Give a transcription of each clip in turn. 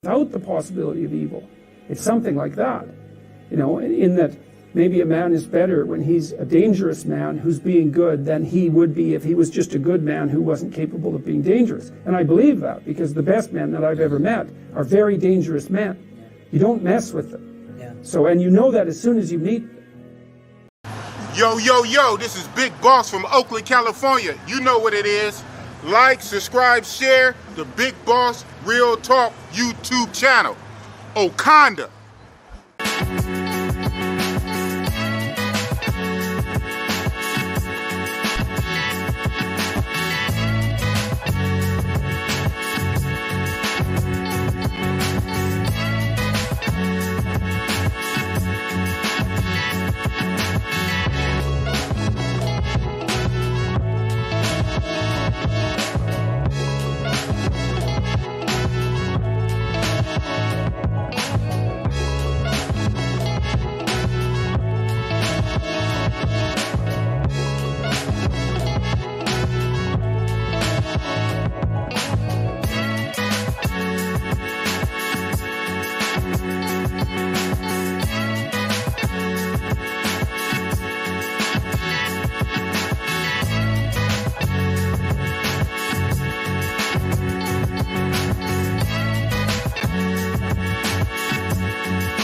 without the possibility of evil. It's something like that, you know, in that maybe a man is better when he's a dangerous man who's being good than he would be if he was just a good man who wasn't capable of being dangerous. And I believe that because the best men that I've ever met are very dangerous men. You don't mess with them. Yeah. So, and you know that as soon as you meet them. Yo, yo, yo, this is Big Boss from Oakland, California. You know what it is. Like, subscribe, share the Big Boss Real Talk YouTube channel. Wakanda.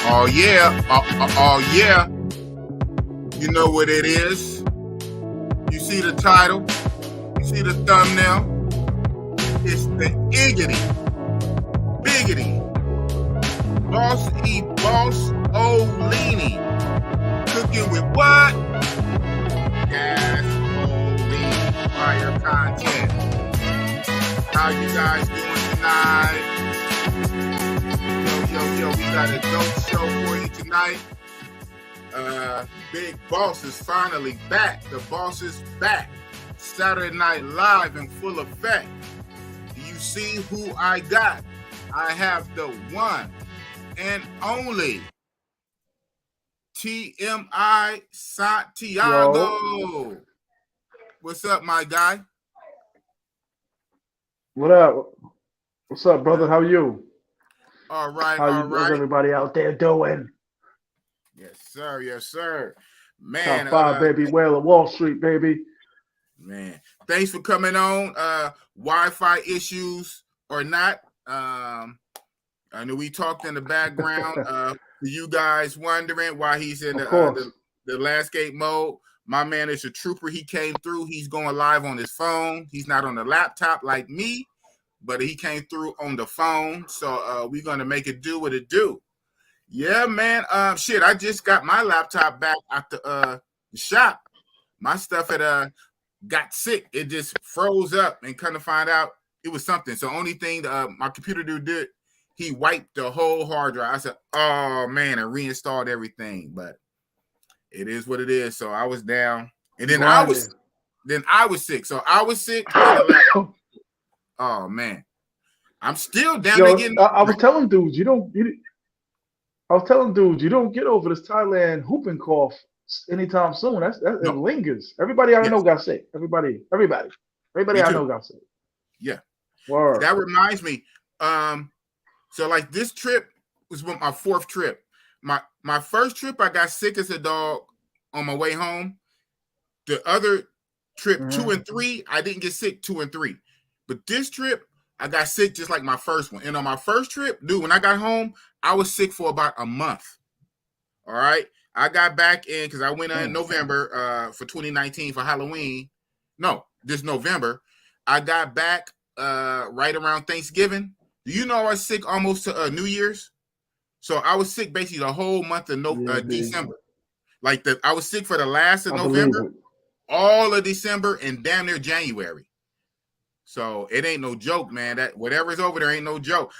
Oh yeah, oh yeah. You know what it is. You see the title, you see the thumbnail. It's the Iggitty, Biggitty, Boss O'Leany. Cooking with what? Gasoline, fire content. How you guys doing tonight? Yo, we got a dope show for you tonight. Big Boss is finally back. The Boss is back. Saturday Night Live in full effect. Do you see who I got? I have the one and only TMI Santiago. Yo. What's up, my guy? What up? What's up, brother? How are you? All right, How's everybody out there doing? Yes, sir. Yes, sir. Man, Top five, baby. Whale of Wall Street, baby. Man, thanks for coming on. Wi-Fi issues or not. I know we talked in the background. You guys wondering why he's in the landscape mode. My man is a trooper. He came through. He's going live on his phone. He's not on the laptop like me, but he came through on the phone. So we're going to make it do what it do. Yeah, man. Shit, I just got my laptop back at the shop. My stuff had got sick. It just froze up, and kind of find out it was something. So only thing my computer dude did, he wiped the whole hard drive. I said, oh, man, and reinstalled everything. But it is what it is. So I was down. And then I was sick. So I was sick. Oh, man. I'm still down there getting. I was telling dudes, you don't get over this Thailand whooping cough anytime soon. It lingers. Everybody I know got sick. Everybody I know got sick. Yeah. Word. That reminds me. So like this trip was my fourth trip. My first trip, I got sick as a dog on my way home. The other trip, 2 and 3, I didn't get sick 2 and 3. But this trip, I got sick just like my first one. And on my first trip, dude, when I got home, I was sick for about a month. All right. I got back in because I went in November for 2019 for Halloween. No, this November. I got back right around Thanksgiving. Do you know I was sick almost to New Year's? So I was sick basically the whole month of December. Like I was sick for the last of November, all of December, and damn near January. So it ain't no joke, man. That whatever's over there ain't no joke.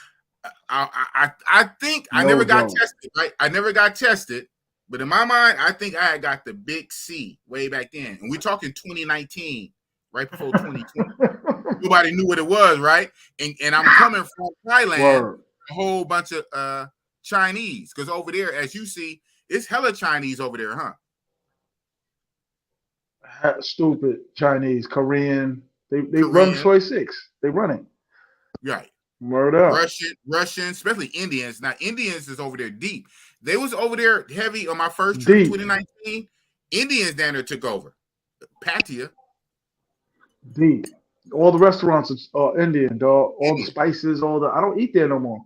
I think I never got tested, right? I never got tested, but in my mind, I think I had got the big C way back then. And we're talking 2019, right before 2020. Nobody knew what it was, right? And I'm coming from Thailand, a whole bunch of Chinese, because over there, as you see, it's hella Chinese over there, huh? Stupid Chinese, Korean. They run Choice 6. They run it. Right. Word up. Russian, especially Indians. Now, Indians is over there deep. They was over there heavy on my first trip, 2019. Indians down there took over. Patia. Deep. All the restaurants are Indian, dog. All the spices, I don't eat there no more.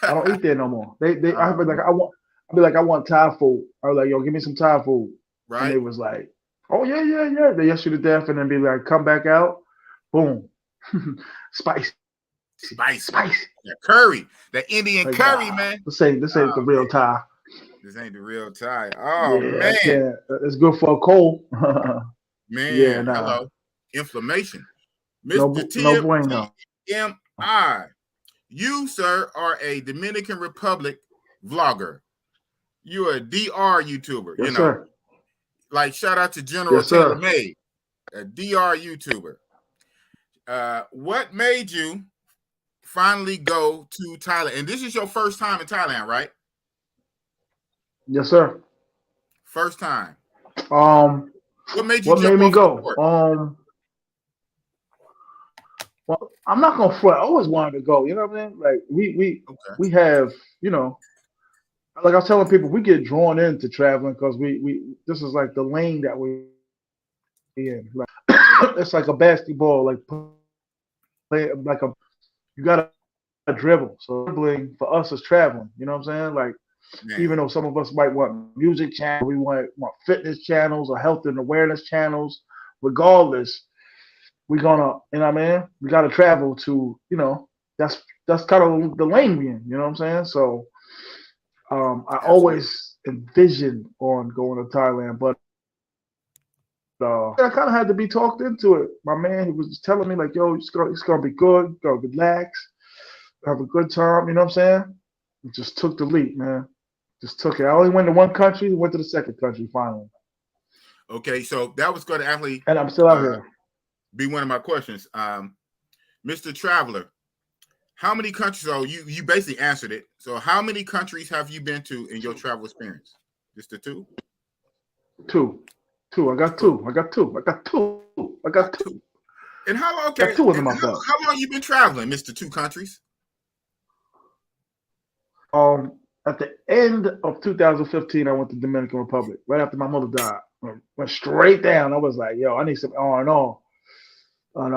I don't eat there no more. I be like, I want Thai food. I was like, yo, give me some Thai food. Right. And they was like, oh yeah. They yes you to death and then be like, come back out. Boom. Spice. Yeah, curry. The Indian like, curry, man. This ain't the real Thai. This ain't the real Thai. Oh man. It's good for a cold. Man, yeah, nah. Hello. Inflammation. No Mr. TMI. You, sir, are a Dominican Republic vlogger. You're a DR YouTuber. Yes, sir. Like shout out to General Taylor May, a DR YouTuber. What made you finally go to Thailand? And this is your first time in Thailand, right? Yes, sir. First time. What made me go? Well, I'm not gonna front. I always wanted to go. You know what I mean? Like we have, like I was telling people, we get drawn into traveling because we this is like the lane that we in. Like it's like a basketball, like play like you gotta dribble. So dribbling for us is traveling. You know what I'm saying? Like even though some of us might want music channels, we want fitness channels or health and awareness channels. Regardless, we're gonna, you know what I mean? We gotta travel to, that's kind of the lane we're in. You know what I'm saying? So I always envisioned on going to Thailand, but I kind of had to be talked into it. My man, he was telling me like, yo, it's gonna be good, go relax, have a good time. You know what I'm saying? It just took the leap, man. Just took it. I only went to one country, went to the second country finally. Okay, so that was going to actually, and I'm still out here. Be one of my questions, Mr. Traveler. How many countries? So you basically answered it. So how many countries have you been to in your travel experience? Just the two? Two. I got two. And how long? Okay. Two of them how long you been traveling, Mr. Two Countries? At the end of 2015, I went to Dominican Republic right after my mother died. Went straight down. I was like, yo, I need some R&R. And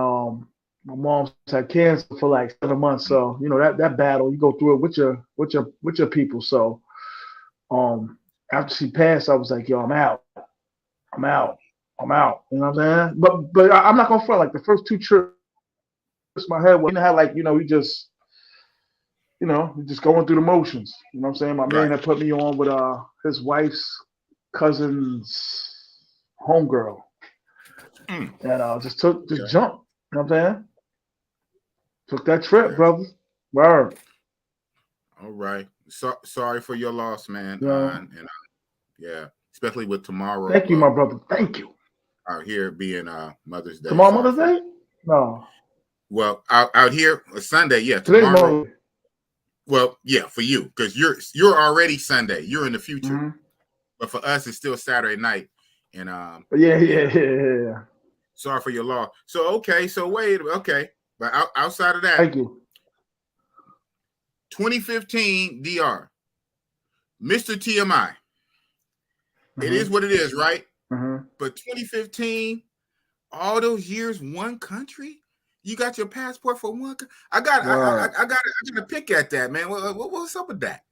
my mom had cancer for like 7 months. So, that battle, you go through it with your people. So after she passed, I was like, yo, I'm out. You know what I'm saying? But I'm not gonna front, like the first two trips my head was, we just going through the motions. You know what I'm saying? My man had put me on with his wife's cousin's homegirl. And just jump. You know what I'm saying? Took that trip, brother. Word. All right. Sorry for your loss, man. Yeah. Especially with tomorrow. Thank you, my brother. Thank you. Out here being Mother's Day. Tomorrow Mother's Day? No. Well, out here Sunday, yeah. Tomorrow. Well, yeah, for you, because you're already Sunday. You're in the future. Mm-hmm. But for us, it's still Saturday night. And Yeah. Sorry for your loss. So okay, but outside of that, thank you. 2015 DR, Mr. TMI. Mm-hmm. It is what it is, right? Mm-hmm. But 2015, all those years, one country. You got your passport for one. I got to pick at that, man. What's up with that?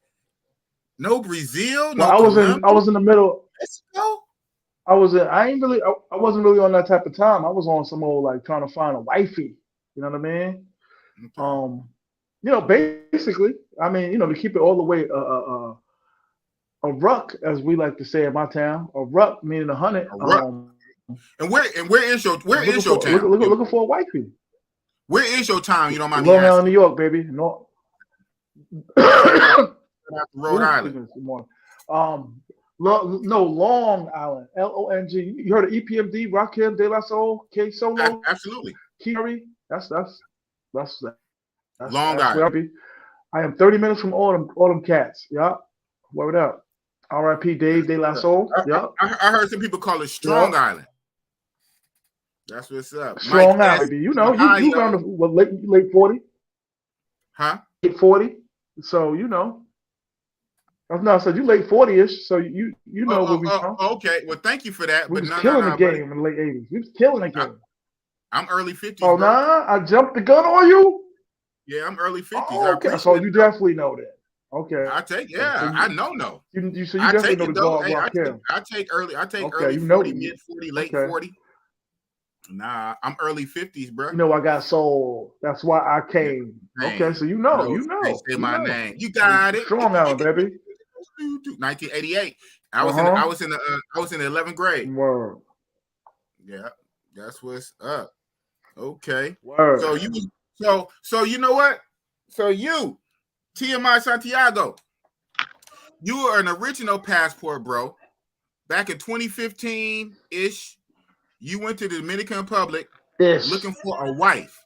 No Brazil. No. I was in the middle. Mexico. I wasn't really on that type of time. I was on some old like trying to find a wifey. You know what I mean? Okay. Basically, I mean, to keep it all the way a ruck, as we like to say in my town, a ruck meaning 100. And where is your town? Looking for a wifey. Where is your town? You don't mind me asking? Long Island, New York, baby. No. Rhode Island. No, Long Island. LONG. You heard of EPMD, Rakim, De La Soul, K Solo? Absolutely. Kiri. That's Long Island. I am 30 minutes from all them cats. Yeah. Word up. R.I.P. Dave De La Soul. Yeah. I heard some people call it Strong Island. That's what's up. Strong Island, baby. You around the late 40. Huh? 40. So you know. No, I said you late 40ish. So you know where we from. Okay. Well, thank you for that. We But was no, killing the buddy. game in the late 80s. We was killing the game. I'm early 50s. Oh, bro. nah, I jumped the gun on you. Yeah, I'm early 50s. Oh, okay, so you definitely know that. Okay, I take so I know. You so you I definitely take know it the though. guard Hey, Rakim. I take early Okay, you 40, know, mid 40, late okay. 40. Nah, I'm early 50s, bro. You know I got soul. That's why I came. Okay, so you know. Can't say my name. You got it. Strong Island, baby. 1988. I was in the 11th grade. Word. Yeah, that's what's up. Okay. Word. So you know what? So you, TMI Santiago, you are an original passport, bro. Back in 2015-ish, you went to the Dominican Republic looking for a wife.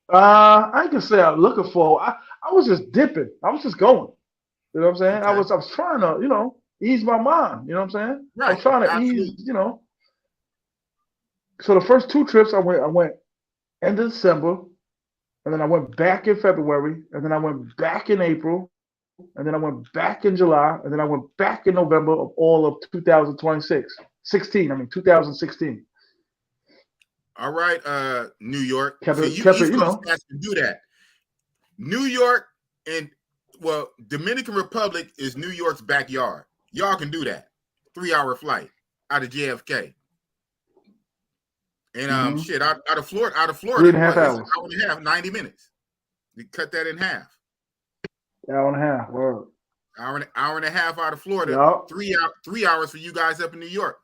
I can say I'm looking for. I was just dipping. I was just going. You know what I'm saying? Okay. I was trying to, ease my mind. You know what I'm saying? Right. I was trying to ease, So the first 2 trips I went end of December, and then I went back in February, and then I went back in April, and then I went back in July, and then I went back in November of all of 2016. All right, New York. Kept it, East you know. Coast guys can do that. New York and Dominican Republic is New York's backyard. Y'all can do that. 3-hour flight out of JFK. And out of Florida, 3.5 hours. It's an hour and a half, 90 minutes. You cut that in half. Hour and a half. Word. Hour and a half out of Florida. Yep. 3 hours for you guys up in New York.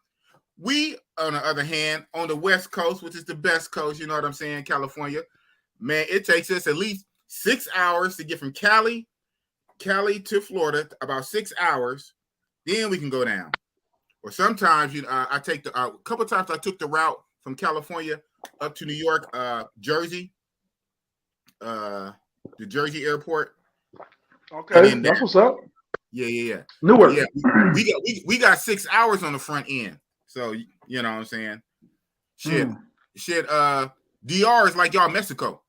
We, on the other hand, on the West Coast, which is the best coast, you know what I'm saying, California, man, it takes us at least 6 hours to get from Cali to Florida, about 6 hours. Then we can go down. Or sometimes, I take a couple times I took the route from California up to New York, Jersey, the Jersey airport. Okay, that's what's up. Yeah. Newark. Yeah, we got 6 hours on the front end. So you know what I'm saying? Shit. DR is like y'all Mexico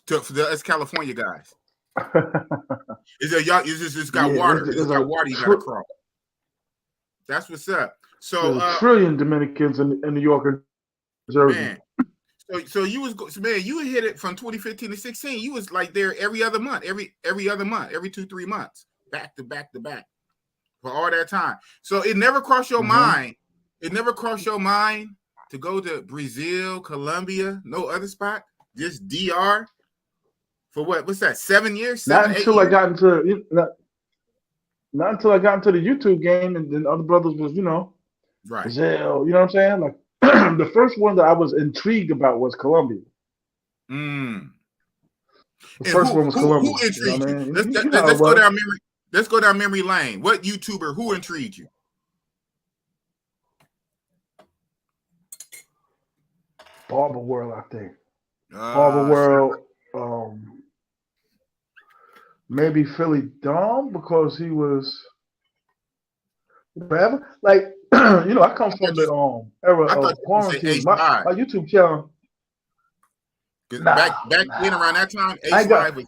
for us California guys. It's just got water. It's got water you gotta cross. That's what's up. So there's a trillion Dominicans in New York and Jersey. Man. So you hit it from 2015 to 16. You was like there every other month, every other month, every 2-3 months, back to back for all that time. So it never crossed your mind. It never crossed your mind to go to Brazil, Colombia, no other spot, just DR for what? What's that? 7 years? Not until I got into the YouTube game, and then other brothers was, right. Brazil. You know what I'm saying? Like the first one that I was intrigued about was Colombia. The first one was Colombia. Who intrigued you? I mean? Let's go down memory. Let's go down memory lane. What YouTuber? Who intrigued you? Barber World, I think. Barber World. Maybe Philly Dom, because he was whatever. Like I come from the era of quarantine. My YouTube channel. Back then, around that time, H5 was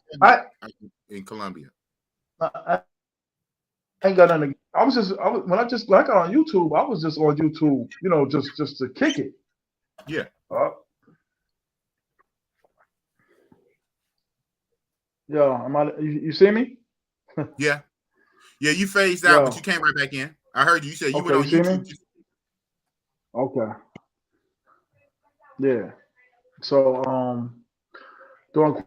in Colombia. I ain't got nothing. When I got on YouTube, I was just on YouTube, just to kick it. Yeah. Yo, you see me? Yeah. You phased out, but you came right back in. I heard you said you went on YouTube. Okay. Yeah. So during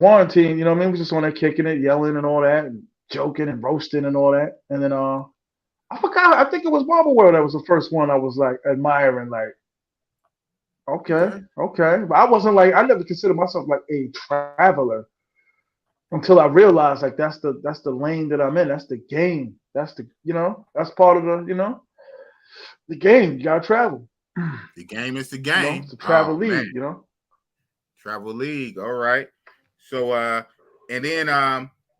quarantine, you know what I mean? We just on there kicking it, yelling and all that, and joking and roasting and all that. And then I forgot. I think it was Barber World that was the first one I was like admiring. Like, okay. But I wasn't like, I never considered myself like a traveler until I realized like that's the lane that I'm in. That's the game. That's that's part of the the game. You gotta travel. The game is the game. It's a travel league, Travel league. All right. So and then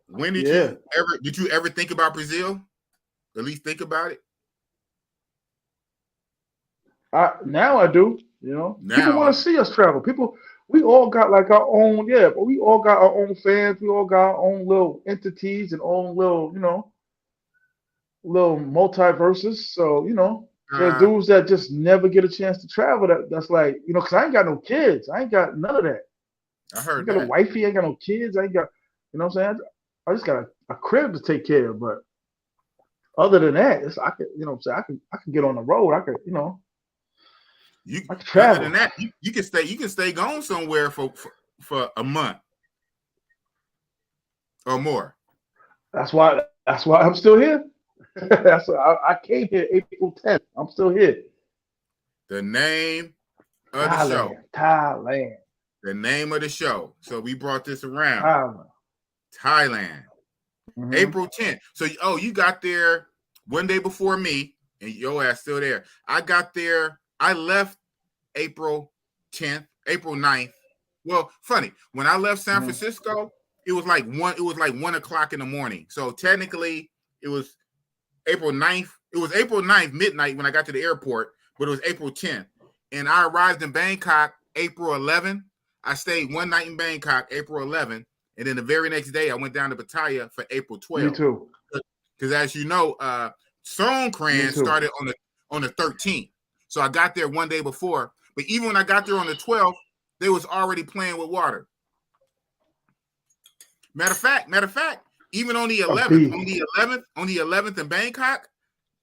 when did you ever think about Brazil? At least think about it. Now I do. People want to see us travel. People we all got like our own, yeah, but we all got our own fans. We all got our own little entities and own little, little multiverses. So, there's Uh, dudes that just never get a chance to travel. That's like, because I ain't got no kids. I ain't got none of that. I I ain't heard got a that. wifey. I ain't got no kids. I ain't got, what I'm saying? I just got a crib to take care of. But other than that, I could, what I'm saying? I could get on the road. I could, You I could other travel. than that, you can stay. You can stay gone somewhere for a month or more. That's why I'm still here. That's why I came here April 10th. I'm still here. The name of the show. Thailand. The name of the show. So we brought this around. Thailand. Thailand. April 10th. So you got there one day before me, and your ass still there. I got there. I left April 10th, April 9th. Well, funny. When I left San Francisco, it was like 1 o'clock in the morning. So technically it was April 9th. It was April 9th, midnight when I got to the airport, but it was April 10th. And I arrived in Bangkok April 11th. I stayed one night in Bangkok, April 11th. And then the very next day, I went down to Pattaya for April 12th. Me too. Because as you know, Songkran started on the 13th. So I got there one day before. But even when I got there on the 12th, they was already playing with water. Matter of fact, even on the 11th in Bangkok,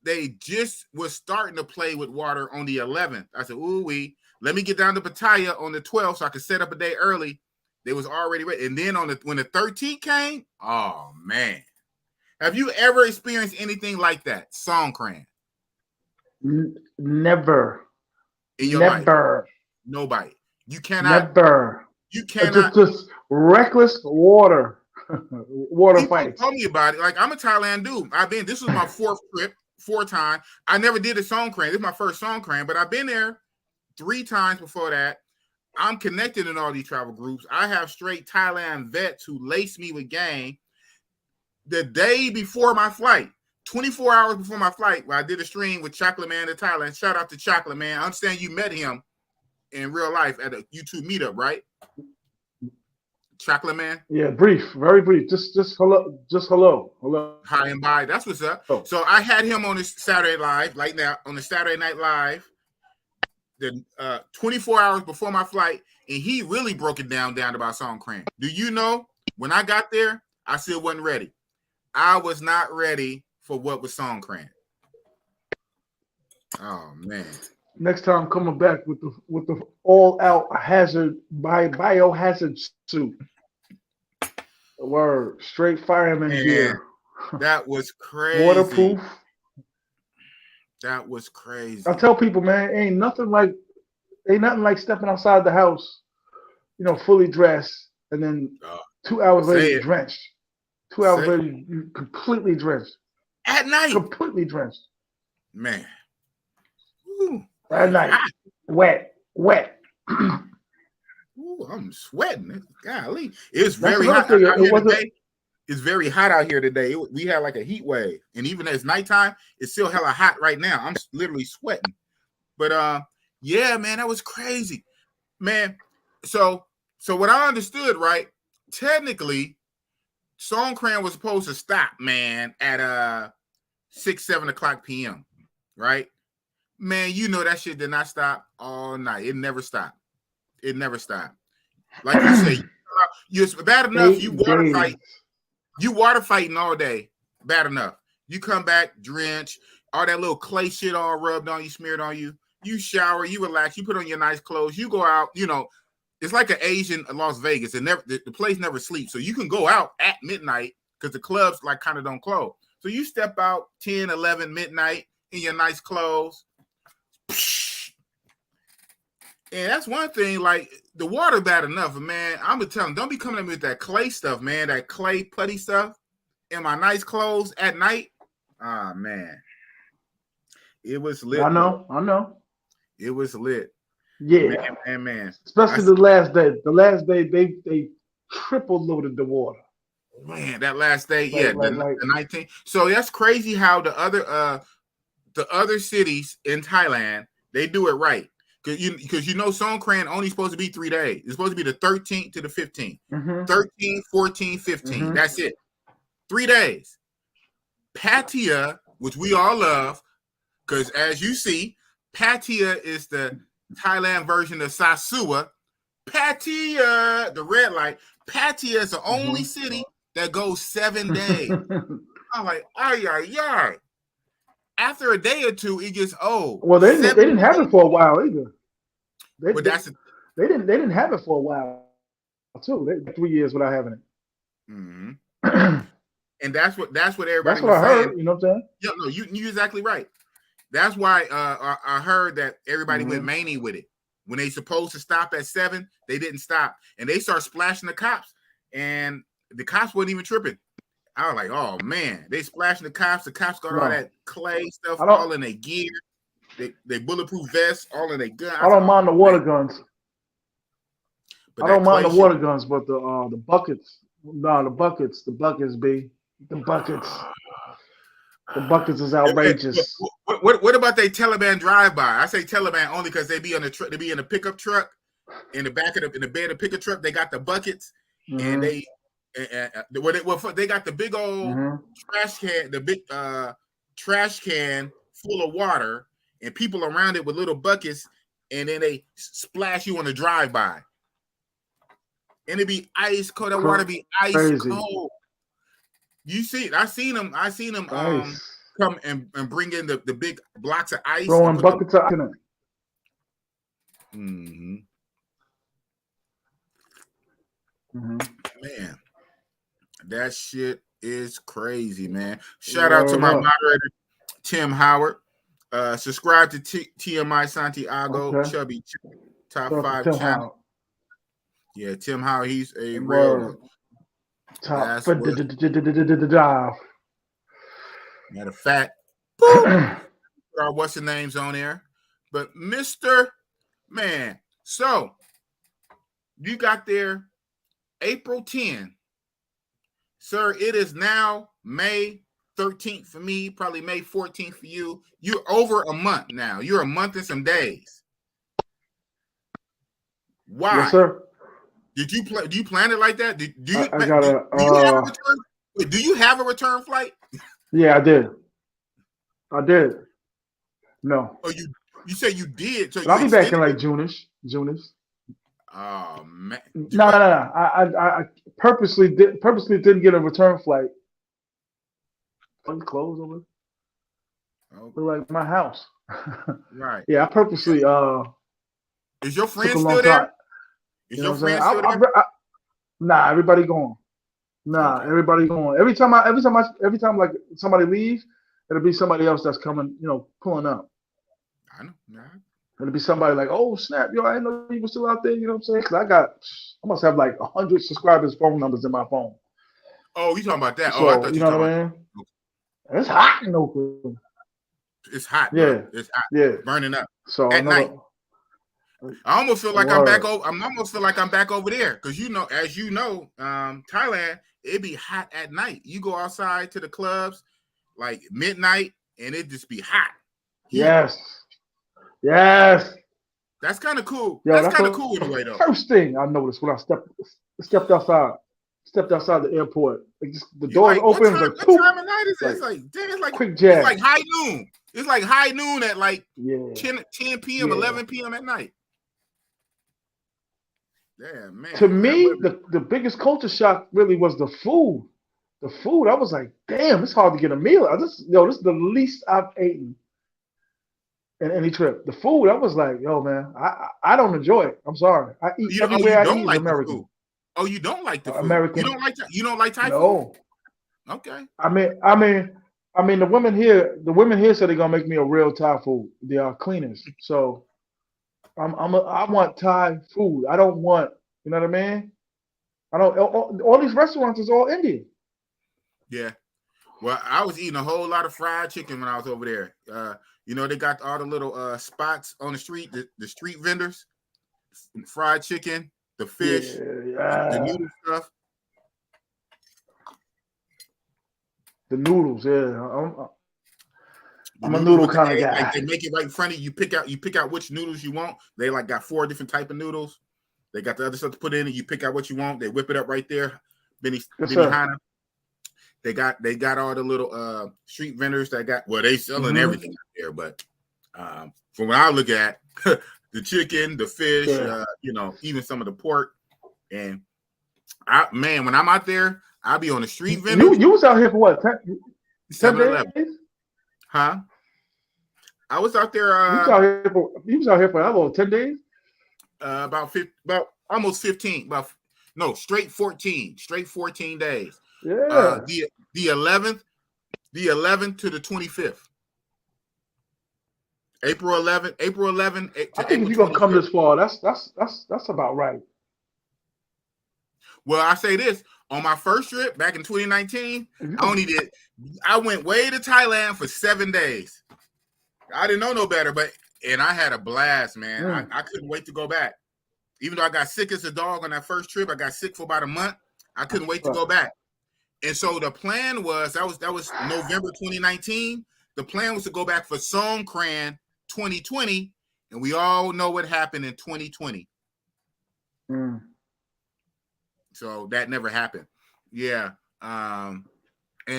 they just was starting to play with water on the 11th. I said, let me get down to Pattaya on the 12th so I could set up a day early. They was already ready. And then when the 13th came, oh man. Have you ever experienced anything like that? Songkran? Never. In your life. Nobody. You cannot. Never. You cannot. Just reckless water People fights. told me about it. Like, I'm a Thailand dude. This was my fourth time. I never did a Songkran. This is my first Songkran, but I've been there 3 times before that. I'm connected in all these travel groups. I have straight Thailand vets who lace me with game. The day before my flight, 24 hours before my flight, where I did a stream with Chocolate Man in Thailand. Shout out to Chocolate Man. I understand you met him in real life at a YouTube meetup, right? Chocolate Man? Yeah, brief, very brief. Just hello. Hi and bye. That's what's up. Oh. So I had him on this Saturday Live, like now, on the Saturday Night Live, the 24 hours before my flight, and he really broke it down about Songkran. Do you know, when I got there, I still wasn't ready. I was not ready for what was Songkran. Oh man! Next time, coming back with the all-out biohazard suit. Word, straight fireman gear. That was crazy. Waterproof. That was crazy. I tell people, man, ain't nothing like stepping outside the house, fully dressed, and then 2 hours later you're drenched. 2 hours later you're completely drenched. At night. Completely drenched. Man. Ooh. At night. Wet. Ooh, I'm sweating. Golly. It's very hot out here today. It's very hot out here today. We had like a heat wave. And even as nighttime, it's still hella hot right now. I'm literally sweating. But yeah, man, that was crazy. Man, so what I understood, right? Technically, Songkran was supposed to stop, man, at 6-7 o'clock p.m. Right? Man, that shit did not stop all night. It never stopped. It never stopped. Like you say, you're bad enough. You water fighting all day. Bad enough. You come back drenched, all that little clay shit all rubbed on you, smeared on you. You shower, you relax, you put on your nice clothes, you go out. It's like an Asian Las Vegas, and the place never sleeps. So you can go out at midnight because the clubs like kind of don't close. So you step out 10, 11 midnight in your nice clothes. And that's one thing, like the water bad enough, man. I'm gonna tell them, don't be coming at me with that clay stuff, man. That clay putty stuff in my nice clothes at night. Ah, man. It was lit. I know. It was lit. Yeah. Man. Especially the last day. The last day they triple loaded the water. Man, that last day, the 19th. So that's crazy how the other cities in Thailand, they do it right. Because you know Songkran only supposed to be 3 days. It's supposed to be the 13th to the 15th. Mm-hmm. 13, 14, 15. Mm-hmm. That's it. 3 days. Pattaya, which we all love, because as you see, Pattaya is the Thailand version of Sasua. Pattaya, the red light. Pattaya is the only city that goes 7 days. I'm like, ay. After a day or two, it gets old. Well, they didn't have it for a while either. They didn't have it for a while too. 3 years without having it. Mm-hmm. And that's what everybody. That's what I heard. You know what I'm saying? Yeah, no, you're exactly right. That's why I heard that everybody went mania with it. When they supposed to stop at 7, they didn't stop, and they start splashing the cops, and the cops wasn't even tripping. I was like, oh man, they splashing the cops. The cops got all that clay stuff all in their gear. They bulletproof vests all in their gun. I don't mind the water guns. I don't mind the water guns, but the buckets. No, the buckets, B. The buckets. The buckets is outrageous. What about they Taliban drive-by? I say Taliban only because they be on the truck. They be in a pickup truck, in the back of in the bed of pickup truck. They got the buckets, and they got the big old trash can, the big trash can full of water, and people around it with little buckets, and then they splash you on the drive-by, and it be ice cold. That water be ice cold. You see it? I seen them come and bring in the big blocks of ice. Throwing buckets of ice in it. Man, that shit is crazy, man. Shout out to my moderator, Tim Howard. Subscribe to TMI Santiago, Chubby Top 5 channel. Yeah, Tim Howard, he's a real top. Matter of fact, what's the names on there? But Mr. Man, so you got there April 10. Sir, it is now May 13th for me, probably May 14th for you. You're over a month now. You're a month and some days. Why? Yes, sir. Do you plan it like that? Do you have a return flight? Yeah, I did. No. Oh, you say you did. So I'll be back in like June-ish. Oh man. No. I purposely didn't get a return flight. Clothes over. Okay. Like my house. Right. Yeah, I purposely Is your friend still there? Is your friend still there? Nah, everybody gone. Everybody going. Every time like somebody leaves, it'll be somebody else that's coming, pulling up. I know. Nah. It'll be somebody like, oh snap, I didn't know you were still out there. You know what I'm saying? Because I must have like 100 subscribers' phone numbers in my phone. Oh, you talking about that? So, I thought you know what I mean? It's hot in Oakland. It's hot. Yeah, bro. It's hot. Yeah, burning up. So at night. I almost feel like I'm back over. I almost feel like I'm back over there because as you know, Thailand, it be hot at night. You go outside to the clubs like midnight, and it just be hot. Yes. That's kind of cool. Yeah, that's kind of cool in a way, though. First thing I noticed when I stepped outside the airport, like the doors open. What time of night is it? It's like quick jazz. It's like high noon. It's like high noon at like 10 p.m., 11 p.m. at night. Damn, man. To me, the biggest culture shock really was the food. The food, I was like, damn, it's hard to get a meal. This is the least I've eaten in any trip. The food, I was like, yo, man, I don't enjoy it. I'm sorry. I eat everywhere I eat American. Food. Oh, you don't like the food? American. You don't like Thai food? Okay. I mean, the women here said they're gonna make me a real Thai food. They are cleaners, so I want Thai food. I don't want, you know what I mean? I don't. All these restaurants is all Indian. Yeah. Well, I was eating a whole lot of fried chicken when I was over there. They got all the little spots on the street, the street vendors, fried chicken, the fish, the noodle stuff. The noodles, yeah. The I'm a noodles noodle with the kind of egg, guy. like they make it right in front of you. You pick out which noodles you want. They like got 4 different type of noodles. They got the other stuff to put in, and you pick out what you want. They whip it up right there. Yes, Benny sir. Hanna. They got all the little street vendors that got they selling everything out there. But from what I look at, the chicken, the fish, even some of the pork, and when I'm out there, I'll be on the street vendors. You was out here for what? 10 7-Eleven. days? Huh? I was out there. You was out here for how long? 10 days? About almost 15. Straight 14. Straight 14 days. Yeah. The 11th to the 25th. April 11 to I think April if you're gonna 25th. come this far, that's about right. Well, I say this. On my first trip back in 2019, I went way to Thailand for 7 days. I didn't know no better, and I had a blast, man. I couldn't wait to go back. Even though I got sick as a dog on that first trip, I got sick for about a month. I couldn't wait to go back. And so the plan was that was November 2019. The plan was to go back for Songkran 2020, and we all know what happened in 2020. So that never happened. Yeah. And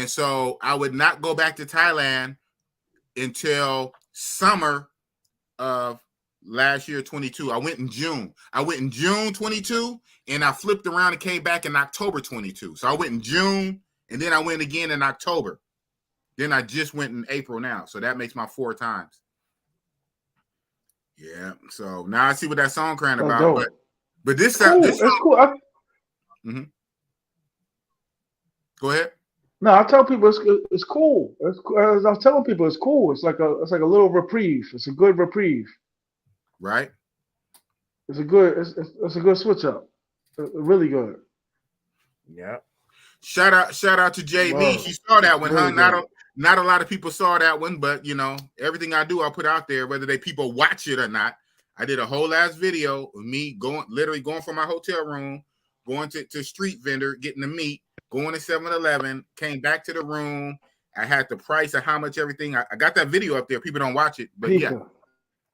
so I would not go back to Thailand until summer of last year, 22. I went in June. 22, and I flipped around and came back in October 22. So I went in June, and then I went again in October. Then I just went in April now. So that makes my 4 times. Yeah. So now I see what that song crying about. But this it's cool. Go ahead. No, I tell people it's cool. As I was telling people, it's cool. It's like a little reprieve. It's a good reprieve. Right. It's a good switch up. Really good. Yeah. Shout out to JB. Wow. She saw that one, really huh? Good. Not a lot of people saw that one, but everything I do, I'll put out there, whether people watch it or not. I did a whole ass video of me literally going from my hotel room, going to street vendor, getting the meat, going to 7-Eleven, came back to the room. I had the price of how much everything. I got that video up there. People don't watch it, but yeah,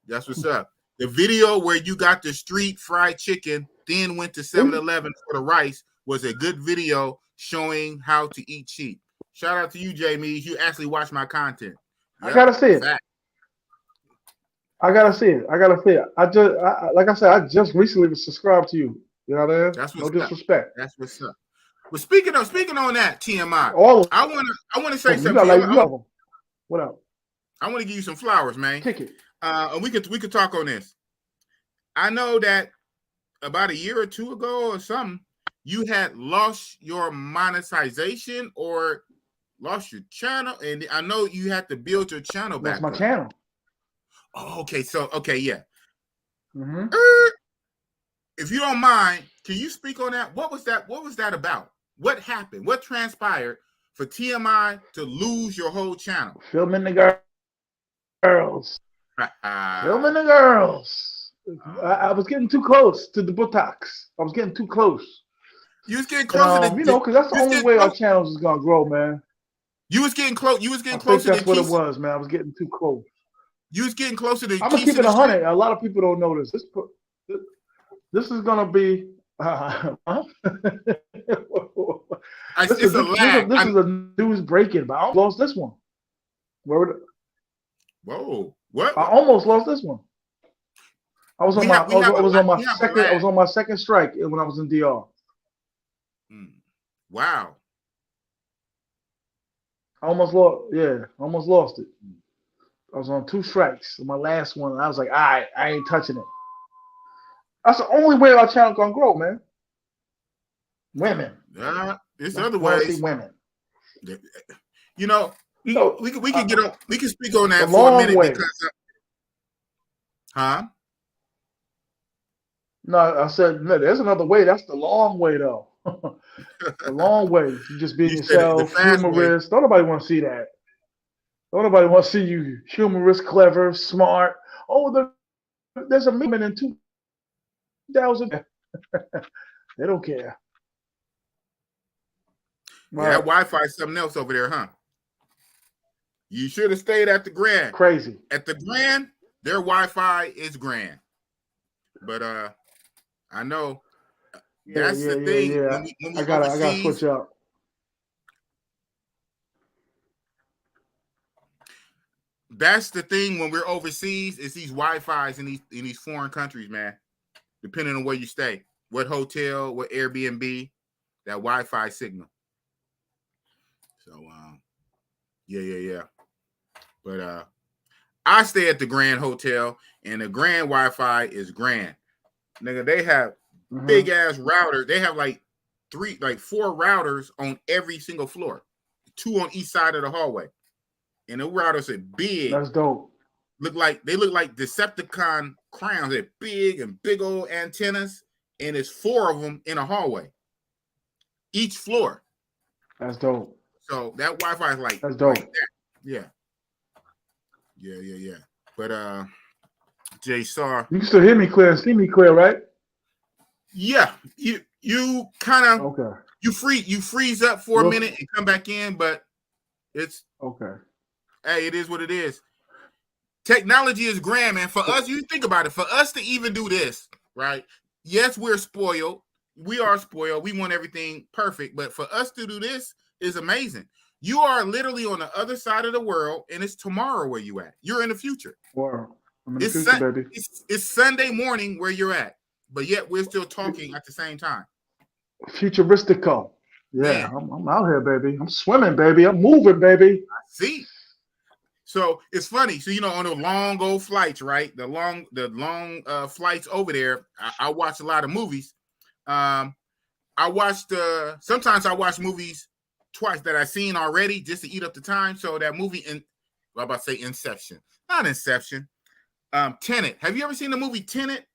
that's what's up. The video where you got the street fried chicken, then went to 7-Eleven for the rice was a good video showing how to eat cheap. Shout out to you, Jamie. You actually watch my content. Yep. I gotta see it. I gotta see it. Like I said, I just recently subscribed to you. You know what I mean? That's no disrespect. That's what's up. Well, speaking on that, TMI, I want to say something. What up? I want to give you some flowers, man. Kick it. We could talk on this. I know that about a year or two ago or something, you had lost your monetization or lost your channel, and I know you had to build your channel back. That's my channel. Oh, okay. So, yeah. Mm-hmm. If you don't mind, can you speak on that? What was that about? What happened? What transpired for TMI to lose your whole channel? Filming the girls. Filming the girls. I was getting too close to the buttocks. I was getting too close. You was getting closer because that's the only way our channels is gonna grow, man. You was getting close. You was getting closer. That's what it was, man. I was getting too close. You was getting closer to. I'm gonna keep it 100. A lot of people don't know this. This is gonna be. This is a news breaking, but I almost lost this one. Whoa! What? I almost lost this one. I was on my second strike when I was in DR. Wow. I almost lost it. I was on 2 strikes. My last one, I was like, I ain't touching it. That's the only way our channel gonna grow, man. Women. There's other ways. Women. We can get on. We can speak on that for a minute because. Huh? No, I said no, there's another way. That's the long way, though. The long way. You just being yourself, humorous. Don't nobody want to see that. Don't nobody want to see you humorous, clever, smart. Oh, there's a movement in 2000. They don't care. Yeah, that Wi-Fi is something else over there, huh? You should have stayed at the Grand. Crazy. At the Grand, their Wi-Fi is grand. But I know that's the thing. Yeah. When we I gotta switch up. That's the thing when we're overseas is these Wi-Fis in these foreign countries, man. Depending on where you stay, what hotel, what Airbnb, that Wi-Fi signal. So yeah. But I stay at the Grand Hotel, and the Grand Wi-Fi is grand. Nigga, they have big ass routers. They have like 4 routers on every single floor, 2 on each side of the hallway. And the routers are big. That's dope. They look like Decepticon crowns. They're big and big old antennas, and it's 4 of them in a hallway, each floor. That's dope. So that Wi-Fi is like that's dope. Like that. Yeah. But Jay Sar, you can still hear me clear and see me clear, right? Yeah, you kind of okay. You freeze up for a minute and come back in, but it's okay. Hey, it is what it is. Technology is grand, man. For us, you think about it. For us to even do this, right? Yes, we're spoiled. We are spoiled. We want everything perfect, but for us to do this is amazing. You are literally on the other side of the world, and it's tomorrow where you at. You're in the future. Wow. I'm in the future, baby. It's Sunday morning where you're at, but yet we're still talking at the same time. Futuristical. Yeah, I'm out here, baby. I'm swimming, baby. I'm moving, baby. I see. So it's funny. So on the long old flights, right? The long flights over there. I watch a lot of movies. Sometimes I watch movies twice that I've seen already just to eat up the time. So that movie I'm about to say Inception. Not Inception. Tenet. Have you ever seen the movie Tenet?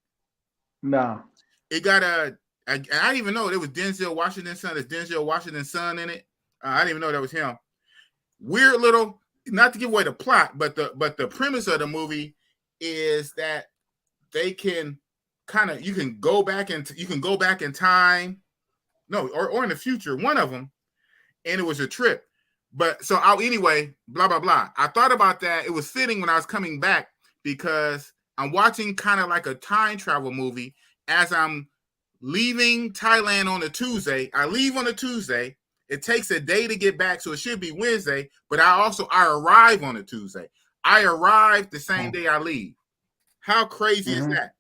No. It got I didn't even know it was Denzel Washington's son. There's Denzel Washington's son in it. I didn't even know that was him. Weird little, not to give away the plot, but the premise of the movie is that they can you can go back in time. No, or in the future, one of them. And it was a trip. But so anyway, blah, blah, blah. I thought about that. It was fitting when I was coming back because I'm watching kind of like a time travel movie as I'm leaving Thailand on a Tuesday. I leave on a Tuesday. It takes a day to get back, so it should be Wednesday. But I arrive on a Tuesday. I arrive the same day I leave. How crazy is that?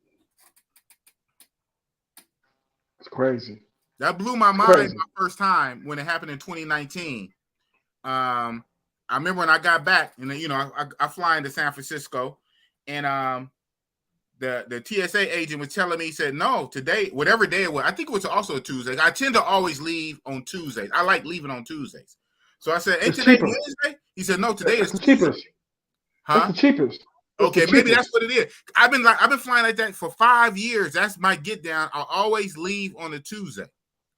It's crazy. That blew my mind my first time when it happened in 2019. I remember when I got back, and I fly into San Francisco, and the TSA agent was telling me, he said, no, today, whatever day it was, I think it was also a Tuesday. I tend to always leave on Tuesdays. I like leaving on Tuesdays. So I said, ain't today Wednesday? He said, no, today is the cheapest. Huh? That's the cheapest. Okay, maybe that's what it is. I've been flying like that for 5 years. That's my get down. I'll always leave on a Tuesday.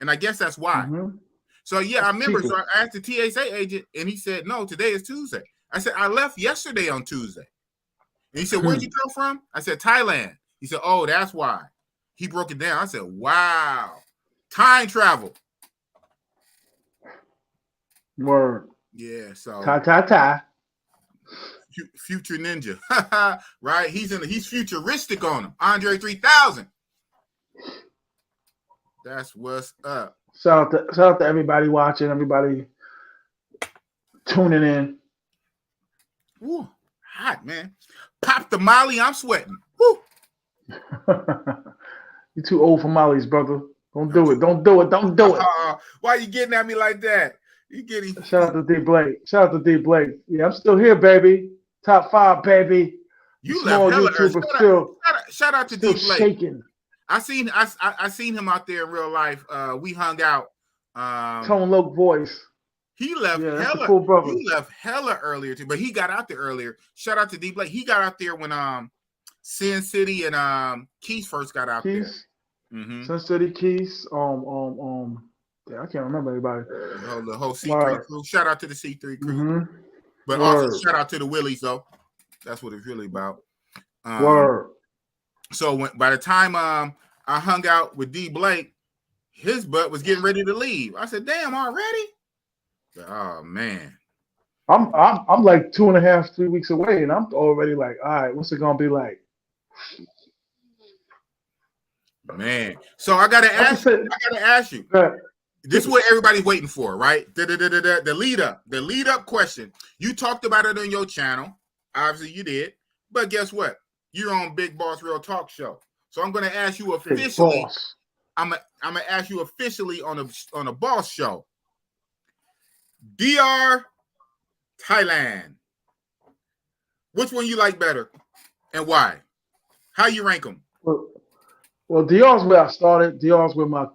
And I guess that's why. Mm-hmm. So yeah, I remember. So I asked the TSA agent, and he said, no, today is Tuesday. I said, I left yesterday on Tuesday. And he said, where'd you come from? I said, Thailand. He said, oh, that's why. He broke it down. I said, wow. Time travel. Word. Yeah, so ta. Future ninja. Right? He's futuristic on him. Andre 3000. That's what's up. Shout out to everybody watching, everybody tuning in. Ooh, hot, man. Pop the Molly, I'm sweating. Woo. You're too old for Molly's, brother. Don't do it. Don't do it. Why are you getting at me like that? You getting? Shout out to D Blake. Yeah, I'm still here, baby. Top 5, baby. You left hella early. Shout out to D Blake. Shaking. I seen him out there in real life. We hung out. Tone low voice. He left hella. Cool brother. He left hella earlier too, but he got out there earlier. Shout out to D Blake. He got out there when Sin City and Keith first got out there. Mm-hmm. Sin City, Keith. Yeah, I can't remember anybody. The whole C3 crew. Shout out to the C3 crew. Mm-hmm. But also shout out to the Willies though. That's what it's really about. Word. So by the time I hung out with D Blake, his butt was getting ready to leave. I said, "Damn, already?" Oh man. I'm like 2.5, 3 weeks away, and I'm already like, all right, what's it gonna be like? Man, so I gotta ask you. This is what everybody's waiting for, right? The lead up question. You talked about it on your channel. Obviously, you did. But guess what? You're on Big Boss Real Talk Show. So I'm gonna ask you officially. I'm gonna ask you officially on a boss show. DR Thailand. Which one you like better, and why? How you rank them? Well, DR's where I started. DR's where my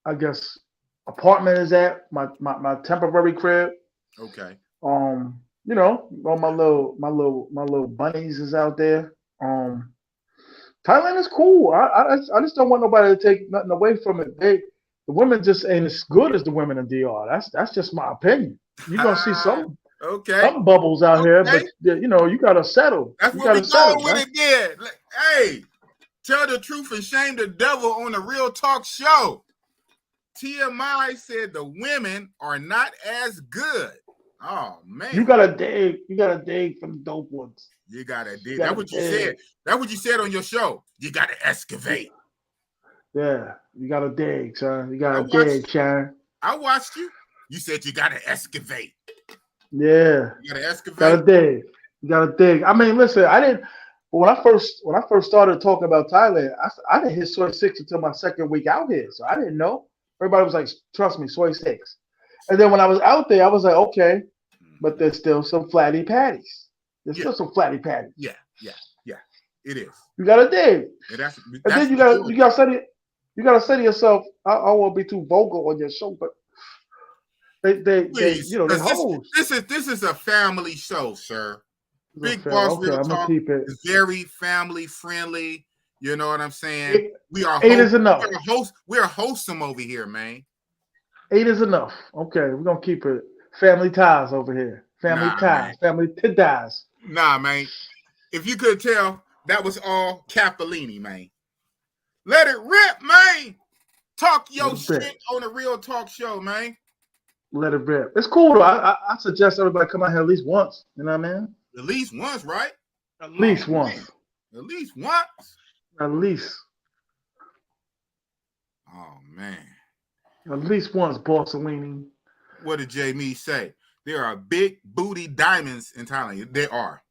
I guess apartment is at. My temporary crib. Okay. You know, all my little bunnies is out there. Thailand is cool. I just don't want nobody to take nothing away from it. The women just ain't as good as the women in DR. That's just my opinion. You're gonna see some bubbles out here, but you know, you gotta settle. That's what we going with it there. Hey, tell the truth and shame the devil on the Real Talk Show. TMI said the women are not as good. Oh man. You gotta dig from the dope ones. You gotta dig. That's what you said. That's what you said on your show. You gotta excavate. Yeah, you gotta dig, son. You gotta dig, Sharon. I watched you. You said you gotta excavate. Yeah. You gotta excavate. Gotta dig. You gotta dig. I mean, listen, I didn't. When I first started talking about Thailand, I didn't hit soy 6 until my second week out here, so I didn't know. Everybody was like, "Trust me, soy 6." And then when I was out there, I was like, "Okay," but there's still some flatty patties. There's still some flatty patties. Yeah. It is. You gotta dig. And then you gotta study. You gotta say to yourself, I don't want to be too vocal on your show, but they you know, they hoes. This is a family show, sir. Big Boss Real Talk is very family friendly. You know what I'm saying? We are 8 is enough. We're wholesome over here, man. 8 is enough. Okay, we're gonna keep it family ties over here. Family ties, man. Family ties. Nah, man. If you could tell, that was all Capellini, man. Let it rip, man. Talk your shit on the Real Talk Show, man. Let it rip. It's cool though. I suggest everybody come out here at least once. You know what I mean? At least once, right? At least once. At least once. At least. Oh man. At least once, Borsellini. What did Jamie say? There are big booty diamonds in Thailand. There are.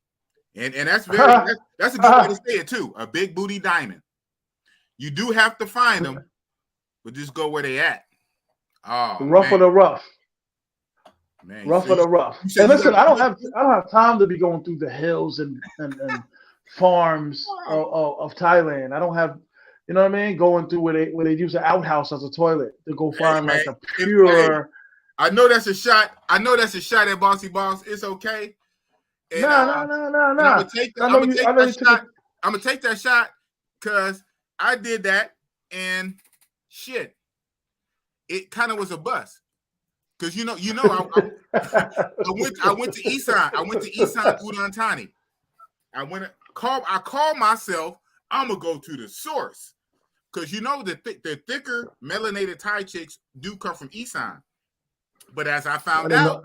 And that's that's a good way to say it too. A big booty diamond. You do have to find them, but just go where they at. Oh, the rough of the rough. Man, rough of the rough. And listen, I don't have time to be going through the hills and farms of Thailand. I don't have, you know what I mean, going through where they use an outhouse as a toilet to go find like a pure. I know that's a shot. I know that's a shot at Bossy Boss. It's okay. No. I'm gonna take that shot because I did that and shit. It kind of was a bust. Because I went to Isan. I went to Isan Udon Thani. I called myself, I'm gonna go to the source. Because the thicker melanated Thai chicks do come from Isan. But as I found out,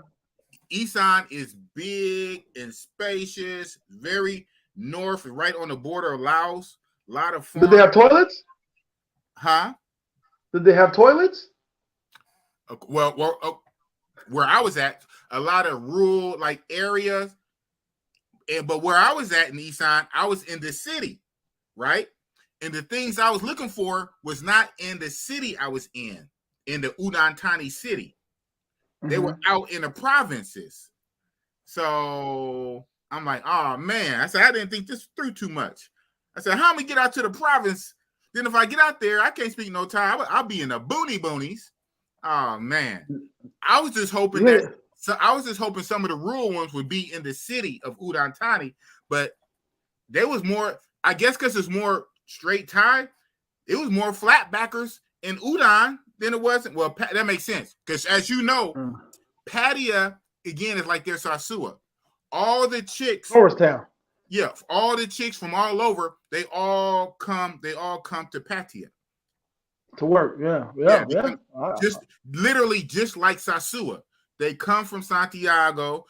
Isan is big and spacious, very north, right on the border of Laos. A lot of fun. Did they have toilets? Huh? Did they have toilets? Well, where I was at, a lot of rural areas, but where I was at in Isan, I was in the city, right? And the things I was looking for was not in the city I was in the Udon Thani city. Mm-hmm. They were out in the provinces. So I'm like, oh man. I said, I didn't think this through too much. I said, how am I get out to the province? Then if I get out there, I can't speak no Thai. I'll be in the boonies. Oh man. I was just hoping some of the rural ones would be in the city of Udon Thani, but there was more, I guess because it's more straight Thai, it was more flatbackers in Udon than it was. Well, that makes sense. Because as you know, Pattaya, again, is like their Sasua. All the chicks. Town. Yeah, all the chicks from all over, they all come to Pattaya. To work, yeah. Just literally just like Sasua. They come from Santiago.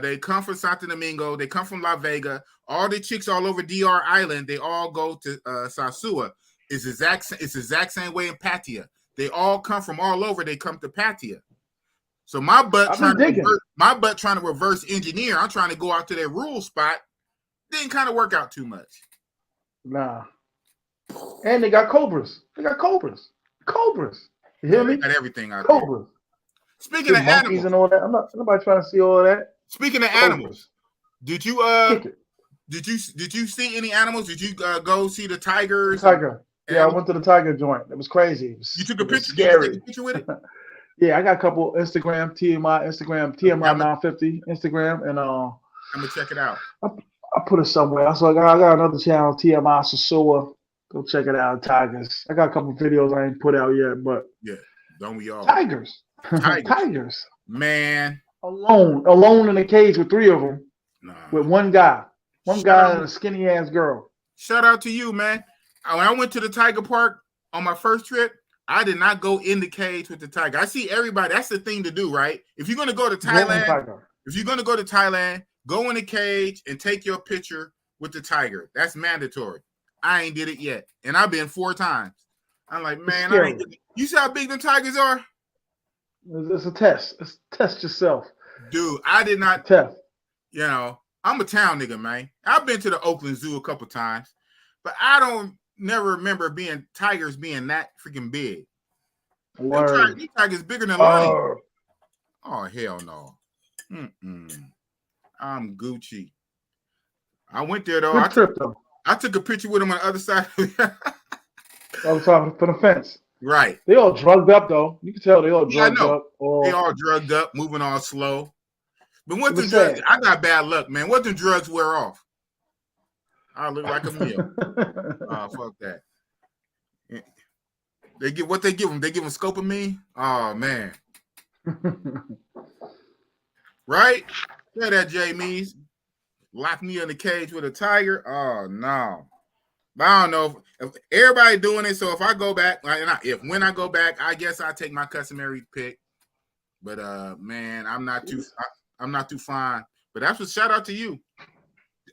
They come from Santo Domingo. They come from La Vega. All the chicks all over DR Island, they all go to Sosua. It's the exact same way in Pattaya. They all come from all over. They come to Pattaya. So my butt trying to reverse engineer. I'm trying to go out to that rural spot. Didn't kind of work out too much. Nah. And they got cobras. They got cobras. Cobras. You hear me? They got everything out cobras. there. Speaking of animals and all that, I'm not nobody trying to see all of that. Speaking of animals, did you see any animals? Did you go see the tigers? Tiger. Yeah, I went to the tiger joint. It was crazy. You took a picture. Scary. Did you take a picture with it? Yeah, I got a couple TMI 950 Instagram, and I'm gonna check it out. I put it somewhere. I got another channel, TMI Sosua. Go check it out, Tigers. I got a couple videos I ain't put out yet, but yeah, don't we all? Tigers. Tigers. Man. Alone in a cage with three of them. Nah. With one guy. One guy and a skinny ass girl. Shout out to you, man. When I went to the Tiger Park on my first trip, I did not go in the cage with the tiger. I see everybody. That's the thing to do, right? If you're gonna go to Thailand, go in the cage and take your picture with the tiger. That's mandatory. I ain't did it yet, and I've been 4 times. I'm like, man, I ain't did it. You see how big them tigers are? It's a test. It's test yourself, dude. I did not test. You know, I'm a town nigga, man. I've been to the Oakland Zoo a couple times, but I don't never remember tigers being that freaking big. These tigers bigger than lions. Oh hell no. I'm Gucci. I went there though. I took a picture with him on the other side. On the top of the fence. Right. They all drugged up though. You can tell they all drugged up. They all drugged up, moving all slow. But what the drugs? I got bad luck, man. What the drugs wear off? I look like a meal. Oh, fuck that. They give what they give them. They give them scopamine. Oh man. Right? Say that, Jamie's. Lock me in the cage with a tiger. Oh no. But I don't know if everybody doing it. So if I go back, when I go back, I guess I take my customary pick. But man, I'm not too fine. But that's what. Shout out to you.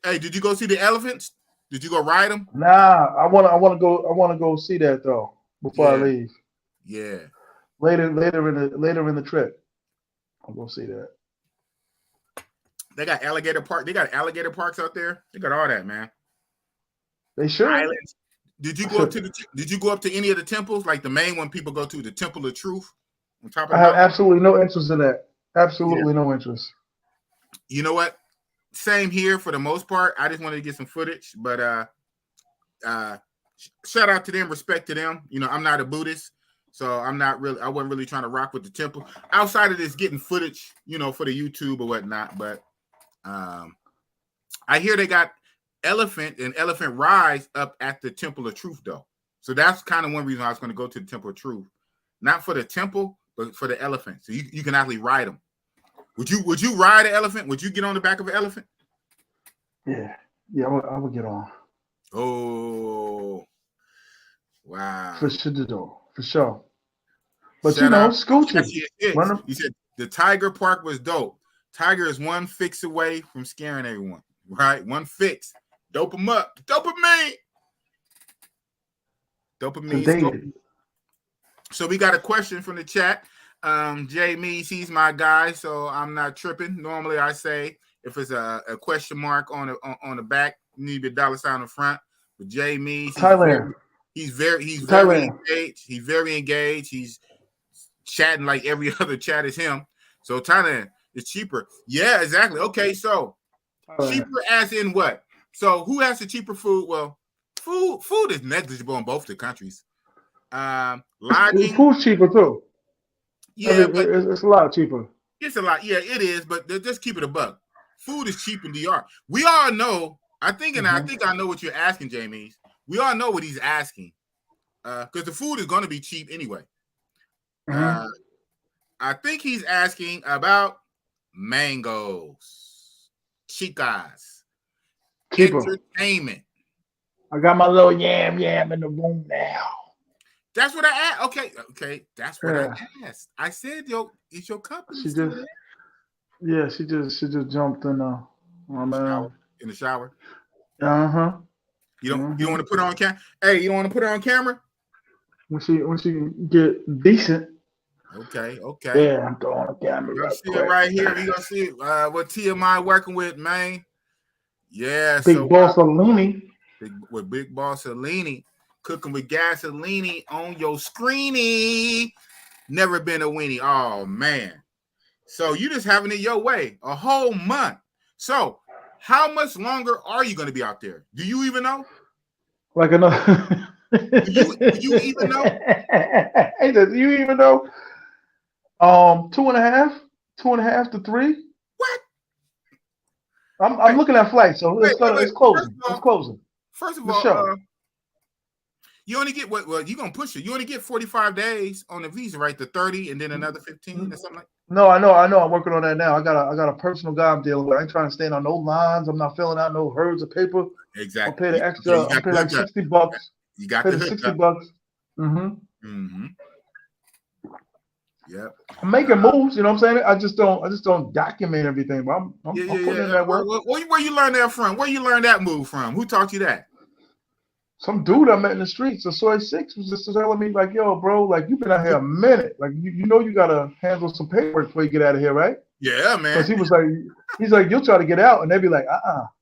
Hey, did you go see the elephants? Did you go ride them? Nah, I want to go see that though before I leave. Yeah. Later in the trip, I'll go see that. They got alligator park. They got alligator parks out there. They got all that, man. They should. Islands. Did you go up to any of the temples, like the main one people go to, the Temple of Truth? On top of I have absolutely no interest in that. Absolutely no interest. You know what? Same here for the most part. I just wanted to get some footage, but shout out to them, respect to them. You know, I'm not a Buddhist, so I wasn't really trying to rock with the temple. Outside of this getting footage, you know, for the YouTube or whatnot, but I hear they got elephant and elephant rides up at the Temple of Truth though. So that's kind of one reason I was going to go to the Temple of Truth. Not for the temple, but for the elephant. So you can actually ride them. Would you ride an elephant? Would you get on the back of an elephant? Yeah, I would get on. Oh, wow. For sure. But scooching. You said the Tiger Park was dope. Tiger is one fix away from scaring everyone, right? One fix. Dope them up. Dopamine. So we got a question from the chat. Jamie, he's my guy, so I'm not tripping. Normally I say if it's a question mark on the back, you need a dollar sign on the front. But Jamie, he's very engaged. He's very engaged. He's chatting like every other chat is him. So Thailand is cheaper. Yeah, exactly. Okay, so cheaper as in what? So who has the cheaper food? Well, food is negligible in both the countries. Lodging, food's cheaper too. Yeah, but it's a lot cheaper. It's a lot. Yeah, it is. But just keep it a buck. Food is cheap in DR. We all know. I think I know what you're asking, Jamie. We all know what he's asking, because the food is going to be cheap anyway. I think he's asking about mangoes, chicas, entertainment. I got my little yam in the room now. That's what I asked. Okay. That's what I asked. I said, yo, it's your company. She just jumped in in the shower. Uh-huh. You don't want to put it on camera? Hey, you don't want to put it on camera? When she get decent. Okay. Yeah, I'm throwing a camera. You're gonna see it right here. You're gonna see what TMI working with, man. Yeah, Big Boss Salini. With Big Boss Salini, cooking with gasoline on your screeny. Never been a weenie. Oh man. So you just having it your way a whole month. So how much longer are you going to be out there? Do you even know? Like another. do you even know? Hey, do you even know? 2.5 to 3. What? I'm looking at flights, so it's closing. It's closing. First of all, you only get well, you're gonna push it. You only get 45 days on the visa, right? The 30 and then another 15 or something like that. No, I know. I'm working on that now. I got a personal guy I'm dealing with. I ain't trying to stand on no lines. I'm not filling out no herds of paper. Exactly. I'll pay the extra. I'll pay like $60. You got the $60. Yep. I'm making moves, you know what I'm saying? I just don't document everything, but I'm putting in that work. Where you learn that from? Where you learn that move from? Who taught you that? Some dude I met in the streets, a Soy 6, was just telling me, like, yo, bro, like, you've been out here a minute. Like, you know you got to handle some paperwork before you get out of here, right? Yeah, man. Because he's like, you'll try to get out, and they'll be like,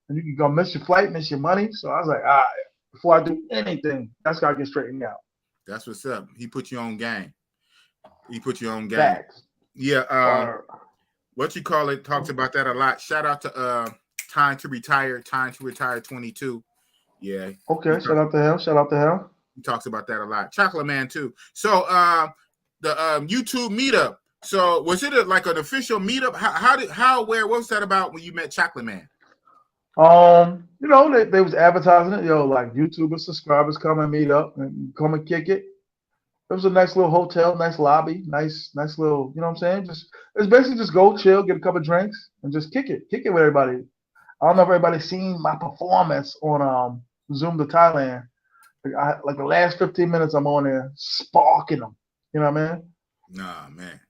and you can go miss your flight, miss your money. So I was like, all right, before I do anything, that's got to get straightened out. That's what's up. He put you on game. Yeah. What you call it talks about that a lot. Shout out to Time to Retire 22. Yeah. Okay. Shout out to him. He talks about that a lot. Chocolate Man too. So the YouTube meetup. So was it like an official meetup? What was that about when you met Chocolate Man? You know, they was advertising it, like YouTubers, subscribers come and meet up and come and kick it. It was a nice little hotel, nice lobby, nice little, you know what I'm saying? It's basically just go chill, get a couple of drinks, and just kick it with everybody. I don't know if everybody's seen my performance on Zoom to Thailand. Like the last 15 minutes, I'm on there sparking them. You know what I mean? Nah, man,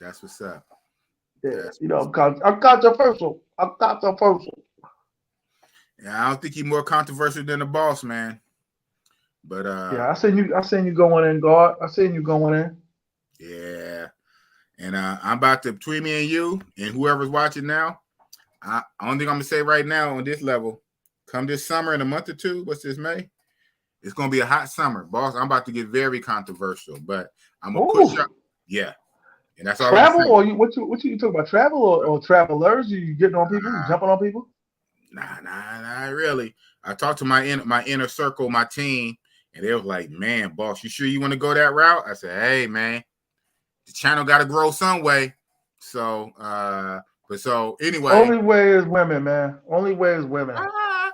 that's what's up. Yeah, I'm controversial. Yeah, I don't think he's more controversial than the boss, man. But yeah, I seen you going in, God. I seen you going in. Yeah, and I'm about to, between me and you and whoever's watching now, I don't think I'm gonna say right now on this level. Come this summer in a month or two, what's this, May? It's gonna be a hot summer, boss. I'm about to get very controversial, but I'm gonna push up. Yeah, and that's all. Travel or what you talking about? Travel or travelers? You getting on people? You jumping on people? Nah, really. I talked to my inner circle, my team. And they was like, man, boss, you sure you want to go that route? I said, hey, man, the channel got to grow some way. So, anyway. Only way is women, man. Only way is women.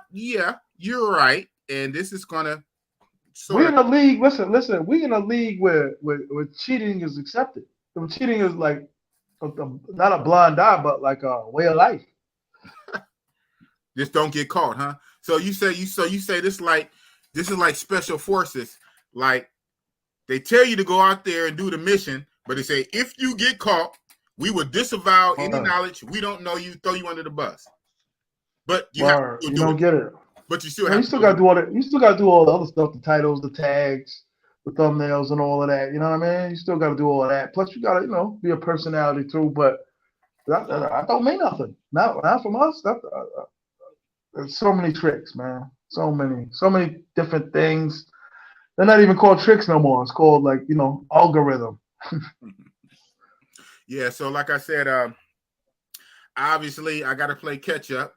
Yeah, you're right. And this is going to. We're in a league. Listen. We're in a league where cheating is accepted. Cheating is like not a blind eye, but like a way of life. Just don't get caught, huh? So you say this is like special forces. Like they tell you to go out there and do the mission, but they say if you get caught, we will disavow any knowledge. We don't know you, throw you under the bus. But you have to do it. But you still have. You still got to do all that. You still got to do all the other stuff: the titles, the tags, the thumbnails, and all of that. You know what I mean? You still got to do all of that. Plus, you got to be a personality too. But that don't mean nothing. Not from us. There's so many tricks, man. So many different things. They're not even called tricks no more. It's called algorithm. Yeah. So like I said, obviously I got to play catch up.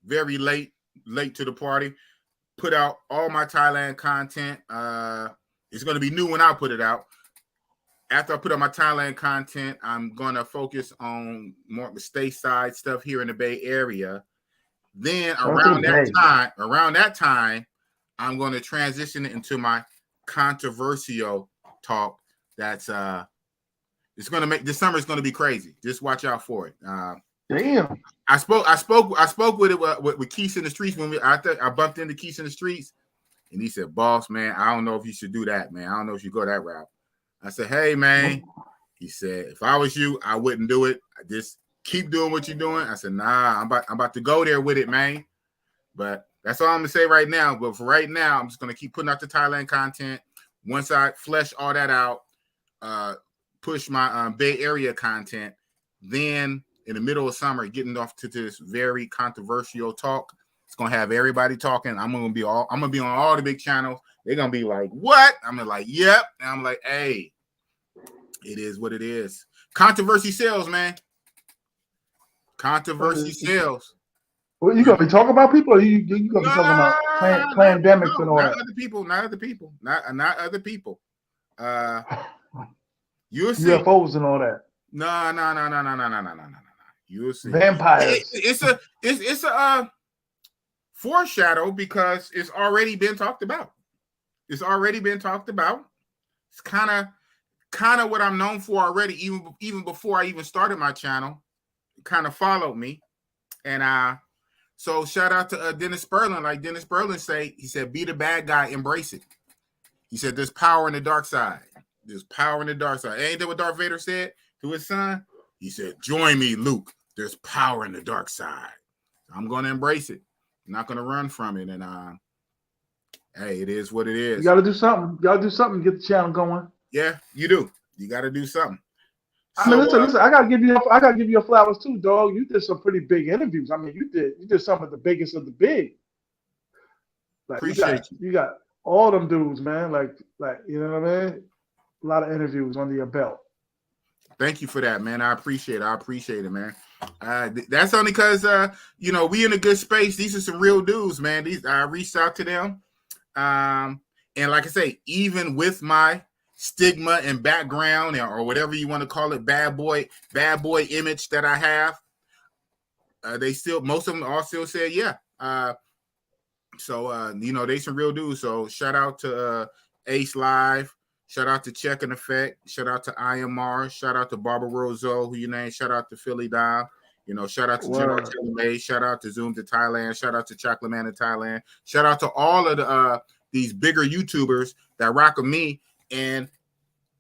Very late to the party. Put out all my Thailand content. It's going to be new when I put it out. After I put out my Thailand content, I'm going to focus on more of the stateside stuff here in the Bay Area. Then around that time, I'm going to transition into my controversial talk. That's it's going to make this summer is going to be crazy. Just watch out for it. Damn. I spoke with Keith in the streets when I bumped into Keith in the streets. And he said, boss, man, I don't know if you should do that, man. I don't know if you go that route. I said, hey, man. He said, if I was you, I wouldn't do it. I just keep doing what you're doing. I said, nah, I'm about to go there with it, man. But that's all I'm going to say right now. But for right now, I'm just going to keep putting out the Thailand content. Once I flesh all that out, push my Bay Area content, then in the middle of summer, getting off to this very controversial talk. It's gonna have everybody talking. I'm gonna be on all the big channels. They're gonna be like, what? I'm gonna like, yep. And I'm like, hey, it is what it is. Controversy sells, man. Controversy sells. Well, you gonna be talking about people, or you gonna be talking about pandemics and all that? Other people, not other people, not other people. You'll see UFOs and all that. No. You'll see. Vampires. It's a foreshadow because it's already been talked about. It's already been talked about. It's kind of what I'm known for already. Even before I even started my channel, kind of followed me, and so shout out to Dennis Sperling. Like Dennis Sperling say, he said, "Be the bad guy, embrace it." He said, "There's power in the dark side. There's power in the dark side." Ain't that what Darth Vader said to his son? He said, "Join me, Luke. There's power in the dark side." I'm going to embrace it. I'm not going to run from it. And hey, it is what it is. You got to do something. You got to do something to get the channel going. Yeah, you do. You got to do something. I mean, listen. I gotta give you your flowers too, dog. You did some pretty big interviews. I mean, you did some of the biggest of the big. Like Appreciate you got all them dudes, man. Like you know what I mean? A lot of interviews under your belt. Thank you for that, man. I appreciate it, man. That's only because we in a good space. These are some real dudes, man. I reached out to them, and like I say, even with my stigma and background, or whatever you want to call it, bad boy image that I have, most of them all still said yeah. So they some real dudes. So shout out to Ace Live. Shout out to Check and Effect. Shout out to IMR. Shout out to Barbara Roseau, who you named. Shout out to Philly Dom. Shout out to General Taylor. Shout out to Zoom to Thailand. Shout out to Chocolate Man in Thailand. Shout out to all of the these bigger YouTubers that rock with me. And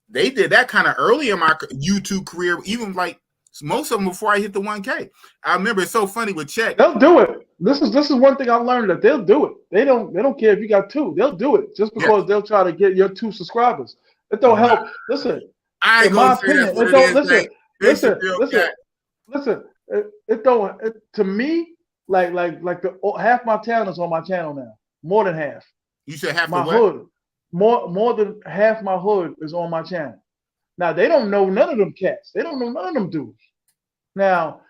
they did that kind of early in my YouTube career, even like most of them before I hit the 1K. I remember it's so funny with Check. They'll do it. This is one thing I learned, that they'll do it. They don't care if you got 2. They'll do it just because they'll try to get your 2 subscribers. It don't help. Listen, I ain't in my gonna say opinion, that's what it it don't listen. It don't to me like half my town is on my channel now. More than half. You said half my the hood. More than half my hood is on my channel. Now they don't know none of them cats. They don't know none of them dudes. Now,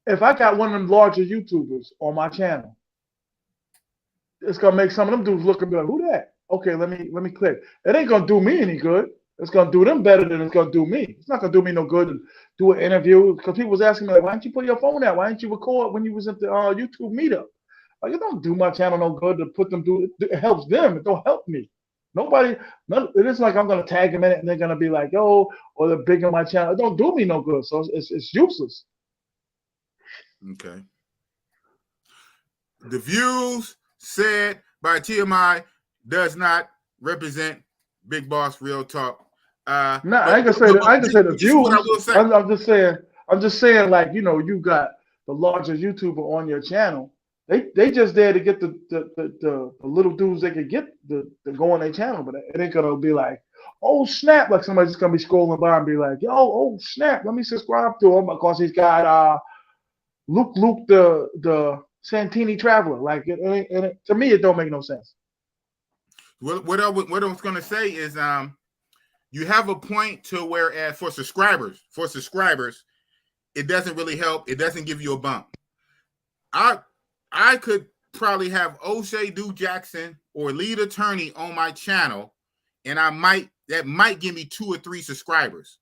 if I got one of them larger YouTubers on my channel, it's gonna make some of them dudes look and be like, "Who that?" Okay, let me click. It ain't gonna do me any good. It's gonna do them better than it's gonna do me. It's not gonna do me no good to do an interview, because people was asking me like, "Why didn't you put your phone out? Why didn't you record when you was at the YouTube meetup?" Like, it don't do my channel no good to put them do. It helps them. It don't help me. It isn't like I'm gonna tag them in it and they're gonna be like, "Oh," or they're big on my channel. It don't do me no good. So it's useless. Okay. The views said by TMI does not represent Big Boss Real Talk. I ain't gonna say the views. I'm just saying, like, you got the larger YouTuber on your channel. They just there to get the little dudes they can get to go on their channel, but it ain't gonna be like, "Oh snap!" Like somebody's just gonna be scrolling by and be like, "Yo, oh snap! Let me subscribe to him because he's got Luke the Santini Traveler." Like to me, it don't make no sense. What I was gonna say is, you have a point to where, for subscribers, it doesn't really help. It doesn't give you a bump. I could probably have O'Shea Duke Jackson or Lead Attorney on my channel, and that might give me 2 or 3 subscribers.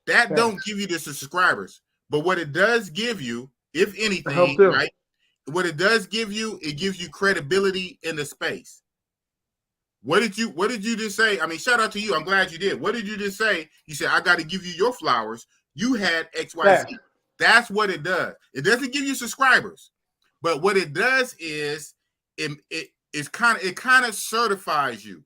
That don't give you the subscribers, but what it does give you, if anything, right? What it does give you, it gives you credibility in the space. What did you just say? I mean, shout out to you. I'm glad you did. What did you just say? You said, "I got to give you your flowers. You had XYZ." That's what it does. It doesn't give you subscribers. But what it does is it it kind of certifies you.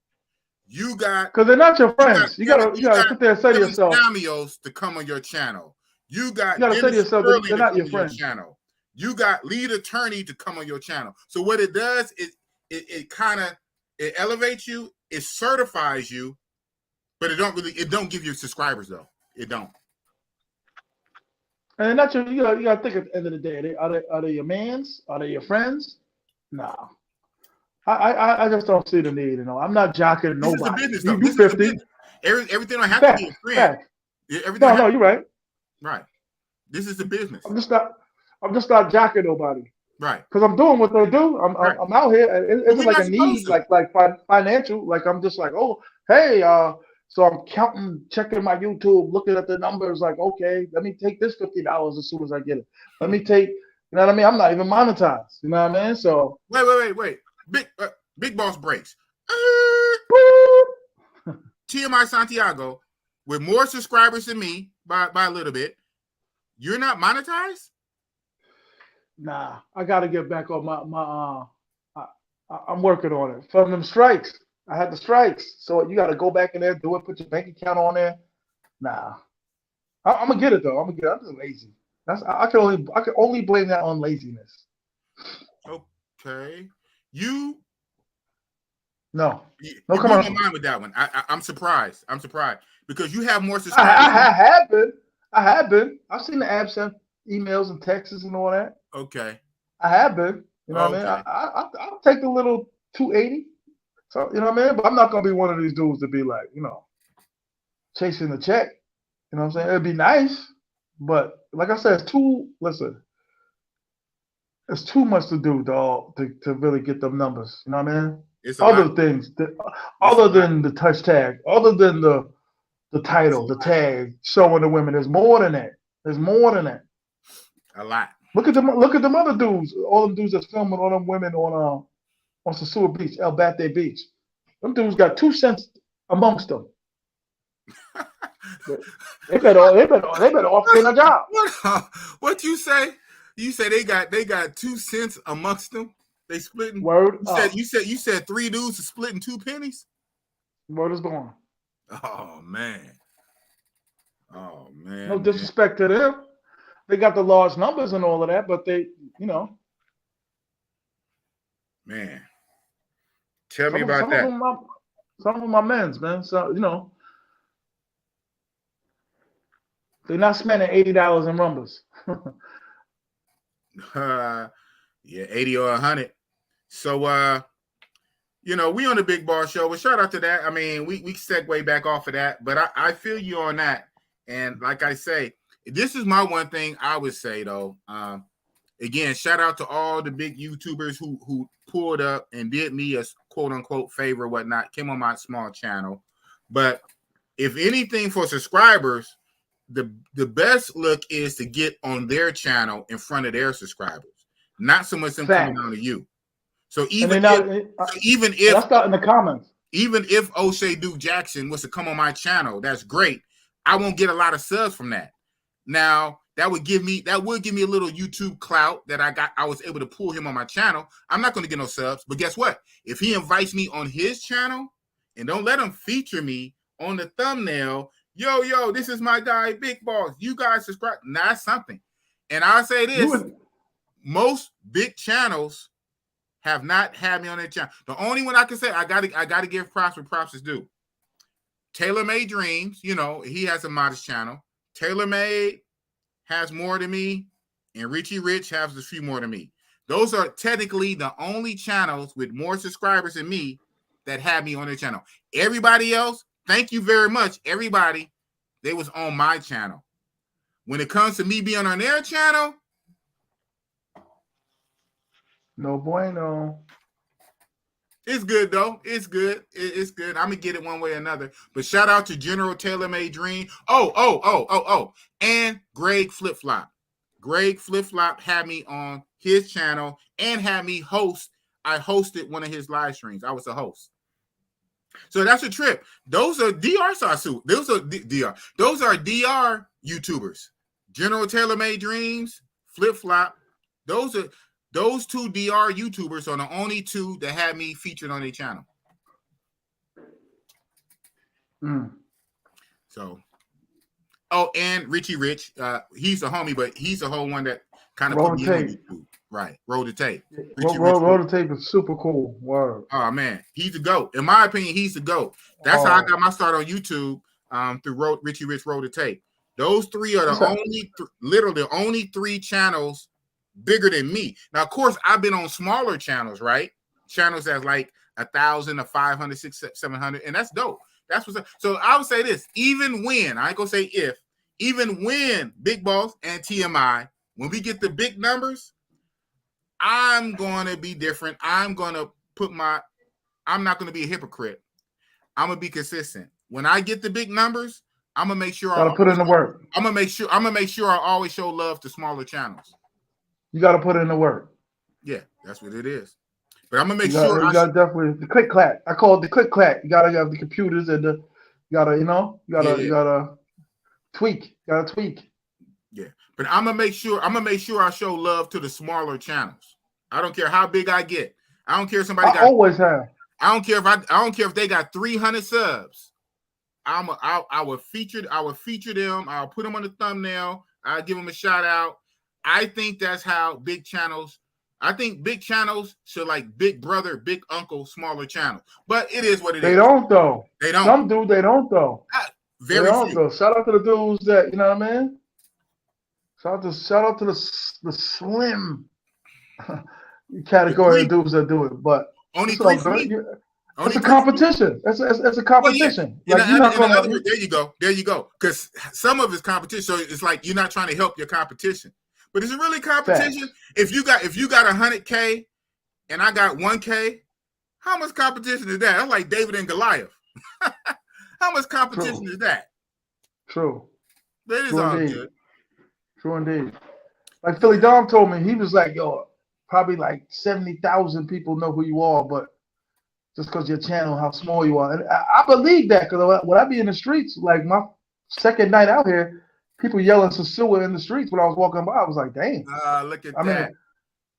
You got, because they're not your friends. You gotta sit there and say to yourself, cameos to come on your channel. You got you gotta say to yourself, they're not your friends. Channel. You got lead attorney to come on your channel. So what it does is it kind of elevates you, it certifies you, but it don't give you subscribers though. It don't. And they're not your, you gotta think at the end of the day, are they your mans? Are they your friends? No. I just don't see the need. I'm not jocking nobody. This is You a business, 50. Everything don't have to be a friend. No, you're right. Right. This is a business. I'm just not jocking nobody. Right. Because I'm doing what they do. I'm out here. It's like a need, like financial. Like I'm just like, oh, hey, so I'm checking my YouTube, looking at the numbers. Like, okay, let me take this $50 as soon as I get it. Let me take, you know what I mean? I'm not even monetized. You know what I mean? So wait. Big boss breaks. TMI Santiago, with more subscribers than me by a little bit, you're not monetized? Nah, I got to get back on I'm working on it. From them strikes, I had the strikes, so you got to go back in there, do it, put your bank account on there. Nah, I'm gonna get it though. I'm just lazy. I can only blame that on laziness. Okay, no, you come on. mind with that one. I'm surprised. Because you have more subscribers. I have been. I've seen the abs sent emails and texts and all that. Okay. I have been. You know what I mean? I'll take the little 280. So, you know what I mean? But I'm not going to be one of these dudes to be like, chasing the check. You know what I'm saying? It'd be nice. But like I said, it's too much to do, dog, to really get them numbers. You know what I mean? It's other things, other than the touch tag, other than the title, the tag, showing the women. There's more than that. A lot. Look at them other dudes. All them dudes that's filming all them women on Sasua Beach, El Bate Beach. Them dudes got 2 cents amongst them. they better off getting a job. What you say? You say they got 2 cents amongst them. They splitting. Word. You said 3 dudes are splitting 2 pennies. Word is gone. Oh man. No disrespect to them. They got the large numbers and all of that, but they, Man. Tell me about that. Some of my men's, man. So, they're not spending $80 in rumbas. Yeah, 80 or 100. So we on the Big Ball Show. Well, shout out to that. I mean, we segue back off of that, but I feel you on that. And like I say, this is my one thing I would say though. Again, shout out to all the big YouTubers who pulled up and did me a quote unquote favor, whatnot, came on my small channel. But if anything for subscribers, the best look is to get on their channel in front of their subscribers, not so much them coming down to you. So even if that's not in the comments. Even if O'Shea Duke Jackson was to come on my channel, that's great. I won't get a lot of subs from that. Now that would give me a little YouTube clout that I was able to pull him on my channel. I'm not going to get no subs, but guess what? If he invites me on his channel and don't let him feature me on the thumbnail, yo, this is my guy, Big Boss. You guys subscribe. Nah, that's something. And I'll say this: most big channels have not had me on their channel. The only one I can say I gotta give props where props is due. Taylor Made Dreams, he has a modest channel. Taylor Made has more than me, and Richie Rich has a few more than me. Those are technically the only channels with more subscribers than me that have me on their channel. Everybody else, thank you very much. Everybody, they was on my channel. When it comes to me being on their channel, no bueno. It's good though. It's good. It's good. I'm gonna get it one way or another. But shout out to General Taylor Made Dream. And Greg Flip Flop. Greg Flip Flop had me on his channel and had me host. I hosted one of his live streams. I was a host. So that's a trip. Those are DR Sasu. Those are DR. Those are DR YouTubers. General Taylor Made Dreams, Flip Flop. Those are Those two DR YouTubers are the only two that had me featured on their channel. So, oh, and Richie Rich, he's a homie, but he's a whole one that kind of put me on YouTube. Right, roll the tape. Roll the tape is super cool. Word. Oh man, he's the GOAT. In my opinion, he's the GOAT. That's how I got my start on YouTube through Richie Rich roll the tape. Those three are the literally the only three channels bigger than me. Now, of course, I've been on smaller channels, right? Channels that's like 1,000 or 500, 600, 700, and that's dope. That's what's up. So I would say this: even when I ain't gonna say if, even when Big Boss and TMI, when we get the big numbers, I'm gonna be different. I'm not gonna be a hypocrite. I'm gonna be consistent. When I get the big numbers, I'm gonna make sure I put in the work. I'm gonna make sure I always show love to smaller channels. You got to put in the work. Yeah, that's what it is. But I'm gonna make sure you got definitely the click clack. I call it the click clack. You gotta have the computers and you gotta tweak. Yeah, but I'm gonna make sure I show love to the smaller channels. I don't care how big I get. I don't care if somebody always have. I don't care if they got 300 subs. I will feature them. I'll put them on the thumbnail. I'll give them a shout out. I think that's how big channels. I think big channels should like big brother, big uncle, smaller channel. But it is what it is. They don't though. They don't. Some do. They don't though. Very few. Though. Shout out to the dudes that you know what I mean. Shout out to the slim category of dudes that do it. But only three. It's a competition. It's a competition. Well, yeah. There you go. Because some of it's competition. So it's like you're not trying to help your competition. But is it really competition? Facts. If you got 100K and I got 1K, how much competition is that? That's like David and Goliath. How much competition is that? True. That is all good. True indeed. Like Philly Dom told me, he was like, yo, probably like 70,000 people know who you are, but just because your channel, how small you are. And I believe that because when I be in the streets, like my second night out here, people yelling Sasua in the streets when I was walking by. I was like, dang. Look at that. Mean,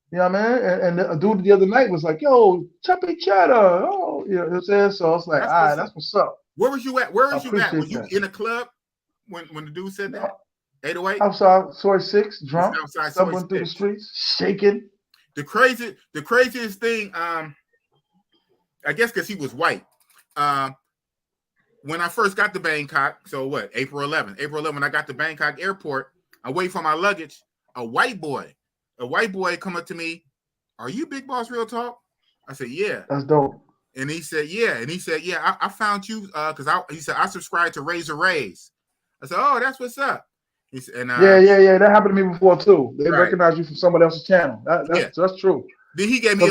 you know what I mean? And a dude the other night was like, yo, Chuppy Cheddar. Oh, you know what I'm saying? So it's like, all right, that's what's up. Where was you at? Where was you at? Were you in a club when the dude said that? 808? Outside Soy 6, drunk, stumbling through the streets, shaking. The craziest thing, I guess because he was white. When I first got to Bangkok, so what, April 11th, when I got to Bangkok airport, I wait for my luggage. A white boy come up to me, are you Big Boss Real Talk? I said, yeah. That's dope. And he said, yeah. I found you because he said, I subscribed to Razor Rays. I said, oh, that's what's up. He said, and, yeah. That happened to me before too. They recognize you from somebody else's channel. That's true. Then he gave me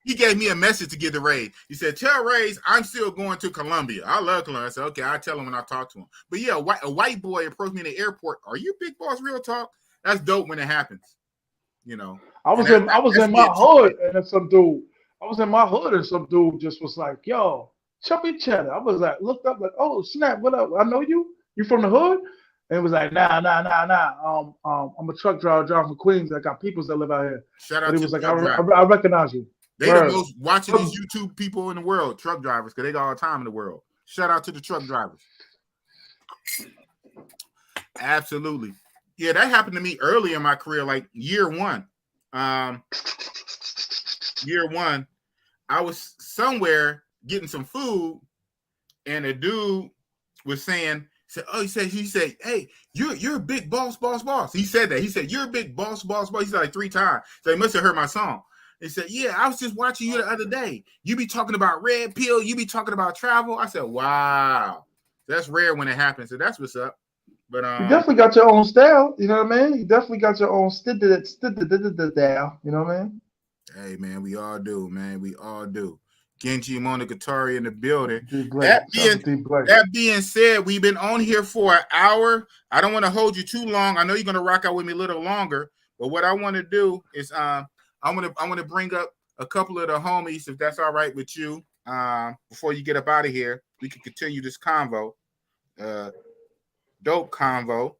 he gave me a message to get the Rays. He said, tell Rays I'm still going to Colombia. I love Colombia. I said, okay, I'll tell him when I talk to him. But yeah, a white boy approached me in the airport. Are you Big Boss Real Talk? That's dope when it happens. You know. I was in my hood and some dude just was like, yo, Chuppy Cheddar. I was like, looked up like, oh snap, what up? I know you. You from the hood? And it was like, nah. I'm a truck driver driving from Queens. I got peoples that live out here. Shout out to was like, I recognize you. They the most watching these YouTube people in the world, truck drivers, because they got all the time in the world. Shout out to the truck drivers. Absolutely. Yeah, that happened to me early in my career, like year one. Year one, I was somewhere getting some food, and a dude was saying, he said, hey, you're a big boss. He said that. He said, you're a big boss. He said like 3 times. So he must have heard my song. He said, yeah, I was just watching you the other day. You be talking about red pill. You be talking about travel. I said, wow. That's rare when it happens. So that's what's up. But you definitely got your own style. You know what I mean? You definitely got your own style. You know what I mean? Hey, man, we all do, man. We all do. Genji Monogatari in the building. That being said, we've been on here for an hour. I don't want to hold you too long. I know you're going to rock out with me a little longer. But what I want to do is I want to bring up a couple of the homies, if that's all right with you. Before you get up out of here, we can continue this convo. Dope convo.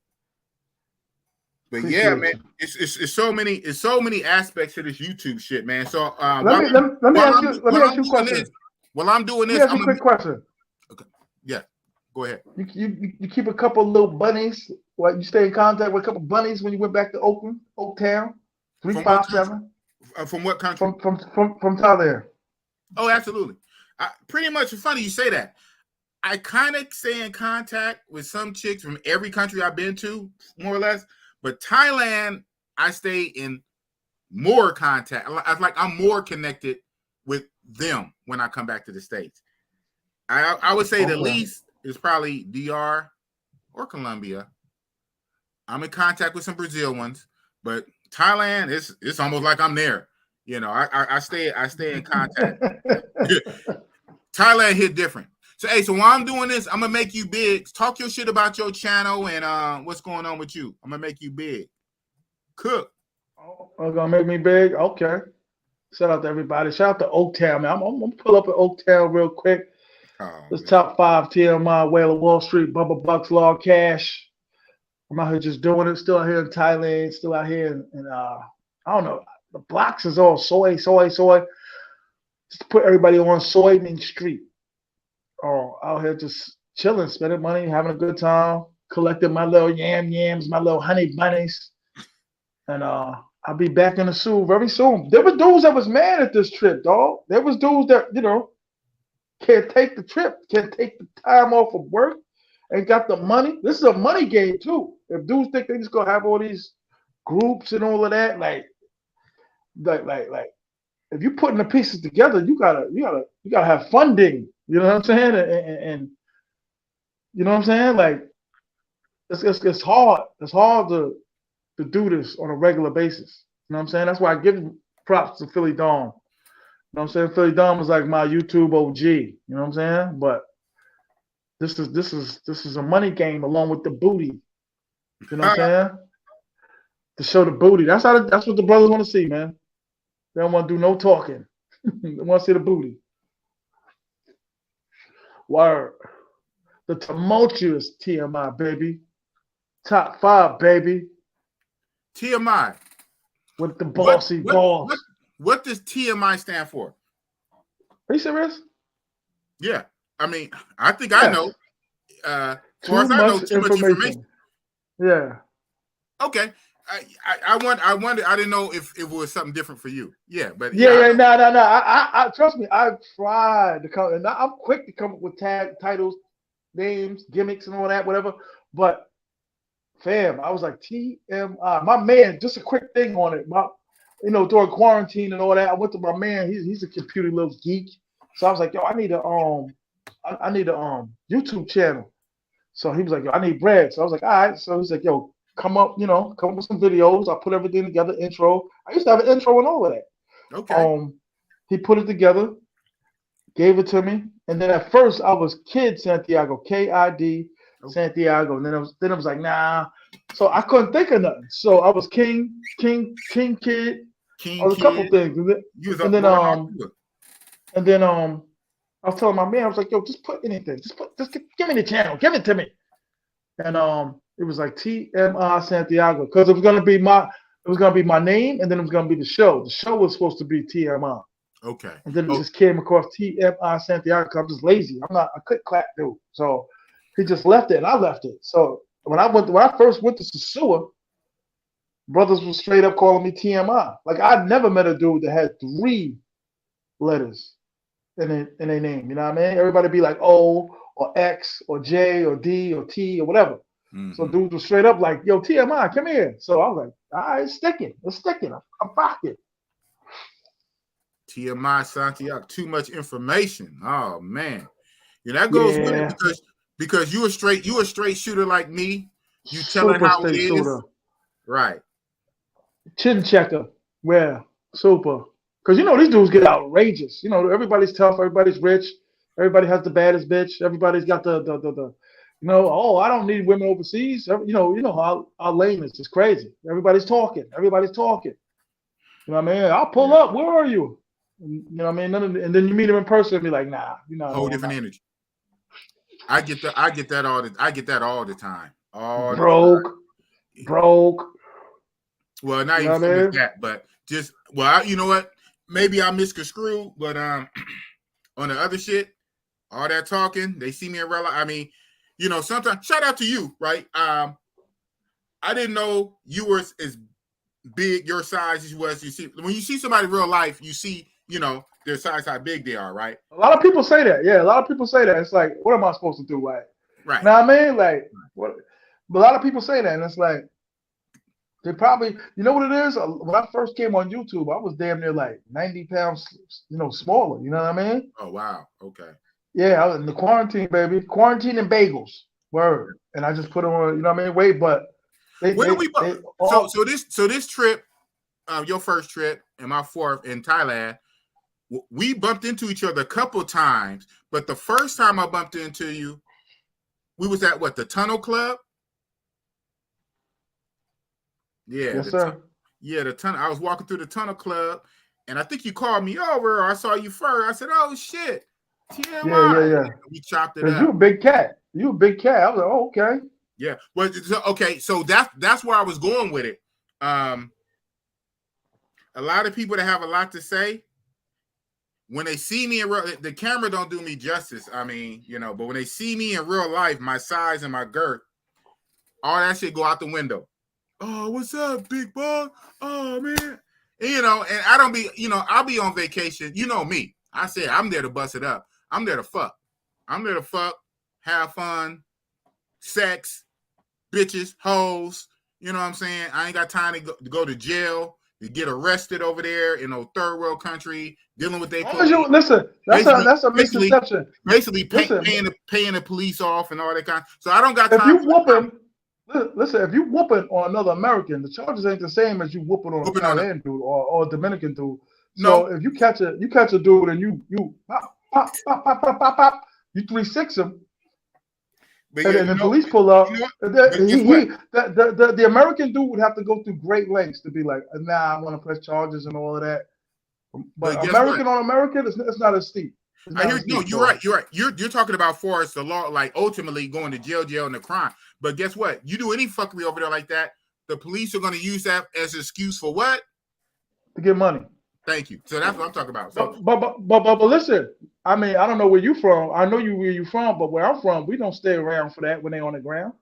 But yeah, man, it's so many aspects to this YouTube shit, man. So let me ask you a question. While I'm doing this, let me ask you a quick question. Okay. Yeah, go ahead. You keep a couple little bunnies. What, you stay in contact with a couple bunnies when you went back to Oaktown, 357. From what country? From Thailand. Oh, absolutely. Pretty much. It's funny you say that. I kind of stay in contact with some chicks from every country I've been to, more or less. But Thailand, I stay in more contact. I'm more connected with them when I come back to the States. I would say the least is probably DR or Colombia. I'm in contact with some Brazil ones, but Thailand, it's almost like I'm there. You know, I stay in contact. Thailand hit different. So hey, so while I'm doing this, I'm gonna make you big. Talk your shit about your channel and what's going on with you. I'm gonna make you big. Cook. Oh, gonna make me big? Okay. Shout out to everybody. Shout out to Oaktown, man. I'm gonna pull up at Oaktown real quick. This top 5 TMI, Whale of Wall Street, Bubba Bucks, Law Cash. I'm out here just doing it. Still out here in Thailand. Still out here in I don't know. The blocks is all soy. Just put everybody on Soybean Street. Out here just chilling, spending money, having a good time, collecting my little yams, my little honey bunnies. And I'll be back in the zoo very soon. There was dudes that was mad at this trip, dog. There was dudes that, can't take the trip, can't take the time off of work, and got the money. This is a money game too. If dudes think they just gonna have all these groups and all of that, like if you putting the pieces together, you gotta have funding. You know what I'm saying? And you know what I'm saying? Like it's hard. It's hard to do this on a regular basis. You know what I'm saying? That's why I give props to Philly Dom. You know what I'm saying? Philly Dom is like my YouTube OG. You know what I'm saying? But this is a money game along with the booty. You know what I'm saying? To show the booty. That's what the brothers want to see, man. They don't want to do no talking. They want to see the booty. Word. The tumultuous TMI, baby. Top 5, baby. TMI. With the bossy balls. What does TMI stand for? Are you serious? Yeah. I mean, I think I know. Too much information. Yeah. Okay. I wonder. I didn't know if it was something different for you. Yeah, but no. I trust me. I've tried to come, and I'm quick to come up with titles, names, gimmicks, and all that, whatever. But fam, I was like TMI. My man, just a quick thing on it. During quarantine and all that, I went to my man. He's a computer little geek. So I was like, yo, I need a YouTube channel. So he was like, yo, I need bread. So I was like, all right. So he's like, yo, come up with some videos. I put everything together, intro. I used to have an intro and all of that. Okay. He put it together, gave it to me, and then at first I was Kid Santiago, KID Santiago, and then I was like, nah. So I couldn't think of nothing. So I was King Kid, a couple things, and then I was telling my man, I was like, yo, just put anything, just give me the channel, give it to me, and it was like TMI Santiago because it was gonna be my name, and then it was gonna be the show. The show was supposed to be TMI. Okay. And then it just came across TMI Santiago because I'm just lazy. I couldn't clap dude. So he just left it, and I left it. So when I first went to Sasua, brothers were straight up calling me TMI. Like I never met a dude that had 3 letters in their name. You know what I mean? Everybody be like O or X or J or D or T or whatever. Mm-hmm. So dudes were straight up like, yo, TMI, come here. So I was like, all right, it's sticking. I'm rocking. TMI Santiago, too much information. Oh man. That goes with it because you a straight shooter like me. You telling how it is. Shooter. Right. Chin checker. Yeah. Super. Because these dudes get outrageous. Everybody's tough, everybody's rich, everybody has the baddest bitch, everybody's got the I don't need women overseas. You know how lame is. It's crazy. Everybody's talking. You know what I mean? I'll pull up. Where are you? You know what I mean? And then you meet them in person and be like, nah, whole different energy. I get that all the time. Broke. Well, not You know even what I so much mean? that, but just you know what? Maybe I misconstrued, but on the other shit, all that talking, they see me in real life. I mean, you know, sometimes shout out to you, right? I didn't know you were as big your size as you was. You see, when you see somebody in real life, you see, you know, their size, how big they are, right? A lot of people say that. Yeah, a lot of people say that. It's like, what am I supposed to do? Like, Right. know what I mean? Like, what? But a lot of people say that, and it's like, they probably, you know what it is? When I first came on YouTube, I was damn near like 90 pounds, you know, smaller. You know what I mean? Oh wow. Okay. Yeah, I was in the quarantine, baby. Quarantine and bagels. Word. And I just put on, you know what I mean? Weight, but Where we all, so this trip, your first trip and my fourth in Thailand, we bumped into each other a couple times, but the first time I bumped into you, we was at what, the Tunnel Club? Yeah, yes, sir. The tunnel. I was walking through the Tunnel Club, and I think you called me over, or I saw you first. I said, "Oh shit, TMI." Yeah. We chopped it Because up. you a big cat. You a big cat. I was like, oh, okay. Yeah. Well, okay. So that's where I was going with it. A lot of people that have a lot to say, when they see me in real, the camera don't do me justice. I mean, you know, but when they see me in real life, my size and my girth, all that shit go out the window. Oh, what's up, big boy? Oh man, and, you know, and I don't be, you know, I'll be on vacation. You know me. I said I'm there to bust it up. I'm there to fuck. I'm there to fuck, have fun, sex, bitches, hoes. You know what I'm saying? I ain't got time to go to jail, to get arrested over there in a third world country, dealing with their police. Listen, that's a misconception. Basically paying the police off and all that kind. So I don't got time. If you whooping, listen, if you whooping on another American, the charges ain't the same as you whooping on a Thailand dude or a Dominican dude. So if you catch a dude and you pop, you 3-6 him. But and the police pull up. The American dude would have to go through great lengths to be like, nah, I want to press charges and all of that. But American on American, it's not as steep. You're right. You're talking about for us the law, like ultimately going to jail and the crime. But guess what? You do any fuckery over there like that, the police are going to use that as an excuse for what? To get money. Thank you. So that's what I'm talking about. So, but listen, I mean, I don't know where you from. I know where you from, but where I'm from, we don't stay around for that when they on the ground.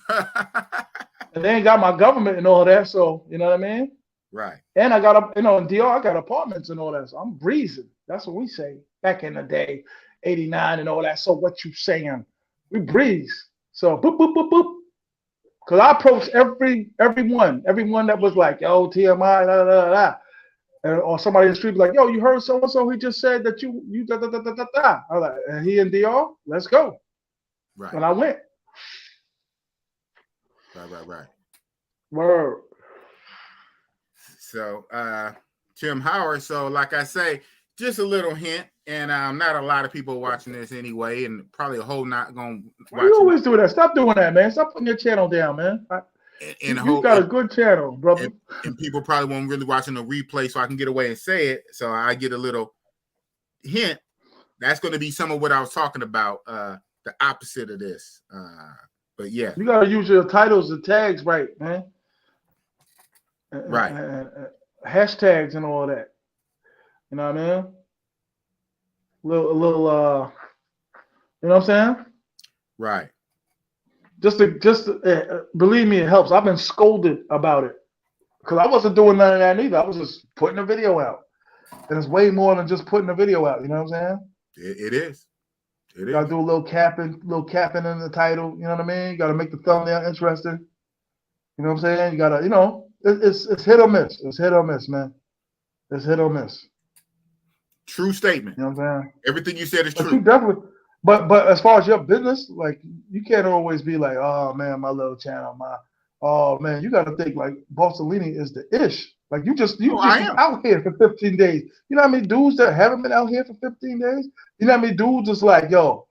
And they ain't got my government and all that, so you know what I mean? Right. And I got in DR, I got apartments and all that, so I'm breezing. That's what we say back in the day, 89 and all that. So what you saying? We breeze. So boop boop boop boop. Cause I approached everyone that was like, yo, TMI, da da da. Or somebody in the street was like, yo, you heard so and so? He just said that you da da da da da da. I was like, and he in DR, let's go. Right. And I went. Right. Word. So Tim Howard. So like I say, just a little hint, and not a lot of people watching this anyway, and probably a whole not gonna watch. You always do that. Stop doing that, man. Stop putting your channel down, man. You got a good channel, brother. And people probably won't really watching the replay, so I can get away and say it. So I get a little hint. That's going to be some of what I was talking about. The opposite of this. But yeah, you got to use your titles and tags right, man. Right. Hashtags and all that. You know what I mean? Little. You know what I'm saying? Right. Just believe me, it helps. I've been scolded about it because I wasn't doing none of that either. I was just putting a video out, and it's way more than just putting a video out. You know what I'm saying? It is. You gotta do a little capping in the title. You know what I mean? You gotta make the thumbnail interesting. You know what I'm saying? You gotta, it's hit or miss. It's hit or miss, man. It's hit or miss. True statement. You know what I'm saying? Everything you said is true. You definitely. But as far as your business, like you can't always be like, oh man, my little channel, oh man, you gotta think like Bossellini is the ish. Like you just out here for 15 days. You know how many dudes that haven't been out here for 15 days? You know how many dudes is like, yo,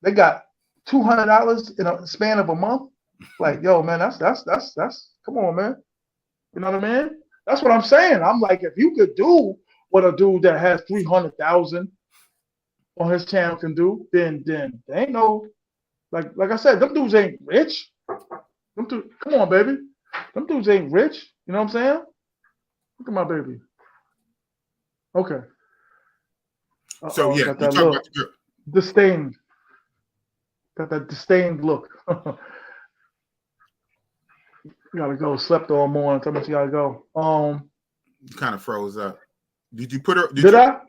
they got $200 in a span of a month? Like, yo, man, that's come on, man. You know what I mean? That's what I'm saying. I'm like, if you could do what a dude that has 300,000 on his channel can do, then they ain't no like I said, them dudes ain't rich. Come on, baby. Them dudes ain't rich. You know what I'm saying? Look at my baby. Okay. So yeah, got you that talk look. about the girl. Disdained. Got that disdained look. You gotta go. Slept all morning. Tell me you gotta go. You kind of froze up. Did you put her? Did I?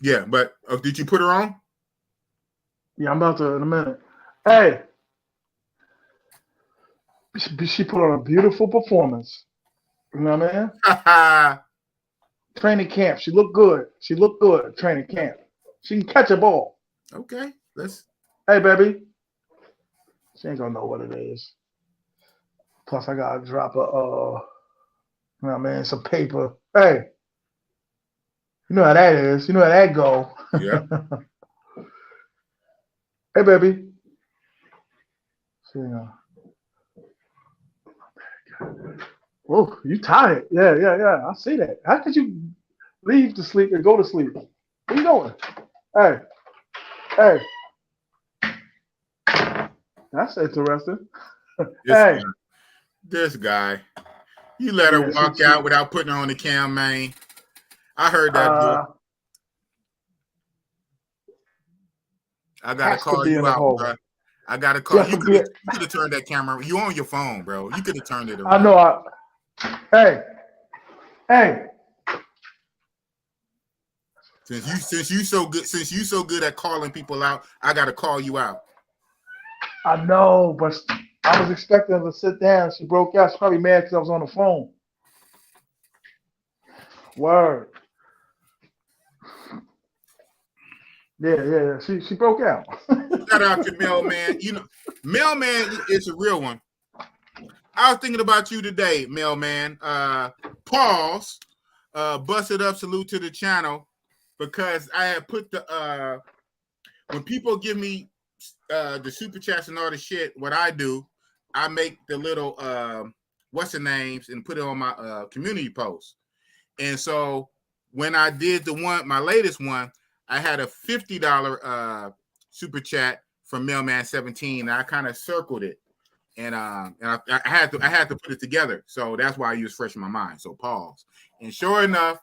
Yeah, but did you put her on? Yeah, I'm about to in a minute. Hey, she put on a beautiful performance. You know what I mean? Training camp. She looked good. She looked good. Training camp. She can catch a ball. Okay, let's. Hey, baby. She ain't gonna know what it is. Plus, I gotta drop a, you know what I mean, some paper. Hey, you know how that is. You know how that go. Yeah. Hey, baby. See, oh, you tired? Yeah. I see that. How could you leave to sleep and go to sleep? Where you going? Hey. That's interesting. Hey. This guy. You let her walk out without putting her on the cam, man. I heard that, boy. I gotta call you out, bro. I gotta call you. You could have turned that camera. You on your phone, bro. You could have turned it around. I know. Hey. Since you so good at calling people out, I gotta call you out. I know, but I was expecting her to sit down. She broke out. She's probably mad because I was on the phone. Word. Yeah. She broke out. Shout out to Mailman. You know, Mailman is a real one. I was thinking about you today, Mailman. Pause. Busted up. Salute to the channel because I had put the when people give me the super chats and all the shit. What I do, I make the little what's the names and put it on my community post. And so when I did my latest one, I had a $50 super chat from Mailman 17. I kind of circled it, and I had to put it together. So that's why I was fresh in my mind. So pause. And sure enough,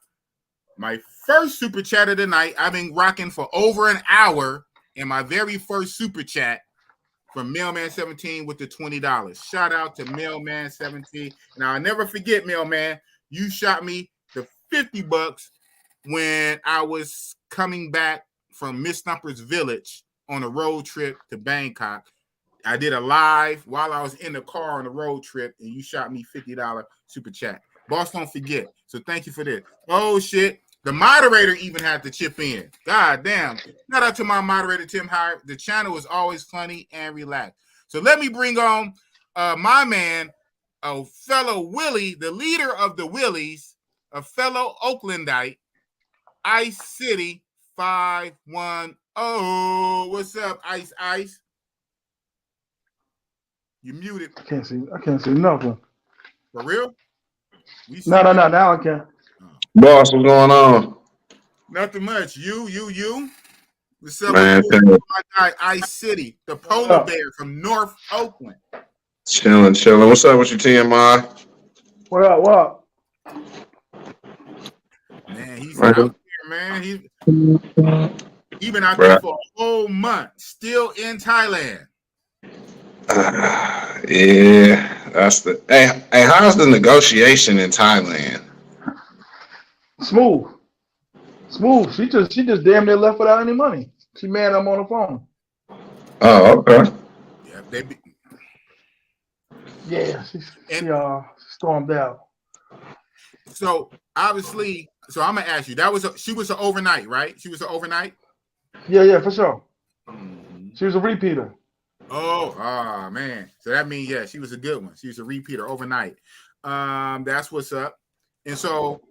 my first super chat of the night, I've been rocking for over an hour, and my very first super chat from Mailman 17 with the $20. Shout out to Mailman 17. Now I'll never forget, Mailman, you shot me the $50 when I was coming back from Miss Thumper's Village on a road trip to Bangkok. I did a live while I was in the car on the road trip, and you shot me $50 super chat. Boss, don't forget. So thank you for this. Oh, shit. The moderator even had to chip in. God damn. Shout out to my moderator, Tim Howard. The channel is always funny and relaxed. So let me bring on my man, a fellow Willie, the leader of the Willies, a fellow Oaklandite, Ice City 510. What's up, Ice? You muted. I can't see nothing. For real? No. Now I can. Boss, what's going on? Nothing much. You. What's up, man? My guy, Ice City, the polar bear from North Oakland. Chilling. What's up with your TMI? What up? Man, he's out there, man. He's been out there for a whole month, still in Thailand. Yeah, that's the. Hey, how's the negotiation in Thailand? Smooth. She just damn near left without any money. She mad I'm on the phone. Oh, okay. Yeah, she stormed out. So obviously, I'm gonna ask you. She was an overnight, right? She was an overnight. Yeah, for sure. She was a repeater. Oh man. So that means she was a good one. She was a repeater overnight. That's what's up. And so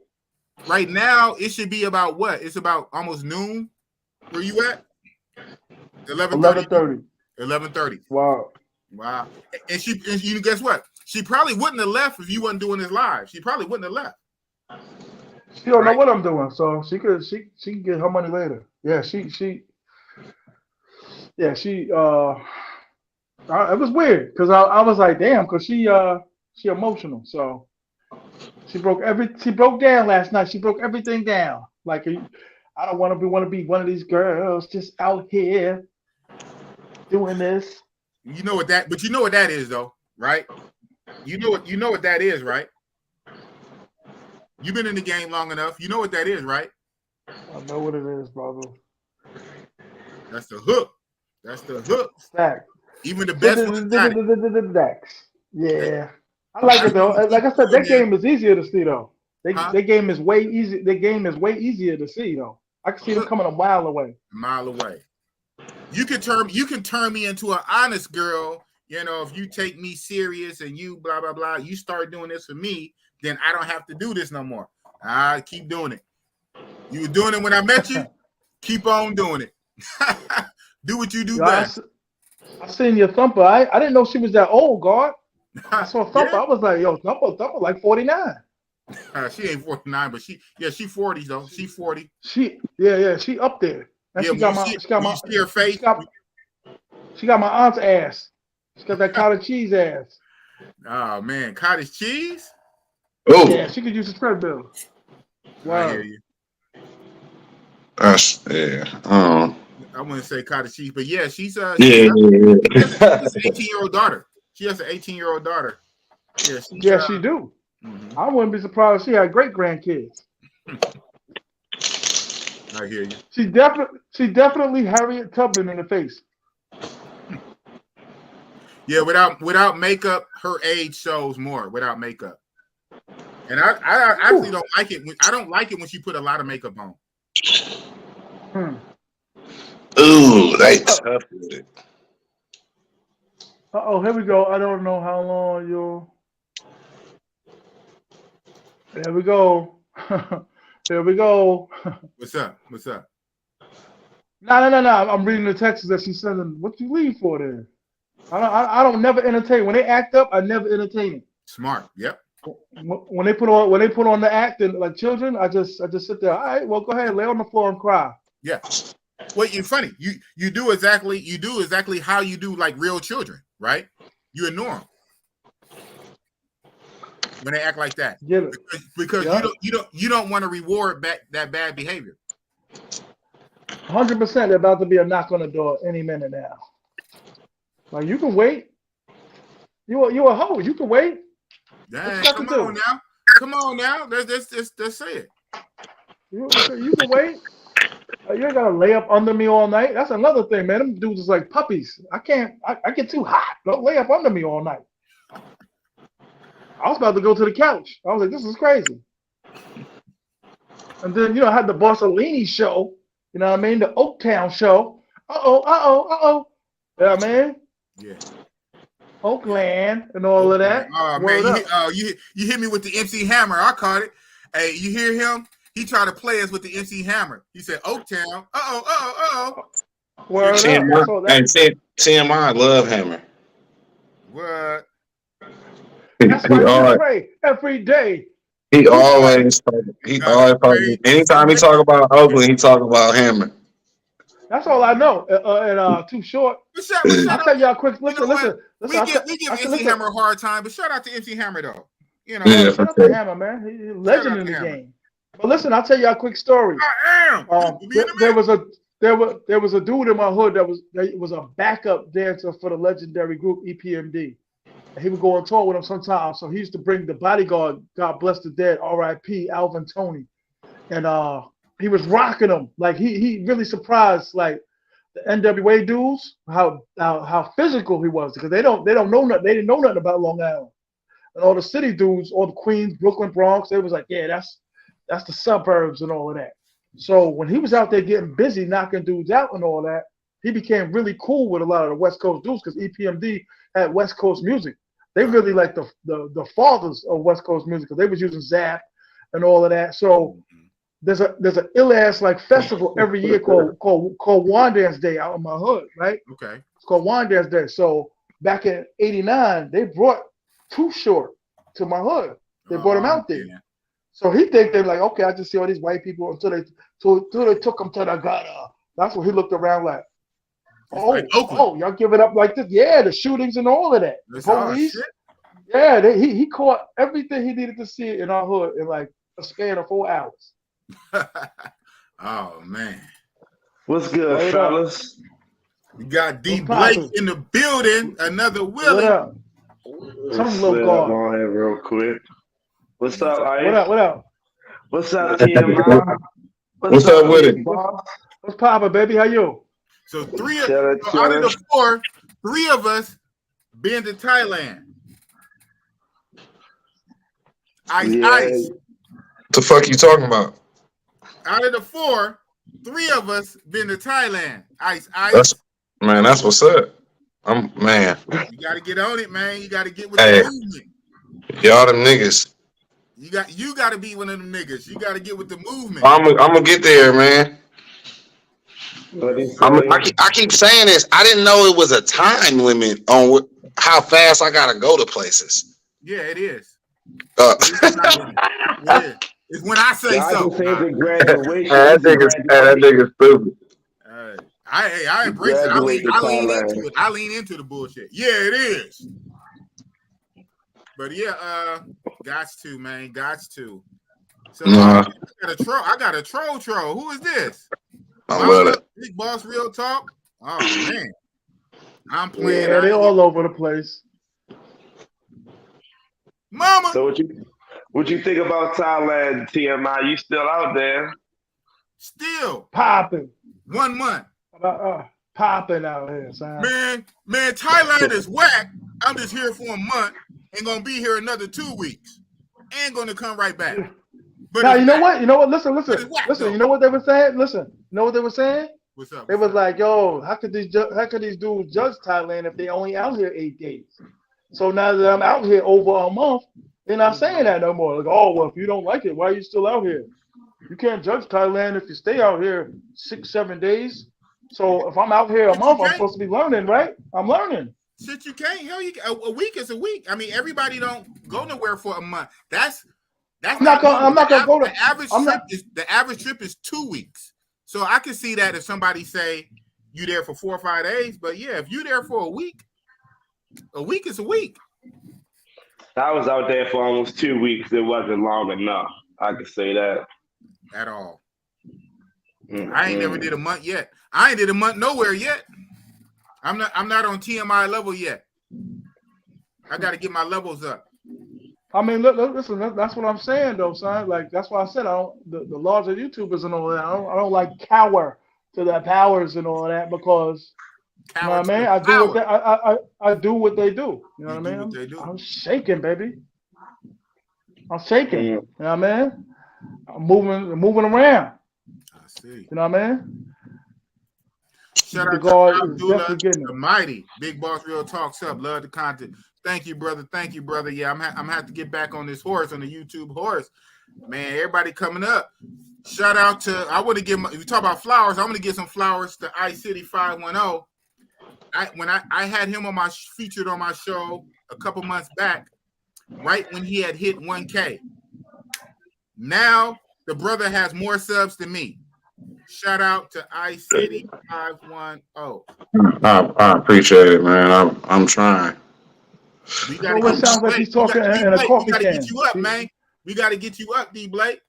right now it should be about what? It's about almost noon. Where you at? 11:30. 11:30. Wow. And you guess what? She probably wouldn't have left if you wasn't doing this live. She probably wouldn't have left. She don't know what I'm doing, so she can get her money later. Yeah, it was weird because I was like, damn, because she She emotional. So she broke down last night. She broke everything down. Like I don't want to be one of these girls just out here doing this. You know what that is though, right? You know what that is, right? You've been in the game long enough. You know what that is, right? I know what it is, brother. That's the hook. That's the hook. Stack. Even the best ones got it. Yeah. I like it though. Like I said, that game is easier to see though. Their game is way easy. Their game is way easier to see though. I can see them coming a mile away. You can turn me into an honest girl. You know, if you take me serious and you blah blah blah, you start doing this for me, then I don't have to do this no more. I keep doing it. You were doing it when I met you. Keep on doing it. Do what you do best. I seen your Thumper. I didn't know she was that old, God. I saw Thumper. Yeah. I was like, yo, Thumper like 49. She ain't 49, but she 40 though. She 40. She up there. And she got her face. She got my aunt's ass. She got that cottage cheese ass. Oh man, cottage cheese? Oh yeah, she could use a treadmill. Wow. I hear you. I wouldn't say cottage cheese, but yeah, she's an 18-year-old daughter. She has an 18-year-old daughter. Yeah, she do. Mm-hmm. I wouldn't be surprised if she had great grandkids. I hear you. She definitely Harriet Tubman in the face. Yeah, without makeup, her age shows more without makeup. And I actually don't like it. I don't like it when she put a lot of makeup on. Ooh, they tough with it. Here we go. I don't know how long you'll. There we go. There we go. What's up? No. I'm reading the text that she's sending. What you leave for then? I don't never entertain. When they act up, I never entertain it. Smart. Yep. When they put on the act and like children, I just sit there. All right, well, go ahead, lay on the floor and cry. Yeah. Well, you're funny. You do exactly how you do like real children, right? You ignore them when they act like that. Because you don't want to reward back that bad behavior. 100%. They're about to be a knock on the door any minute now. Like you can wait. You a hoe. You can wait. Dang, come on now. Let's say it. You can wait. You ain't gotta lay up under me all night. That's another thing, man. Them dudes is like puppies. I get too hot. Don't lay up under me all night. I was about to go to the couch. I was like, this is crazy. And then, I had the Borsellini show. You know what I mean? The Oaktown show. Uh-oh. Yeah, man. Yeah. Oakland and all of that. Oh, man. You hit me with the MC Hammer. I caught it. Hey, you hear him? He tried to play us with the MC Hammer. He said, Oaktown. Uh-oh. Word up. And TMI love Hammer. What? That's why you pray every day. He always anytime he talk about Oakland, he talk about Hammer. That's all I know. And Too Short. I'll tell y'all quick. Listen. We give MC Hammer a hard time, but shout out to MC Hammer though. Shout out to Hammer, man. He's a legend in the game. But listen, I'll tell y'all a quick story. I am. There was a dude in my hood that was a backup dancer for the legendary group EPMD. And he would go on tour with him sometimes. So he used to bring the bodyguard, God bless the dead, R.I.P. Alvin Tony. And he was rocking them. Like he really surprised like the NWA dudes how physical he was, because they don't know nothing. They didn't know nothing about Long Island. And all the city dudes, all the Queens, Brooklyn, Bronx, they was like, yeah, that's the suburbs and all of that. So when he was out there getting busy, knocking dudes out and all that, he became really cool with a lot of the West Coast dudes because EPMD had West Coast music. They really like the fathers of West Coast music because they was using Zap and all of that. So there's an ill ass like festival every year called Wandance Day out in my hood, right? Okay. It's called Wandance Day. So back in '89, they brought Too Short to my hood. They brought him out there. Yeah. So he think they're like, okay, I just see all these white people until they took him to the gutter. That's what he looked around like. Oh, y'all give it up like this? Yeah, the shootings and all of that. Police. Yeah, he caught everything he needed to see in our hood in like a span of 4 hours. Oh man. What's good, Word fellas? We got D What's Blake poppin'? in the building. Another What Willie. up? Some Let's little slip guard. on here real quick. What's up, Ice? What up? What up? What's up, TMI? What's up with it? Big Boss? What's poppin', baby? How you? So Cheddar, so out of cheddar. the 4, 3 of us been to Thailand. Ice. The fuck you talking about? Out of the 4, 3 of us been to Thailand. Ice. That's what's up. Man. You gotta get on it, man. You gotta get with Hey. the movement. Y'all them niggas. You gotta be one of them niggas. You gotta get with the movement. I'm gonna get there, man. What he say? I keep saying this. I didn't know it was a time limit on how fast I gotta go to places. Yeah, it is. That It is. It's when I say I so. just say the graduation. nigga's stupid. I embrace it. I lean Thailand. into it. I lean into the bullshit. Yeah, it is. But yeah, gots to, man. Gots to. So I got a troll. Who is this? I love it. Big Boss Real Talk. Oh man. I'm playing. Yeah, they're all over the place. Mama. So what you think about Thailand, TMI? You still out there? Still Popping. 1 month. Popping out here, son. Man, Thailand is whack. I'm just here for a month and gonna be here another 2 weeks. And gonna come right back. But Now you know whack. what? You know what? Listen. It's whack, though. You know what they were saying? Listen. You know what they were saying? What's up? They was like, yo, how could these dudes judge Thailand if they only out here 8 days? So now that I'm out here over a month, they're not saying that no more. Like, oh, well, if you don't like it, why are you still out here? You can't judge Thailand if you stay out here 6, 7 days. So if I'm out here a month, I'm supposed to be learning, right? I'm learning. Shit, you can't. Hell, a week is a week. I mean, everybody don't go nowhere for a month. That's I'm not gonna go to. The average trip is 2 weeks. So I can see that if somebody say you there for 4 or 5 days, but yeah, if you there for a week is a week. I was out there for almost 2 weeks. It wasn't long enough. I could say that. At all. Mm-hmm. I ain't never did a month yet. I ain't did a month nowhere yet. I'm not on TMI level yet. I got to get my levels up. I mean, listen. That's what I'm saying, though, son. Like that's why I said the larger YouTubers and all that. I don't like cower to their powers and all that because you know what I mean. I do what they do. You know what I mean? I'm shaking, baby. I'm shaking. You know what I mean? I'm moving around. I see. You know what I mean? Shout out to Abdullah, the mighty Big Boss Real Talks up. Love the content. Thank you, brother. Yeah, I'm have to get back on this horse, on the YouTube horse. Man, everybody coming up. Shout out to, I want to give, if you talk about flowers, I'm going to give some flowers to iCity 510. When I had him on featured on my show a couple months back, right when he had hit 1K. Now the brother has more subs than me. Shout out to iCity 510. I appreciate it, man. I'm trying. We gotta it sounds like he's talking in a coffee can. Get you up, man. We gotta get you up, D Blake.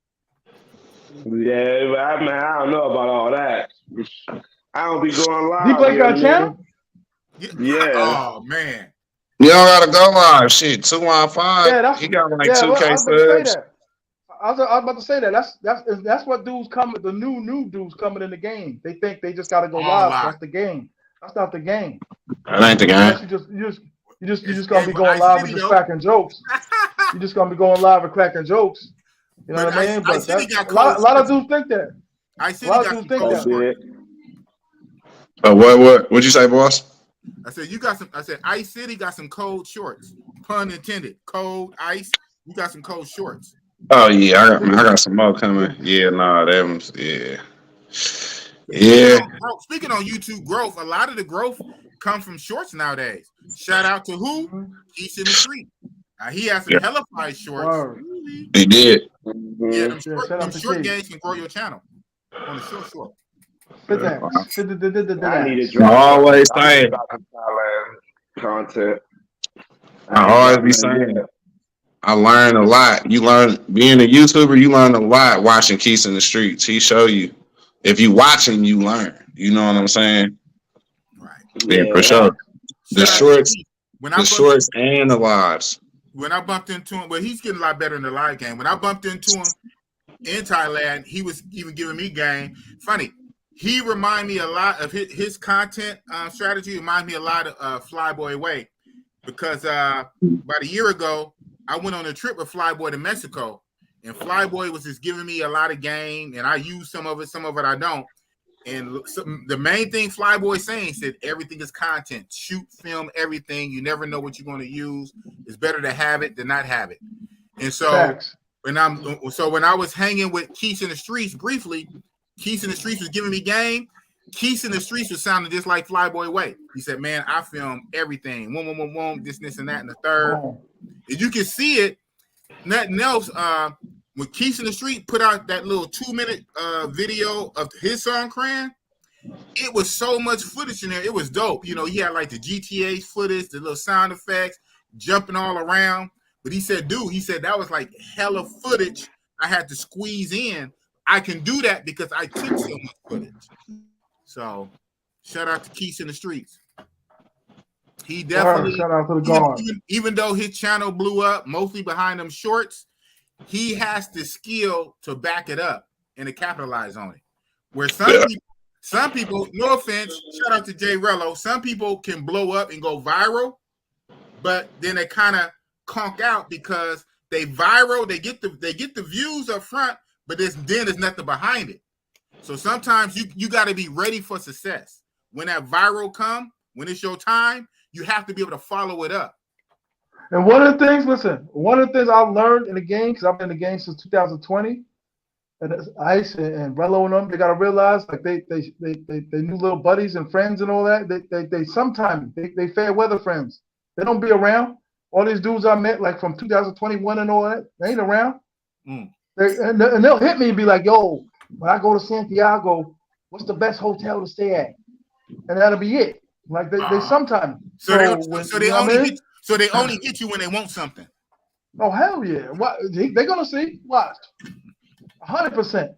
Yeah, but I don't know about all that. I don't be going live. D Blake got a channel? Yeah. Oh man. You don't gotta go live. Shit, 215. Yeah, he got like 2K subs. I was about to say that. That's what dudes coming. The new dudes coming in the game. They think they just gotta go live. That's the game. That's not the game. That ain't the game. You just gonna be going live and just cracking jokes. You just gonna be going live and cracking jokes. You know what I mean? But a lot of dudes think that. A lot of dudes think that. What'd you say, boss? I said iCity got some cold shorts. Pun intended. Cold ice. You got some cold shorts. Oh yeah, I got some more coming. Yeah, them. Yeah. Yeah. Speaking on YouTube growth, a lot of the growth comes from shorts nowadays. Shout out to who? East in the Street. He has some hella fire shorts. He did. Yeah, them short games can grow your channel on the short. I need to drop always saying content. I always be saying that. I learn a lot. You learn being a YouTuber. You learn a lot watching Keys in the Streets. He show you. If you watching, you learn. You know what I'm saying? Right. Yeah, for sure. The shorts, and the lives. When I bumped into him, well, he's getting a lot better in the live game. When I bumped into him in Thailand, he was even giving me game. Funny, he reminded me a lot of his content strategy. Reminded me a lot of Flyboy Way, because about a year ago, I went on a trip with Flyboy to Mexico, and Flyboy was just giving me a lot of game, and I use some of it I don't. And the main thing Flyboy saying said everything is content. Shoot, film, everything. You never know what you're going to use. It's better to have it than not have it. And so when I was hanging with Keys in the Streets briefly, Keys in the Streets was giving me game. Keys in the Streets was sounding just like Flyboy Way. He said, "Man, I film everything. This, and that, and the third." And you can see it. Nothing else. When Keys in the Street put out that little 2-minute video of his song Cran, it was so much footage in there. It was dope. You know, he had like the GTA footage, the little sound effects, jumping all around. But he said, that was like hella footage I had to squeeze in. I can do that because I took so much footage. So shout out to Keys in the Streets. He definitely, shout out to the guard. Even though his channel blew up mostly behind them shorts, he has the skill to back it up and to capitalize on it. Where some people, no offense, shout out to Jay Rello, some people can blow up and go viral, but then they kind of conk out because they viral, they get the views up front, but then there's nothing behind it. So sometimes you got to be ready for success. When that viral come, when it's your time, you have to be able to follow it up. And one of the things I've learned in the game, because I've been in the game since 2020, and Ice and Rello and them, they gotta realize like they new little buddies and friends and all that. They sometimes they fair weather friends. They don't be around. All these dudes I met like from 2021 and all that, they ain't around. And they'll hit me and be like, "Yo, when I go to Santiago, what's the best hotel to stay at?" And that'll be it. Like they sometimes. So they only hit you when they want something. Oh hell yeah! What they're gonna see? Watch. 100%.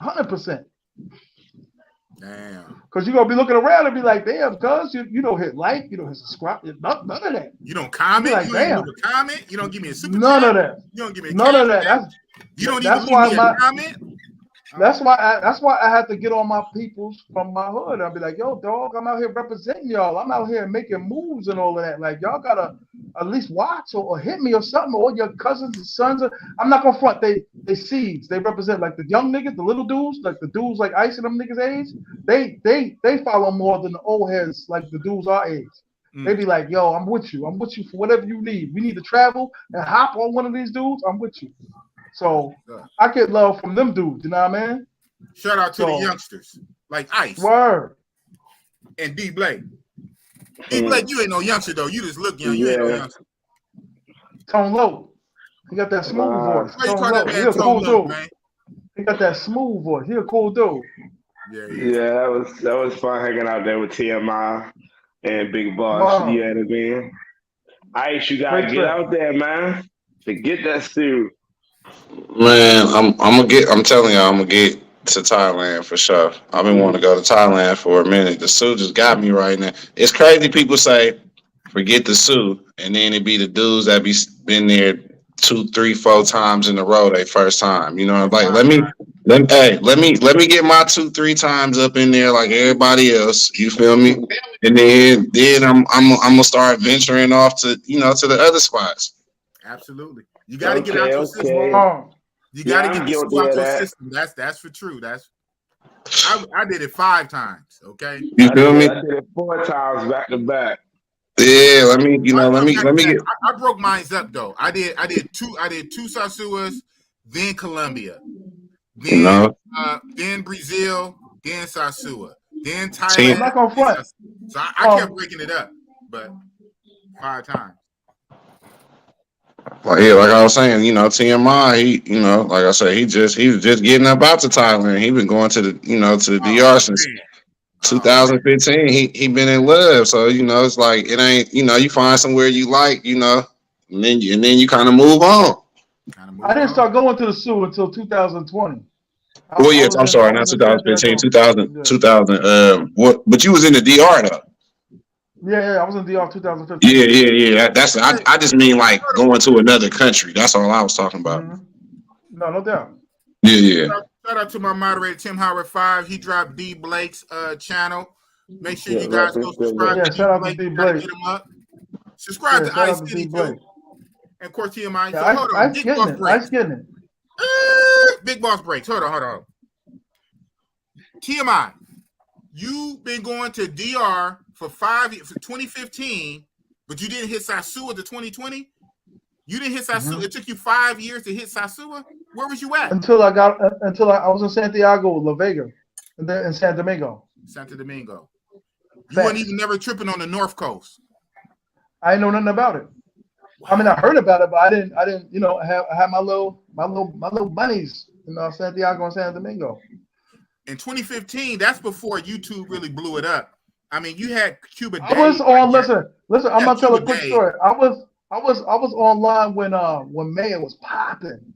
100%. Damn. Because you're gonna be looking around and be like, "Damn, cuz you don't hit like, you don't hit subscribe, none of that. You don't comment. Like, you don't give a comment. You don't give me a super none chat. of that. You don't give me none of that. You don't even leave me a comment. That's why I had to get on my peoples from my hood. I'll be like, "Yo, dog, I'm out here representing y'all. I'm out here making moves and all of that. Like, y'all gotta at least watch or hit me or something. Or your cousins and sons. I'm not gonna front. They seeds. They represent like the young niggas, the little dudes, like the dudes like Ice and them niggas age. They follow more than the old heads, like the dudes our age. They be like, "Yo, I'm with you. I'm with you for whatever you need. We need to travel and hop on one of these dudes. I'm with you." So I get love from them dudes, you know what I mean? Shout out to the youngsters like Ice. Word. And D Blake. D Blake, you ain't no youngster though. You just look young. You ain't no youngster. Tone low. He got that smooth voice. Why you call that man Tone Low, man? He got that smooth voice. He a cool dude. Yeah, that was fun hanging out there with TMI and Big Boss. Wow. You know what I mean? Ice, you gotta get out there, man. To get that suit. Man, I'm telling y'all, I'm gonna get to Thailand for sure. I've been wanting to go to Thailand for a minute. The suit just got me right now. It's crazy. People say, forget the suit, and then it be the dudes that been there 2, 3, 4 times in a row. They first time, you know. Like let me get my 2, 3 times up in there like everybody else. You feel me? And then I'm gonna start venturing off to to the other spots. Absolutely. You got to get out your system. You got to get the out your system. That's for true. I did it 5 times. Okay. You feel me? I did it 4 times back to back. Yeah. Let me get. I broke mine up though. I did 2 Sasuas, then Colombia, then Brazil, then Sasua, then Thailand. I'm not gonna front. So I kept breaking it up, but 5 times. Like I was saying, TMI, he, like I said, he was just getting up out to Thailand. He been going to the, to the DR since 2015, he been in love, so you know it's like it ain't, you know, you find somewhere you like, you know, and then you kind of move on. I didn't start going to the zoo until 2020. Well, yes, I'm sorry, not 2015, 2000. What? But you was in the DR though. Yeah, I was in DR 2015. Yeah. That's I just mean like going to another country. That's all I was talking about. No doubt. Yeah. Shout out to my moderator Tim Howard 5. He dropped D Blake's channel. Make sure you guys go subscribe to shout out to D D Blake. Blake. Get him up. Subscribe to shout Ice out to City D Blake. too. And of course TMI. Yeah, So hold on. Ice getting it. Ice getting it. Big Boss Breaks. Hold on. TMI. You've been going to DR for 5 years, for 2015, but you didn't hit Sasua to 2020. You didn't hit Sasua. It took you 5 years to hit Sasua. Where was you at? Until I was in Santiago, La Vega, and then in Santo Domingo. You weren't even never tripping on the North Coast. I didn't know nothing about it. I mean, I heard about it, but I didn't. You know, I had my little bunnies in Santiago and Santo Domingo. In 2015, that's before YouTube really blew it up. I mean, you had Cuba. I was on. Listen. I'm gonna tell a quick story. I was online when Mayor was popping.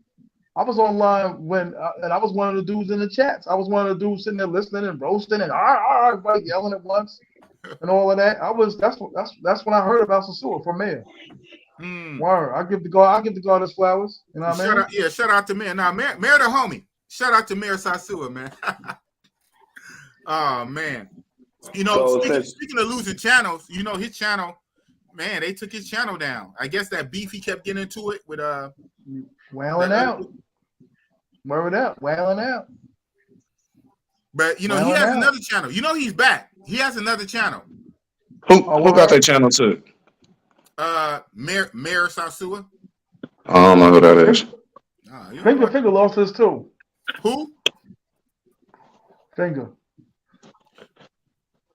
I was online when and I was one of the dudes in the chats. I was one of the dudes sitting there listening and roasting and everybody yelling at once and all of that. That's when I heard about Sasua from Mayor. Word. I give the God his flowers. You know what I mean? Shout out to Mayor. Now, Mayor the homie. Shout out to Mayor Sasua, man. Oh man. You know, speaking of losing channels, you know his channel, man, they took his channel down. I guess that beef he kept getting into it with wailing out. Word up, wailing out. But you know, he has another channel. You know he's back. He has another channel. Who got that channel too? Mayor Sasua. I don't know who that is. Finger lost his too. Who? Finger.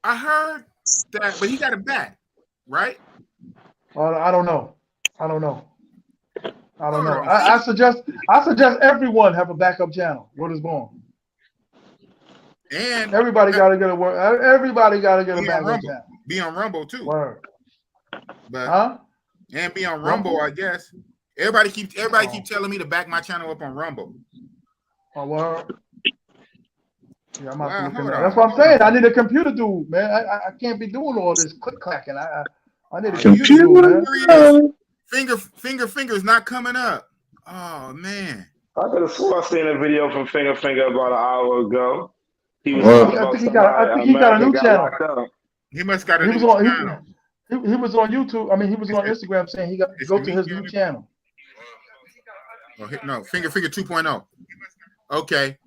I heard that, but he got it back, right? I don't know. I suggest everyone have a backup channel. What is going? And everybody got to get a work. Everybody got to get a backup channel. Be on Rumble too. Word. But and be on Rumble, I guess. Everybody keep telling me to back my channel up on Rumble. Oh, word. Yeah, I'm out to look at. That's what I'm saying. I need a computer dude, man. I can't be doing all this click clacking. I need a computer dude, man. Finger's not coming up. Oh man. I could have swore I seen a video from Finger about an hour ago. He was I think he got a new channel. He must got a new channel. He was on YouTube. I mean, he was on Instagram saying he got to go to his new channel. Oh, no, Finger 2.0. Okay.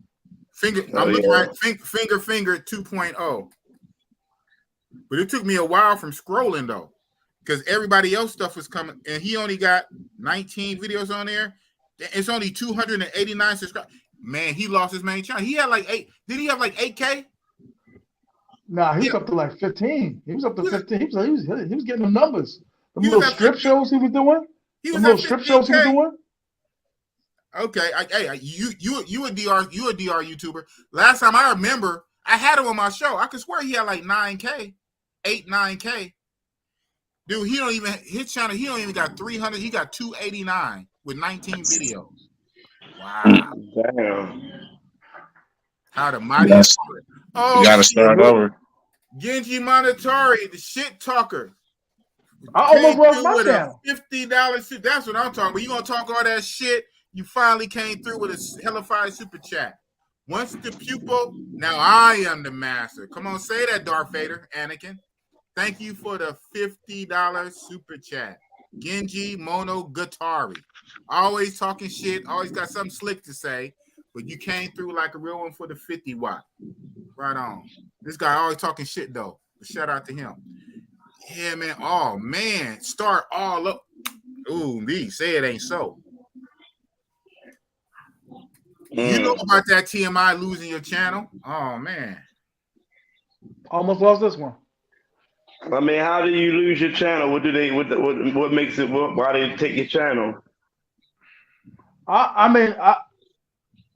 I'm looking at Finger 2.0. But it took me a while from scrolling though, because everybody else stuff was coming, and he only got 19 videos on there. It's only 289 subscribers. Man, he lost his main channel. He had like 8. Did he have like 8K? Nah, he was up to like 15. He was up to 15. He was getting the numbers. The little strip shows he was doing. Okay, you a DR YouTuber. Last time I remember, I had him on my show. I could swear he had like 9K, 9K. Dude, his channel, he don't even got 300. He got 289 with 19 videos. Wow. Damn. How the mighty. You gotta start over. Genji Monetary, the shit talker. I almost lost my channel. $50 suit. That's what I'm talking about. You gonna talk all that shit? You finally came through with a hellified super chat. Once the pupil, now I am the master. Come on, say that, Darth Vader, Anakin. Thank you for the $50 super chat. Genji Monogatari. Always talking shit, always got something slick to say, but you came through like a real one for the 50 watt. Right on. This guy always talking shit though. But shout out to him. Yeah, man. Oh man. Start all up. Ooh, me. Say it ain't so. You know about that TMI losing your channel? Oh man. Almost lost this one. I mean, how do you lose your channel? What makes it? Why they take your channel? I mean,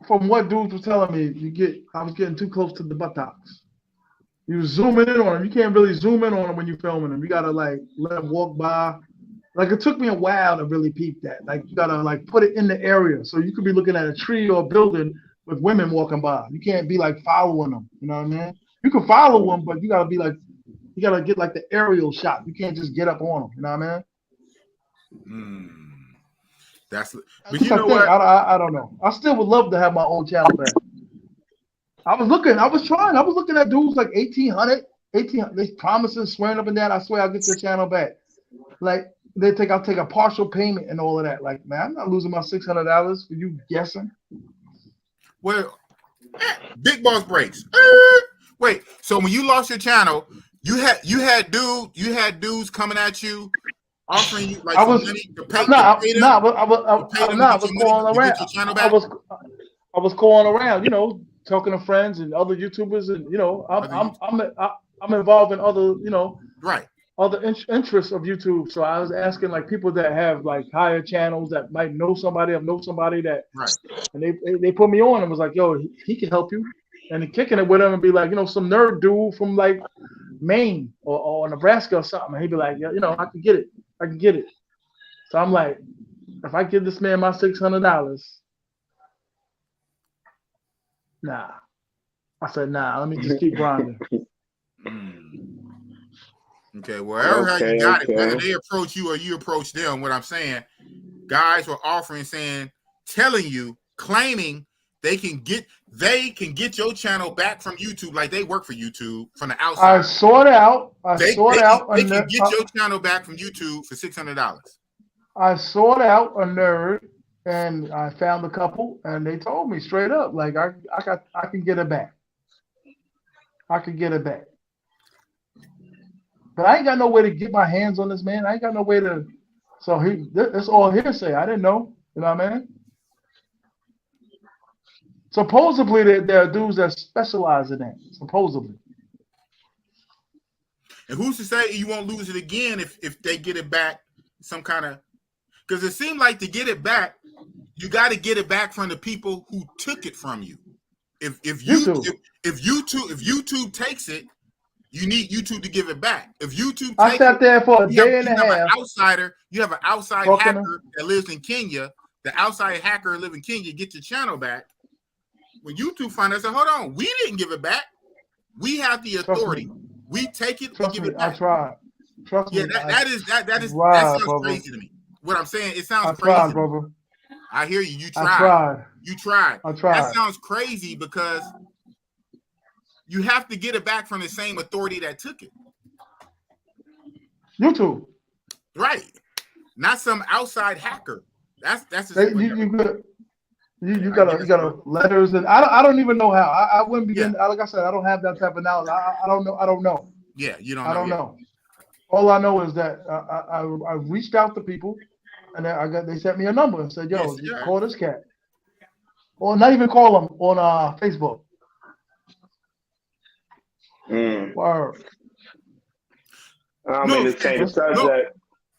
from what dudes were telling me, I was getting too close to the buttocks. You zooming in on them. You can't really zoom in on them when you're filming them. You gotta like let them walk by. Like it took me a while to really peep that. Like you gotta like put it in the area. So you could be looking at a tree or a building with women walking by. You can't be like following them. You know what I mean? You can follow them, but you gotta be like, you gotta get like the aerial shot. You can't just get up on them. You know what I mean? But you know what? I don't know. I still would love to have my own channel back. I was looking at dudes like 1,800, they promising, swearing up and down. I swear I'll get your channel back. Like I'll take a partial payment and all of that. Like, man, I'm not losing my $600 for you guessing. Well, big boss breaks. Wait, so when you lost your channel, you had dudes coming at you, offering you like money to pay. I was calling around, you know, talking to friends and other YouTubers, and you know, I'm involved in other, you know, other interests of YouTube. So I was asking like people that have like higher channels that might know somebody that, and they put me on and was like, yo, he can help you, and kicking it with him and be like, you know, some nerd dude from like Maine or Nebraska or something, and he'd be like, yeah, you know, I can get it. So I'm like, if I give this man my $600, nah. I said, nah, let me just keep grinding. Okay, well, how you got it, whether they approach you or you approach them, what I'm saying, guys were offering, telling you, claiming they can get your channel back from YouTube, like they work for YouTube from the outside. I sought out. They can get your channel back from YouTube for $600. I sought out a nerd, and I found a couple, and they told me straight up, like I can get it back. I can get it back. But I ain't got no way to get my hands on this man. I ain't got no way to. So it's all hearsay. I didn't know. You know what I mean? Supposedly there are dudes that specialize in that. Supposedly. And who's to say you won't lose it again if they get it back some kind of? Because it seemed like to get it back, you got to get it back from the people who took it from you. If YouTube takes it, you need YouTube to give it back. If YouTube, I sat there for a day and a half. You have an outside hacker that lives in Kenya. The outside hacker live in Kenya. Get your channel back. When YouTube find out, say, hold on, we didn't give it back. We have the authority. We take it and give it back. I tried. Trust me. That sounds crazy to me. What I'm saying, it sounds crazy. Brother. I hear you. You tried. You tried. I tried. That sounds crazy because you have to get it back from the same authority that took it. YouTube. Right. Not some outside hacker. That's you got letters, and I don't even know how. I wouldn't begin. Like I said, I don't have that type of knowledge. I don't know. Yeah, you don't. I don't know. All I know is that I reached out to people, and they sent me a number and said, "Yo, call this cat," or not even call him on Facebook. Word.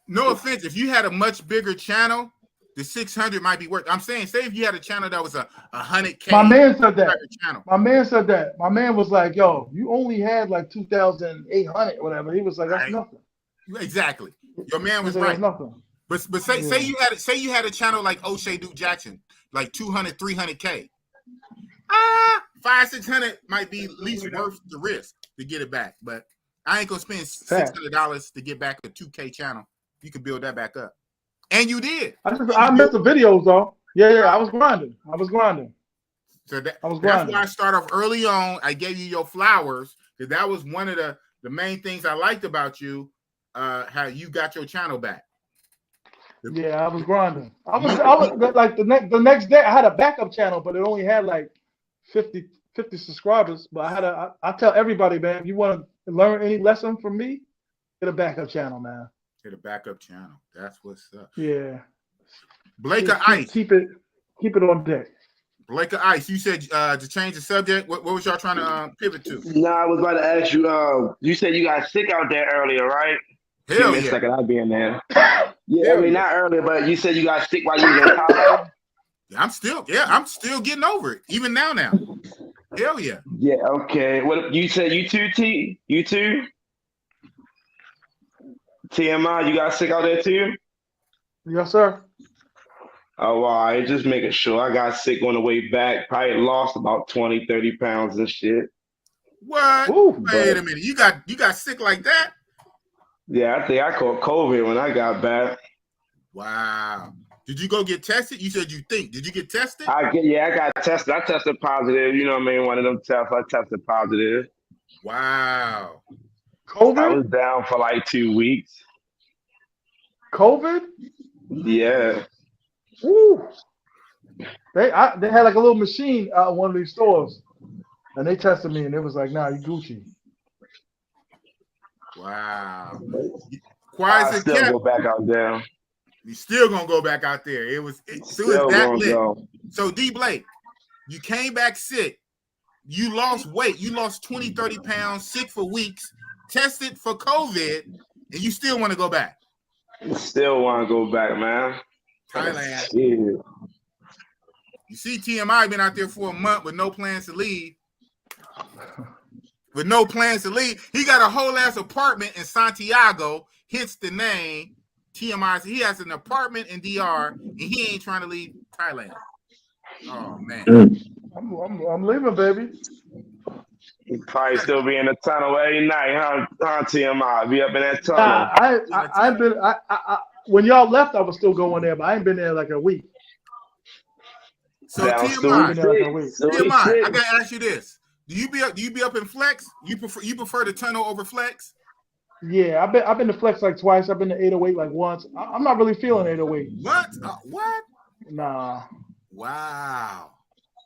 No offense. If you had a much bigger channel, the 600 might be worth. I'm saying, say if you had a channel that was a 100K. My man said that. My man was like, "Yo, you only had like 2,800, whatever." He was like, "That's nothing." Exactly. Your man was right. Nothing. But say you had a channel like O'Shea Duke Jackson, like 200, 300K. 500-600 might be least worth the risk to get it back. But I ain't gonna spend $600 to get back a 2K channel. You can build that back up. And you did. I missed the videos though. Yeah, I was grinding. So that's why I start off early on. I gave you your flowers because that was one of the main things I liked about you. How you got your channel back. Yeah, I was grinding. I was like the next day I had a backup channel, but it only had like 50 subscribers. But I tell everybody, man, if you want to learn any lesson from me, get a backup channel, man. Get a backup channel. That's what's up. Yeah. Blake of Ice. Keep it on deck. Blake of Ice. You said to change the subject. What was y'all trying to pivot to? No, I was about to ask you. You said you got sick out there earlier, right? Hell Give me yeah. a second, I'll be in there. Yeah, I mean not earlier, but you said you got sick while you was in Thailand. I'm still getting over it, even now. Hell yeah. Yeah, okay. What you said? You too, T? You too? TMI, you got sick out there too? Yes, sir. Oh, wow. I just making sure. I got sick on the way back. Probably lost about 20, 30 pounds and shit. What? Ooh, Wait a minute. You got sick like that? Yeah, I think I caught COVID when I got back. Wow. Did you go get tested? You said you think. Did you get tested? I got tested. I tested positive. You know what I mean? One of them tests. I tested positive. Wow. I COVID? was down for like 2 weeks. COVID? Yeah. Ooh. They had like a little machine out in one of these stores, and they tested me, and it was like, "Nah, you Gucci." Wow. I Quiet as still kept. go back out there. You still gonna go back out there. It was Still that gonna lit. go. So D Blake, you came back sick. You lost weight. You lost 20, 30 pounds, sick for weeks, tested for COVID, and you still want to go back. Still want to go back, man. Thailand. Yeah. You see, TMI been out there for a month with no plans to leave. With no plans to leave. He got a whole ass apartment in Santiago, hence the name TMI. He has an apartment in DR, and he ain't trying to leave Thailand. Oh, man. I'm leaving, baby. You probably still be in the tunnel every night, huh, TMI? Be up in that tunnel. I've been. When y'all left, I was still going there, but I ain't been there like a week. So Down TMI, TMI, I gotta ask you this: Do you be up in Flex? You prefer the tunnel over Flex? Yeah, I've been to Flex like twice. I've been to 808 like once. I'm not really feeling 808. What? What? Nah. Wow.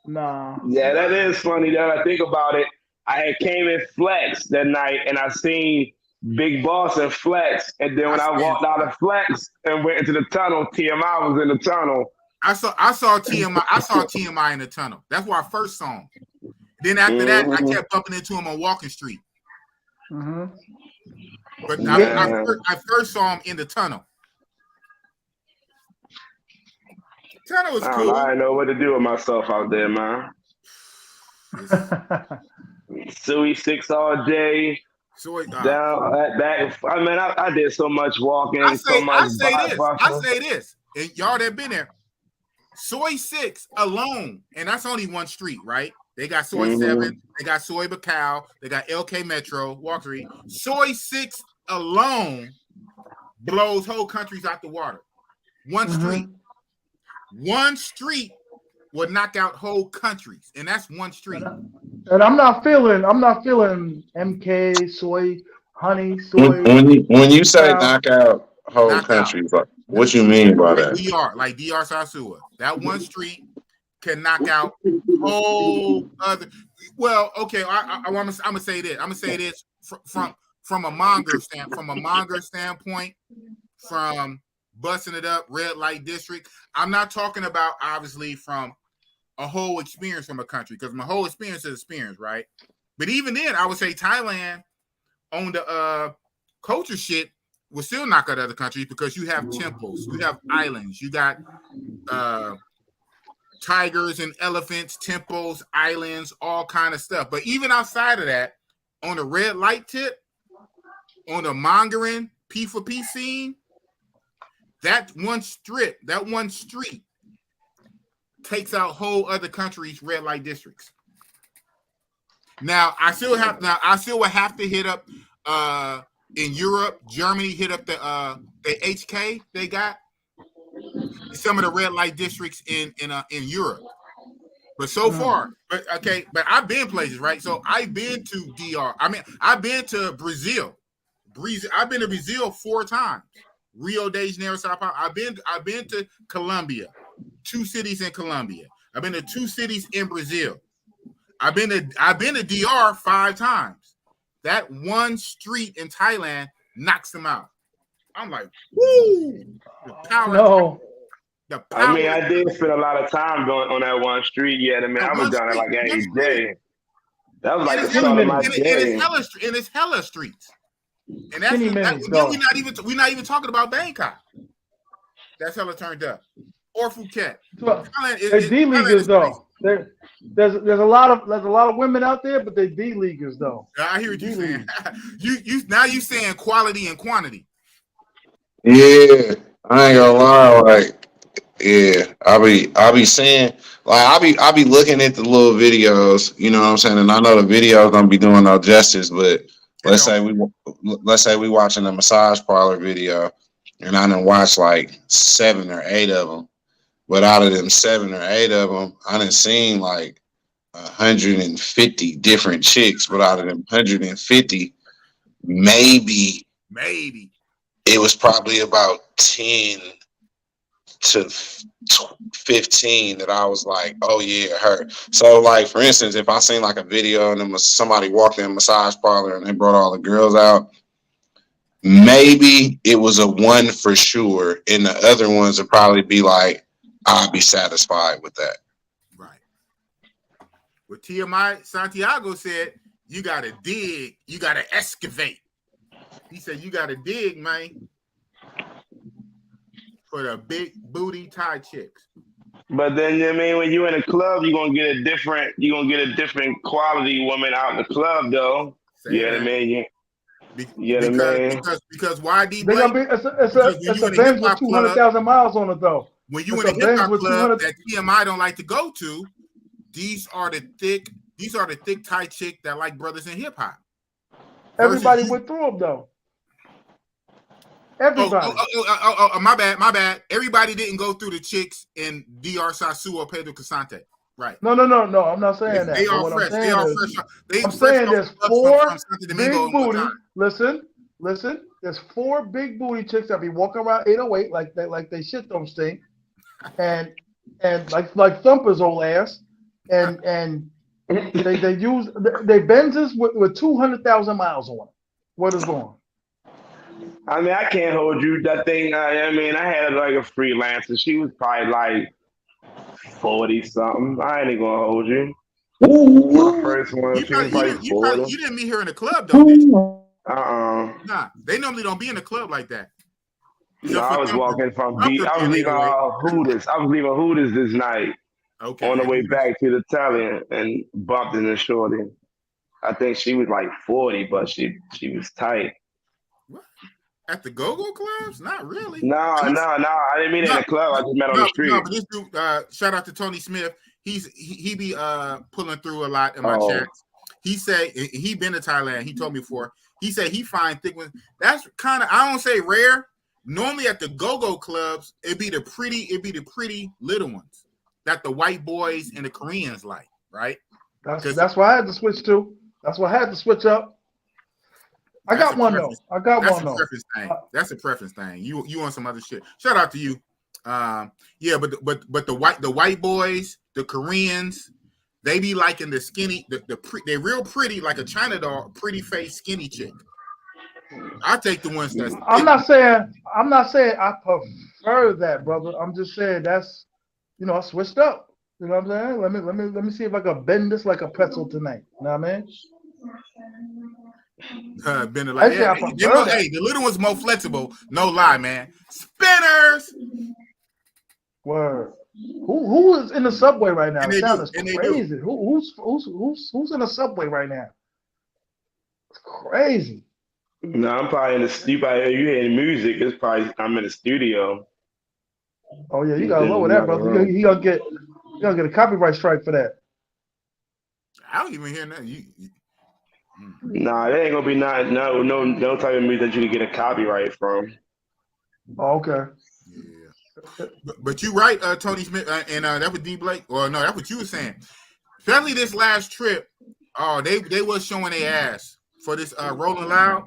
Nah. Yeah, that is funny that I think about it. I had came in Flex that night and I seen Big Boss and Flex, and then when I walked out of Flex and went into the tunnel, TMI was in the tunnel. I saw TMI. I saw TMI in the tunnel. That's where I first saw him. Then after that, I kept bumping into him on Walking Street. Mm-hmm. But I first saw him in the tunnel. Tunnel was cool. I didn't know what to do with myself out there, man. Suey 6 all day. Down at that. I mean, I did so much walking. I say this, and y'all that been there. Soy 6 alone, and that's only one street, right? They got Soy 7, they got Soy Bacow, they got LK Metro, Walk Street. Soy 6 alone blows whole countries out the water. One street would knock out whole countries, and that's one street. And I'm not feeling MK, Soy, Honey, Soy. When you say knock out whole countries, like, what you mean by that? DR Sasua. That one street can knock out whole other. Well, okay. I'm gonna say this. I'm gonna say this from a monger standpoint, from busting it up, red light district. I'm not talking about obviously from a whole experience from a country, because my whole experience is experience, right? But even then, I would say Thailand on the culture shit will still knock out other countries, because you have temples, you have islands, you got tigers and elephants, temples, islands, all kind of stuff. But even outside of that, on the red light tip, on the mongering P4P scene, that one street takes out whole other countries' red light districts. Now I still would have to hit up in Europe, Germany, hit up the HK they got, some of the red light districts in Europe. But so far, but I've been places, right? So I've been to DR. I mean, I've been to Brazil. I've been to Brazil 4 times. Rio de Janeiro, Sao Paulo. I've been to Colombia, 2 cities in Colombia. I've been to 2 cities in Brazil. I've been to DR 5 times. That one street in Thailand knocks them out. I'm like, woo! The power. I mean, I did spend a lot of time going on that one street. Yeah, I mean, I was down there like every day. That was like the start of my day. And it's hella streets. And we're not even talking about Bangkok. That's hella turned up. or Phuket. So, Thailand they is D Thailand leaguers is though. There's a lot of women out there, but they D leaguers though. I hear what you're saying. D-league. you now you saying quality and quantity. Yeah, I ain't gonna lie, like, yeah, I be saying, like, I be looking at the little videos, you know what I'm saying, and I know the videos don't be doing no justice, but let's say we watching a massage parlor video, and I done watched like 7 or 8 of them, but out of them 7 or 8 of them, I done seen like 150 different chicks, but out of them 150, maybe it was probably about 10 to 15 that I was like, oh yeah, her. So like, for instance, if I seen like a video and somebody walked in a massage parlor and they brought all the girls out, maybe it was a 1 for sure, and the other ones would probably be like, I'll be satisfied with that. Right. What TMI Santiago said, you gotta dig, you gotta excavate. He said you gotta dig, man, for the big booty Thai chicks. But then I mean, when you in a club, you're gonna get a different quality woman out in the club, though. You know what I mean? Because YD They gonna be it's a Benz with 200,000 miles on it though. When you in a hip hop club that TMI don't like to go to, these are the thick Thai chick that like brothers in hip hop. Everybody went through them though. Everybody. My bad. Everybody didn't go through the chicks in DR Sasu or Pedro Casante. Right. No. I'm not saying that. They are fresh. I'm saying there's 4 big booty. Listen. There's 4 big booty chicks that be walking around 808 like they shit don't stink, and like Thumper's old ass, and they use they Benzes with 200,000 miles on it. What is going on? I mean, I can't hold you. That thing, I mean, I had like a freelancer. She was probably like 40 something. I ain't gonna hold you. The first one, she was like 40. You didn't meet her in the club, though, did you? Nah, they normally don't be in the club like that. No, I was walking from beat. I was leaving Hooters. I was leaving Hooters this night. Okay. On the way back to the Italian and bumped into shorty. I think she was like 40, but she was tight. What? At the go-go clubs? Not really. No. I didn't meet her in the club. I just met on the street. No, but this dude, shout out to Tony Smith. He be pulling through a lot in my chats. He said he been to Thailand. He told me before. He said he find thick ones. That's kind of, I don't say rare. Normally at the go-go clubs, it'd be the pretty little ones that the white boys and the Koreans like, right? That's why I had to switch to. That's why I had to switch up. I got one though. That's a preference thing. You want some other shit. Shout out to you. Yeah, but the white boys, the Koreans, they be liking the skinny, they're real pretty, like a China doll, pretty face skinny chick. I take the ones that's I'm not saying I prefer that, brother. I'm just saying that's, I switched up. You know what I'm saying? Let me see if I can bend this like a pretzel tonight. You know what I mean? Bend it like the little one's more flexible. No lie, man. Spinners. Word. Who is in the subway right now? It sounds crazy. Who's in the subway right now? It's crazy. No, I'm probably in the studio. You hearing music? It's probably I'm in the studio. Oh yeah, you gotta lower that, brother. He gonna get a copyright strike for that. I don't even hear nothing. Nah, there ain't gonna be no type of music that you can get a copyright from. Oh, okay. Yeah. But you right, Tony Smith, and that was D Blake. Or no, that's what you were saying. Especially this last trip. Oh, they was showing their ass for this Rolling Loud.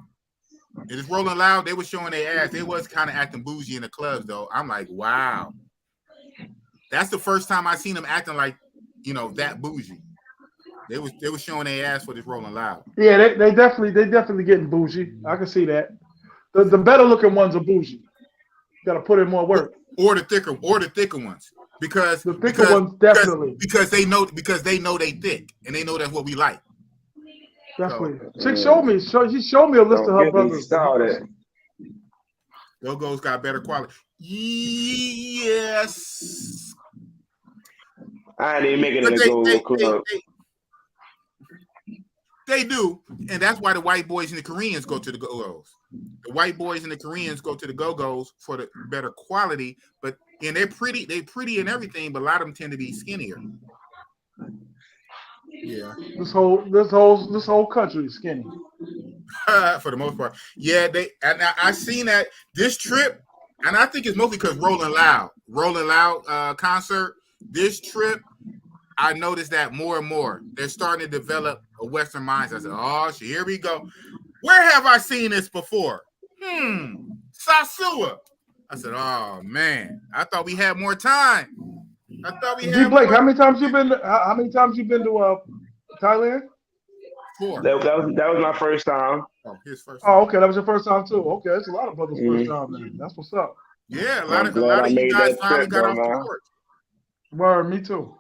It is Rolling Loud. They were showing their ass. They was kind of acting bougie in the clubs, though. I'm like, wow. That's the first time I seen them acting like, that bougie. They was showing their ass for this Rolling Loud. Yeah, they definitely getting bougie. I can see that. The better looking ones are bougie. Got to put in more work. Or the thicker ones, because the thicker ones definitely because they know they thick and they know that's what we like. Definitely. Chick showed me a list of her brothers. Go-Go's got better quality. Yes. I ain't even making it a go-go club. They do, and that's why the white boys and the Koreans go to the go-go's. The white boys and the Koreans go to the go-go's for the better quality, but and they're pretty and everything, but a lot of them tend to be skinnier. Yeah. This whole country is skinny. For the most part. Yeah, I seen that this trip, and I think it's mostly because Rolling Loud concert. This trip, I noticed that more and more. They're starting to develop a Western mindset. I said, oh, shit, here we go. Where have I seen this before? Sasua. I said, oh, man. I thought we had more time. Blake, how many times you been to Thailand? 4. That was my first time. Oh, his first time. Oh, okay. That was your first time, too. Okay, that's a lot of brothers' first time, man. That's what's up. Yeah, a lot of you guys finally got off the porch. Word, me too.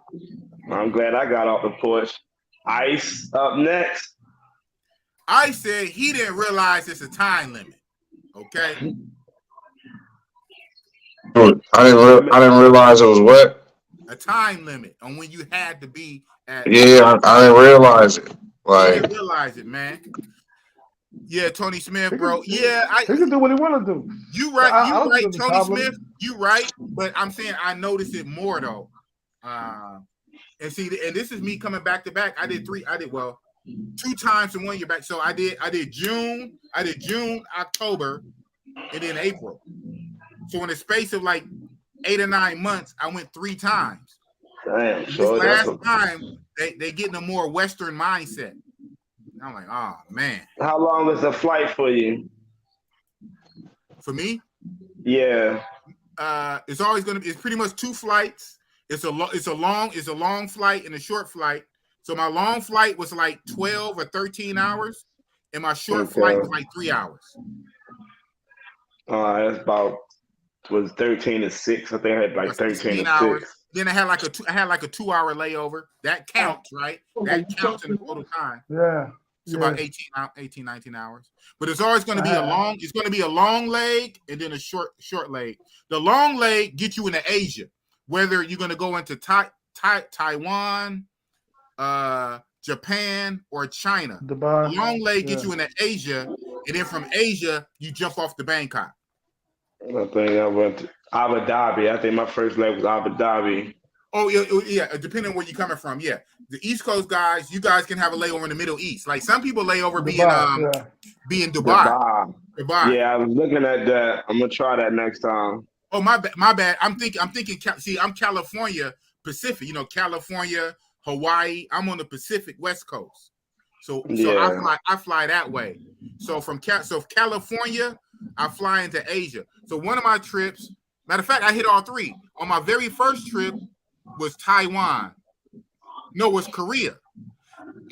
I'm glad I got off the porch. Ice up next. Ice said he didn't realize it's a time limit. Okay. I didn't realize it was what? A time limit on when you had to be at. Yeah, I didn't realize it. I didn't realize it, man. Yeah, Tony Smith, bro. Yeah, he can do what he want to do. You right, Tony Smith. You right, but I'm saying I noticed it more though. And see, and this is me coming back to back. I did 2 times in 1 year back. So I did June, October, and then April. So in the space of like 8 or 9 months, I went 3 times. Damn, this last time they getting a more Western mindset. I'm like, oh man. How long is the flight for you? For me? Yeah. It's always gonna be. It's pretty much 2 flights. It's a long flight and a short flight. So my long flight was like 12 or 13 hours, and my short flight was like 3 hours. That's about 13 to 6. I think I had like 13 to hours. 6. Then I had like a 2-hour layover. That counts, right? That counts in the total time. Yeah. It's about 18, 19 hours. But it's always going to be it's going to be a long leg and then a short leg. The long leg gets you into Asia, whether you're going to go into Taiwan, Japan, or China. Dubai. The long leg gets you into Asia, and then from Asia, you jump off to Bangkok. I think I went to Abu Dhabi. I think my first leg was Abu Dhabi. Oh, yeah, depending on where you're coming from. Yeah. The East Coast guys, you guys can have a layover in the Middle East. Like some people layover be in Dubai. Yeah, I was looking at that. I'm gonna try that next time. Oh, my bad. I'm thinking. See, I'm California Pacific. You know, California, Hawaii. I'm on the Pacific West Coast. So I fly that way. So from California, I fly into Asia. So one of my trips, matter of fact, I hit all 3. On my very first trip was Taiwan. No, it was Korea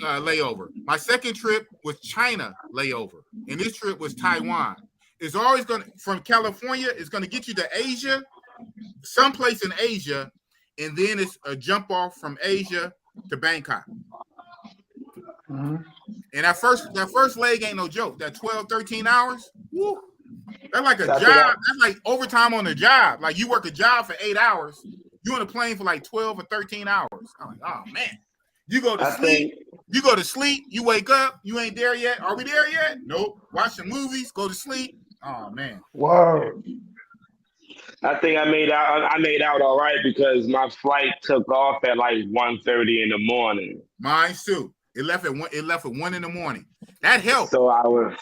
layover. My second trip was China layover. And this trip was Taiwan. It's always from California, it's going to get you to Asia, someplace in Asia, and then it's a jump off from Asia to Bangkok. Mm-hmm. And that first leg ain't no joke. That 12, 13 hours, woo, that's like a job. That's like overtime on the job. Like you work a job for 8 hours. You on a plane for like 12 or 13 hours. I'm like, oh man. You go to sleep, you wake up, you ain't there yet. Are we there yet? Nope. Watch some movies, go to sleep. Oh man. Wow. I think I made out all right because my flight took off at like 1:30 in the morning. Mine too. It left at 1 in the morning. That helped. So I was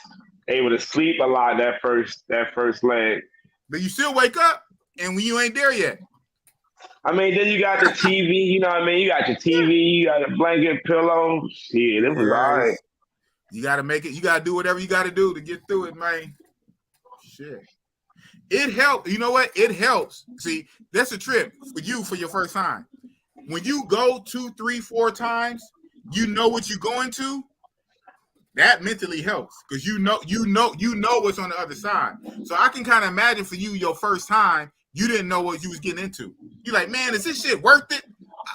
able to sleep a lot that first leg. But you still wake up and when you ain't there yet. I mean, then you got the TV, you know what I mean? You got your TV, you got a blanket, pillow. Shit, it was all right. You got to make it. You got to do whatever you got to do to get through it, man. Shit. It helps. You know what? It helps. See, that's a trip for you for your first time. When you go 2, 3, 4 times, you know what you're going to. That mentally helps because you know what's on the other side. So I can kind of imagine for you your first time, you didn't know what you was getting into. You're like, man, is this shit worth it?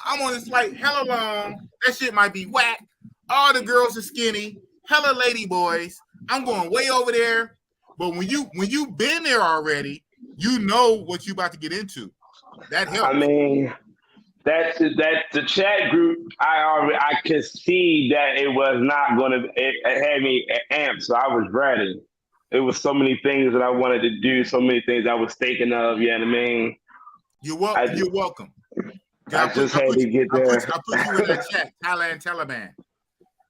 I'm on this flight hella long. That shit might be whack. All the girls are skinny. Hella lady boys. I'm going way over there. But when you been there already, you know what you about to get into. That helps. I mean, that's the chat group. I could see that it was not going to. It had me amped, so I was ready. It was so many things that I wanted to do, so many things I was thinking of. You know what I mean? You're welcome. I just had to get there. I put you in that chat, Thailand Taliban.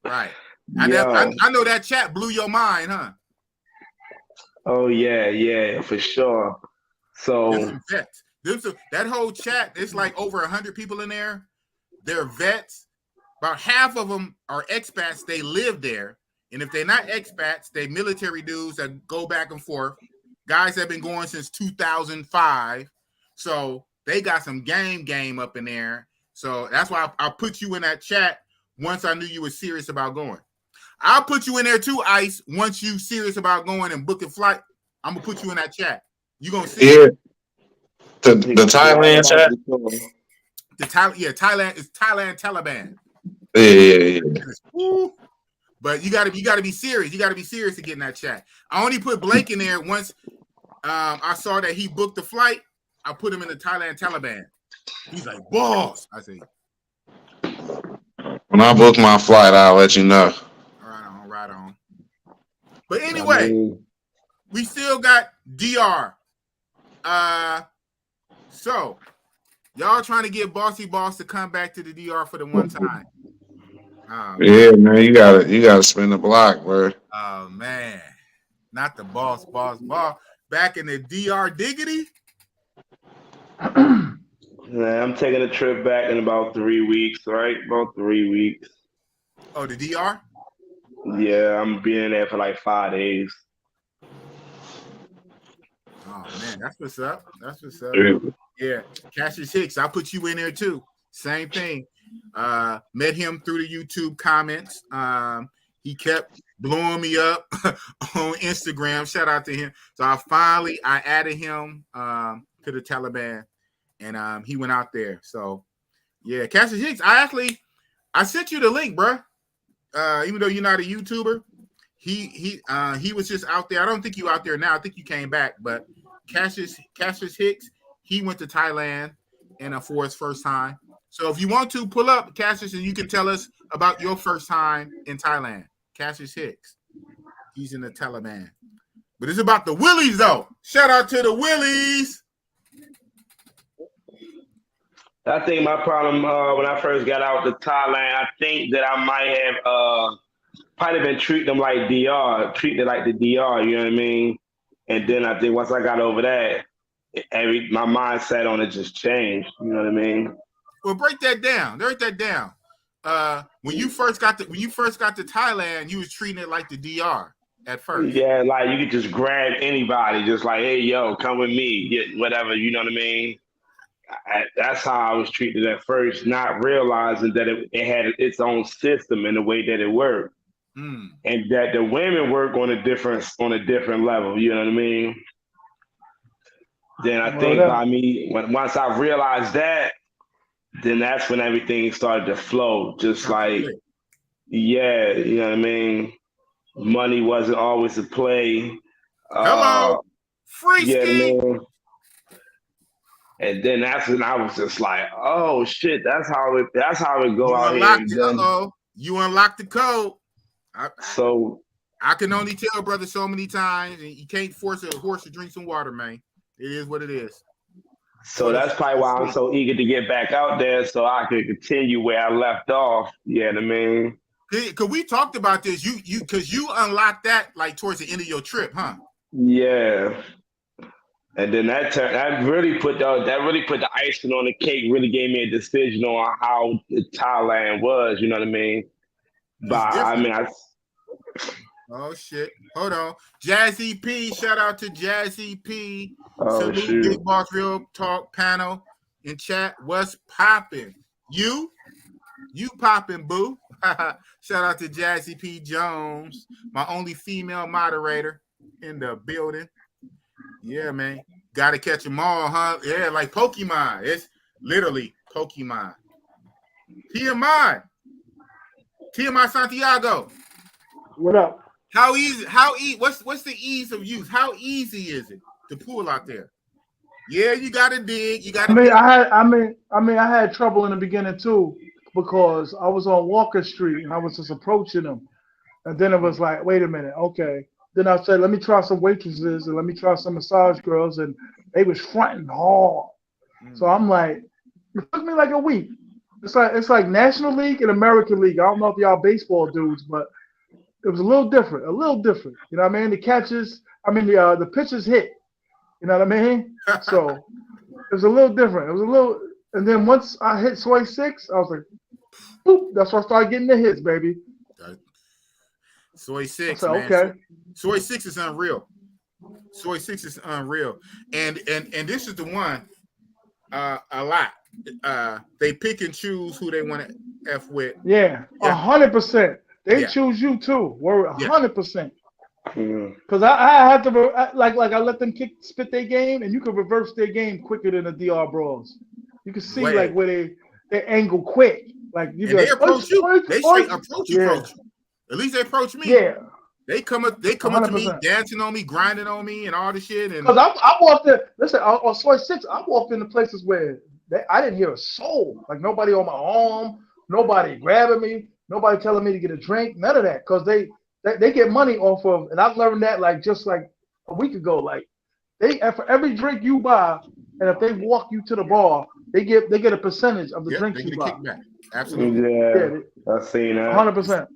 Right. I know that chat blew your mind, huh? Oh yeah, for sure. So there's some vets. That whole chat, it's like over 100 people in there. They're vets. About half of them are expats. They live there. And if they're not expats, they military dudes that go back and forth. Guys have been going since 2005. So they got some game up in there. So that's why I put you in that chat once I knew you were serious about going. I'll put you in there too, Ice. Once you serious about going and booking flight, I'm gonna put you in that chat. You gonna see it. The Thailand chat. Thailand is Thailand Taliban. Yeah. But you gotta be serious. You gotta be serious to get in that chat. I only put Blake in there once. I saw that he booked the flight. I put him in the Thailand Taliban. He's like, boss. I say, when I book my flight, I'll let you know. Right on. But anyway, we still got DR. So y'all trying to get Bossy Boss to come back to the DR for the one time. Yeah, man, you gotta spin the block, bro. Oh man, not the boss. Back in the DR Diggitty. Yeah, I'm taking a trip back in about 3 weeks, right? About 3 weeks. Oh, the DR? Yeah, I'm being there for like 5 days. Oh man, that's what's up. Yeah. Yeah, Cassius Hicks, I'll put you in there too. Same thing. Met him through the YouTube comments. He kept blowing me up on Instagram. Shout out to him. So I added him to the Taliban, and he went out there. So yeah, Cassius Hicks. I sent you the link, bro. Even though you're not a YouTuber, he was just out there. I don't think you out there now. I think you came back, but Cassius Hicks, he went to Thailand and for his first time. So if you want to pull up Cassius and you can tell us about your first time in Thailand, Cassius Hicks, he's in the Taliban. But it's about the Willies though. Shout out to the Willies. I think my problem when I first got out to Thailand, I think that I might have probably been treating them like treating it like the DR, you know what I mean? And then I think once I got over that, my mindset on it just changed, you know what I mean? Well, break that down. When you first got to Thailand, you was treating it like the DR at first. Yeah, like you could just grab anybody, just like, hey, yo, come with me, get whatever, you know what I mean? That's how I was treated at first, not realizing that it had its own system in the way that it worked, and that the women work on a different level. You know what I mean? Then I think by me, once I realized that, then that's when everything started to flow. Just like, yeah, you know what I mean? Money wasn't always a play. Hello, free yeah, ski. And then that's when I was just like, oh shit, that's how it go you out here. You unlocked the code. So I can only tell brother so many times, and you can't force a horse to drink some water, man. It is what it is. So that's probably why I'm so eager to get back out there so I could continue where I left off. You know what I mean? Because we talked about this. You unlocked that like towards the end of your trip, huh? Yeah. And then that really put the icing on the cake, really gave me a decision on how Thailand was, you know what I mean? But oh shit. Hold on. Jazzy P, shout out to Jazzy P. Oh, salute shoot. Big Boss Real Talk panel in chat. What's popping? You popping, boo. Shout out to Jazzy P Jones, my only female moderator in the building. Yeah, man. Gotta catch them all, huh? Yeah, like Pokemon. It's literally Pokemon. TMI Santiago. What up? What's the ease of use? How easy is it to pull out there? Yeah, you gotta dig. You gotta. I had trouble in the beginning too because I was on Walker Street and I was just approaching them, and then it was like, wait a minute, okay. Then I said, let me try some waitresses and let me try some massage girls, and they was fronting hard. So I'm like, it took me like a week. It's like National League and American League. I don't know if y'all baseball dudes, but it was a little different. You know what I mean? The catches, the pitches hit. You know what I mean? So it was a little different. And then once I hit Soy 6, I was like, boop, that's when I started getting the hits, baby. Soy 6, said, man. Okay. Soy 6 is unreal. Soy 6 is unreal. And this is the one a lot. They pick and choose who they want to F with. Yeah, 100%. They choose you too. We're 100%. Because I had to like I let them spit their game, and you can reverse their game quicker than the DR Bros. You can see like where they angle quick. Like you and they approach you. They straight approach you. At least they approach me. Yeah. They come up to me, dancing on me, grinding on me, and all the shit. Because I walked in. Listen, on Soy 6, I walked into places where I didn't hear a soul. Like nobody on my arm, nobody grabbing me, nobody telling me to get a drink, none of that. Because they get money off of, and I learned that just like a week ago. Like for every drink you buy, and if they walk you to the bar, they get a percentage of the drinks you buy. Kickback. Absolutely. Yeah, I've seen that. 100%.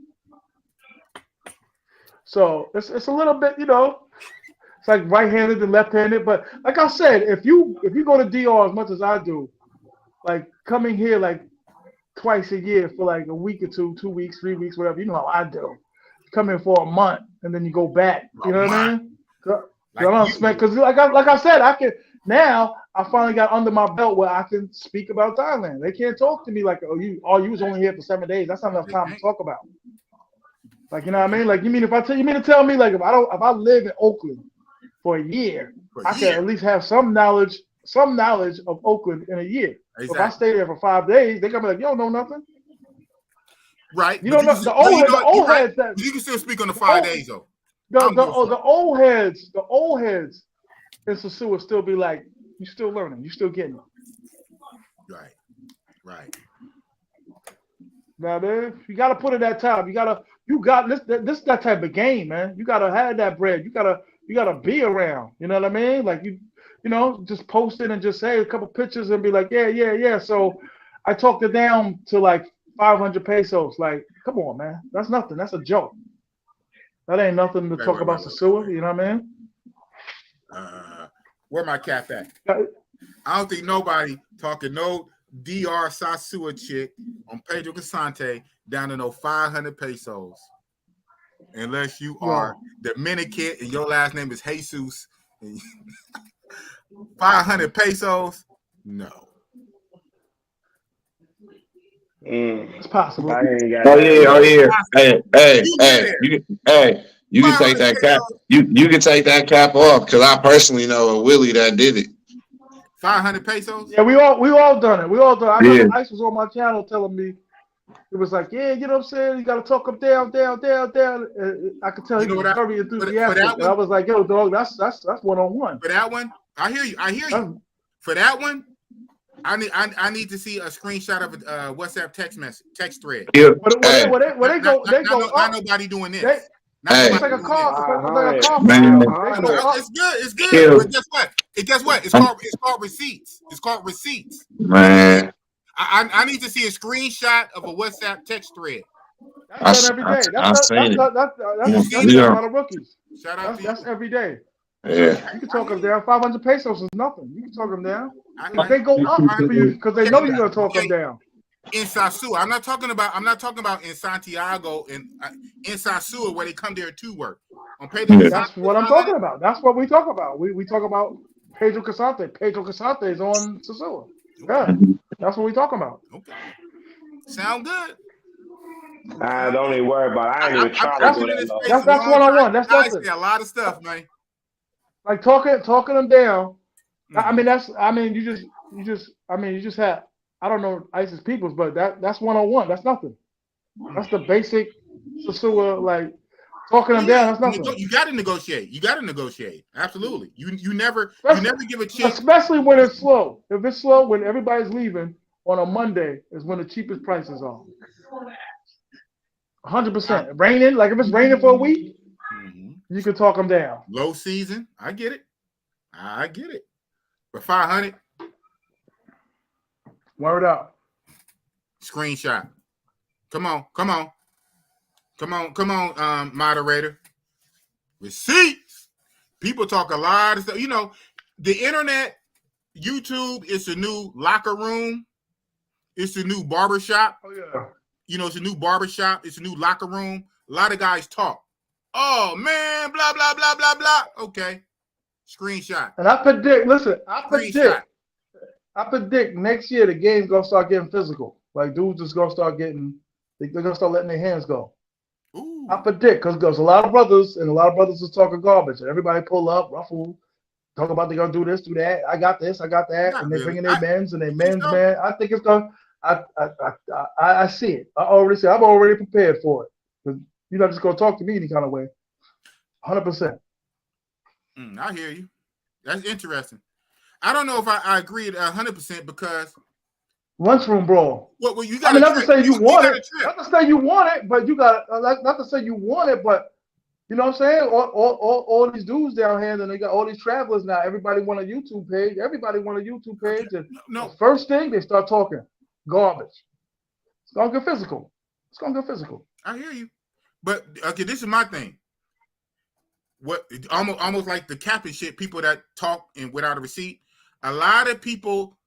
So it's a little bit, it's like right-handed and left-handed. But like I said, if you go to DR as much as I do, like coming here like twice a year for like a week or 2 weeks, 3 weeks, whatever, you know how I do. Come in for a month and then you go back. You know what I mean? Because like I said, I finally got under my belt where I can speak about Thailand. They can't talk to me like, you was only here for 7 days. That's not enough time to talk about. Like, you know what I mean? Like, you mean to tell me like if I live in Oakland for a year, I can at least have some knowledge of Oakland in a year. Exactly. If I stay there for 5 days, they're gonna be like, you don't know nothing. Right. You don't know the old heads that you can still speak on the 5 days though. The old heads in Sasua still be like, you still learning, you still getting it. Right. Now, man, you gotta put in that time. You got this that type of game, man. You gotta have that bread. You gotta be around. You know what I mean? Like you just post it and just say a couple pictures and be like, yeah. So I talked it down to like 500 pesos. Like, come on, man. That's nothing. That's a joke. That ain't nothing to talk about Sasua. You know what I mean? Where my cap at? I don't think nobody talking no DR Sasua chick on Pedro Casante down to no 500 pesos. Unless you are Dominican and your last name is Jesus. 500 pesos? No. It's possible. Oh yeah. Hey, you can take that cap. You can take that cap off because I personally know a Willie that did it. 500 pesos? Yeah, we all done it. I know Ice was on my channel telling me it was like, yeah, you know what I'm saying? You got to talk them down. I could tell he was very enthusiastic. And I was like, yo, dog, that's one-on-one. For that one, I hear you. For that one, I need to see a screenshot of a WhatsApp text thread. Yeah. They go not nobody doing this. It's like a car. It's good. But guess what? It's called receipts. It's called receipts. Man. I need to see a screenshot of a WhatsApp text thread. That's done every day. That's a lot of rookies. Shout out to you. That's every day. Yeah. You can talk them down. 500 pesos is nothing. You can talk them down. They go up for you because they know you're gonna talk them down. In Sasua, I'm not talking about in Santiago and in Sasua where they come there to work. That's what I'm talking about. That's what we talk about. We talk about Pedro Casante. Pedro Casante is on Sasua. Yeah, that's what we talking about. Okay, sound good. Don't even worry about it. I ain't even trying to do that. That's one-on-one. That's nothing. A lot of stuff, man. Like talking them down. You just have. I don't know ISIS peoples, but that's one-on-one. That's nothing. That's the basic Sasua, like Talking them down, that's nothing. You got to negotiate. You got to negotiate. Absolutely. You never give a chick. Especially when it's slow. If it's slow, when everybody's leaving on a Monday is when the cheapest prices are. 100%. Raining, like if it's raining for a week, you can talk them down. Low season, I get it. For 500, word up. Screenshot. Come on, moderator. Receipts. People talk a lot of stuff. You know, the internet, YouTube is the new locker room. It's the new barbershop. Oh, yeah. You know, it's a new barbershop. It's a new locker room. A lot of guys talk. Oh, man, blah, blah, blah, blah, blah. Okay. Screenshot. And I predict next year the game's going to start getting physical. Like, dudes is going to start getting, they're going to start letting their hands go. Ooh. I predict, because a lot of brothers is talking garbage. And everybody pull up, ruffle, talk about they're going to do this, do that. I got this, I got that. Not and they're really. bringing their men's and their men's, man. I think it's going to, I see it. I'm already prepared for it. Because you're not just going to talk to me any kind of way. 100%. I hear you. That's interesting. I don't know if I agree at 100% because lunchroom brawl. Well, you got. Not to say you want it. Not to say you want it, but you got. Not to say you want it, but you know what I'm saying. All these dudes down here, and they got all these travelers now. Everybody want a YouTube page. And no. The first thing they start talking garbage. It's gonna get physical. I hear you, but okay, this is my thing. What almost like the capping shit. People that talk and without a receipt. A lot of people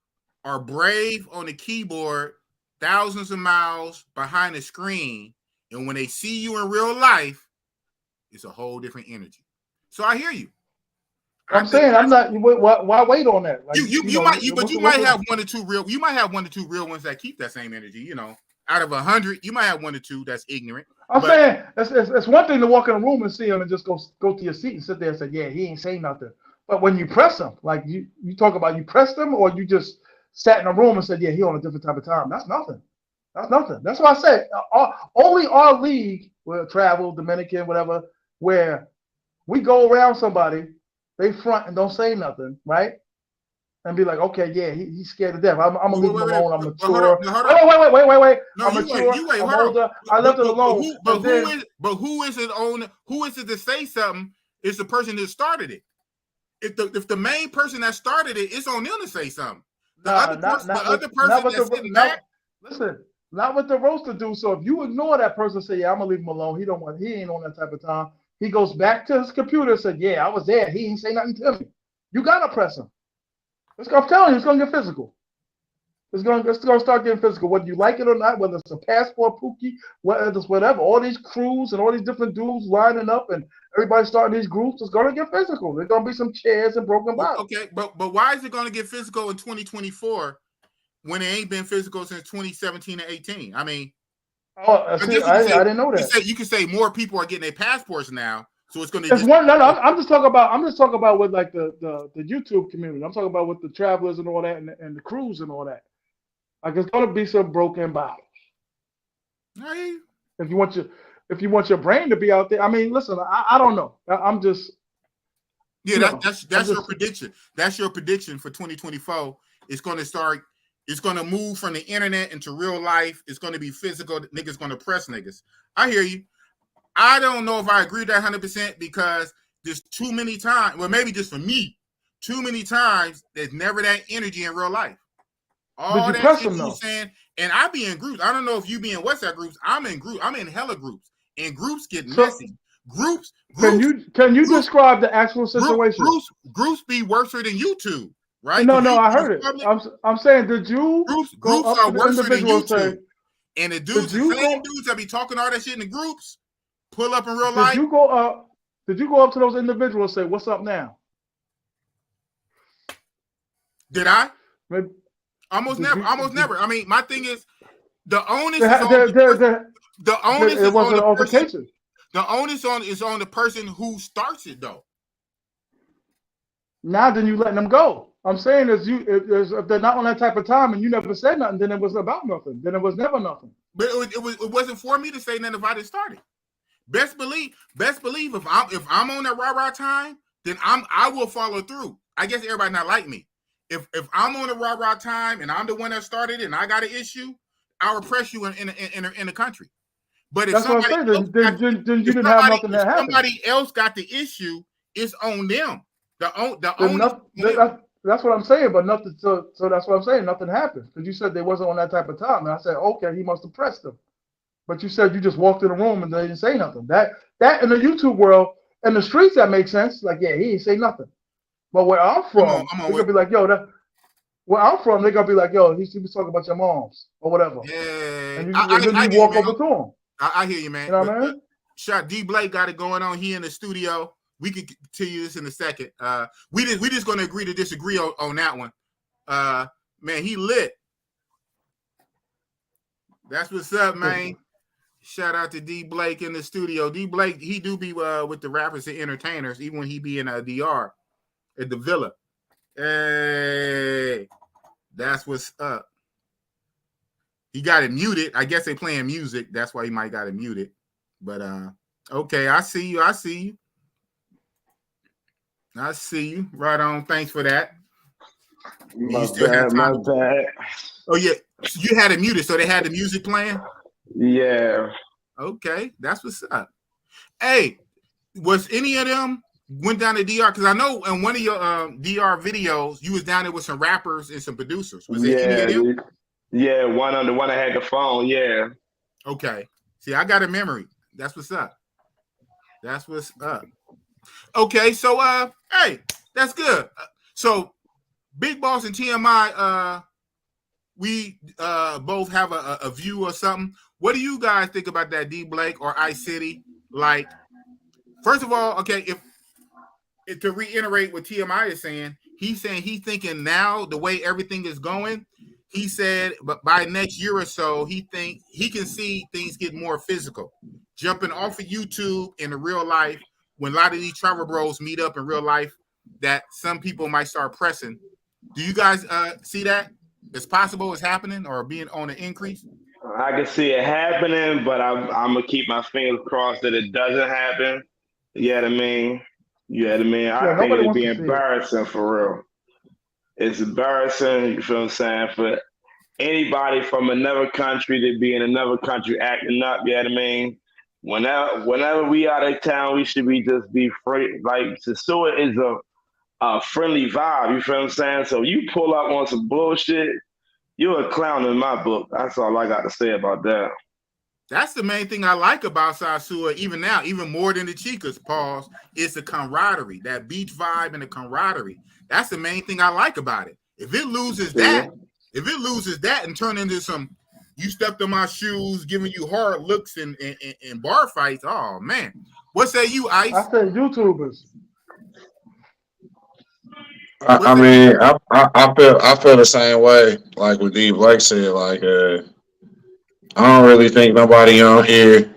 are brave on the keyboard, thousands of miles behind the screen, and when they see you in real life, it's a whole different energy. So I hear you. I'm saying I'm not. Why wait on that? Like, you might have one or two real. You might have one or two real ones that keep that same energy. You know, out of 100, you might have one or two that's ignorant. I'm saying it's one thing to walk in a room and see him and just go to your seat and sit there and say, yeah, he ain't saying nothing. But when you press him, like you talk about, you pressed him or you just sat in a room and said, yeah, he on a different type of time. That's nothing. That's why I said only our league, where travel, Dominican, whatever, where we go around somebody, they front and don't say nothing, right? And be like, okay, yeah, he's scared to death. I'm gonna leave him alone. I'm mature. Wait. No, I'm mature. I'm older. I left it alone. Who is it to say something? It's the person that started it. If the main person that started it, it's on them to say something. The other person that's sitting back. Listen, not what the roaster do. So if you ignore that person, say, yeah, I'm gonna leave him alone. He ain't on that type of time. He goes back to his computer and said, yeah, I was there. He ain't say nothing to me. You gotta press him. I'm telling you, it's gonna get physical. It's gonna start getting physical, whether you like it or not. Whether it's a passport, Pookie, whatever. All these crews and all these different dudes lining up, and everybody starting these groups. It's gonna get physical. There's gonna be some chairs and broken bottles. Okay, but why is it gonna get physical in 2024 when it ain't been physical since 2017 and 18? I mean, I didn't know that. You can say more people are getting their passports now. So it's going to. I'm just talking about with like the YouTube community. I'm talking about with the travelers and all that, and the crews and all that. Like it's going to be some broken bottles. Hey. If you want your brain to be out there, I mean, listen, I don't know. I'm just. Yeah, that's your prediction. That's your prediction for 2024. It's going to start. It's going to move from the internet into real life. It's going to be physical. Niggas going to press niggas. I hear you. I don't know if I agree with that 100% because there's too many times, well, maybe just for me, too many times there's never that energy in real life. All that shit you saying, and I be in groups. I don't know if you be in WhatsApp groups. I'm in groups. I'm in hella groups, and groups get messy. Groups. Can you describe the actual situation? Groups be worse than YouTube, right? No, I heard it. I'm saying, did you? Groups are worse than YouTube. And the dudes, the same dudes that be talking all that shit in the groups. Pull up in real life. Did you go up to those individuals and say, "What's up now"? Did I? Maybe, almost never. I mean, my thing is the onus is on the onus is on the person. The onus is on the person who starts it though. Now then you letting them go. I'm saying if they're not on that type of time and you never said nothing, then it was about nothing. Then it was never nothing. But it wasn't for me to say nothing if I didn't start it. best believe if I'm on that rah-rah time, then I will follow through. I guess everybody not like me. If I'm on the rah-rah time and I'm the one that started it and I got an issue, I'll repress you in the country. But if That's what I'm saying. Then you didn't have nothing that happened. Somebody else got the issue, it's on them. That's what I'm saying. But nothing. So that's what I'm saying. Nothing happened because you said they wasn't on that type of time, and I said, okay, he must have pressed them. But you said you just walked in the room and they didn't say nothing. That in the YouTube world and the streets, that makes sense. Like, yeah, he didn't say nothing. But where I'm from, they're gonna be like, yo, where I'm from, they're gonna be like, yo, he was talking about your moms or whatever. Yeah, and then you walk over to him. I hear you, man. You know what I mean? Shot D Blake got it going on here in the studio. We can continue this in a second. We just gonna agree to disagree on that one. Man, he lit. That's what's up, man. Shout out to D Blake in the studio. D Blake, he do be with the rappers and entertainers, even when he be in a DR at the Villa. Hey, that's what's up. He got it muted. I guess they playing music. That's why he might got it muted. But okay, I see you. I see you. Right on. Thanks for that. My bad. Oh yeah, you had it muted, so they had the music playing. Yeah. Okay, that's what's up. Hey, was any of them went down to DR? Because I know in one of your DR videos, you was down there with some rappers and some producers. Was it any of them? Yeah, the one that had the phone. Yeah. Okay. See, I got a memory. That's what's up. Okay, so hey, that's good. So Big Boss and TMI, we both have a view or something. What do you guys think about that, D Blake or I City? Like, first of all, okay, if to reiterate what TMI is saying, he's thinking now the way everything is going. He said, but by next year or so, he think he can see things get more physical, jumping off of YouTube in the real life. When a lot of these travel bros meet up in real life, that some people might start pressing. Do you guys see that? It's possible it's happening or being on an increase? I can see it happening, but I'm gonna keep my fingers crossed that it doesn't happen. You know what I mean? I think it'd be embarrassing for real. It's embarrassing, you feel what I'm saying, for anybody from another country to be in another country acting up, you know what I mean? Whenever we out of town, we should be free. Like, Sasua is a friendly vibe, you feel what I'm saying? So you pull up on some bullshit, you're a clown in my book. That's all I got to say about that. That's the main thing I like about Sasua, even now, even more than the Chicas, pause, is the camaraderie, that beach vibe and the camaraderie. That's the main thing I like about it. If it loses that and turn into some, you stepped on my shoes, giving you hard looks and bar fights, oh man. What say you, Ice? I said YouTubers. I mean, I feel the same way. Like what D Blake said, like I don't really think nobody on here.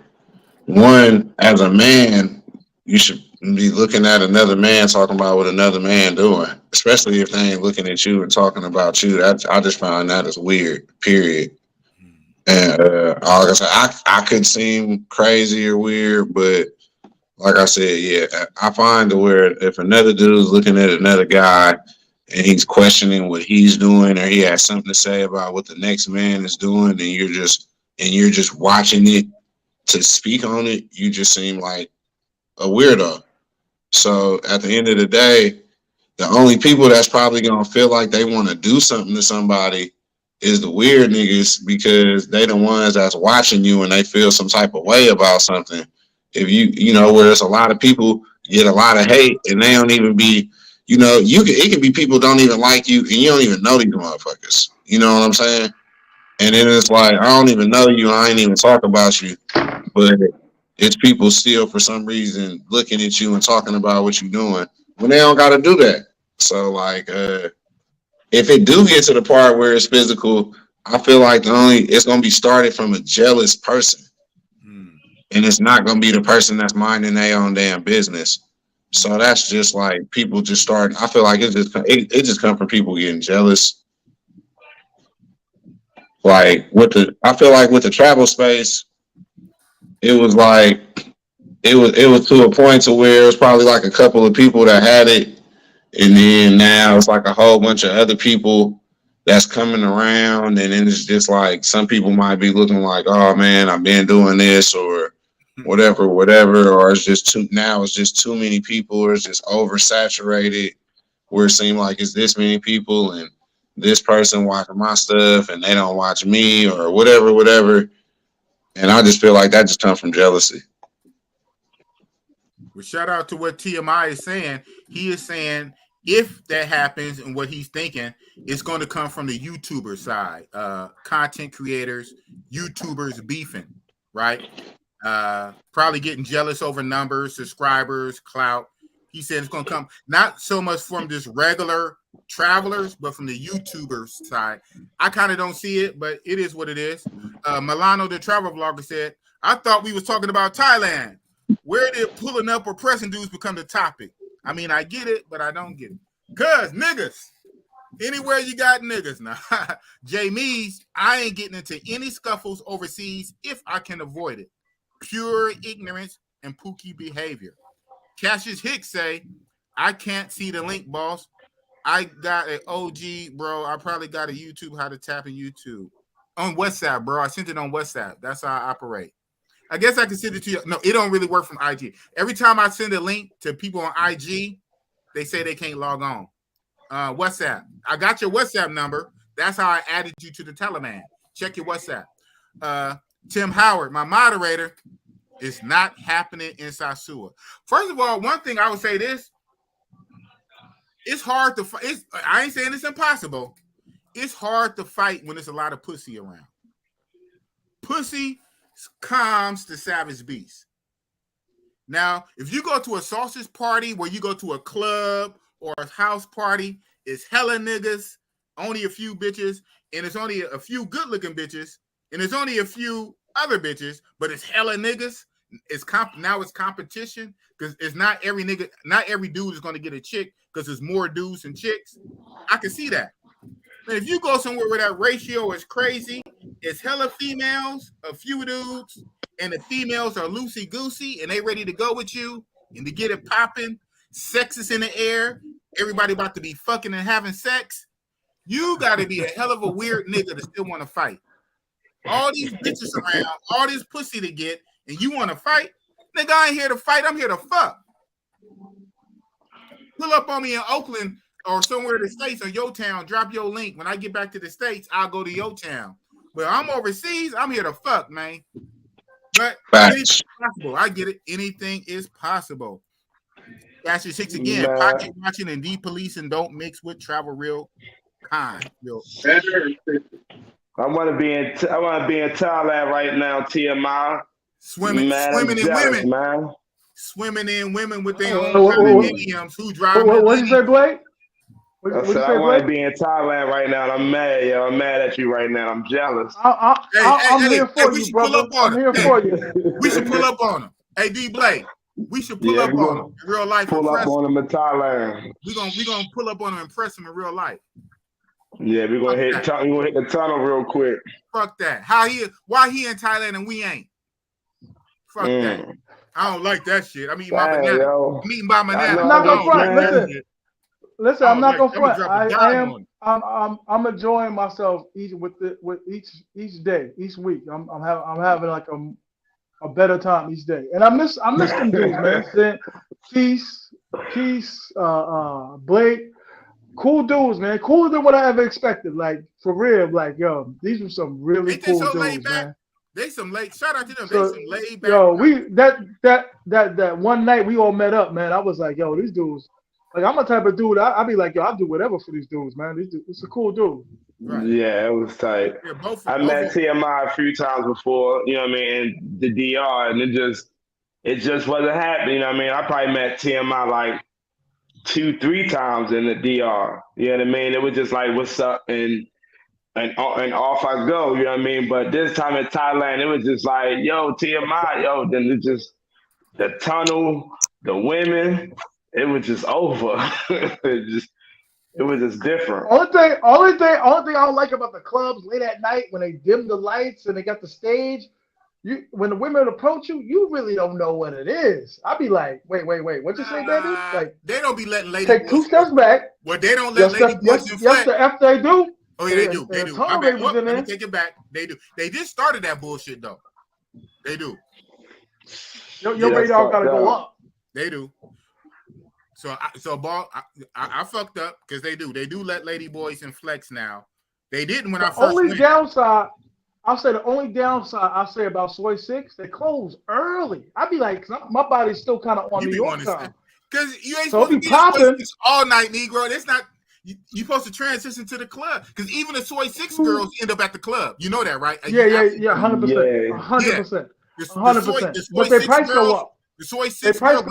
One, as a man, you should be looking at another man talking about what another man doing, especially if they ain't looking at you and talking about you. I just find that as weird. Period. And like I said, I could seem crazy or weird, but like I said, yeah, I find to where if another dude's looking at another guy and he's questioning what he's doing or he has something to say about what the next man is doing, and you're just watching it to speak on it, you just seem like a weirdo. So at the end of the day, the only people that's probably gonna feel like they want to do something to somebody is the weird niggas, because they the ones that's watching you and they feel some type of way about something. If you know, where there's a lot of people get a lot of hate and they don't even be, it can be people don't even like you and you don't even know these motherfuckers. You know what I'm saying? And then it's like, I don't even know you, I ain't even talk about you, but it's people still for some reason looking at you and talking about what you're doing when they don't got to do that. So like, if it do get to the part where it's physical, I feel like it's gonna be started from a jealous person, and it's not gonna be the person that's minding their own damn business. So that's just like people just start. I feel like it just come from people getting jealous. Like I feel like with the travel space, it was like it was to a point to where it was probably like a couple of people that had it, and then now it's like a whole bunch of other people that's coming around, and then it's just like some people might be looking like, oh man, I've been doing this or whatever, or it's just too many people, or it's just oversaturated where it seems like it's this many people and this person watching my stuff and they don't watch me or whatever. And I just feel like that just comes from jealousy. Well, shout out to what TMI is saying. He is saying if that happens and what he's thinking, it's going to come from the YouTuber side, content creators, YouTubers beefing, right? Probably getting jealous over numbers, subscribers, clout. He said it's going to come not so much from just regular travelers, but from the YouTubers side. I kind of don't see it, but it is what it is. Milano, the travel vlogger, said, I thought we was talking about Thailand. Where did pulling up or pressing dudes become the topic? I mean, I get it, but I don't get it. Cuz niggas, anywhere you got niggas now. Jamies, I ain't getting into any scuffles overseas if I can avoid it. Pure ignorance and pookie behavior. Cassius Hicks say, I can't see the link, boss. I got an OG, bro. I probably got a YouTube, how to tap in YouTube. On WhatsApp, bro. I sent it on WhatsApp. That's how I operate. I guess I can send it to you. No, it don't really work from IG. Every time I send a link to people on IG, they say they can't log on. WhatsApp. I got your WhatsApp number. That's how I added you to the Teleman. Check your WhatsApp. Tim Howard, my moderator, is not happening in Sasua. First of all, one thing I would say this, it's hard to fight. I ain't saying it's impossible. It's hard to fight when there's a lot of pussy around. Pussy calms the savage beast. Now, if you go to a sausage party where you go to a club or a house party, it's hella niggas, only a few bitches, and it's only a few good-looking bitches, and there's only a few other bitches, but it's hella niggas. Now it's competition because it's not every nigga, not every dude is going to get a chick because there's more dudes than chicks. I can see that. But if you go somewhere where that ratio is crazy, it's hella females, a few dudes, and the females are loosey-goosey and they ready to go with you and to get it popping, sex is in the air, everybody about to be fucking and having sex, you got to be a hell of a weird nigga to still want to fight. All these bitches around, all this pussy to get, and you want to fight? Nigga, I ain't here to fight, I'm here to fuck. Pull up on me in Oakland or somewhere in the States or your town, drop your link. When I get back to the States, I'll go to your town. But I'm overseas, I'm here to fuck, man. But anything's possible. I get it. Anything is possible. That's your six again. Pocket watching and de-policing don't mix with travel real kind. I want to be in Thailand right now, TMI. Swimming in women. Man. Swimming in women with their own condominiums who drive. What you say, Blake? I want to be in Thailand right now. And I'm mad, yo. I'm mad at you right now. I'm jealous. I'm here for you, brother. I'm here for you. We should pull up on him. Hey, D. Blake, we should pull up on him in real life. Pull up on him in Thailand. We gonna pull up on him and impress him in real life. Yeah, we're gonna hit the tunnel real quick. Fuck that. Why he in Thailand and we ain't? Fuck that. I don't like that shit. I'm eating my banana. I'm eating by banana. I'm not gonna front. Listen, I'm not gonna front. I'm enjoying myself each day, each week. I'm having like a better time each day, and I miss them dudes, man. Keith, Blake, cool dudes, man. Cooler than what I ever expected. Like for real, like yo, these were some really cool dudes, man. They some late. Shout out to them. They some laid back. Yo, that one night we all met up, man. I was like, yo, these dudes. Like I'm a type of dude. I'll be like, yo, I'll do whatever for these dudes, man. It's a cool dude. Right. Yeah, it was tight. Yeah, I met TMI a few times before, you know what I mean, in the DR, and it just wasn't happening. You know what I mean? I probably met TMI like 2-3 times in the DR. You know what I mean? It was just like, what's up, and off I go. You know what I mean? But this time in Thailand, it was just like, yo, TMI, yo. Then it just the tunnel, the women. It was just over. It was just different. Only thing I don't like about the clubs late at night when they dim the lights and they got the stage, when the women approach you, you really don't know what it is. I be like, wait, what you say, baby? Like, they don't be letting lady take boys 2 steps back. Well, they don't let lady boys in Yes, flex. the F they do. Oh, yeah, they do. They do. My bad. Let Let me take it back. They do. They just started that bullshit though. They do. Your radar gotta go up. They do. So I fucked up because they do. They do let lady boys in flex now. They didn't when I first went. I'll say the only downside I'll say about Soy 6, they close early. I'd be like, my body's still kind of on New York time. Because you ain't supposed to be popping all night, Negro. That's not you're supposed to transition to the club. Because even the Soy 6 girls end up at the club. You know that, right? Yeah, 100%. 100%. 100%. But their price go up. The Soy 6 girls,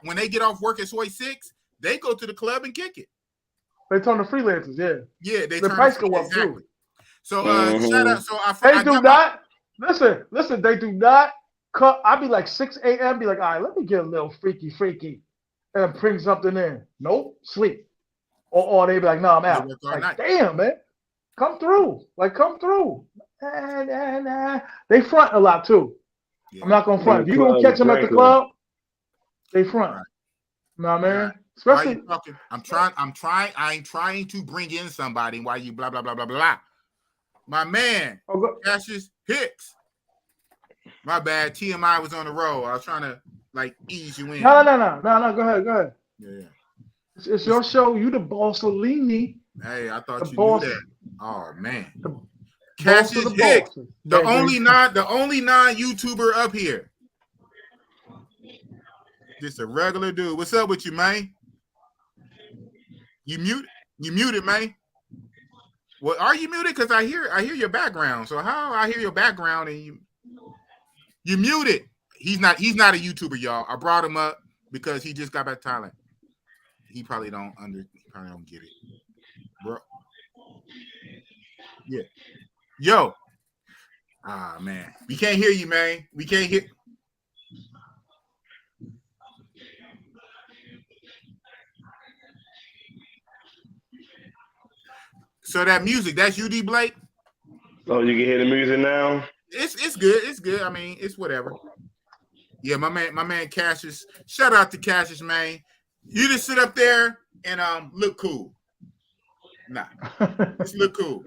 when they get off work at Soy 6, they go to the club and kick it. They turn to freelancers, yeah. Yeah, the price go up too. So shout out. So they do not listen. They do not cut. I'll be like 6 a.m. Be like, all right, let me get a little freaky, and bring something in. Nope, sleep. Or they be like, no, I'm out. Like, damn, man, come through. Come through. And they front a lot too. Yeah. I'm not gonna front. If you don't catch them at the club, they front. Right. You know what I mean? Especially, I ain't trying to bring in somebody while you blah blah blah blah blah. My man, Cassius Hicks. My bad. TMI was on the roll. I was trying to ease you in. No. Go ahead. Yeah. It's your show. You the boss of Leany. Hey, I thought you knew that. Oh man. Cassius Hicks, the only non-YouTuber up here. Just a regular dude. What's up with you, man? You muted, man. Well, are you muted? Because I hear your background. So how I hear your background and you muted. He's not a YouTuber, y'all. I brought him up because he just got back to Thailand. He probably don't get it, bro. Yeah. Yo. Ah, man. We can't hear you, man. We can't hear. So that music, that's UD Blake? Oh, you can hear the music now? It's good. It's good. I mean, it's whatever. Yeah, my man Cassius. Shout out to Cassius, man. You just sit up there and look cool. Nah. Just look cool.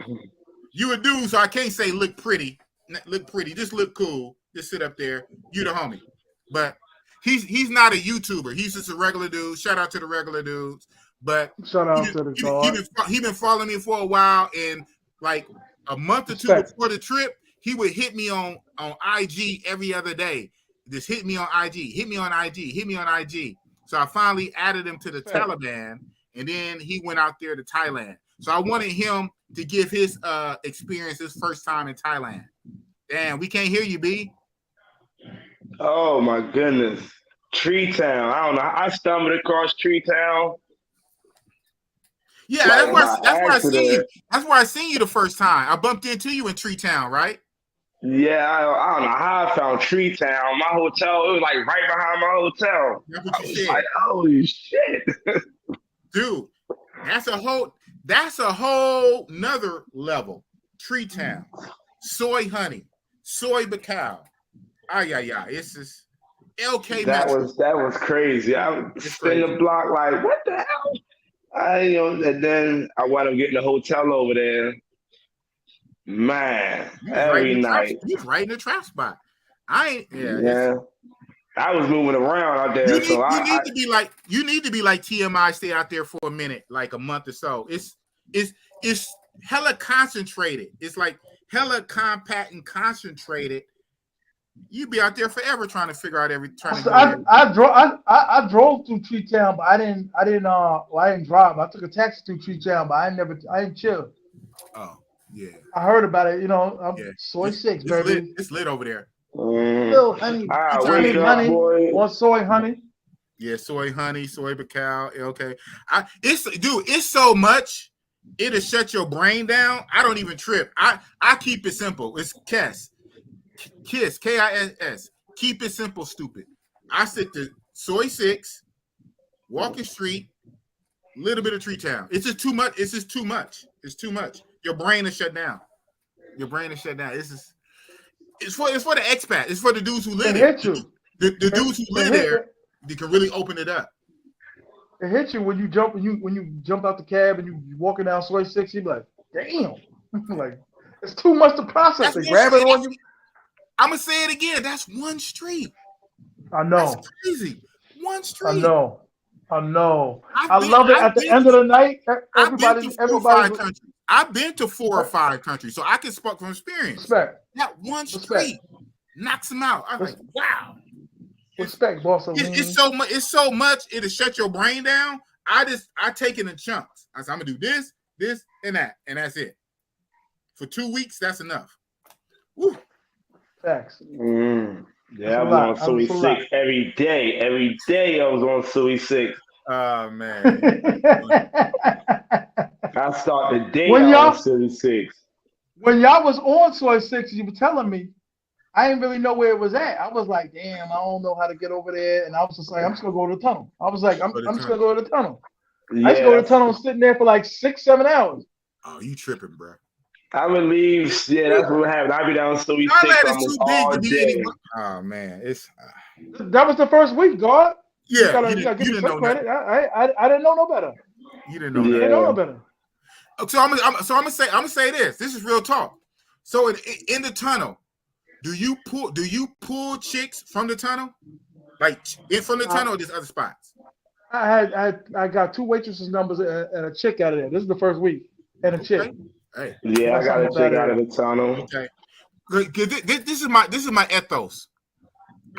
You a dude, so I can't say look pretty. Look pretty. Just look cool. Just sit up there. You the homie. But he's not a YouTuber. He's just a regular dude. Shout out to the regular dudes. But shout out to the guard. He been following me for a while, and like a month or two before the trip, he would hit me on IG every other day. Just hit me on IG. Hit me on IG. So I finally added him to the Taliban, and then he went out there to Thailand. So I wanted him to give his experience his first time in Thailand. Damn, we can't hear you, B. Oh my goodness. Tree Town. I don't know. I stumbled across Tree Town. Yeah, that's where I seen you. That's where I seen you the first time. I bumped into you in Tree Town, right? Yeah, I don't know how I found Tree Town. My hotel, it was like right behind my hotel. That's what you said. Like, holy shit. Dude, that's a whole nother level. Tree Town. Soy honey. Soy bacao. It's just LK. That was crazy. I was spin the block like, what the hell? And then I wound up getting a hotel over there. Man, every night. He's right in the trap spot. I was moving around out there. You need to be like TMI, stay out there for a minute, like a month or so. It's hella concentrated. It's like hella compact and concentrated. You'd be out there forever trying to figure out I drove through Tree Town, but I didn't drive. I took a taxi through Tree Town, but I didn't chill. Oh, yeah. I heard about it, Soy 6, baby. It's lit over there. Little honey. Or soy honey. Yeah, soy honey, soy bacao, okay. It's so much, it'll shut your brain down. I don't even trip. I keep it simple. It's Kiss, KISS. Keep it simple, stupid. I stick to Soy 6, Walking Street, little bit of Tree Town. It's just too much. It's too much. Your brain is shut down. This is It's for the expat. It's for the dudes who live It there. hit you. The dudes who live there, they can really open it up. It hits you when you jump out the cab and you walking down Soy 6. You be like, damn, like it's too much to process. They grab it on you. I'm gonna say it again. That's one street. I know. That's crazy. One street. I know. I love it. At the end of the night, everybody. I've been to 4 or 5 countries, so I can speak from experience. Respect. That one street knocks them out. I'm like, wow. Respect, boss. It's so much. It'll shut your brain down. I take it in chunks. I said, I'm gonna do this, and that, and that's it. For 2 weeks, that's enough. Woo. Facts. Yeah, I was on Suey 6 every day. Every day I was on Suey 6. Oh man. I start the day on Suey 6. When y'all was on Soy 6, you were telling me, I didn't really know where it was at. I was like, damn, I don't know how to get over there. And I was just like, I'm just gonna go to the tunnel. I was like, I'm just gonna go to the tunnel. Yeah. I used to go to the tunnel and sitting there for like 6-7 hours. Oh, you tripping, bro. I would leave. Yeah, that's what happened. I'd be down Suey 6 almost all day. Oh man, that was the first week, God. Yeah, you gotta give me some credit. I didn't know no better. You didn't know that. I didn't know no better. So I'm gonna say this. This is real talk. So in the tunnel, do you pull chicks from the tunnel, like from the tunnel or just other spots? I got 2 waitresses' numbers and a chick out of there. This is the first week and a chick. Hey. Yeah, I got a chick out of the tunnel. Okay. This is my ethos.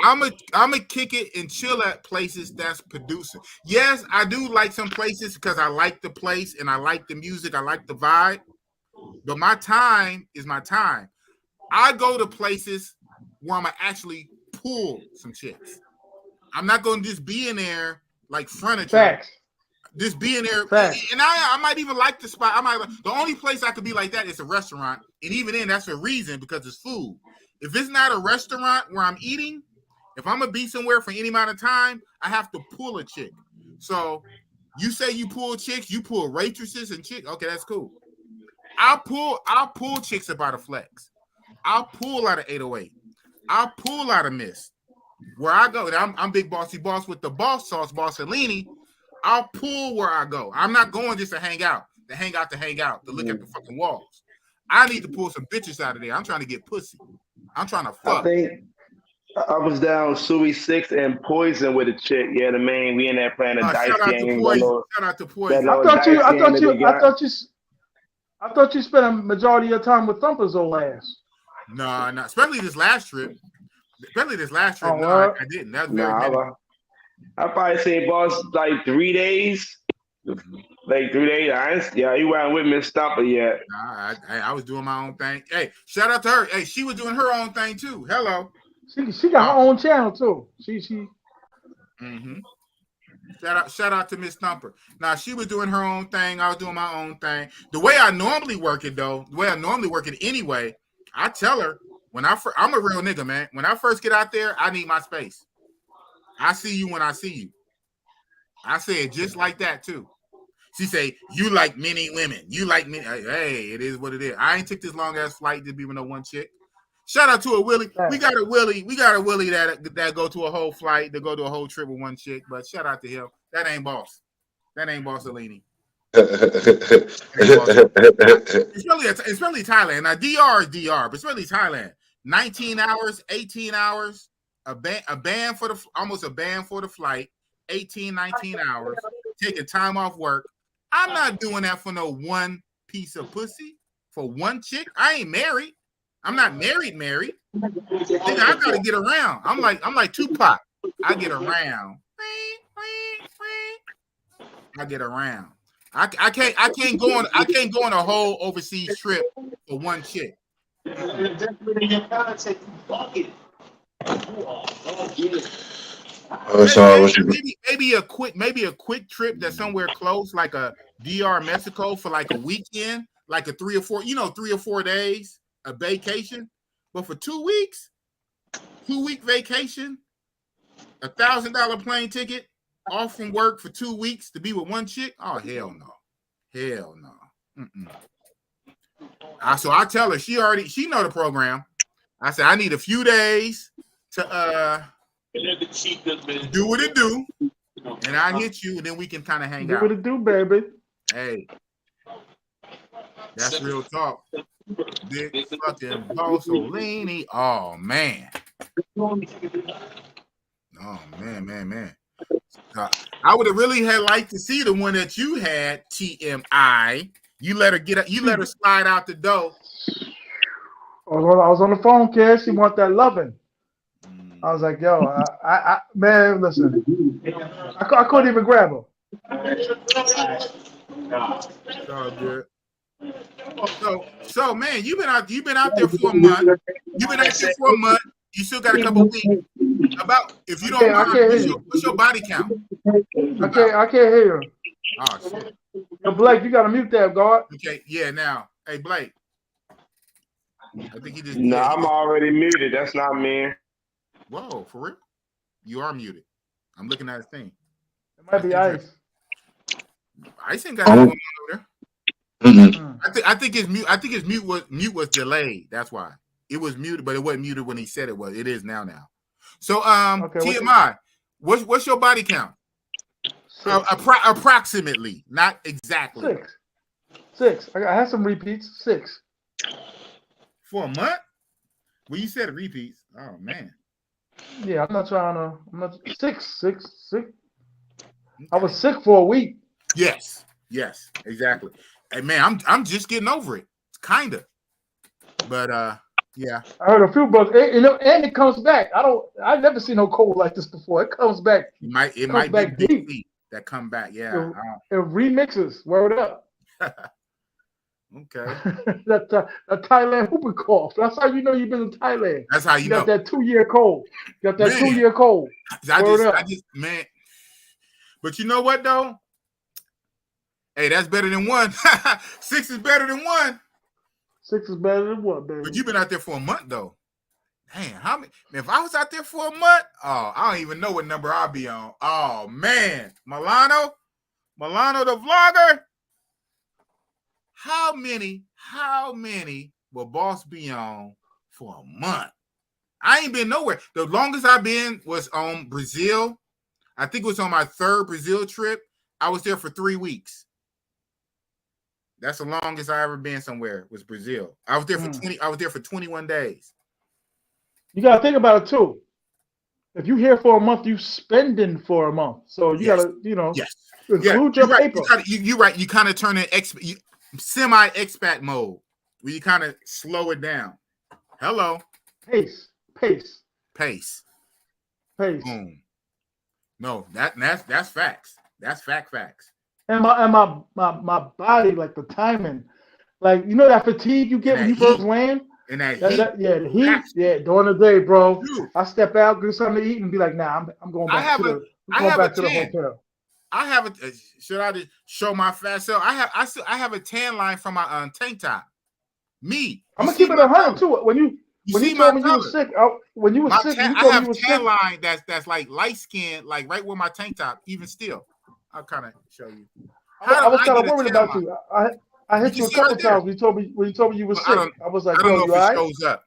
I'ma kick it and chill at places that's producing. Yes, I do like some places because I like the place and I like the music, I like the vibe. But my time is my time. I go to places where I'm gonna actually pull some chicks. I'm not gonna just be in there like furniture. Facts. Just be in there. Facts. And I might even like the spot. The only place I could be like that is a restaurant. And even then, that's a reason because it's food. If it's not a restaurant where I'm eating, if I'm gonna be somewhere for any amount of time, I have to pull a chick. So you say you pull chicks, you pull waitresses and chicks. Okay, that's cool. I'll pull chicks about a flex. I'll pull out of 808. I'll pull out of Miss. Where I go, I'm big bossy boss with the boss sauce, Bossellini. I'll pull where I go. I'm not going just to hang out, to look at the fucking walls. I need to pull some bitches out of there. I'm trying to get pussy. I'm trying to fuck. I think I was down Suey 6 and Poison with a chick. Yeah, the main. We in there playing a dice game. Shout out to Poison. I thought you spent a majority of your time with Thumper's old ass. No, especially this last trip. No, I didn't. That was very I probably seen Boss like 3 days. Like 3 days. You weren't with Miss Stumper yet. Nah, I was doing my own thing. Hey, shout out to her. Hey, she was doing her own thing too. Hello. She got her own channel too. She. Mm-hmm. Shout out to Miss Thumper. Now she was doing her own thing. I was doing my own thing. The way I normally work it anyway, I tell her I'm a real nigga, man. When I first get out there, I need my space. I see you when I see you. I say it just like that too. She say, you like many women. You like many. Hey, it is what it is. I ain't took this long ass flight to be with no one chick. Shout out to a Willie. We got a Willie that go to a whole flight, to go to a whole trip with one chick. But shout out to him. That ain't boss. That ain't Bossellini. It's really Thailand. Now DR is DR, but it's really Thailand. 19 hours, 18 hours, a ban for the flight, 18, 19 hours, taking time off work. I'm not doing that for no one piece of pussy, for one chick. I ain't married. I'm not married. Nigga, I gotta get around. I'm like Tupac. I get around. I get around. I can't go on a whole overseas trip for one chick. Maybe a quick trip that's somewhere close, like a DR Mexico for like a weekend, like a 3 or 4 days, a vacation. But for 2 weeks, 2-week vacation, $1,000 plane ticket, off from work for 2 weeks to be with one chick. Oh hell no. So I tell her she know the program. I said I need a few days to do what it do, and I hit you, and then we can kind of hang Do out. what it do, baby. Hey, that's real talk. Big fucking Mussolini. Oh man. Oh man. I would have really had liked to see the one that you had, TMI. You let her slide out the door. I was on the phone, kid. She want that loving. I was like, yo, I man, listen. I couldn't even grab her. Oh, good. So man, you've been out there for a month. You've been out there for a month. You still got a couple weeks. About, if you don't mind, what's your body count? I can't hear you. Oh shit. Yo, Blake, you gotta mute that, guard. Okay, yeah. Now, hey Blake. I think he just. No, I'm already muted. That's not me. Whoa, for real? You are muted. I'm looking at his thing. It might be Ice. Ice ain't got anyone over there. I think his mute. I think his mute was delayed. That's why it was muted, but it wasn't muted when he said it was. It is now. So okay, TMI, what's your body count? Approximately, not exactly. 6. I had some repeats. 6 for a month. Well, you said repeats. Oh man. Yeah, I'm not 6. I was sick for a week. Yes, exactly. Hey man, I'm just getting over it. Kinda. But yeah. I heard a few bugs. And it comes back. I've never seen no cold like this before. It comes back. It might be deep that come back. Yeah. It remixes. Word up. Okay. that Thailand whooping cough. That's how you know you've been in Thailand. That's how you know. Got that 2-year cold. Got that 2-year cold. I just man. But you know what though? Hey, that's better than 1. 6 is better than 1. 6 is better than 1, baby. But you've been out there for a month though. Damn, how many? If I was out there for a month, I don't even know what number I'll be on. Oh man, Milano the vlogger. How many will Boss be on for a month? I ain't been nowhere. The longest I've been was on Brazil. I think it was on my 3rd Brazil trip. I was there for 3 weeks. That's the longest I ever been somewhere was Brazil. I was there for 20. I was there for 21 days. You gotta think about it too. If you here for a month, you spending for a month. So you gotta, include your paper. You're right. You kind of turn in semi-expat mode where you kind of slow it down. Hello. Pace. Boom. No, that's facts. That's facts. And my body, like the timing, like you know that fatigue you get when you first land. And the heat, during the day, bro. Dude. I step out, do something to eat, and be like, nah, I'm going back to the hotel. I have a. Should I just show my fat self? I have a tan line from my tank top. Me. I'm gonna keep it 100 too. When you told me you were sick, when you were sick, you told me you were sick. I have a tan line that's like light skin, like right where my tank top. Even still, I'll kind of show you. I was kind of worried about you. I hit you a couple times when you told me you were sick. I was like, I don't know if it shows up.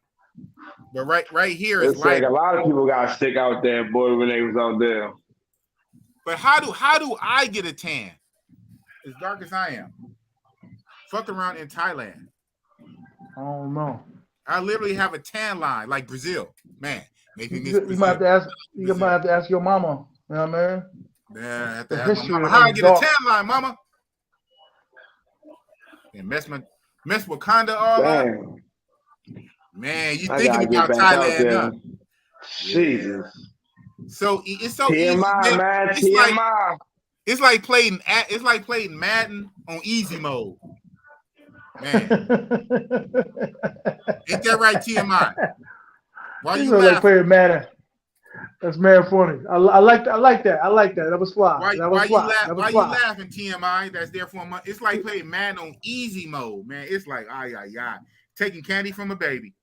But right here is like a lot of people got sick out there, boy, when they was out there. But how do I get a tan? As dark as I am. Fuck around in Thailand. I don't know. I literally have a tan line like Brazil. Man, maybe you might have to ask your mama. You know what I mean? Yeah, I have to ask my mama. How I get a tan line, mama? And mess Wakanda all up. Man, you thinking about Thailand, huh? Jesus. So it's so TMI, easy. Man. TMI. It's like playing Madden on easy mode. Man. Ain't that right, TMI? Why you laughing? Like playing Madden. That's man funny. I like that. That was fly. Why you laughing, TMI? That's there for a month. It's like playing Madden on easy mode, man. It's like taking candy from a baby.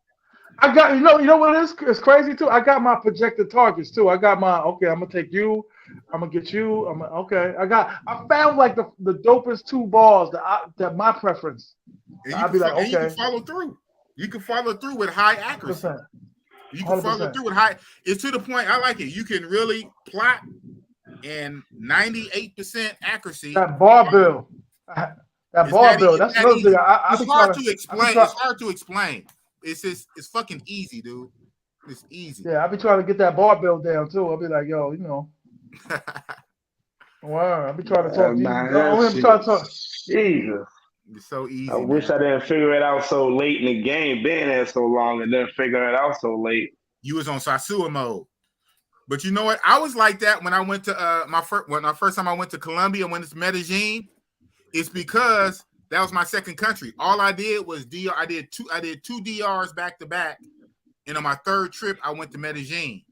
I got you know what is crazy too. I got my projected targets too. I got my I'm gonna take you. I'm gonna get you. I found like the dopest 2 balls that my preference. And you can follow through. You can follow through with high accuracy. 100%. You can follow 100%. through with high. It's to the point. I like it. You can really plot in 98% accuracy. That barbell. That barbell. That's another thing. It's hard to explain. It's hard to explain. It's just, it's fucking easy, dude. It's easy. Yeah, I be trying to get that barbell down too. I'll be like, yo, you know. Wow, I be trying to talk to you. I'm trying to talk. Jesus. It's so easy. I wish I didn't figure it out so late in the game, being there so long and then figuring it out so late. You was on Sasua mode. But you know what? I was like that when I went to my first time I went to Colombia, went to Medellin. It's because that was my second country. All I did was DR. I did two DRs back to back. And on my third trip, I went to Medellin.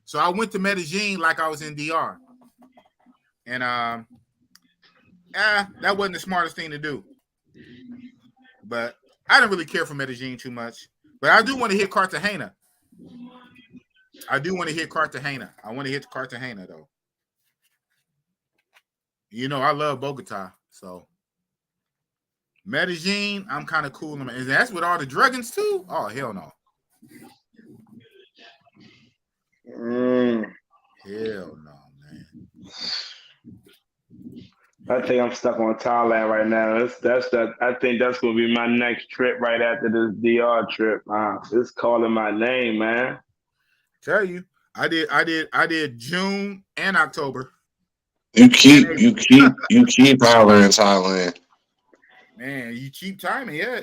So I went to Medellin like I was in DR. And that wasn't the smartest thing to do. But I didn't really care for Medellin too much. But I do want to hit Cartagena. I want to hit Cartagena, though. You know, I love Bogota. So Medellin, I'm kind of cool. And that's with all the druggings, too? Oh, hell no. Hell no, man. I think I'm stuck on Thailand right now. I think that's gonna be my next trip right after this DR trip. It's calling my name, man. Tell you, I did June and October. You keep hollering Thailand. Man, you cheap timing, yeah.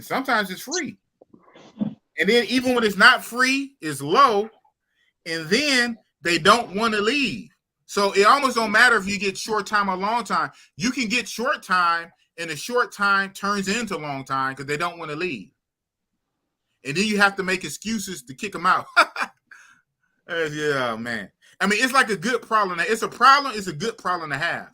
Sometimes it's free. And then even when it's not free, it's low. And then they don't want to leave. So it almost don't matter if you get short time or long time. You can get short time, and the short time turns into long time because they don't want to leave. And then you have to make excuses to kick them out. Yeah, man. I mean, it's like a good problem. It's a problem. It's a good problem to have.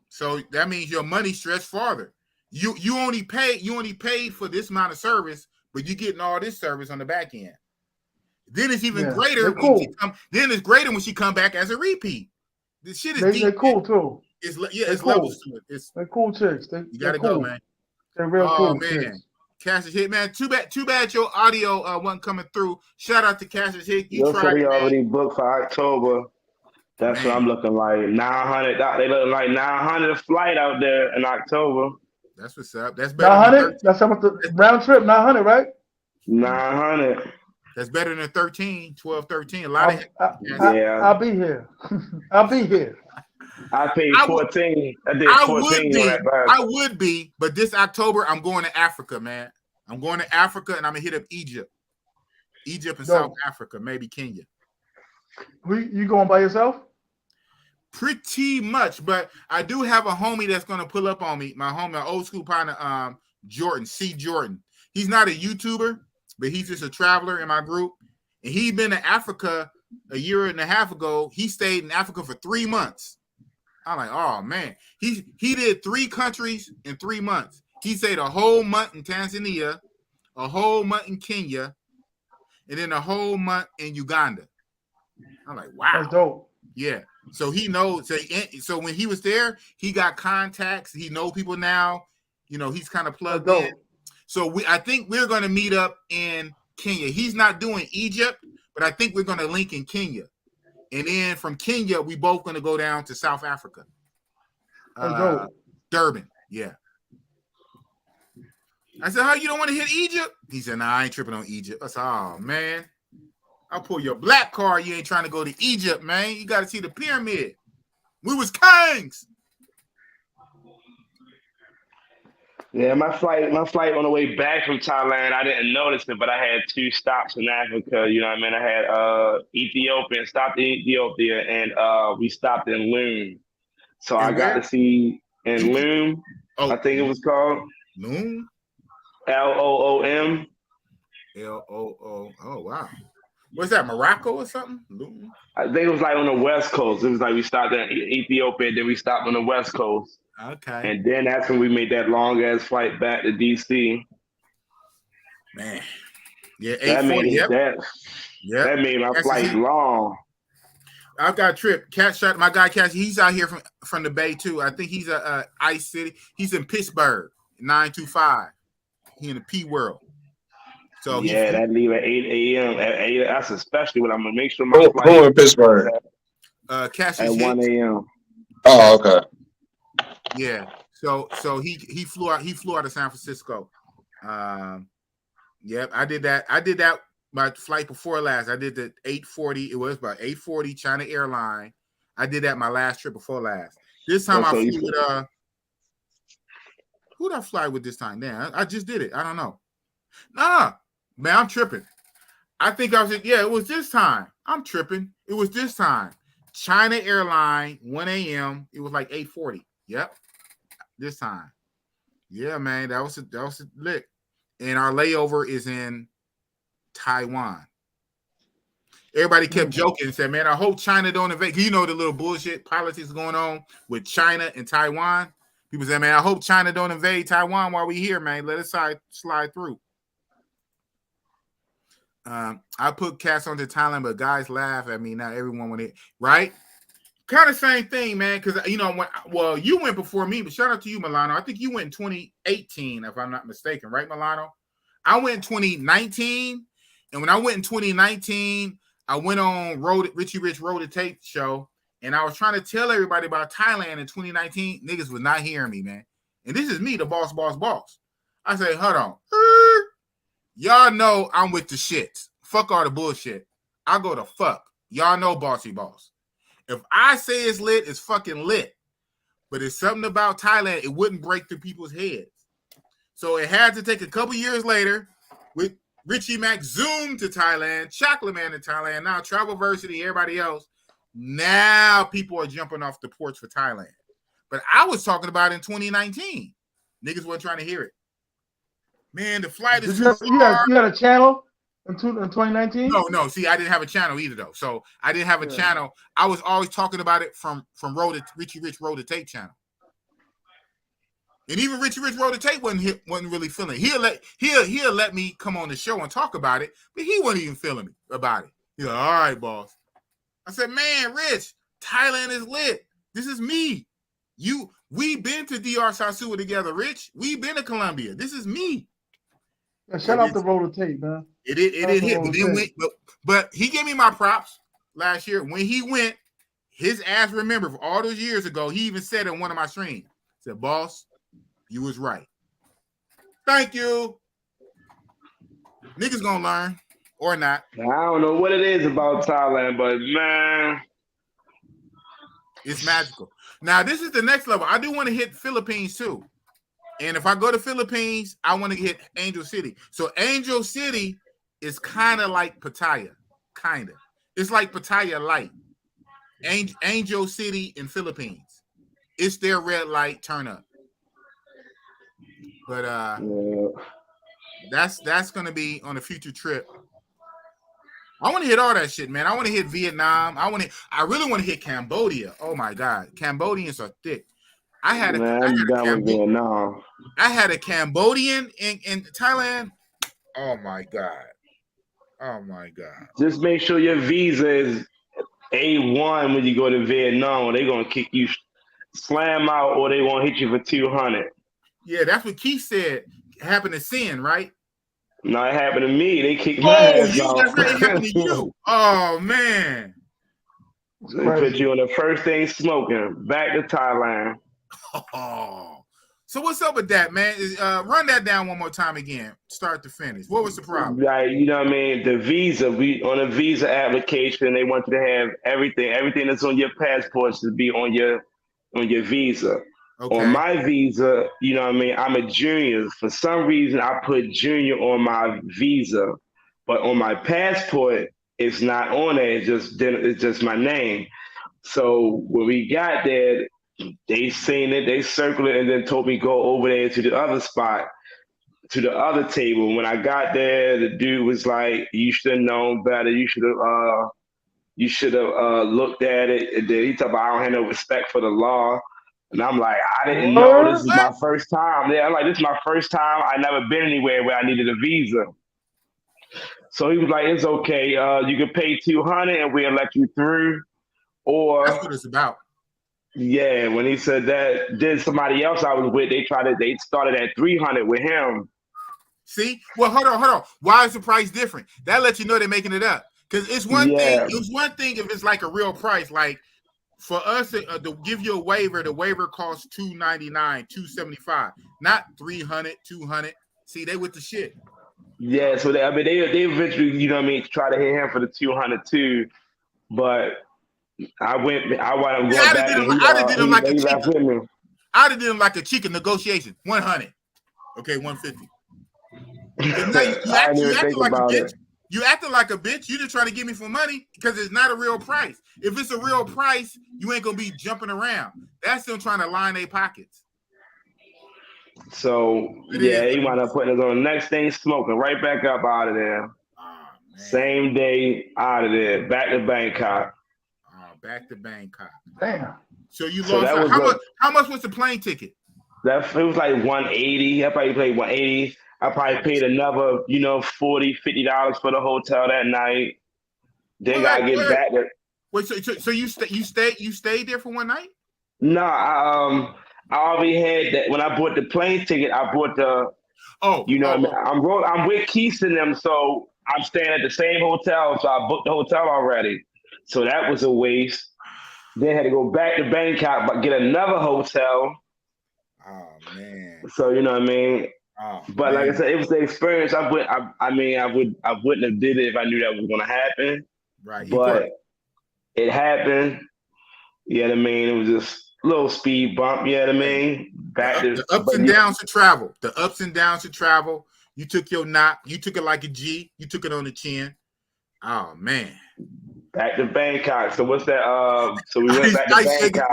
So that means your money stretched farther. You only paid for this amount of service, but you're getting all this service on the back end. Then it's even greater. Then it's greater when she come back as a repeat. This shit is deep. They're cool too. It's cool. levels to it. They're cool chicks. You gotta cool. go, man. They're real cool. Man. Chicks. Cassius Hit, man. Too bad your audio wasn't coming through. Shout out to Cassius Hit. You tried it, already booked for October. That's what I'm looking like. 900. They looking like 900 a flight out there in October. That's what's up. That's better. 900. That's how much the round trip. 900, right? 900. That's better than 13, 12, 13. A lot of I'll be here. I'll be here. I paid 14. I did 14 on that bus. I would be, but this October I'm going to Africa, man. I'm going to Africa and I'm gonna hit up Egypt and South Africa, maybe Kenya. You going by yourself? Pretty much, but I do have a homie that's gonna pull up on me. My homie, my old school partner, Jordan. He's not a YouTuber, but he's just a traveler in my group. And he'd been to Africa a year and a half ago. He stayed in Africa for 3 months. I'm like, oh man. He did 3 countries in 3 months. He stayed a whole month in Tanzania, a whole month in Kenya, and then a whole month in Uganda. I'm like, wow. That's dope. Yeah. So he knows. So when he was there, he got contacts. He knows people now. You know, he's kind of plugged in. So I think we're going to meet up in Kenya. He's not doing Egypt, but I think we're going to link in Kenya. And then from Kenya, we both going to go down to South Africa. Durban. Yeah. I said, how you don't want to hit Egypt? He said, nah, I ain't tripping on Egypt. I said, oh, man. I'll pull your black card. You ain't trying to go to Egypt, man. You got to see the pyramid. We was kings. Yeah, my flight on the way back from Thailand, I didn't notice it, but I had 2 stops in Africa. You know what I mean? I had Ethiopia, stopped in Ethiopia, and we stopped in Loom. So I got to see in Loom, I think it was called. Loom? Loom. Loo. Oh, wow. What's that, Morocco or something? Loom? I think it was like on the West Coast. It was like we stopped in Ethiopia, then we stopped on the West Coast. Okay. And then that's when we made that long ass flight back to DC. Man. Yeah, 840. That made my flight long. I've got a trip. Cat my guy Cash, he's out here from the Bay too. I think he's a Ice City. He's in Pittsburgh. 925. He in the P world. So yeah, that leave at 8 a.m. At 8, that's especially when I'm gonna make sure my Who flight in Pittsburgh? Cassius at 1 Hicks. a.m. Oh, okay. Yeah. So he flew out of San Francisco. Yep, I did that. My flight before last. I did the 840. It was about 840 China Airline. I did that my last trip before last. This time I flew with who did I fly with this time? Damn, I just did it. I don't know. Nah, man, I'm tripping. I think I was it was this time. I'm tripping. It was this time. China Airline, 1 a.m. It was like 8:40. Yep. This time. Yeah, man. That was lit. And our layover is in Taiwan. Everybody kept joking and said, man, I hope China don't invade. You know the little bullshit politics going on with China and Taiwan. People say, man, I hope China don't invade Taiwan while we here, man. Let us slide through. I put cats onto Thailand, but guys laugh at me. Not everyone went it, right? Kind of same thing, man. Because you went before me, but shout out to you, Milano. I think you went in 2018, if I'm not mistaken, right, Milano? I went in 2019, and when I went in 2019, I went on Richie Rich Road to Tape show, and I was trying to tell everybody about Thailand in 2019. Niggas was not hearing me, man. And this is me, the boss. I say, hold on. Y'all know I'm with the shits. Fuck all the bullshit. I go to fuck. Y'all know bossy boss. If I say it's lit, it's fucking lit. But it's something about Thailand, it wouldn't break through people's heads. So it had to take a couple years later with Richie Mac Zoom to Thailand, Chocolate Man to Thailand, now Travelversity, everybody else. Now people are jumping off the porch for Thailand. But I was talking about it in 2019. Niggas weren't trying to hear it. Man, the flight is too far. You had a channel in 2019? No. See, I didn't have a channel either, though. So I didn't have a channel. I was always talking about it from Richie Rich Road to Tape channel. And even Richie Rich Road to Tape wasn't really feeling it. He'll let me come on the show and talk about it, but he wasn't even feeling it about it. He's like, all right, boss. I said, man, Rich, Thailand is lit. This is me. We been to DR Sasua together, Rich. We been to Colombia. This is me. Yeah, shout out the Road to Tape, man. It didn't hit, but he gave me my props last year. When he went, his ass remembered for all those years ago, he even said in one of my streams, said, boss, you was right. Thank you. Niggas gonna learn or not. I don't know what it is about Thailand, but man, it's magical. Now, this is the next level. I do want to hit Philippines too. And if I go to Philippines, I want to hit Angel City. So Angel City is kind of like Pattaya. Kind of. It's like Pattaya light. Angel City in Philippines. It's their red light turn up. But that's gonna be on a future trip. I want to hit all that shit, man. I want to hit Vietnam. I really want to hit Cambodia. Oh my God, Cambodians are thick. I had a Cambodian in Thailand. Oh my God. Just make sure your visa is A1 when you go to Vietnam, or they're gonna kick you slam out, or they gonna hit you for 200. Yeah, that's what Keith said happened to Sin, right? No, it happened to me. They kicked my ass out. That's right. It happened to you. Oh man. They put you on the first thing smoking. Back to Thailand. Oh. So what's up with that, man? Run that down one more time again, start to finish. What was the problem? Right, you know what I mean? The visa, on a visa application, they want you to have everything that's on your passport to be on your visa. Okay. On my visa, you know what I mean? I'm a junior. For some reason, I put junior on my visa, but on my passport, it's not on there. It's just my name. So when we got there, they seen it, they circled it, and then told me go over there to the other spot, to the other table. When I got there, the dude was like, "You should have known better. You should have looked at it." And then he talked about I don't have no respect for the law. And I'm like, I didn't know. This is my first time. Yeah, I'm like, this is my first time. I never been anywhere where I needed a visa. So he was like, it's okay. You can pay $200 and we'll let you through. Or that's what it's about. Yeah, when he said that, then somebody else I was with, they started at 300 with him. See? Well, hold on. Why is the price different? That lets you know they're making it up. Because it's one thing. It was one thing if it's like a real price. Like for us to give you a waiver, the waiver costs $299, $275, not $300, $200. See, they with the shit. Yeah, so they eventually, you know what I mean, try to hit him for the 200 too, but I wound up going back and he left with me. I'd have did him like a chicken negotiation, 100. Okay, 150. You acting like a bitch. You acting like a bitch. You just trying to give me for money because it's not a real price. If it's a real price, you ain't gonna be jumping around. That's them trying to line their pockets. So he wound up putting us on the next thing, smoking right back up out of there. Oh, same day out of there, back to Bangkok. Back to Bangkok. Damn. So you lost. How much was the plane ticket? It was like 180. I probably paid 180. I probably paid another, $40, $50 for the hotel that night. Then gotta get back there. Wait, so you stayed there for one night? No, I already had that. When I bought the plane ticket, I bought the. What I mean? I'm with Keith and them, so I'm staying at the same hotel. So I booked the hotel already. So that was a waste. Then had to go back to Bangkok, but get another hotel. Oh man. So you know what I mean. But like I said, it was the experience. I wouldn't have did it if I knew that was gonna happen. Right. But it happened. You know what I mean? It was just a little speed bump. You know what I mean? The ups and downs to travel. The ups and downs to travel. You took your knock. You took it like a G. You took it on the chin. Oh man. Back to Bangkok. So what's that? So we went back to Bangkok.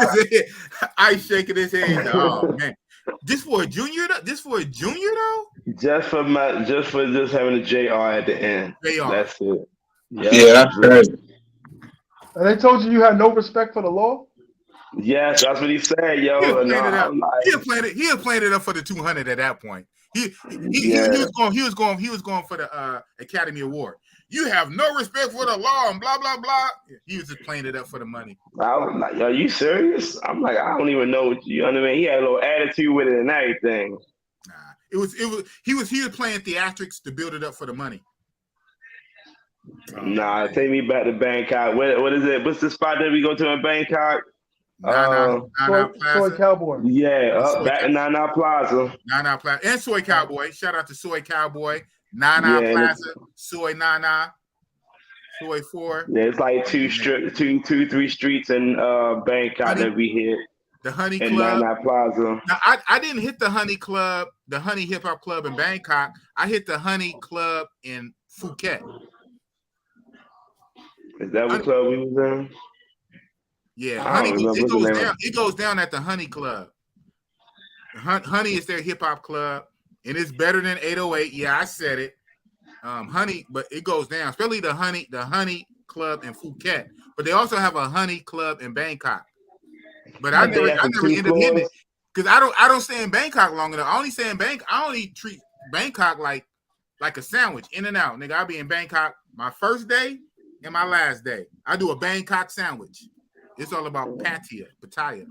Ice shaking his head. Oh man. This for a junior though? Just for having a JR at the end. JR. That's it. Yeah, that's crazy. And they told you had no respect for the law? Yes, that's what he said, yo. He played it up for the 200 at that point. He was going for the Academy Award. You have no respect for the law and blah blah blah. He was just playing it up for the money. I was like, are you serious? I'm like, I don't even know what you know what I mean. He had a little attitude with it and everything. Nah, he was playing theatrics to build it up for the money. Nah, take me back to Bangkok. What is it? What's the spot that we go to in Bangkok? Soy Cowboy. Yeah, back in Nana Plaza. Nana Plaza and Soy Cowboy. Shout out to Soy Cowboy. Nana Plaza, Soy Nana, Soy 4. Yeah, it's like three streets in Bangkok that we hit. The Honey and Club. Nana Plaza. Now, I didn't hit the Honey Club, the Honey Hip Hop Club in Bangkok. I hit the Honey Club in Phuket. Is that what club we was in? Yeah, it goes down at the Honey Club. Honey is their hip hop club. And it's better than 808. Yeah, I said it. Honey, but it goes down, especially the Honey Club in Phuket. But they also have a Honey Club in Bangkok. But I never ended up hitting it because I don't stay in Bangkok long enough. I only treat Bangkok like a sandwich, in and out. Nigga, I'll be in Bangkok my first day and my last day. I do a Bangkok sandwich. It's all about pataya.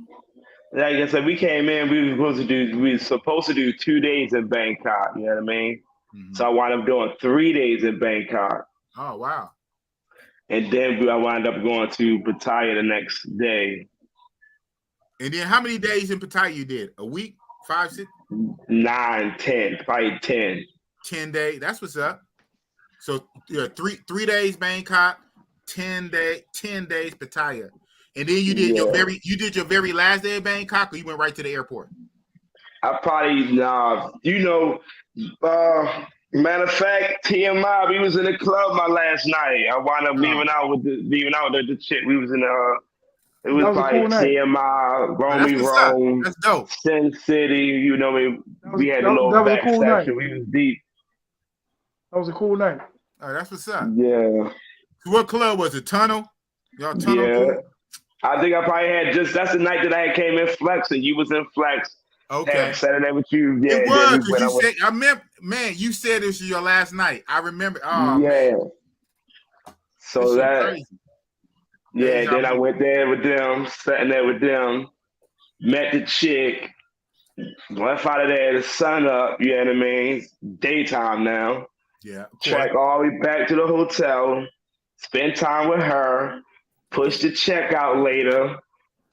Like I said, we came in. We were supposed to do 2 days in Bangkok. You know what I mean? Mm-hmm. So I wound up doing 3 days in Bangkok. Oh wow! And then I wound up going to Pattaya the next day. And then how many days in Pattaya you did? A week? 5, 6? 9, 10, probably 10. 10 days. That's what's up. So 3 days Bangkok, 10 days Pattaya. And then you did your very last day of Bangkok, or you went right to the airport? I probably matter of fact, TMI, we was in the club my last night. I wound up leaving out the chick. We was in it was probably cool TMI, Romy Rome, that's dope. Sin City. We had a little back section. Night. We was deep. That was a cool night. Oh, that's what's up. Yeah. So what club was it? Tunnel? Y'all Tunnel? Yeah. Cool? I think I probably had that's the night that I came in Flex and you was in Flex. Okay. Saturday with you. Yeah, it was. I remember, man, you said this was your last night. I remember. Oh, yeah. Man. So that. Crazy. Yeah, then I went there with them, sitting there with them. met the chick, left out of there, the sun up, you know what I mean? Daytime now. Yeah. Track all the way back to the hotel, spend time with her, push the check out later,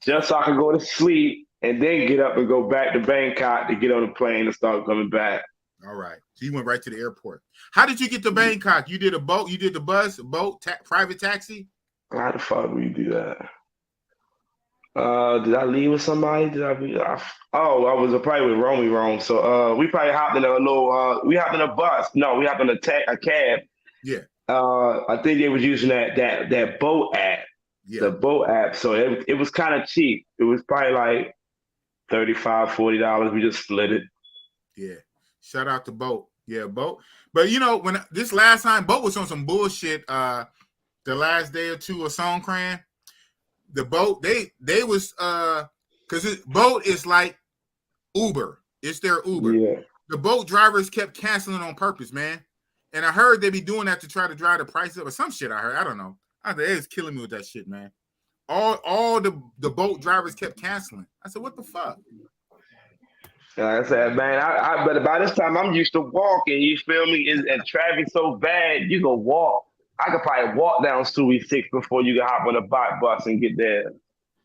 just so I can go to sleep, and then get up and go back to Bangkok to get on the plane and start coming back. All right. So you went right to the airport. How did you get to Bangkok? You did a boat? You did the bus, boat, private taxi? How the fuck do you do that? Did I leave with somebody? I was probably with Romy Rome. So we probably hopped in a little. We hopped in a bus. No, we hopped in a cab. Yeah. I think they was using that boat app. Yeah. The boat app. So it was kind of cheap. It was probably like $35, $40. We just split it. Yeah. Shout out to Boat. Yeah, Boat. But you know, when this last time Boat was on some bullshit, the last day or two of Songkran, the Boat, they was because Boat is like Uber. It's their Uber. Yeah. The Boat drivers kept canceling on purpose, man. And I heard they be doing that to try to drive the price up or some shit. I heard. I don't know. I think it was killing me with that shit, man. All the Boat drivers kept canceling. I said, what the fuck? Like I said, man, but by this time I'm used to walking. You feel me? And traffic's so bad, you can walk. I could probably walk down Suey 6 before you can hop on a bus and get there.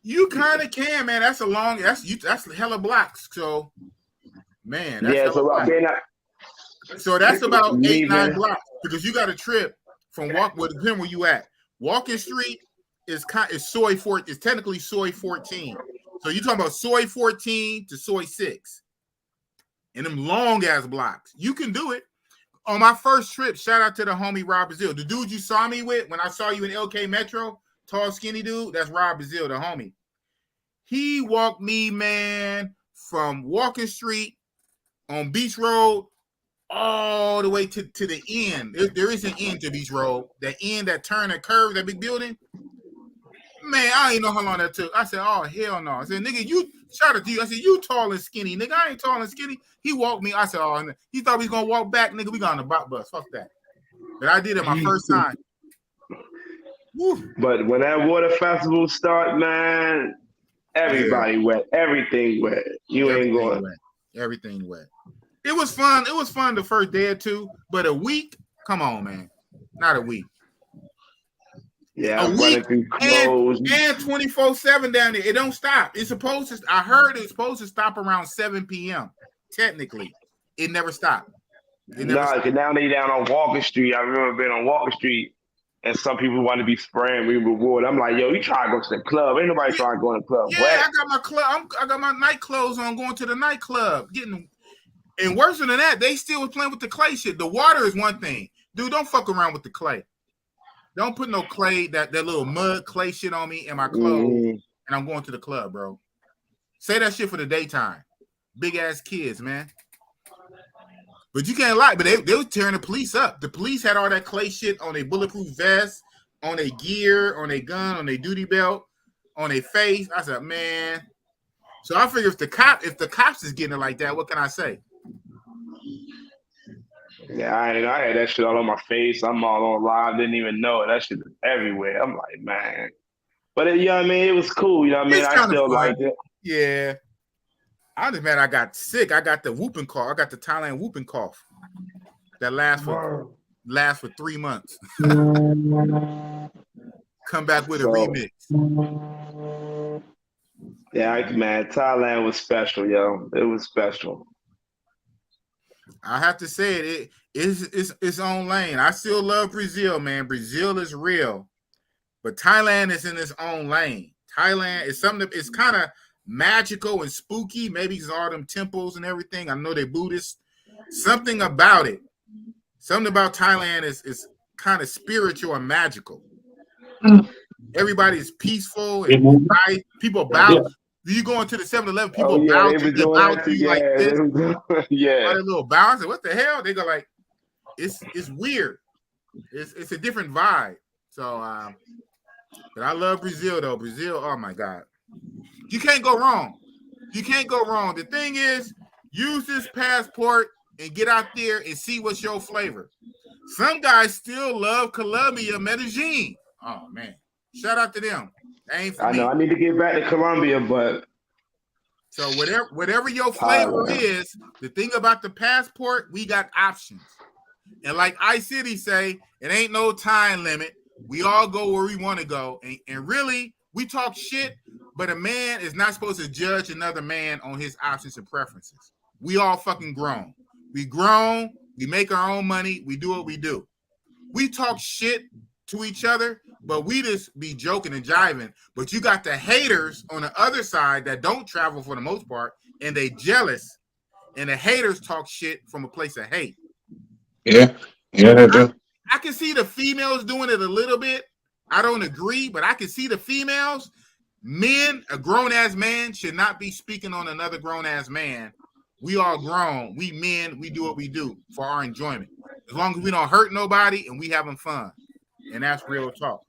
You kind of can, man. That's that's hella blocks. So, man, that's yeah. So that's about 8-9 blocks because you got a trip from depending where you at. Walking Street is Soy 4. It's technically Soy 14. So you talking about Soy 14 to Soy 6, and them long ass blocks. You can do it. On my first trip, shout out to the homie Rob Brazil. The dude you saw me with when I saw you in LK Metro, tall, skinny dude, that's Rob Brazil, the homie. He walked me, man, from Walking Street on Beach Road all the way to the end. There is an end to Beach Road. That end, that turn, that curve, that big building. Man, I don't even know how long that took. I said, oh, hell no. I said, nigga, you, shout out to you. I said, you tall and skinny. Nigga, I ain't tall and skinny. He walked me. I said, oh, he thought we was going to walk back. Nigga, we got on the bus. Fuck that. But I did it my first time. Woo. But when that water festival start, man, everybody wet. Everything wet. Everything ain't going. Wet. Everything wet. It was fun. It was fun the first day or two. But a week? Come on, man. Not a week. Yeah, a week and 24/7 down there. It don't stop. It's supposed to. I heard it's supposed to stop around 7 p.m. Technically, it never stopped. Now they down on Walker Street. I remember being on Walker Street, and some people want to be spraying me with water. I'm like, yo, you trying to go to the club? Ain't nobody trying to go to the club. Yeah, I got my club. I got my night clothes on, going to the nightclub, getting. And worse than that, they still was playing with the clay shit. The water is one thing, dude. Don't fuck around with the clay. Don't put no clay, that little mud clay shit on me and my clothes, and I'm going to the club, bro. Say that shit for the daytime. Big ass kids, man. But you can't lie. But they was tearing the police up. The police had all that clay shit on their bulletproof vest, on their gear, on their gun, on their duty belt, on their face. I said, man. So I figure if the cops is getting it like that, what can I say? Yeah, I had that shit all on my face. I'm all on live. Didn't even know it. That shit is everywhere. I'm like, man. But you know what I mean? It was cool. You know what I mean? I still liked it. Yeah. I just mad I got sick. I got the whooping cough. I got the Thailand whooping cough. That lasts for 3 months. Come back with a remix. Yeah, man. Thailand was special, yo. It was special. I have to say it's its own lane. I still love Brazil, man. Brazil is real, but Thailand is in its own lane. Thailand is something that it's kind of magical and spooky. Maybe it's all them temples and everything. I know they're Buddhist. Something about it. Something about Thailand is kind of spiritual and magical. Everybody is peaceful and nice. People bow. You go into the 7-Eleven, people bow to you like this. Yeah. A little bow. I said, what the hell? They go like, it's weird. It's a different vibe. So, but I love Brazil though. Brazil, oh my God. You can't go wrong. You can't go wrong. The thing is, use this passport and get out there and see what's your flavor. Some guys still love Colombia, Medellin. Oh man. Shout out to them. I know I need to get back to Colombia, but So whatever your flavor is, the thing about the passport, we got options. And like Iggitty say, it ain't no time limit. We all go where we want to go. And really, we talk shit, but a man is not supposed to judge another man on his options and preferences. We all fucking grown. We grown. We make our own money. We do what we do. We talk shit to each other, but we just be joking and jiving. But you got the haters on the other side that don't travel for the most part, and they jealous. And the haters talk shit from a place of hate. Yeah, they do. I can see the females doing it a little bit. I don't agree, but I can see the females. Men, a grown-ass man should not be speaking on another grown-ass man. We all grown. We men, we do what we do for our enjoyment. As long as we don't hurt nobody and we having fun. And that's real talk.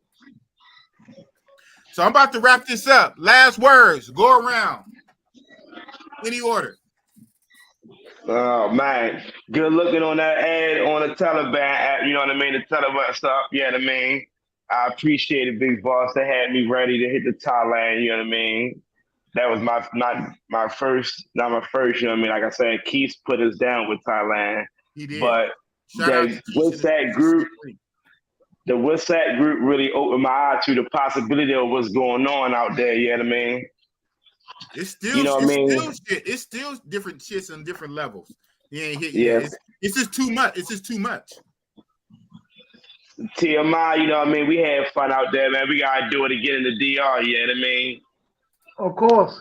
So I'm about to wrap this up. Last words. Go around. Any order. Oh man, good looking on that ad on the Taliban app. You know what I mean? The Taliban stuff. You know what I mean? I appreciate it, Big Boss. They had me ready to hit the Thailand. You know what I mean? That was not my first. You know what I mean? Like I said, Keith put us down with Thailand. He did. But the WhatsApp group really opened my eye to the possibility of what's going on out there. You know what I mean? It's still, still shit. It's still different shits on different levels. He ain't hit yet. It's just too much. It's just too much. TMI, you know what I mean? We had fun out there, man. We gotta do it again in the DR. You know what I mean? Of course.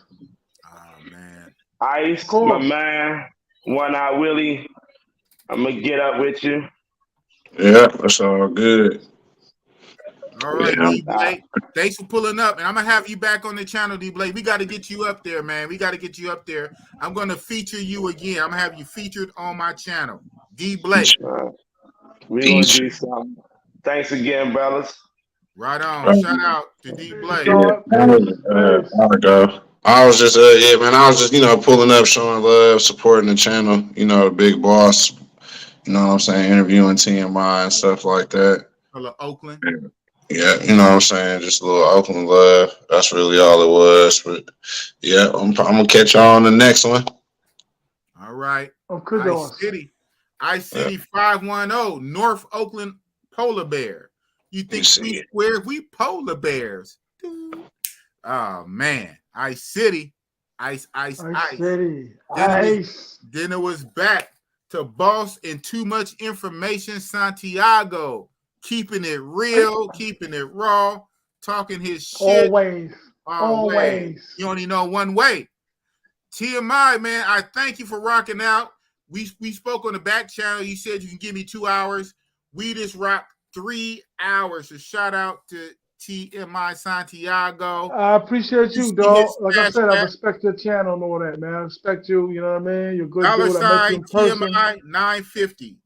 Oh man. Ice, my man. One Eye Willie. I'm gonna get up with you. Yeah, that's all good. All right, D Blake. Thanks for pulling up, and I'm gonna have you back on the channel, D Blake. We got to get you up there, man. We got to get you up there. I'm gonna feature you again. I'm gonna have you featured on my channel, D Blake. We're gonna do something. Thanks again, brothers. Right on. Shout out to D Blake. I was just, man. I was just, pulling up, showing love, supporting the channel. The Big Boss. You know what I'm saying? Interviewing TMI and stuff like that. Hello, Oakland. Yeah, you know what I'm saying? Just a little Oakland love. That's really all it was. But yeah, I'm gonna catch y'all on the next one. All right. Iggitty. Iggitty 510, North Oakland Polar Bear. You think we polar bears? Oh man. Iggitty. Ice. Then it was back to Boss and Too Much Information Santiago. Keeping it real, keeping it raw, talking his shit. Always. You only know one way. TMI, man, I thank you for rocking out. We spoke on the back channel. You said you can give me 2 hours. We just rocked 3 hours. So shout out to TMI Santiago. I appreciate you, dog. Like I said, I respect your channel and all that, man. I respect you. You know what I mean? You're good. $sign TMI 950.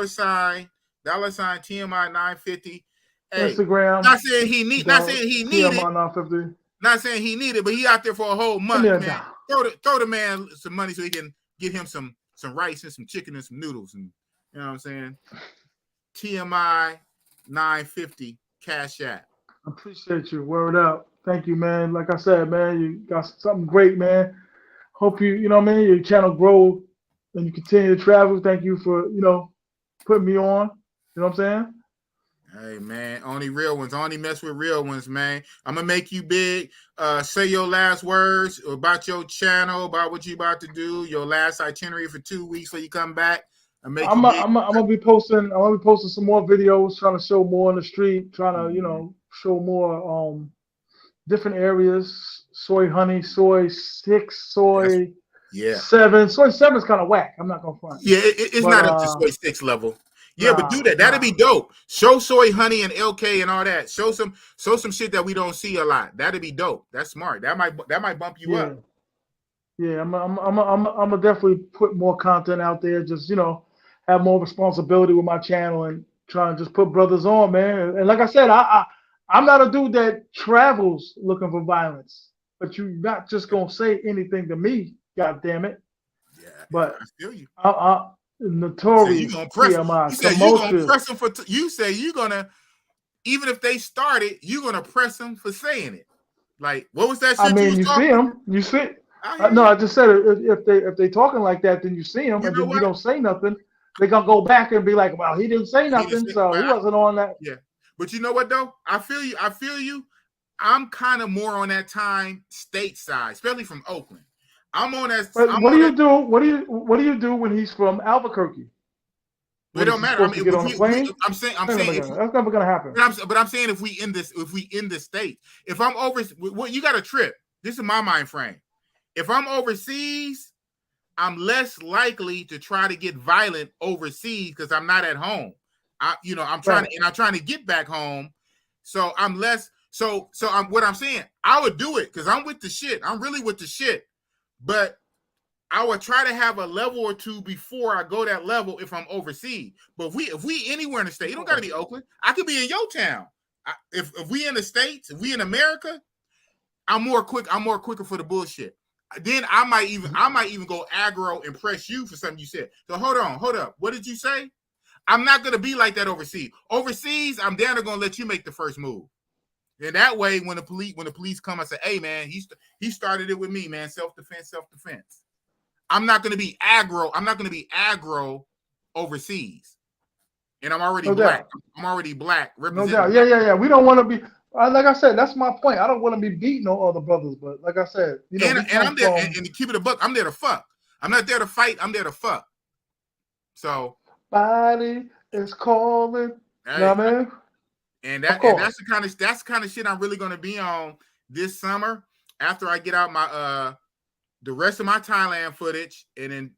$sign TMI 950. Hey, Instagram. Not saying he needed. TMI 950. Not saying he needed, but he out there for a whole month, man. Throw the man some money so he can get him some rice and some chicken and some noodles, and you know what I'm saying. TMI 950 Cash App. I appreciate you. Word up. Thank you, man. Like I said, man, you got something great, man. Hope you know what I mean, your channel grow and you continue to travel. Thank you for, putting me on. You know what I'm saying? Hey, man, only real ones. Only mess with real ones, man. I'm going to make you big. Say your last words about your channel, about what you about to do, your last itinerary for 2 weeks before you come back. I'm gonna be posting some more videos, trying to show more on the street, trying to, show more different areas. Soy honey, soy 6, soy 7. Soy 7 is kind of whack. I'm not gonna front. Yeah, it's not up to soy 6 level. Yeah, but do that. That'd be dope. Show soy honey and LK and all that. Show some shit that we don't see a lot. That'd be dope. That's smart. That might bump you up. Yeah, I'm gonna definitely put more content out there. Just have more responsibility with my channel and try and just put brothers on, man. And like I said, I'm not a dude that travels looking for violence. But you're not just gonna say anything to me, God damn it. Yeah, but I feel you. Notorious. You say you're gonna, even if they started, you're gonna press them for saying it. Like, what was that shit? I mean, you see them. You see. No, I just said if they talking like that, then you see them, and then you don't say nothing. They're gonna go back and be like, "Well, he didn't say nothing, so he wasn't on that." Yeah, but you know what though? I feel you. I'm kind of more on that time stateside, especially from Oakland. I'm on that. But what do you do? What do you do when he's from Albuquerque? It don't matter. I mean, get on a plane? I'm saying that's never gonna happen. But I'm saying if we in the state, if I'm over, well, you got a trip. This is my mind frame. If I'm overseas, I'm less likely to try to get violent overseas because I'm not at home. I'm trying to get back home, so I'm less. So what I'm saying, I would do it because I'm with the shit. I'm really with the shit, but I would try to have a level or two before I go that level if I'm overseas. But if we anywhere in the state, you don't got to be Oakland. I could be in your town. If we in the States, if we in America, I'm more quicker for the bullshit. Then I might even go aggro and press you for something you said. So hold up. What did you say? I'm not gonna be like that overseas. Overseas, I'm down there gonna let you make the first move. And that way, when the police come, I say, "Hey man, he started it with me, man. Self-defense. I'm not gonna be aggro. I'm not gonna be aggro overseas. And I'm already black. I'm already black. No doubt. Yeah. We don't want to be. Like I said, that's my point. I don't want to be beating no other brothers, but like I said, and I'm there. And to keep it a buck, I'm there to fuck. I'm not there to fight. I'm there to fuck. So body is calling. Hey, you know what I mean? And that's the kind of shit I'm really gonna be on this summer after I get out my the rest of my Thailand footage and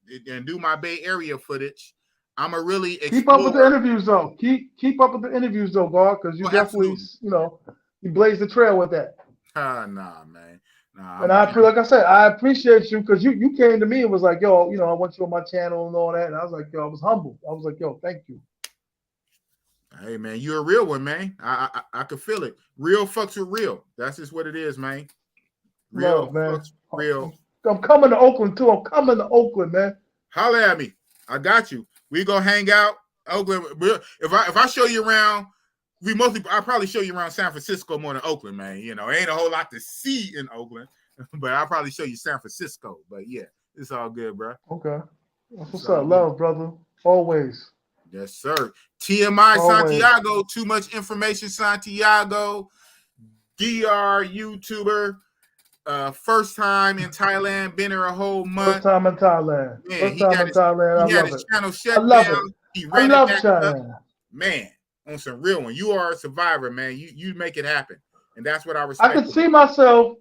do my Bay Area footage. I'm gonna really keep up with the interviews though. Keep up with the interviews though, God, because you definitely you blaze the trail with that. Nah, man. Nah. And I feel like I said, I appreciate you because you came to me and was like, "Yo, I want you on my channel and all that." And I was like, "Yo," I was humble. I was like, "Yo, thank you." Hey man, you're a real one, man. I could feel it. Real fucks with real. That's just what it is, man. Real man. Fucks real. I'm coming to Oakland too. I'm coming to Oakland, man. Holler at me. I got you. We gonna hang out. Oakland. If I show you around, I'll probably show you around San Francisco more than Oakland, man. Ain't a whole lot to see in Oakland, but I'll probably show you San Francisco. But yeah, it's all good, bro. Okay. What's up? Love, brother. Always. Yes, sir. TMI always. Santiago. Too much information, Santiago. DR YouTuber. First time in Thailand, been here a whole month. First time in Thailand. Man, he had his channel shut down. I love Thailand. Man, on some real one. You are a survivor, man. You make it happen. And that's what I respect. I can see myself,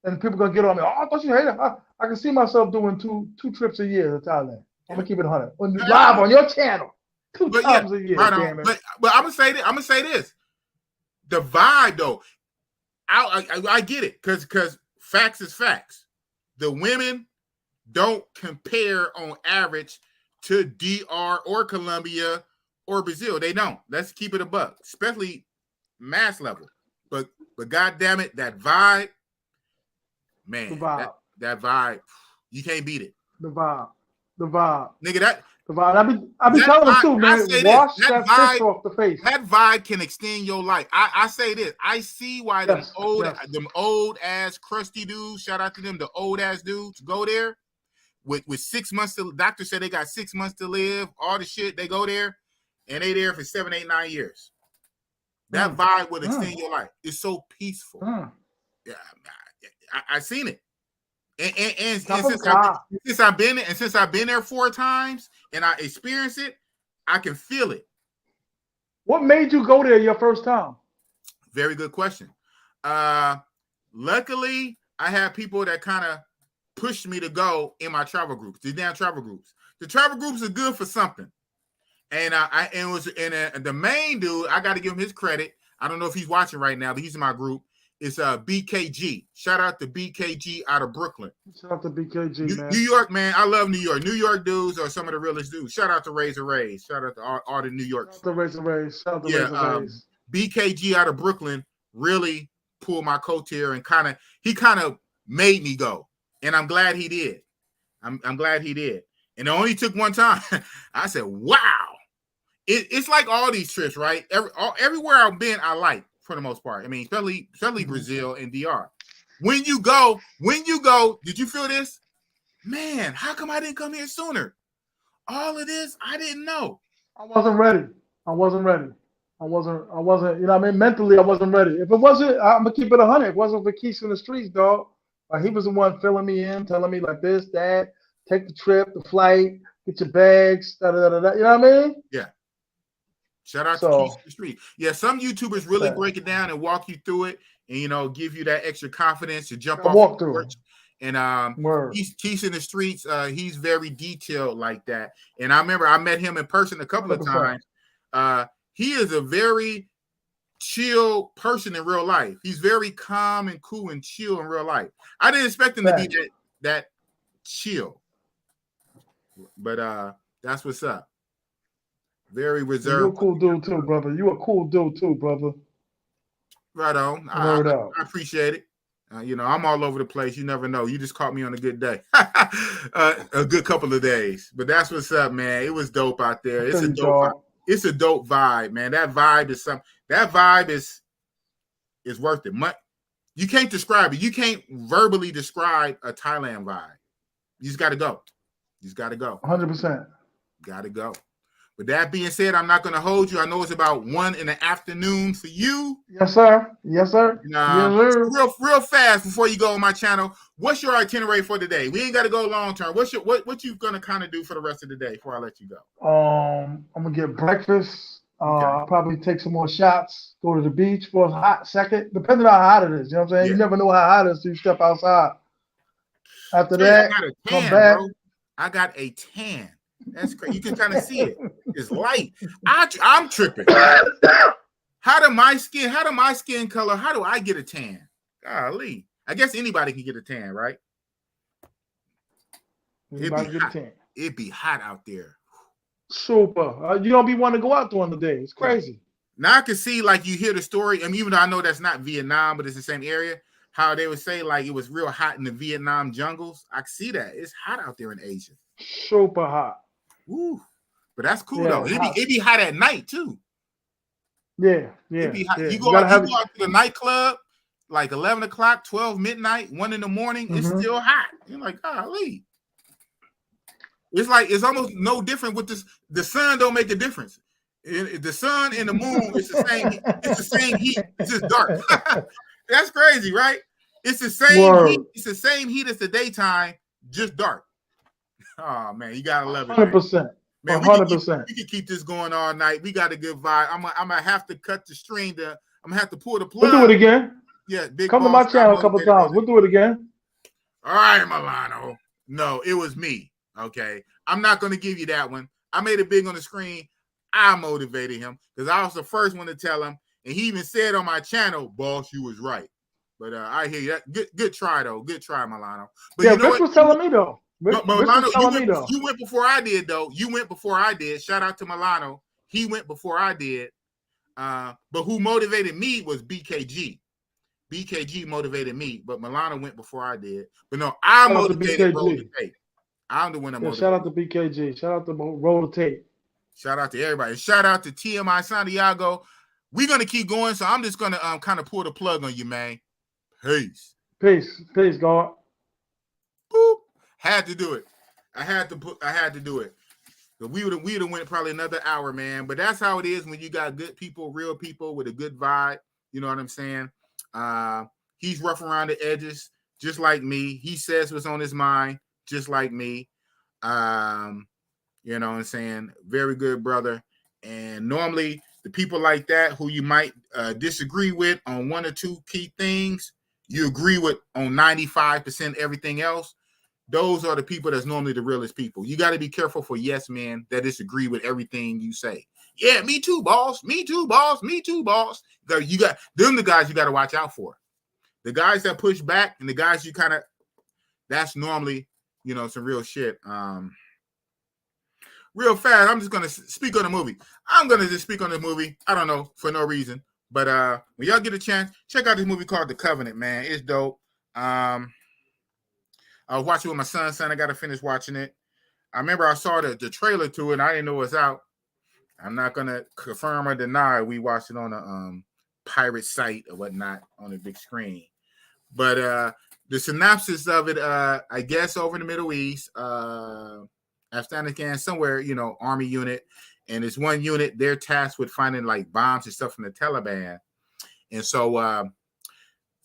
and people gonna get on me. Oh, I thought you hated it. I can see myself doing two trips a year to Thailand. I'm gonna keep it 100. Live on your channel. Two times a year. Right damn it. But I'm gonna say this. The vibe though. I get it because facts is facts. The women don't compare on average to DR or Colombia or Brazil. They don't. Let's keep it a buck, especially mass level. But God damn it, that vibe, man, that vibe, you can't beat it. The vibe, nigga. That the vibe. I be telling them too, man. Wash that fish off the face. That vibe can extend your life. I say this. I see why them old ass crusty dudes. Shout out to them. The old ass dudes go there with 6 months to. Doctor said they got 6 months to live. All the shit they go there, and they there for 7, 8, 9 years. That vibe would extend your life. It's so peaceful. Yeah, I seen it. And since I've been there 4 times and I experienced it, I can feel it. What made you go there your first time? Very good question. Luckily, I have people that kind of pushed me to go in my travel groups. The damn travel groups. The travel groups are good for something. And the main dude, I got to give him his credit. I don't know if he's watching right now, but he's in my group. It's BKG. Shout out to BKG out of Brooklyn. Shout out to BKG, man. New York, man. I love New York. New York dudes are some of the realest dudes. Shout out to Razor Rays. Shout out to all the New York. Shout out to Razor Rays. Shout out to Razor Rays. BKG out of Brooklyn really pulled my coattail and kind of made me go. And I'm glad he did. I'm glad he did. And it only took one time. I said, wow. It's like all these trips, right? Everywhere I've been, I like. For the most part, I mean, especially Brazil and DR. when you go, did you feel this? Man, how come I didn't come here sooner? All of this, I didn't know. I wasn't ready. I wasn't, you know what I mean? Mentally, I wasn't ready. If it wasn't, I'm going to keep it 100. If it wasn't for Keith in the streets, dog. Like, he was the one filling me in, telling me like this, that, take the trip, the flight, get your bags, da da da da. You know what I mean? Yeah. Shout out to Keith in the street. Yeah, some YouTubers really break it down and walk you through it and, you know, give you that extra confidence to jump off the porch. And Keith in the streets, he's very detailed like that. And I remember I met him in person a couple of times. He is a very chill person in real life. He's very calm and cool and chill in real life. I didn't expect him to be that chill. But that's what's up. Very reserved. You're a cool dude too, brother. You a cool dude too, brother. Right on. I appreciate it. You know, I'm all over the place. You never know. You just caught me on a good day. A good couple of days. But that's what's up, man. It was dope out there. It's a dope vibe, man. That vibe is something. That vibe is worth it. You can't describe it. You can't verbally describe a Thailand vibe. You just got to go. 100%. Got to go. With that being said, I'm not going to hold you. I know it's about 1 p.m. for you. Yes, sir. Yes, sir. Real fast before you go on my channel. What's your itinerary for today? We ain't got to go long term. What you going to kind of do for the rest of the day before I let you go? I'm going to get breakfast. I'll probably take some more shots. Go to the beach for a hot second, depending on how hot it is. You know what I'm saying? Yeah. You never know how hot it is till you step outside. After that, come back. Bro. I got a tan. That's crazy. You can kind of see it. It's light. I'm tripping. How do my skin color, how do I get a tan? Golly. I guess anybody can get a tan, right? It'd be hot out there. Super. You don't be wanting to go out during the day. It's crazy. Now I can see, like, you hear the story. I mean, even though I know that's not Vietnam, but it's the same area, how they would say, like, it was real hot in the Vietnam jungles. I can see that. It's hot out there in Asia. Super hot. Woo. But that's cool, though. It'd be hot at night, too. Yeah. You go out to the nightclub, like 11 o'clock, 12 midnight, 1 in the morning. It's still hot. You're like, golly. It's almost no different with this. The sun don't make a difference. The sun and the moon, it's the same. It's the same heat. It's just dark. That's crazy, right? It's the same heat. It's the same heat as the daytime, just dark. Oh man, you gotta love it. 100%. Man, 100%. We can keep this going all night. We got a good vibe. I'm gonna have to cut the stream. I'm gonna have to pull the plug. We'll do it again. Yeah, come to my channel a couple times. We'll do it again. All right, Milano. No, it was me. Okay, I'm not gonna give you that one. I made it big on the screen. I motivated him because I was the first one to tell him, and he even said on my channel, "Boss, you was right." But I hear you. Good try though. Good try, Milano. But yeah, Rich was telling me though. Milano, you went before I did though. You went before I did. Shout out to Milano. He went before I did. But who motivated me was BKG. BKG motivated me, but Milano went before I did. But no, I motivated Roll the Tape. I'm the one that motivated. Shout out to BKG. Shout out to Roll the Tape. Shout out to everybody. Shout out to TMI Santiago. We're gonna keep going, so I'm just gonna kind of pull the plug on you, man. Peace, God. Boop. Had to do it. I had to do it. We would have went probably another hour, man. But that's how it is when you got good people, real people with a good vibe. You know what I'm saying? He's rough around the edges, just like me. He says what's on his mind, just like me. You know what I'm saying? Very good brother. And normally the people like that who you might disagree with on one or two key things, you agree with on 95% everything else. Those are the people that's normally the realest people. You got to be careful for yes men that disagree with everything you say. Yeah, me too, boss. Me too, boss. Me too, boss. You got them, the guys you got to watch out for. The guys that push back and the guys you kind of, that's normally, you know, some real shit. Real fast, I'm just going to speak on the movie. I'm going to just speak on the movie. I don't know, for no reason. But when y'all get a chance, check out this movie called The Covenant, man. It's dope. I was watching with my son. I got to finish watching it. I remember I saw the trailer to it, and I didn't know it was out. I'm not going to confirm or deny we watched it on a pirate site or whatnot on the big screen. But the synopsis of it, I guess over in the Middle East, Afghanistan, somewhere, army unit, and it's one unit, they're tasked with finding like bombs and stuff from the Taliban. And so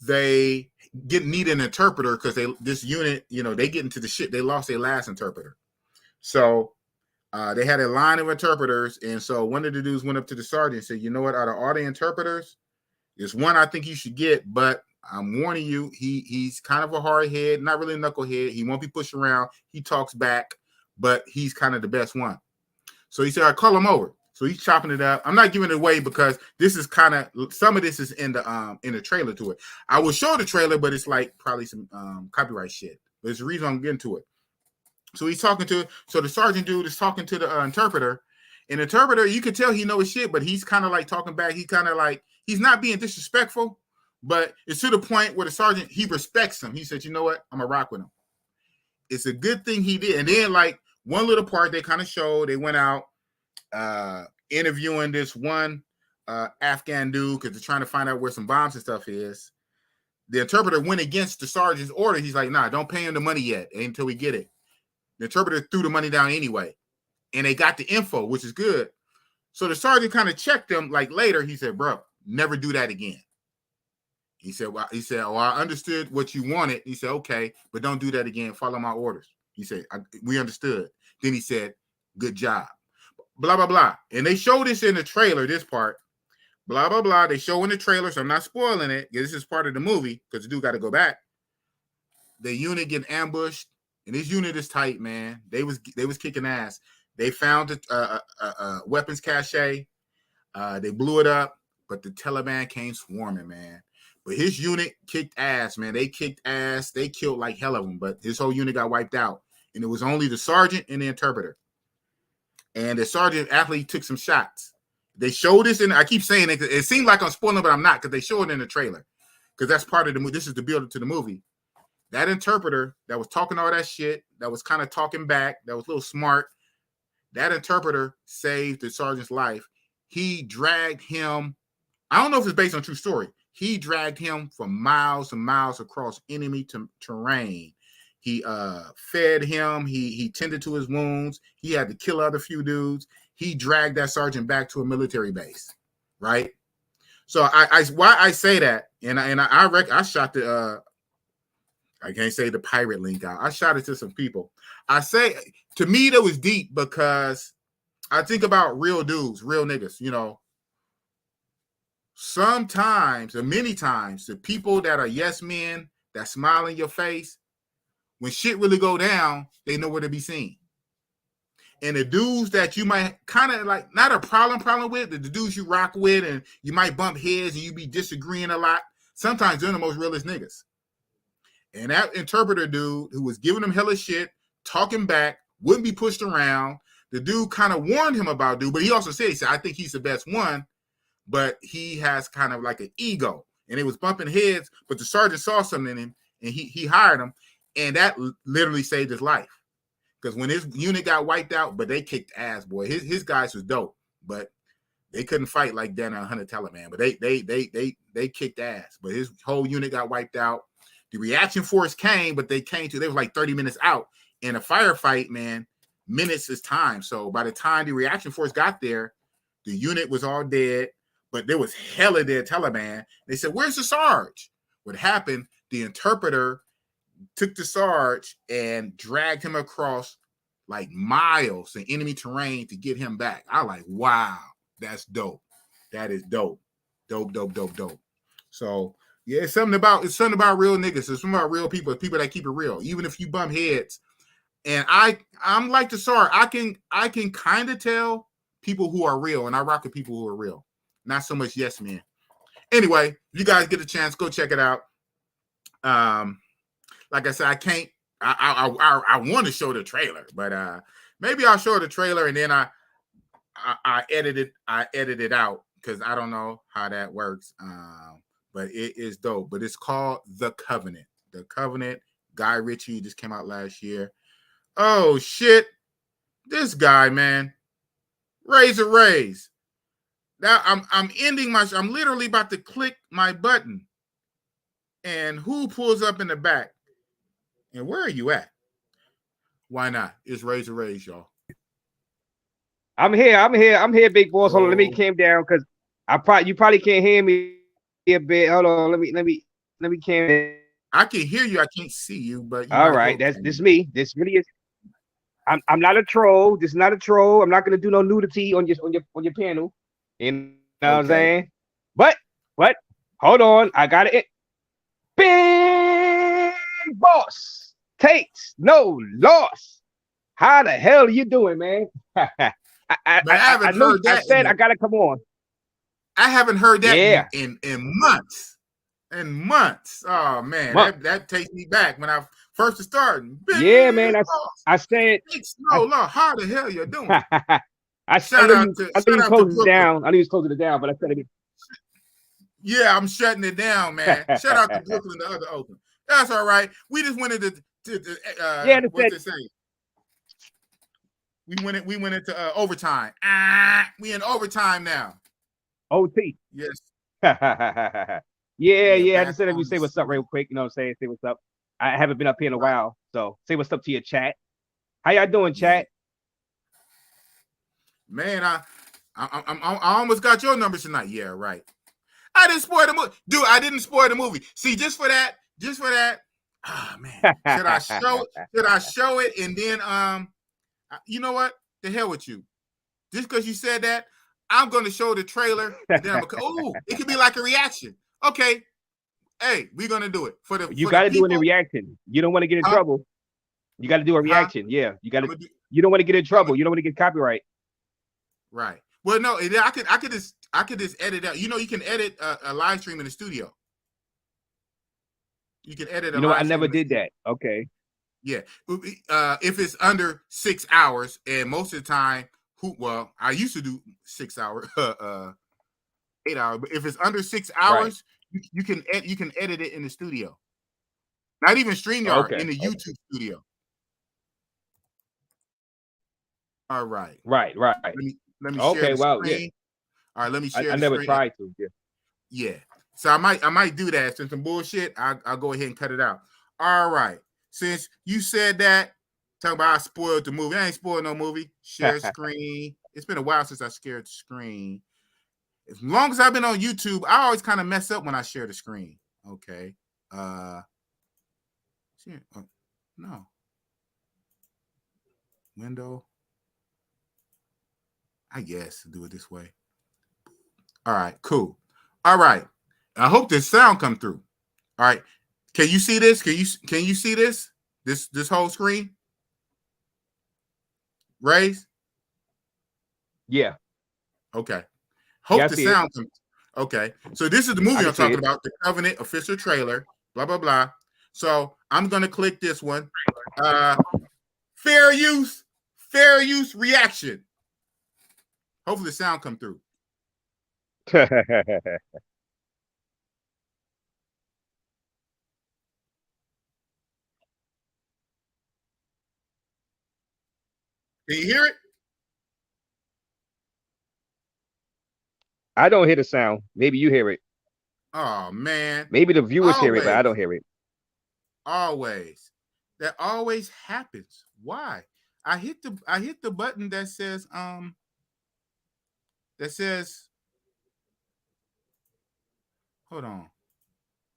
they need an interpreter because this unit, they get into the shit. They lost their last interpreter. So they had a line of interpreters. And so one of the dudes went up to the sergeant and said, you know what, out of all the interpreters, there's one I think you should get, but I'm warning you, he's kind of a hard head, not really a knucklehead. He won't be pushed around. He talks back, but he's kind of the best one. So he said, I call him over. So he's chopping it up. I'm not giving it away because this is kind of, some of this is in the trailer to it. I will show the trailer, but it's like probably some copyright shit. There's a reason I'm getting to it. So he's talking to, so the sergeant dude is talking to the interpreter. And the interpreter, you can tell he knows shit, but he's kind of like talking back. He kind of like, he's not being disrespectful, but it's to the point where the sergeant, he respects him. He said, you know what? I'm going to rock with him. It's a good thing he did. And then like one little part they kind of showed, they went out interviewing this one Afghan dude because they're trying to find out where some bombs and stuff is. The interpreter went against the sergeant's order. He's like, nah, don't pay him the money yet until we get it. The interpreter threw the money down anyway. And they got the info, which is good. So the sergeant kind of checked them like later. He said, bro, never do that again. He said, oh, I understood what you wanted. He said, okay, but don't do that again. Follow my orders. He said, we understood. Then he said, good job. Blah, blah, blah. And they show this in the trailer, this part. Blah, blah, blah. They show in the trailer, so I'm not spoiling it. This is part of the movie because the dude got to go back. The unit getting ambushed. And this unit is tight, man. They was kicking ass. They found a weapons cache. They blew it up, but the Taliban came swarming, man. But his unit kicked ass, man. They kicked ass. They killed like hell of them, but his whole unit got wiped out. And it was only the sergeant and the interpreter. And the sergeant athlete took some shots. They showed this, and I keep saying it. It seemed like I'm spoiling, but I'm not because they show it in the trailer. Because that's part of the movie. This is the build-up to the movie. That interpreter that was talking all that shit, that was kind of talking back, that was a little smart, that interpreter saved the sergeant's life. He dragged him. I don't know if it's based on true story. He dragged him for miles and miles across enemy terrain. He fed him. He tended to his wounds. He had to kill other few dudes. He dragged that sergeant back to a military base, right? So why I say that, and I shot the I can't say the pirate link out. I shot it to some people. I say to me that was deep because I think about real dudes, real niggas, Sometimes, or many times, the people that are yes men that smile in your face, when shit really go down, they know where to be seen. And the dudes that you might kind of like, not a problem with, the dudes you rock with and you might bump heads and you be disagreeing a lot, sometimes they're the most realest niggas. And that interpreter dude who was giving him hella shit, talking back, wouldn't be pushed around. The dude kind of warned him about dude, but he also said, I think he's the best one, but he has kind of like an ego. And it was bumping heads, but the sergeant saw something in him and he hired him. And that literally saved his life. Because when his unit got wiped out, but they kicked ass, boy. His guys was dope, but they couldn't fight like that on 100 Taliban. But they kicked ass. But his whole unit got wiped out. The reaction force came, but they was like 30 minutes out. In a firefight, man, minutes is time. So by the time the reaction force got there, the unit was all dead, but there was hella dead Taliban. They said, where's the Sarge? What happened, the interpreter took the Sarge and dragged him across like miles in enemy terrain to get him back. I like, wow, that's dope. That is dope. Dope. So yeah, it's something about real niggas. It's something about real people that keep it real, even if you bump heads. And I'm like the Sarge. I can kind of tell people who are real, and I rock with people who are real. Not so much yes men. Anyway, you guys get a chance, go check it out. Like I said, I can't. I want to show the trailer, but maybe I'll show the trailer and then I edit it out because I don't know how that works. But it is dope. But it's called The Covenant. The Covenant. Guy Ritchie just came out last year. Oh shit! This guy, man. Raise. Now I'm ending my. I'm literally about to click my button. And who pulls up in the back? And where are you at? Why not? It's Razor Rays, y'all. I'm here, big boss. Hold on, let me calm down because you probably can't hear me a bit. Hold on, let me calm down. I can hear you, I can't see you, but all right, this me. This really is. I'm not a troll. This is not a troll. I'm not gonna do no nudity on your panel. You know what I'm saying? But hold on, I got it. Big boss takes no loss. How the hell are you doing, man? I know I said I gotta come on. I haven't heard that in months. In months. Oh man, that takes me back when I first started. Yeah, man. I said how the hell you doing? I said I need to close it down. I need to close it down, but I said it. Yeah, I'm shutting it down, man. Shout out to Brooklyn, the other Oakland. That's all right. We just went into what's it say? We went into overtime. We in overtime now. OT. Yes. yeah. I just said let me say what's up real quick. You know what I'm saying? Say what's up. I haven't been up here in a while, so say what's up to your chat. How y'all doing, chat? Man, I almost got your numbers tonight. Yeah, right. I didn't spoil the movie, dude. I didn't spoil the movie. See, just for that. Oh man, should I show it? And then you know what? The hell with you. Just because you said that, I'm going to show the trailer. And then it could be like a reaction. Okay. Hey, we're going to do it. You got to do a reaction. You don't want to get in trouble. You got to do a reaction. Yeah. You got to. You don't want to get in trouble. You don't want to get copyright. Right. Well, no, I could just edit out. You know, you can edit a live stream in the studio. You can edit. You know what? I never did that. Okay. Yeah. If it's under 6 hours, and most of the time, I used to do 6 hours, 8 hours. But if it's under 6 hours, you can edit it in the studio. Not even StreamYard, in the YouTube studio. All right. Right. Let me share the screen. Yeah. All right, let me share. I never tried to. Yeah. Yeah. So I might do that. Since some bullshit, I'll go ahead and cut it out. All right. Since you said that, talking about I spoiled the movie. I ain't spoiled no movie. Share screen. It's been a while since I shared the screen. As long as I've been on YouTube, I always kind of mess up when I share the screen. Okay. No. Window. I guess do it this way. All right, cool. All right. I hope this sound come through. All right. Can you see this? Can you see this? This whole screen? Raise? Yeah. Okay. Hope the sound comes. Okay. So this is the movie I'm talking about, The Covenant official trailer, blah, blah, blah. So I'm going to click this one. Fair use reaction. Hopefully the sound come through. Can you hear it? I don't hear the sound. Maybe you hear it. Oh man. Maybe the viewers hear it, but I don't hear it. Always. That always happens. Why? I hit the button that says hold on.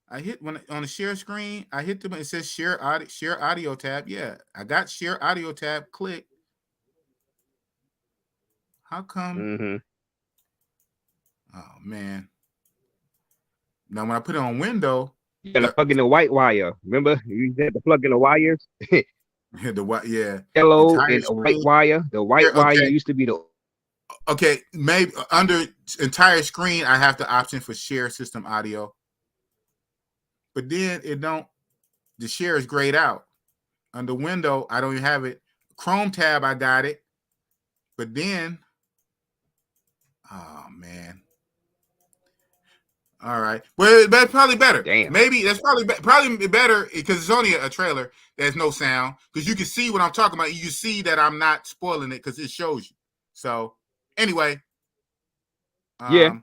I hit on the share screen. I hit the button. It says share audio tab. Yeah, I got share audio tab. Click. How come? Mm-hmm. Oh man. Now when I put it on window, you gotta plug in the white wire. Remember, you had to plug in the wires. The white, yeah. Yellow and white wire. The white wire used to be the. Okay, maybe under entire screen, I have the option for share system audio. But then the share is grayed out. Under window, I don't even have it. Chrome tab, I got it. But then, oh man. All right. Well, that's probably better. Damn. Maybe that's probably better because it's only a trailer. There's no sound because you can see what I'm talking about. You see that I'm not spoiling it because it shows you. So anyway. Yeah.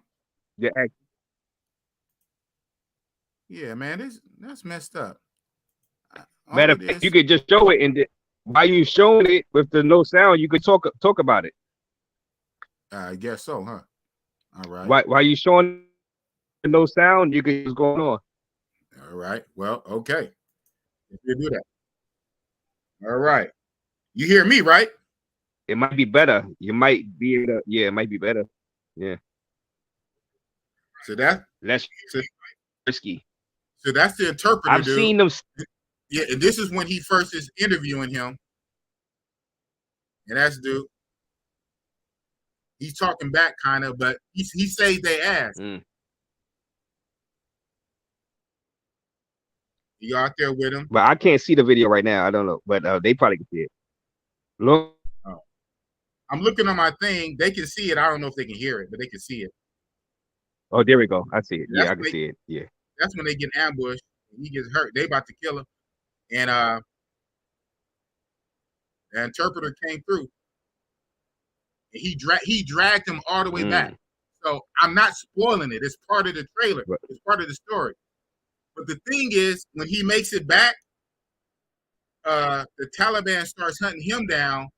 Yeah, man, that's messed up. Matter of fact, you could just show it, and while you showing it with the no sound, you could talk about it. I guess so, huh? All right. While you showing the no sound, you could what's going on. All right. Well, okay. If you do that. All right. You hear me, right? It might be better. You might be able to, yeah, it might be better. Yeah. So that less risky. So that's the interpreter. I've seen them. Yeah, and this is when he first is interviewing him. And that's dude. He's talking back kind of, but he saved their ass. You out there with him? But I can't see the video right now. I don't know, but they probably can see it. Look. Oh. I'm looking on my thing. They can see it. I don't know if they can hear it, but they can see it. Oh, there we go. I see it. That's yeah, I can see it. Yeah. That's when they get ambushed. And he gets hurt. They about to kill him. And the interpreter came through. And he dragged him all the way back. So I'm not spoiling it. It's part of the trailer. Right. It's part of the story. But the thing is, when he makes it back, the Taliban starts hunting him down.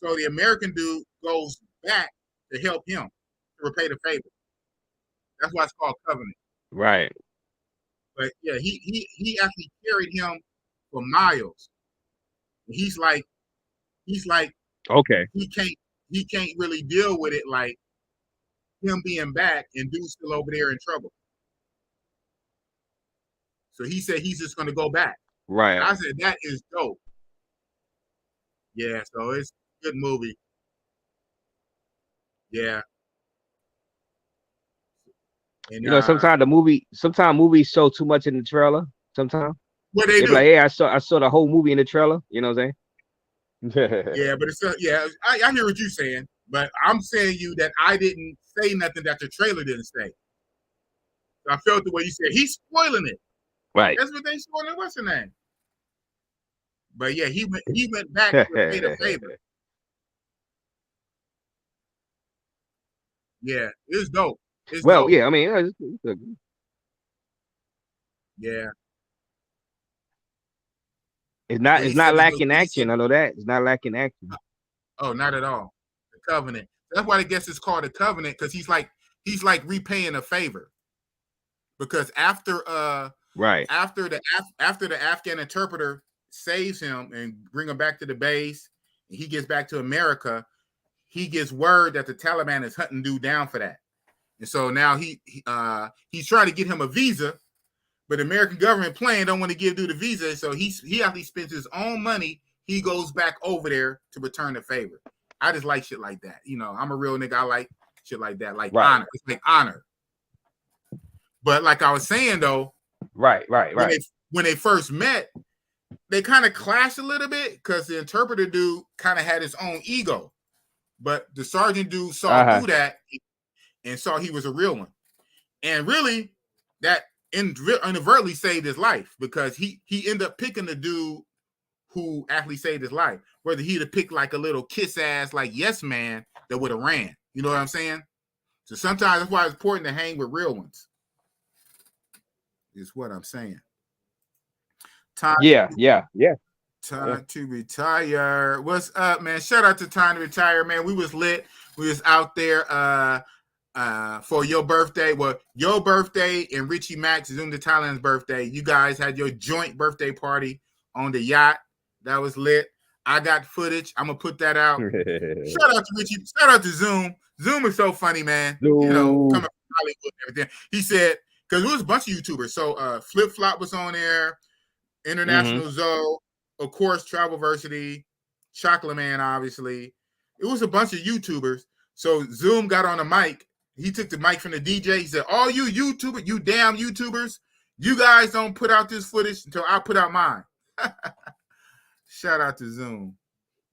So the American dude goes back to help him to repay the favor. That's why it's called Covenant. Right. But yeah, he actually carried him for miles. He's like, okay. He can't really deal with it, like him being back and dude still over there in trouble. So he said he's just gonna go back. Right. And I said that is dope. Yeah, so it's a good movie. Yeah. And, you know, sometimes movies show too much in the trailer. Sometimes. What they do? Like, hey, I saw the whole movie in the trailer. You know what I'm saying? Yeah, but it's I hear what you're saying, but I'm saying you that I didn't say nothing that the trailer didn't say. So I felt the way you said he's spoiling it. Right. That's what they spoiling. What's the name? But yeah, he went back to pay the favor. Yeah, it's dope. It's dope. Yeah, I mean, yeah. It's not lacking action. I know that. It's not lacking action. Oh, not at all. The Covenant. That's why I guess it's called a Covenant, because he's like repaying a favor. Because after the Afghan interpreter saves him and bring him back to the base, and he gets back to America, he gets word that the Taliban is hunting dude down for that. And so now he's trying to get him a visa, but the American government plan don't want to give dude a visa, so he actually spends his own money. He goes back over there to return the favor. I just like shit like that. You know, I'm a real nigga. I like shit like that, like honor. It's like honor. But like I was saying though, right. When they first met, they kind of clashed a little bit because the interpreter dude kind of had his own ego, but the sergeant dude saw through that and saw he was a real one, and really that inadvertently saved his life, because he ended up picking the dude who actually saved his life. Whether he'd have picked like a little kiss ass like yes man that would have ran. You know what I'm saying? So sometimes that's why it's important to hang with real ones. Is what I'm saying. Time to retire. What's up, man? Shout out to Time to Retire, man. We was lit. We was out there for your birthday. Well, your birthday and Richie Max, Zoom to Thailand's birthday. You guys had your joint birthday party on the yacht. That was lit. I got footage. I'm gonna put that out. Shout out to Richie. Shout out to Zoom. Zoom is so funny, man. Zoom. You know, coming from Hollywood and everything. He said, because there was a bunch of YouTubers. So Flip Flop was on there, International Zoe, of course, Travelversity, Chocolate Man, obviously. It was a bunch of YouTubers. So Zoom got on the mic. He took the mic from the DJ. He said, all you YouTubers, you damn YouTubers, you guys don't put out this footage until I put out mine. Shout out to Zoom.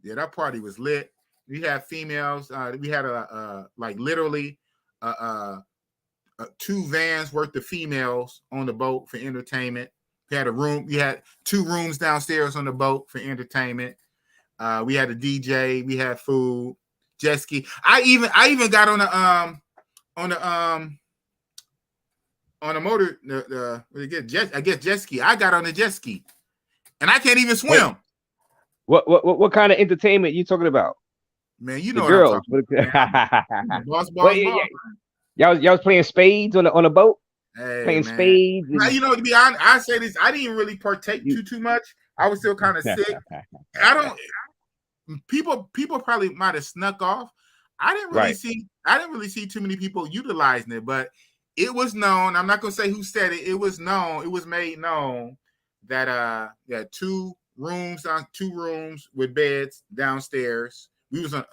Yeah, that party was lit. We had females. We had literally 2 vans worth of females on the boat for entertainment. We had we had 2 rooms downstairs on the boat for entertainment. We had a DJ. We had food, jet ski. I even got on the on a motor, I guess jet ski. I got on a jet ski, and I can't even swim. What kind of entertainment you talking about? Man, you The know girls. what I'm talking about. Boss, Y'all was playing spades on a boat. Hey, Playing man. spades. Now, you know, to be honest, I say this. I didn't really partake too much. I was still kind of sick. I don't. People probably might have snuck off. I didn't really see too many people utilizing it, but it was known. I'm not gonna say who said it. It was known. It was made known that two rooms with beds downstairs. We was on,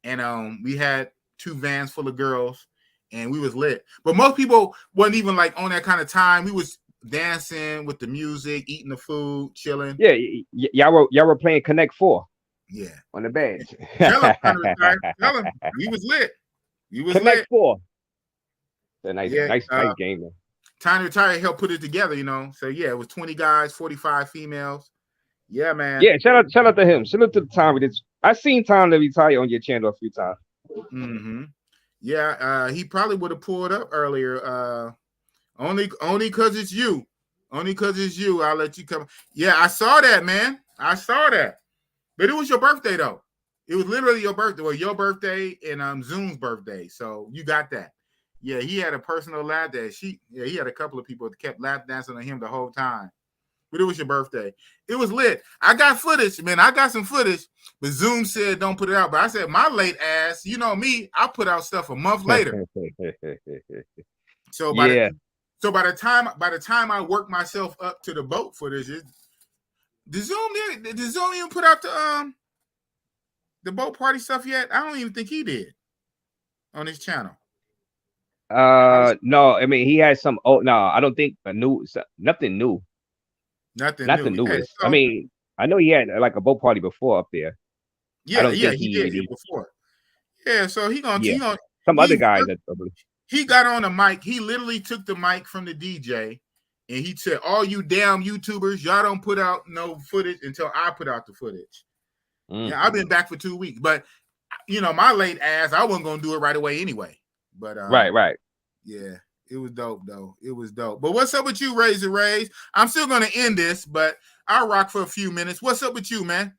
and we had 2 vans full of girls, and we was lit. But most people wasn't even like on that kind of time. We was dancing with the music, eating the food, chilling. Yeah, y'all were playing Connect 4. Yeah, on the bed. Tell him, we was lit. We was Connect lit. 4. It's a nice game, man. Time to Retire helped put it together, you know. So yeah, it was 20 guys, 45 females. Yeah, man. Yeah, shout out to him. Shout out to the Time. I seen Time to Retire on your channel a few times. Mm-hmm. Yeah, he probably would have pulled up earlier. Only because it's you. Only because it's you, I'll let you come. Yeah, I saw that, man. I saw that. But it was your birthday, though. It was literally your birthday. Well, your birthday and Zoom's birthday. So you got that. Yeah, he had a personal lap dance. He had a couple of people that kept lap dancing on him the whole time. But it was your birthday. It was lit. I got footage, man. I got some footage. But Zoom said don't put it out. But I said my late ass, you know me, I'll put out stuff a month later. So by the time I work myself up to the boat footage, did Zoom even put out the boat party stuff yet? I don't even think he did on his channel. No, I mean he had some. Oh no, I don't think nothing new. Nothing new. Yeah, I mean, I know he had like a boat party before up there. Yeah, he did before. Yeah, so he gonna some other guys that he got on a mic. He literally took the mic from the DJ and he said, "All you damn YouTubers, y'all don't put out no footage until I put out the footage." Yeah, I've been back for 2 weeks, but you know, my late ass, I wasn't gonna do it right away anyway. But right. Yeah, it was dope though. It was dope. But what's up with you, Razor Rays? I'm still gonna end this, but I'll rock for a few minutes. What's up with you, man?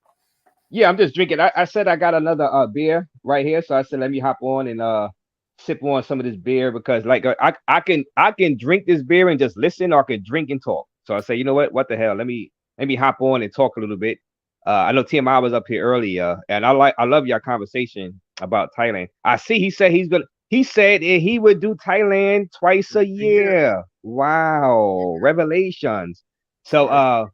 Yeah, I'm just drinking. I said I got another beer right here, so I said let me hop on and sip on some of this beer because like I can drink this beer and just listen, or I can drink and talk. So I say, you know what the hell? Let me hop on and talk a little bit. I know TMI was up here earlier, and I love your conversation about Thailand. I see he said he would do Thailand twice a year. Wow, revelations. So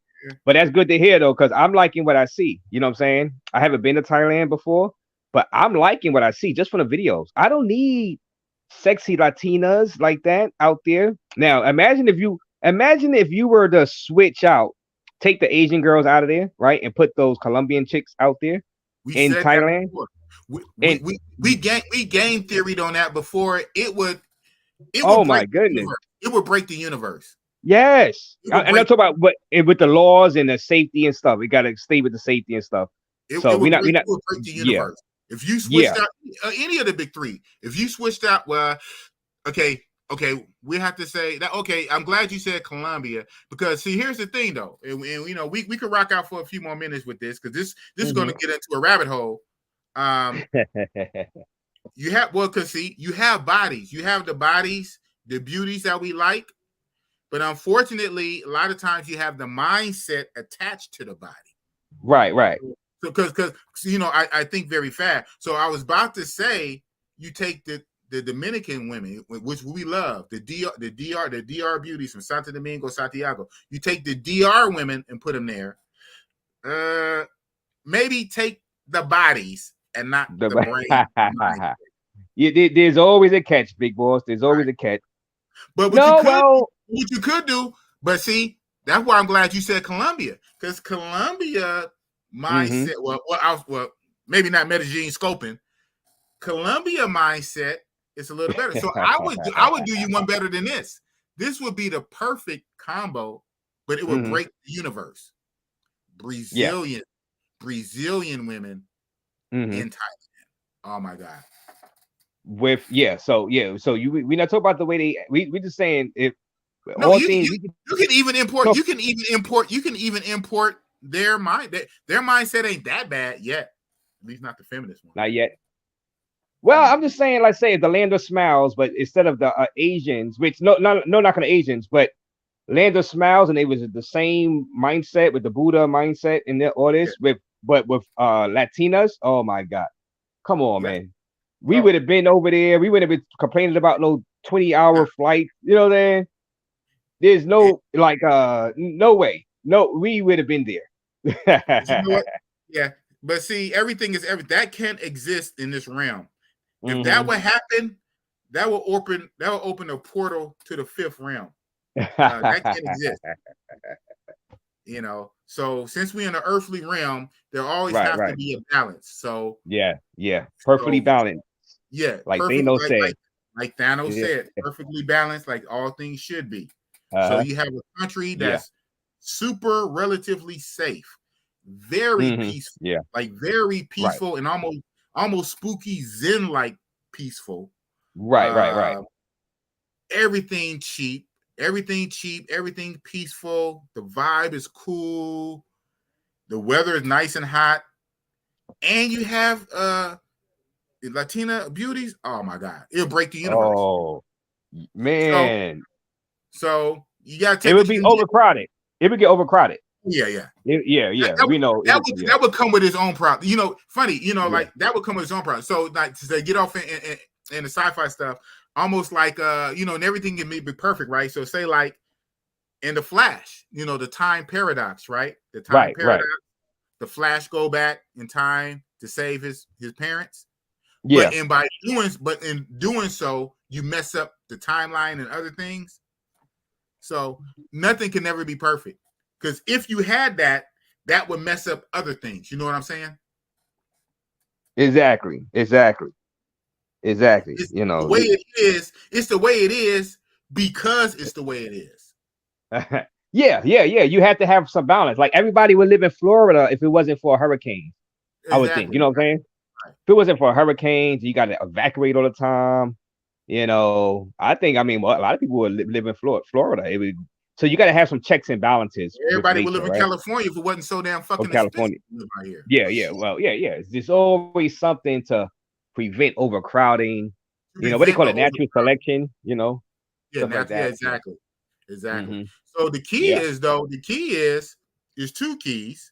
but that's good to hear though, because I'm liking what I see. You know what I'm saying? I haven't been to Thailand before, but I'm liking what I see just from the videos. I don't need sexy Latinas like that out there. Now, imagine if you were to switch out, take the Asian girls out of there, right, and put those Colombian chicks out there in Thailand. We game theoried on that before. It would oh my goodness! It would break the universe. Yes, and I'm talking about with the laws and the safety and stuff. We got to stay with the safety and stuff. It would break the universe. Yeah. If you switched out any of the big three, if you switched out, well, okay, we have to say that. Okay, I'm glad you said Colombia because see, here's the thing though, and you know we could rock out for a few more minutes with this because this is going to get into a rabbit hole. You have you have bodies, you have the bodies, the beauties that we like. But unfortunately, a lot of times you have the mindset attached to the body. Right. So, because you know, I think very fast. So I was about to say, you take the Dominican women, which we love, the DR beauties from Santo Domingo, Santiago. You take the DR women and put them there. Maybe take the bodies and not the brain. There's always a catch, big boss. There's always a catch. But what you could do, but see, that's why I'm glad you said Colombia, because Colombia mindset, well, maybe not Medellin scoping. Colombia mindset is a little better. So I would do you one better than this. This would be the perfect combo, but it would break the universe. Brazilian women in Thailand. Oh my God. So we not talking about the way we just saying if No, all you things you, we can. you can even import. No, You can even import their mind. Their mindset ain't that bad yet. At least not the feminist one. not yet. Well, I'm just saying, like, say the land of smiles, but instead of the Asians, which no, not gonna Asians, but land of smiles, and it was the same mindset with the Buddha mindset and all Yeah. this with Latinas. Oh my God, come on, Yeah. man. We Well, would have been over there. We would have been complaining about no 20-hour flight. You know what I'm saying? There's no no way. No, we would have been there. but you know what? Yeah, but see, everything that can't exist in this realm. If that would happen, that will open a portal to the fifth realm. That can't exist. You know, so since we're in the earthly realm, there always Right, have right. to be a balance. So yeah, perfectly so balanced, yeah, like perfect, Thanos said. like Thanos Yeah. said, perfectly balanced, like all things should be. So Uh-huh. you have a country Yeah. that's super relatively safe, very Mhm. peaceful, Yeah. like very peaceful and almost spooky Zen-like peaceful. Right. Everything cheap, everything peaceful. The vibe is cool. The weather is nice and hot, and you have Latina beauties. Oh my God, it'll break the universe. Oh man, So you gotta take it what would you be can get. overcrowded. It would get overcrowded. Yeah. Yeah. We know. That would come with its own problem. You know, funny. You know, Yeah. like that would come with its own problem. So like to get off in the sci-fi stuff, almost like you know, and everything can be perfect, right? So say like in the Flash, you know, the time paradox, right? The time paradox. The Flash go back in time to save his parents. Yeah. But in doing so, you mess up the timeline and other things. So nothing can never be perfect. Because if you had that, that would mess up other things. You know what I'm saying? Exactly. It's You know. the way it is. It's the way it is because it's the way it is. Yeah. You had to have some balance. Like everybody would live in Florida if it wasn't for hurricanes. Exactly. I would think. You know what I'm saying? Right. If it wasn't for hurricanes, you got to evacuate all the time. You know, I think. I mean, a lot of people would live in Florida. It would. So you got to have some checks and balances. Everybody would nature, live in right? California if it wasn't so damn fucking California. expensive out here. Yeah. Well, yeah. There's always something to prevent overcrowding. You know what they call it, natural selection. You know, yeah, stuff like that. Yeah, exactly. Mm-hmm. So the key is there's two keys.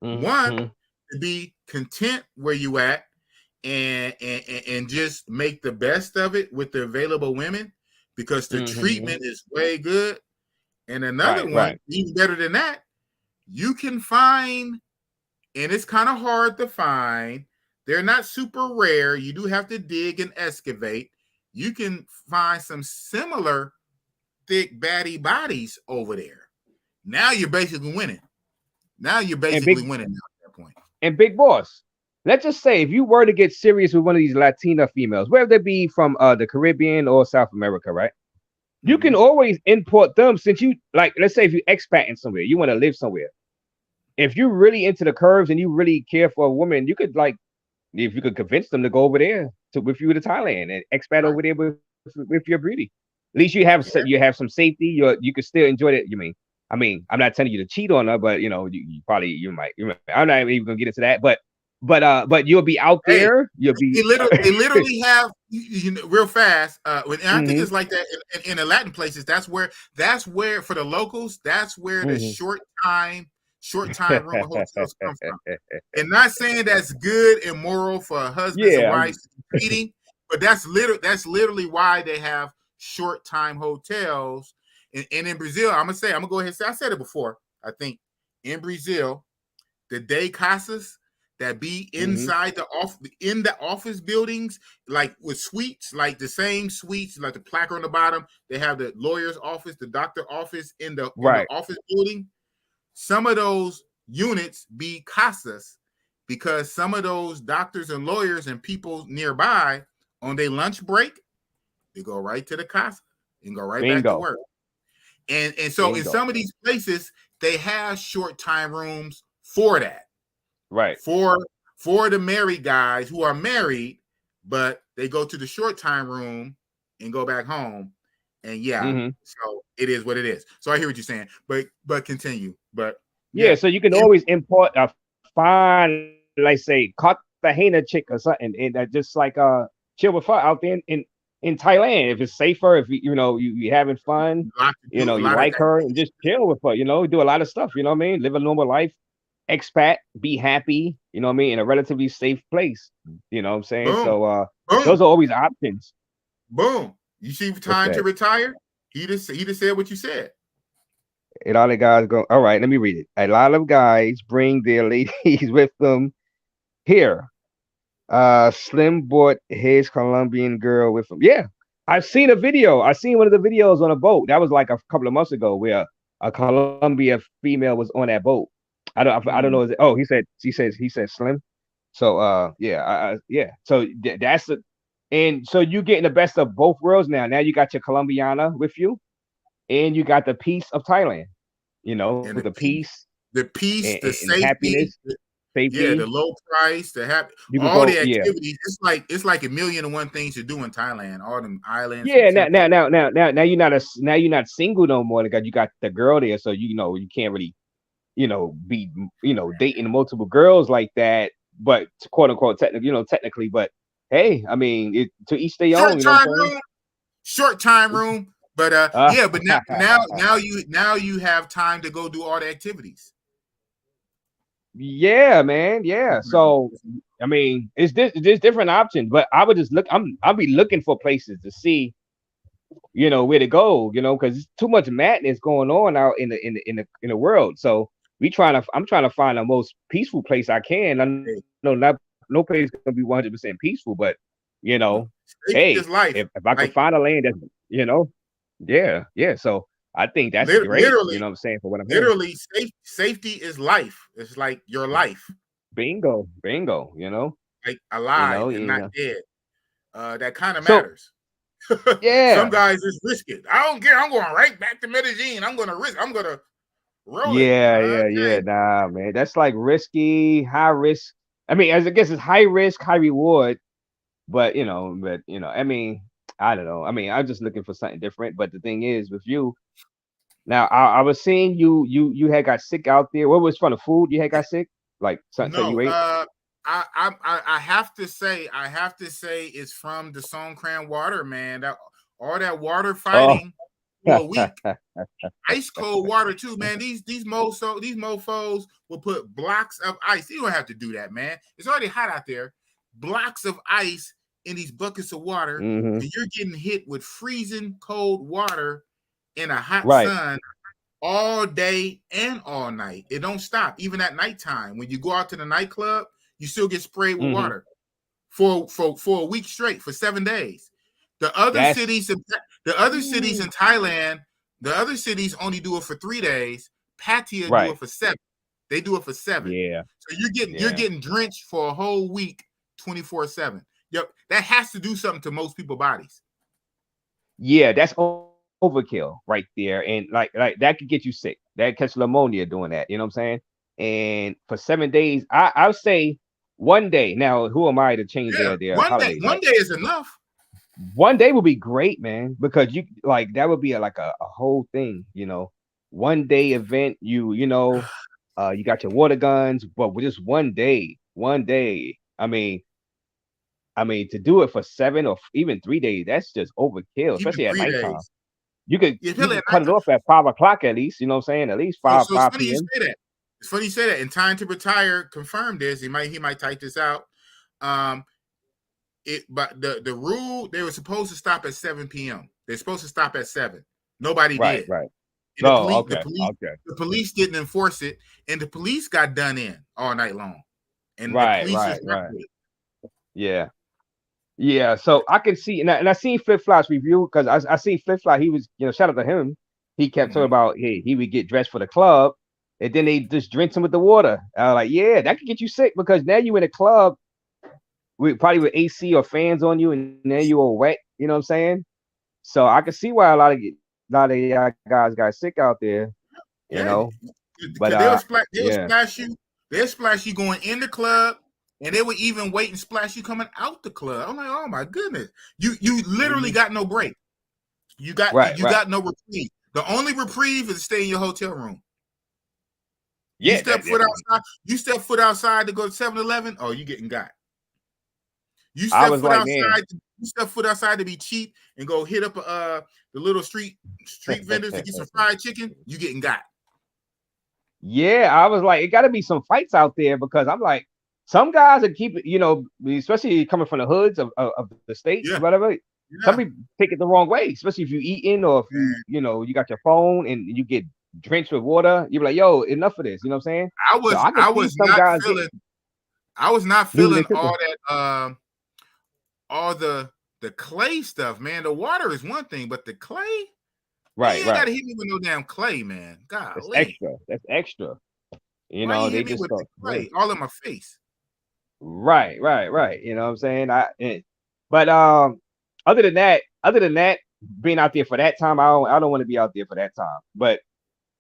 Mm-hmm. One, to be content where you at and just make the best of it with the available women because the treatment is way good. And another one, even better than that, you can find, and it's kind of hard to find. They're not super rare. You do have to dig and excavate. You can find some similar thick baddie bodies over there. Now you're basically winning. Winning now at that point. And Big Boss, let's just say if you were to get serious with one of these Latina females, whether they be from the Caribbean or South America, right? You can always import them since you like, let's say if you expatting somewhere, you want to live somewhere. If you're really into the curves and you really care for a woman, you could like, if you could convince them to go over there with you to Thailand and expat over there with your beauty. At least you have some safety. You can still enjoy it. I mean, I'm not telling you to cheat on her, but you know, you might. I'm not even gonna get into that, but you'll be out there. You'll be. They literally have you know, real fast. I think it's like that in the Latin places. That's where for the locals. That's where the short time room hotels come from. And not saying that's good and moral for husbands and wives cheating, but that's literally why they have short time hotels. And in Brazil, I'm gonna go ahead and say I said it before. I think in Brazil, the day casas that be inside in the office buildings, like with suites, like the same suites, like the placard on the bottom. They have the lawyer's office, the doctor office in the office building. Some of those units be casas because some of those doctors and lawyers and people nearby on their lunch break, they go right to the casa and go right back to work. And so in some of these places, they have short time rooms for that. Right. For the married guys who are married, but they go to the short time room and go back home. And so it is what it is. So I hear what you're saying, but continue. But yeah, so you can always import a fine, like say, Cartagena chick or something, and just like chill with fun out there in Thailand. If it's safer, if you having fun, you like her and just chill with her, do a lot of stuff, you know what I mean? Live a normal life, expat, be happy, you know what I mean, in a relatively safe place. You know what I'm saying? Boom. So Boom. those are always options. Boom. You see time to retire? He just said what you said. And all the guys go, all right, let me read it. A lot of guys bring their ladies with them here. Slim brought his Colombian girl with him. Yeah, I've seen a video. I seen one of the videos on a boat. That was like a couple of months ago where a Colombia female was on that boat. I don't know. Oh, he said Slim. So yeah. So that's it. And so you getting the best of both worlds now. Now you got your Colombiana with you, and you got the peace of Thailand. And the peace, the safety, happiness, safety. Yeah, the low price, the happy, all the activities. Yeah. It's like a million and one things to do in Thailand. All them islands. Yeah, now you're not single no more. Because you got the girl there, so you can't really, be dating multiple girls like that. But quote unquote technically, but hey, I mean, to each their own. Short time room. But but now you have time to go do all the activities. Yeah, man. Yeah. So I mean, it's different options, but I would just I'll be looking for places to see, where to go, because it's too much madness going on out in the world. So I'm trying to find the most peaceful place I can. I know no place is gonna be 100% peaceful, but hey, if I can find a land that's yeah. So I think that's great. You know what I'm saying? For what I'm literally, safety is life. It's like your life. Bingo. Like alive and not dead. That kind of matters. Yeah. Some guys just risk it. I don't care. I'm going right back to Medellin. I'm gonna roll it. Yeah. Nah, man. That's like risky, high risk. I mean, I guess it's high risk, high reward. But I mean, I don't know. I mean, I'm just looking for something different. But the thing is, with you, now I was seeing you had got sick out there. What was from the food you had got sick? Like something you ate? I have to say it's from the Songkran water, man. All that water fighting for a week. Ice cold water too, man. These mofos will put blocks of ice. You don't have to do that, man. It's already hot out there. Blocks of ice in these buckets of water, and you're getting hit with freezing cold water in a hot sun all day and all night. It don't stop, even at nighttime. When you go out to the nightclub, you still get sprayed with water for a week straight, for 7 days. The other cities in Thailand, the other cities only do it for 3 days. Pattaya do it for 7. They do it for 7. Yeah. So you're getting drenched for a whole week, 24/7. Yep, that has to do something to most people's bodies. Yeah, that's overkill right there, and like that could get you sick. That catch pneumonia doing that. You know what I'm saying? And for 7 days, I would say 1 day. Now, who am I to change their holidays? One day is enough. 1 day would be great, man, because you that would be a whole thing. 1 day event. You got your water guns, but with just 1 day. I mean, to do it for 7 or even 3 days, that's just overkill, especially at nighttime. You could cut it off at 5 o'clock at least. You know what I'm saying? At least 5 p.m. It's funny you say that. And Time to Retire confirmed this. He might type this out. But the rule, they were supposed to stop at 7 p.m. They're supposed to stop at 7. Nobody did. Right. The police didn't enforce it, and the police got done in all night long. And the police right. Yeah, so I can see, and I seen Flip Flop's review, because I seen Flip Flop. He was, shout out to him. He kept talking about, hey, he would get dressed for the club, and then they just drench him with the water. I was like, yeah, that could get you sick, because now you in a club probably with AC or fans on you, and then you all wet. You know what I'm saying? So I can see why a lot of y'all guys got sick out there. But they'll splash you going in the club. And they would even wait and splash you coming out the club. I'm like, oh my goodness. You literally got no break. You got no reprieve. The only reprieve is to stay in your hotel room. Yeah, You step foot outside to go to 7-Eleven. Oh, you getting got. You step foot outside. You step foot outside to be cheap and go hit up the little street vendors to get some fried chicken. You getting got. Yeah, I was like, it got to be some fights out there because I'm like, some guys that keep it, you know, especially coming from the hoods of the states, or whatever. Some people take it the wrong way, especially if you're eating or if you know, you got your phone and you get drenched with water. You're like, yo, enough of this. You know what I'm saying? I was not feeling all that all the clay stuff, man. The water is one thing, but the clay, right, you ain't gotta hit me with no damn clay, man. God, that's extra. You why know, you they hit me just with the clay all in my face. Right. You know what I'm saying? Other than that, being out there for that time, I don't want to be out there for that time. But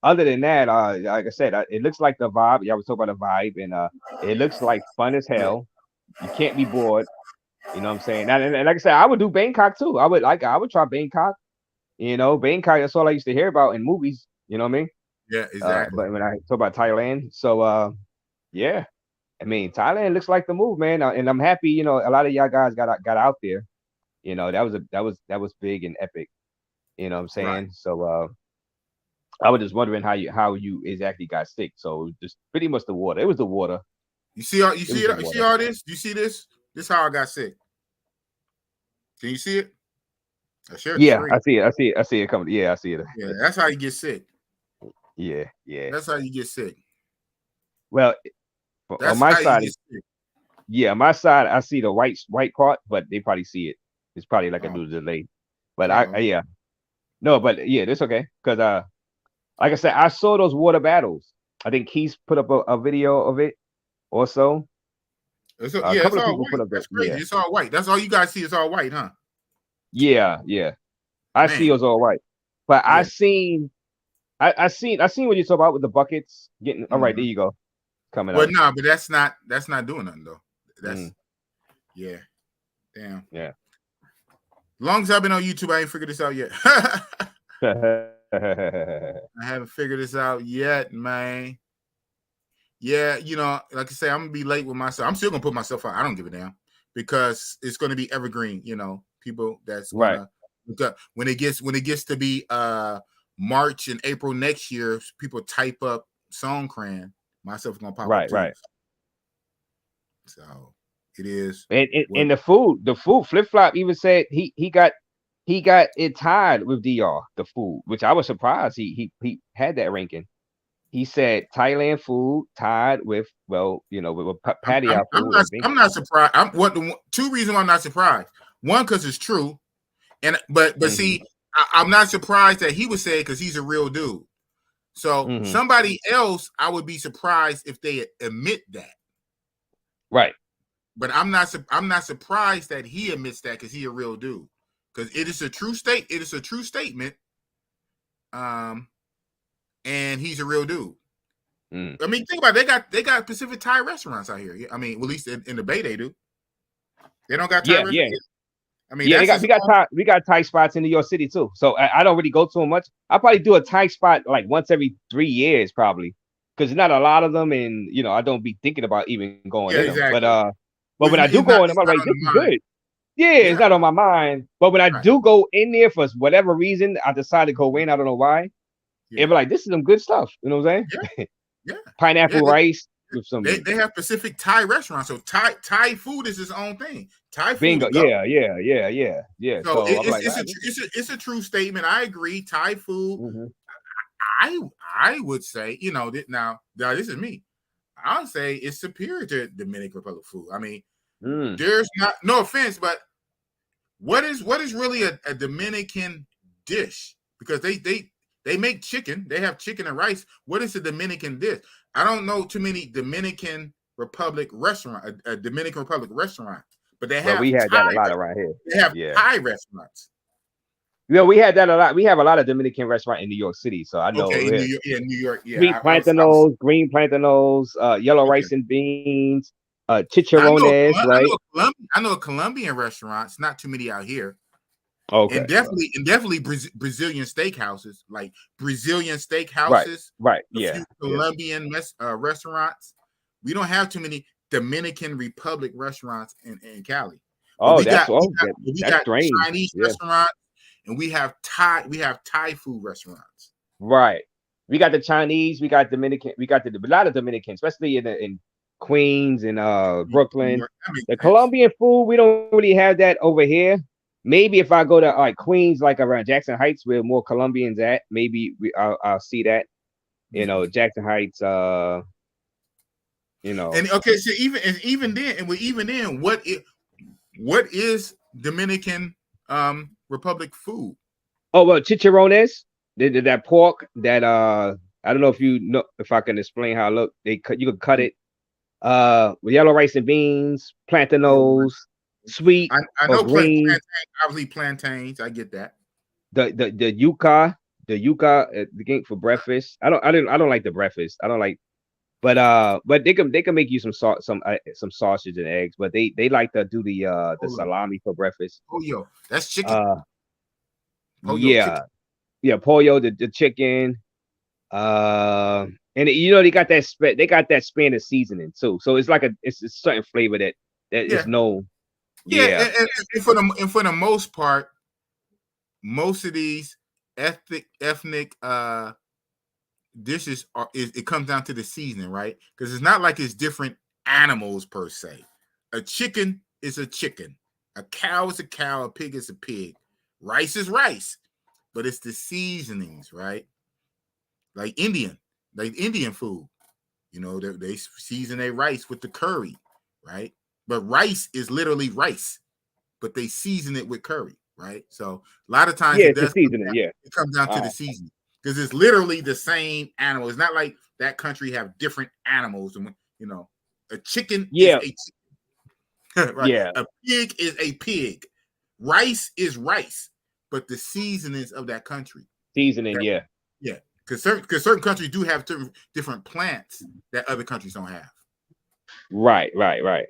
other than that, like I said, it looks like the vibe. Y'all was talking about the vibe, and it looks like fun as hell. You can't be bored. You know what I'm saying? And like I said, I would do Bangkok too. I would try Bangkok. You know, Bangkok, that's all I used to hear about in movies. You know what I mean? Yeah, exactly. But when I talk about Thailand, so yeah. I mean, Thailand looks like the move, man, and I'm happy. You know, a lot of y'all guys got out there. You know, that was big and epic. You know what I'm saying? Right. So I was just wondering how you exactly got sick. So just pretty much the water. It was the water. You see all this? You see this? This is how I got sick. Can you see it? Yeah, I see it. I see it coming. Yeah, I see it. Yeah, that's how you get sick. Yeah. That's how you get sick. Well, on my side, my side, I see the white part, but they probably see it. It's probably like a little delay. But that's okay. Because like I said, I saw those water battles. I think Keith put up a video of it also. It's all white. That's crazy. It's all white. That's all you guys see. It's all white, huh? Yeah. I see it was all white. But I seen what you're talking about with the buckets getting. All right, there you go. Coming up. But that's not doing nothing though. That's damn. Yeah. As long as I've been on YouTube, I ain't figured this out yet. I haven't figured this out yet, man. Yeah, you know, like I say, I'm gonna be late with myself. I'm still gonna put myself out. I don't give a damn because it's gonna be evergreen. You know, people that's gonna, right. When it gets to be March and April next year, people type up Songkran. Myself is gonna pop up. Right. So it is. And the food Flip Flop even said he got it tied with DR, the food, which I was surprised he had that ranking. He said Thailand food tied with with patio food. I'm not surprised. Two reasons why I'm not surprised. One, because it's true, but see, I'm not surprised that he would say it because he's a real dude. So somebody else, I would be surprised if they admit that. Right. But I'm not surprised that he admits that because he's a real dude. Because it is a true statement. And he's a real dude. I mean, think about it. They got Pacific Thai restaurants out here. I mean, at least in the Bay they do. They don't got Thai restaurants. Yeah. I mean, we got Thai spots in New York City too. So I don't really go to them much. I probably do a Thai spot like once every 3 years, probably, because there's not a lot of them, and I don't be thinking about even going in them. But when I do go in them, I'm like, this is good. Yeah, it's not on my mind. But when I do go in there for whatever reason, I decide to go in. I don't know why. Yeah. And be like, this is some good stuff. You know what I'm saying? Yeah. Pineapple rice with some. They have Pacific Thai restaurants, so Thai food is its own thing. Thai food. Bingo. Yeah. So it's a true statement. I agree. Thai food. Mm-hmm. I would say, now this is me. I would say it's superior to Dominican Republic food. I mean, there's no offense, but what is really a Dominican dish? Because they make chicken. They have chicken and rice. What is a Dominican dish? I don't know too many Dominican Republic restaurant, a Dominican Republic restaurant, but they have. We had that a lot around here. They have Thai restaurants. Yeah, we had that a lot. We have a lot of Dominican restaurants in New York City, so I know. Okay, in New York, yeah. Green plantains, yellow rice and beans, chicharrones, right? I know a Colombian restaurants. Not too many out here. Okay. And definitely Brazilian steakhouses, like Brazilian Right. steakhouses, Right. a Yeah. few Colombian restaurants. We don't have too many Dominican Republic restaurants in Cali. But Oh, that's all. we That's got strange. Chinese Yeah. restaurants, and we have Thai food restaurants. Right. We got the Chinese. We got Dominican. We got a lot of Dominicans, especially in Queens and Brooklyn. That makes The sense. Colombian food, we don't really have that over here. Maybe if I go to like Queens, like around Jackson Heights, where more Colombians at, maybe I'll see that. You know, Jackson Heights. You know. And okay, so even then, what is Dominican Republic food? Oh well, chicharrones. That pork that I don't know if you know if I can explain how it look. You could cut it with yellow rice and beans, plantanos, sweet I or know green. plantains, obviously plantains. I get that. The yuca, the game for breakfast. I don't like the breakfast. I don't like, but they can make you some sausage and eggs. But they like to do the salami for breakfast. Pollo, that's chicken. Pollo, Yeah, chicken. yeah, pollo, the chicken. And you know they got that Spanish seasoning too. So it's like it's a certain flavor that is known. Yeah, and for the most part, most of these ethnic dishes it comes down to the seasoning, right? Because it's not like it's different animals per se. A chicken is a chicken, a cow is a cow, a pig is a pig, rice is rice, but it's the seasonings, right? Like Indian food, you know, they season their rice with the curry, right? But rice is literally rice, but they season it with curry, right? So a lot of times it comes down to the seasoning, because it's literally the same animal. It's not like that country have different animals, and you know, a chicken is a chicken, right? Yeah. A pig is a pig. Rice is rice, but the seasonings of that country. Seasoning, yeah. Because certain countries do have different plants that other countries don't have. Right. Like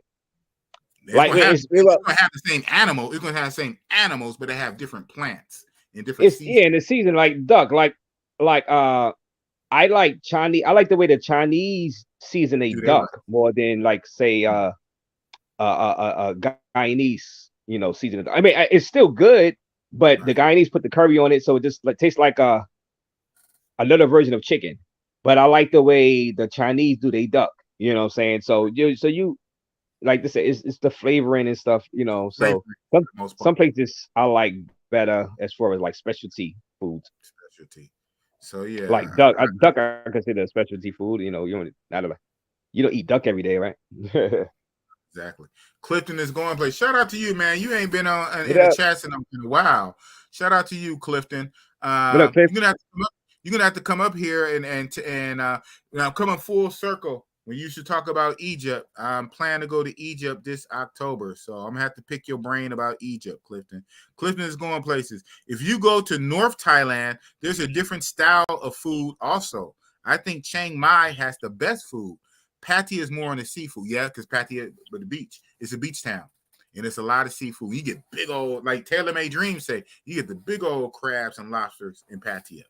it's going to have the same animal. It's going to have the same animals, but they have different plants and different seasons. Yeah, in the season like duck, like I like Chinese. I like the way the Chinese season a duck more than like say Guyanese, you know, season. I mean, it's still good, but the Guyanese put the curry on it, so it just tastes like another version of chicken. But I like the way the Chinese do they duck. You know what I'm saying? So you like to say it's the flavoring and stuff, you know. So some places I like better as far as like specialty foods. So yeah, like duck. Duck I consider a specialty food. You know, you don't eat duck every day, right? Exactly. Clifton is going to play. Shout out to you, man. You ain't been on in the chats in a while. Shout out to you, Clifton. You're gonna have to come up here and I'm coming full circle. When you should talk about Egypt, I'm planning to go to Egypt this October, so I'm gonna have to pick your brain about Egypt, Clifton. Clifton is going places. If you go to North Thailand, there's a different style of food. Also, I think Chiang Mai has the best food. Pattaya is more on the seafood, because Pattaya, but the beach, it's a beach town, and it's a lot of seafood. You get big old, like Taylor May Dream say, you get the big old crabs and lobsters in Pattaya.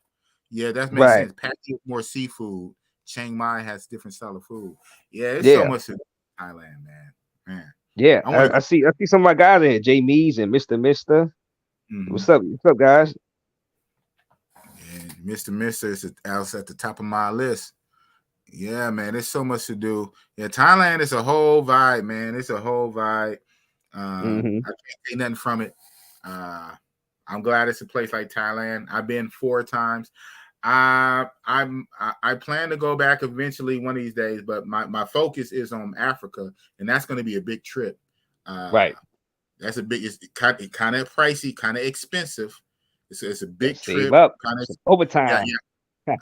Yeah, that makes sense. Pattaya is more seafood. Chiang Mai has different style of food. Yeah, it's so much in Thailand, man. Yeah, I see some of my guys in here, J Mees and Mr. Mm-hmm. What's up, guys? Yeah, Mr. is at the top of my list. Yeah, man, there's so much to do. Yeah, Thailand is a whole vibe, man. It's a whole vibe. I can't take nothing from it. I'm glad it's a place like Thailand. I've been 4 times. I plan to go back eventually one of these days, but my focus is on Africa, and that's going to be a big trip. Right. That's a big. It's kind of pricey, kind of expensive. It's a big trip. Kind of overtime. Yeah.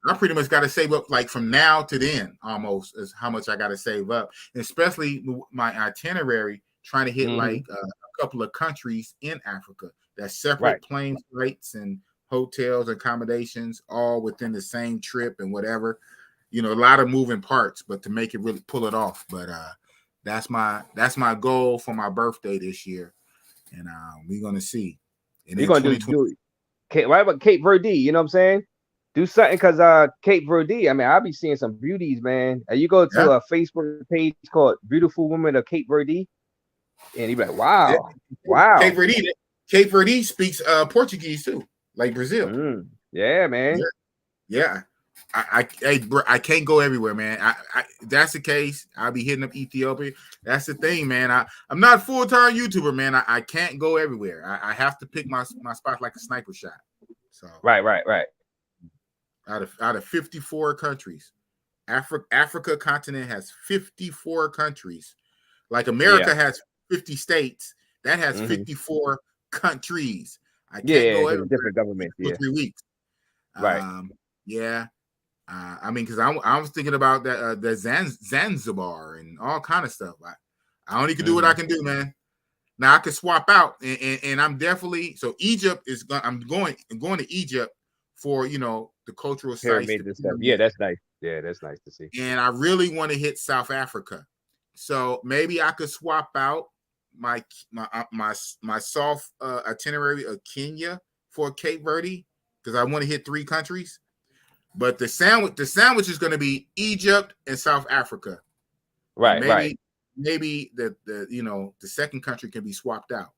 I pretty much got to save up like from now to then almost is how much I got to save up, and especially my itinerary trying to hit like a couple of countries in Africa. That's separate plane flights and hotels, accommodations, all within the same trip and whatever. You know, a lot of moving parts, but to make it really pull it off. But that's my goal for my birthday this year. and we're gonna see. And We're then gonna right about Cape Verde, you know what I'm saying? Do something because Cape Verde, I mean, I'll be seeing some beauties, man. You go to a Facebook page called Beautiful Women of Cape Verde, and you be like, wow, wow. Cape Verde speaks Portuguese too, like Brazil. Yeah, man. Yeah. I can't go everywhere, man. That's the case. I'll be hitting up Ethiopia. That's the thing, man. I'm not a full-time YouTuber, man. I can't go everywhere. I have to pick my spots like a sniper shot. So right. Out of 54 countries, Africa continent has 54 countries. Like America has 50 states. That has 54 countries. I can't go everywhere. Different governments. 2 or 3 weeks. Right. I mean, because I was thinking about that the Zanzibar and all kind of stuff. I only can do what I can do, man. Now I can swap out, and I'm definitely so Egypt is. I'm going to Egypt for the cultural sites. And stuff. Yeah, that's nice. Yeah, that's nice to see. And I really want to hit South Africa, so maybe I could swap out my soft itinerary of Kenya for Cape Verde because I want to hit 3 countries. But the sandwich is going to be Egypt and South Africa. Right. Maybe the second country can be swapped out.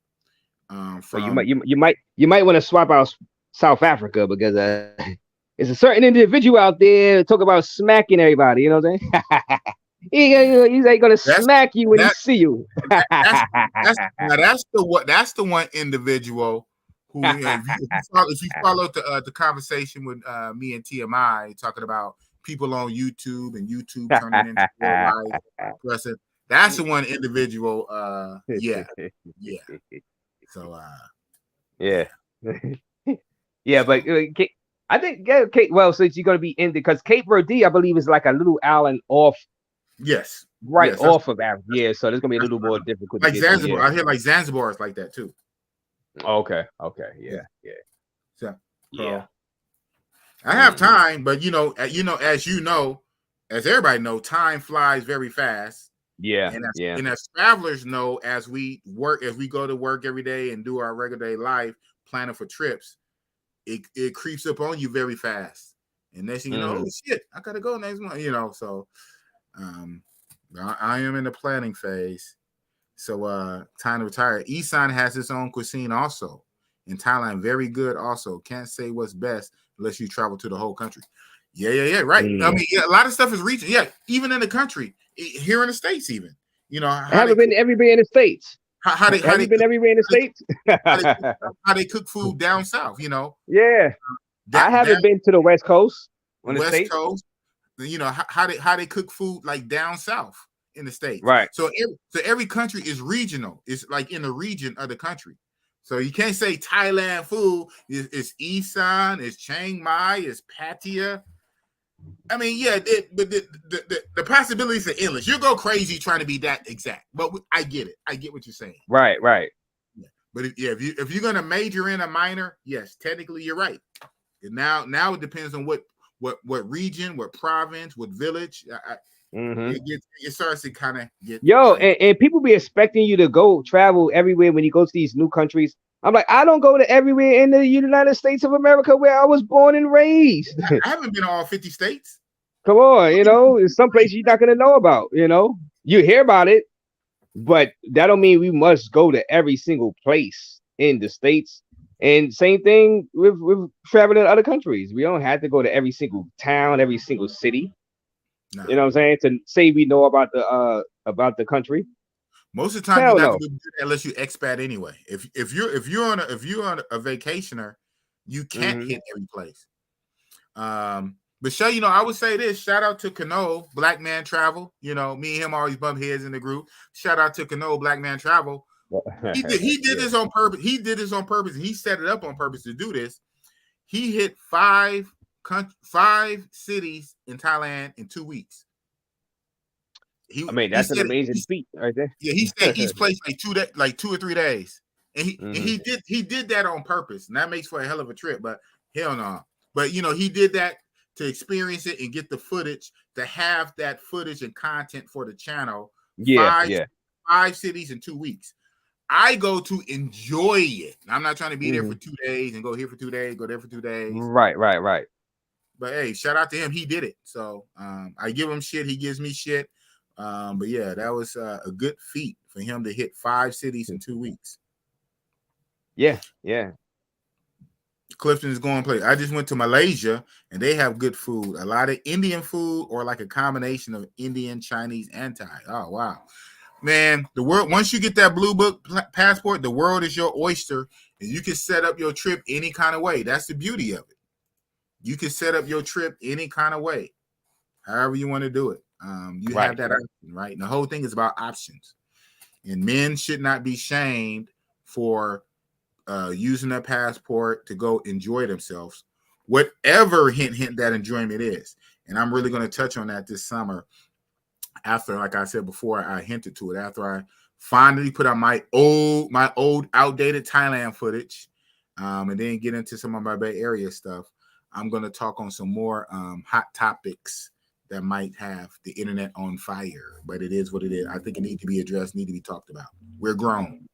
So you might want to swap out South Africa because there's a certain individual out there talk about smacking everybody. You know what I'm saying? He's like gonna smack you when he see you. That's the one individual. Who, if you follow the conversation with me and TMI talking about people on YouTube and YouTube turning into real life person, that's the one individual. Yeah. So yeah, but I think well, since you're gonna be in because Cape Verde, I believe, is like a little island off. Yes. Off of Africa. Yeah, so there's gonna be a little more difficult. Like Zanzibar, I hear like Zanzibar is like that too. Okay, yeah. So I have time, but as everybody know, time flies very fast. Yeah, and as travelers know, as we go to work every day and do our regular day life, planning for trips, it creeps up on you very fast. And next thing you know, oh shit, I gotta go next month. So I am in the planning phase. So time to retire. Isan has his own cuisine also in Thailand. Very good also. Can't say what's best unless you travel to the whole country. Yeah. Right. I mean, a lot of stuff is reaching. Yeah, even in the country, here in the States, even. I haven't been everywhere in the States. Have you been everywhere in the States? How they cook food down south? Yeah. I haven't been to the West Coast. West Coast. How they cook food like down south in the States. Right. So every country is regional. It's like in the region of the country. So you can't say Thailand food is Isan, it's Chiang Mai, it's Pattaya. I mean, yeah, but the possibilities are endless. You'll go crazy trying to be that exact. But I get it. I get what you're saying. Right. Yeah. But if you're gonna major in a minor, yes, technically you're right. And now it depends on what region, what province, what village. It starts to kind of get and people be expecting you to go travel everywhere when you go to these new countries. I'm like, I don't go to everywhere in the United States of America where I was born and raised. I haven't been to all 50 states. Come on, there's some places you're not gonna know about. You hear about it, but that don't mean we must go to every single place in the States. And same thing with traveling to other countries. We don't have to go to every single town, every single city. No. You know what I'm saying? To say we know about the country. Most of the time, you're not going to do that unless you expat anyway. If you're on a vacationer, you can't hit every place. But Shay, I would say this. Shout out to Kano, Black Man Travel. Me and him always bump heads in the group. Shout out to Kano, Black Man Travel. He did this on purpose. He did this on purpose. He set it up on purpose to do this. He hit 5 cities in Thailand in 2 weeks. That's an amazing feat right there. Yeah, he stayed each place like 2 or 3 days, and he did that on purpose, and that makes for a hell of a trip. But hell no. But he did that to experience it and get the footage, to have that footage and content for the channel. 5 cities in 2 weeks. I go to enjoy it. I'm not trying to be there for 2 days and go here for 2 days, go there for 2 days. Right. But hey, shout out to him. He did it. So I give him shit. He gives me shit. But yeah, that was a good feat for him to hit 5 cities in 2 weeks. Yeah. Clifton is going to play. I just went to Malaysia and they have good food. A lot of Indian food or like a combination of Indian, Chinese, and Thai. Oh, wow. Man, the world, once you get that blue book passport, the world is your oyster and you can set up your trip any kind of way. That's the beauty of it. You can set up your trip any kind of way, however you want to do it. You have that option, right? And the whole thing is about options. And men should not be shamed for using their passport to go enjoy themselves, whatever hint that enjoyment is. And I'm really going to touch on that this summer after, like I said before, I hinted to it, after I finally put out my old outdated Thailand footage and then get into some of my Bay Area stuff. I'm going to talk on some more hot topics that might have the internet on fire, but it is what it is. I think it needs to be addressed, need to be talked about. We're grown.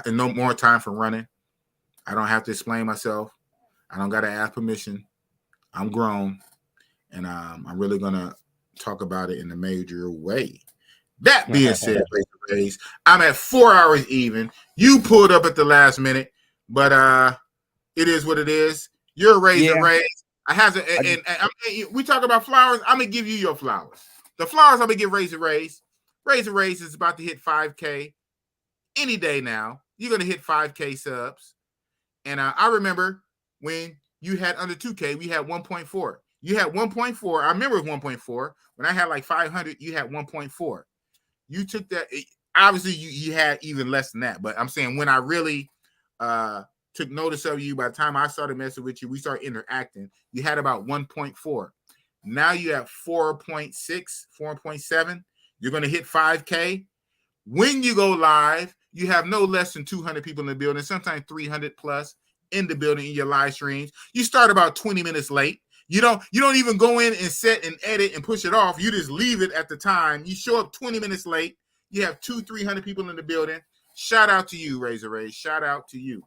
No more time for running. I don't have to explain myself. I don't got to ask permission. I'm grown, and I'm really going to talk about it in a major way. That being said, Raise, I'm at 4 hours even. You pulled up at the last minute, but it is what it is. You're Razor Raise. We talk about flowers. I'm gonna give you your flowers. The flowers I'm gonna give Razor Raise. Razor Raise is about to hit 5K any day now. You're gonna hit 5K subs, and I remember when you had under 2K, we had 1.4. You had 1.4. I remember 1.4 when I had like 500. You had 1.4. You took that. Obviously, you had even less than that. But I'm saying when I really took notice of you, by the time I started messing with you, we started interacting. You had about 1.4. Now you have 4.6, 4.7. You're going to hit 5K. When you go live, you have no less than 200 people in the building, sometimes 300 plus in the building in your live streams. You start about 20 minutes late. You don't even go in and set and edit and push it off. You just leave it at the time. You show up 20 minutes late. You have 200-300 people in the building. Shout out to you, Razor Ray. Shout out to you.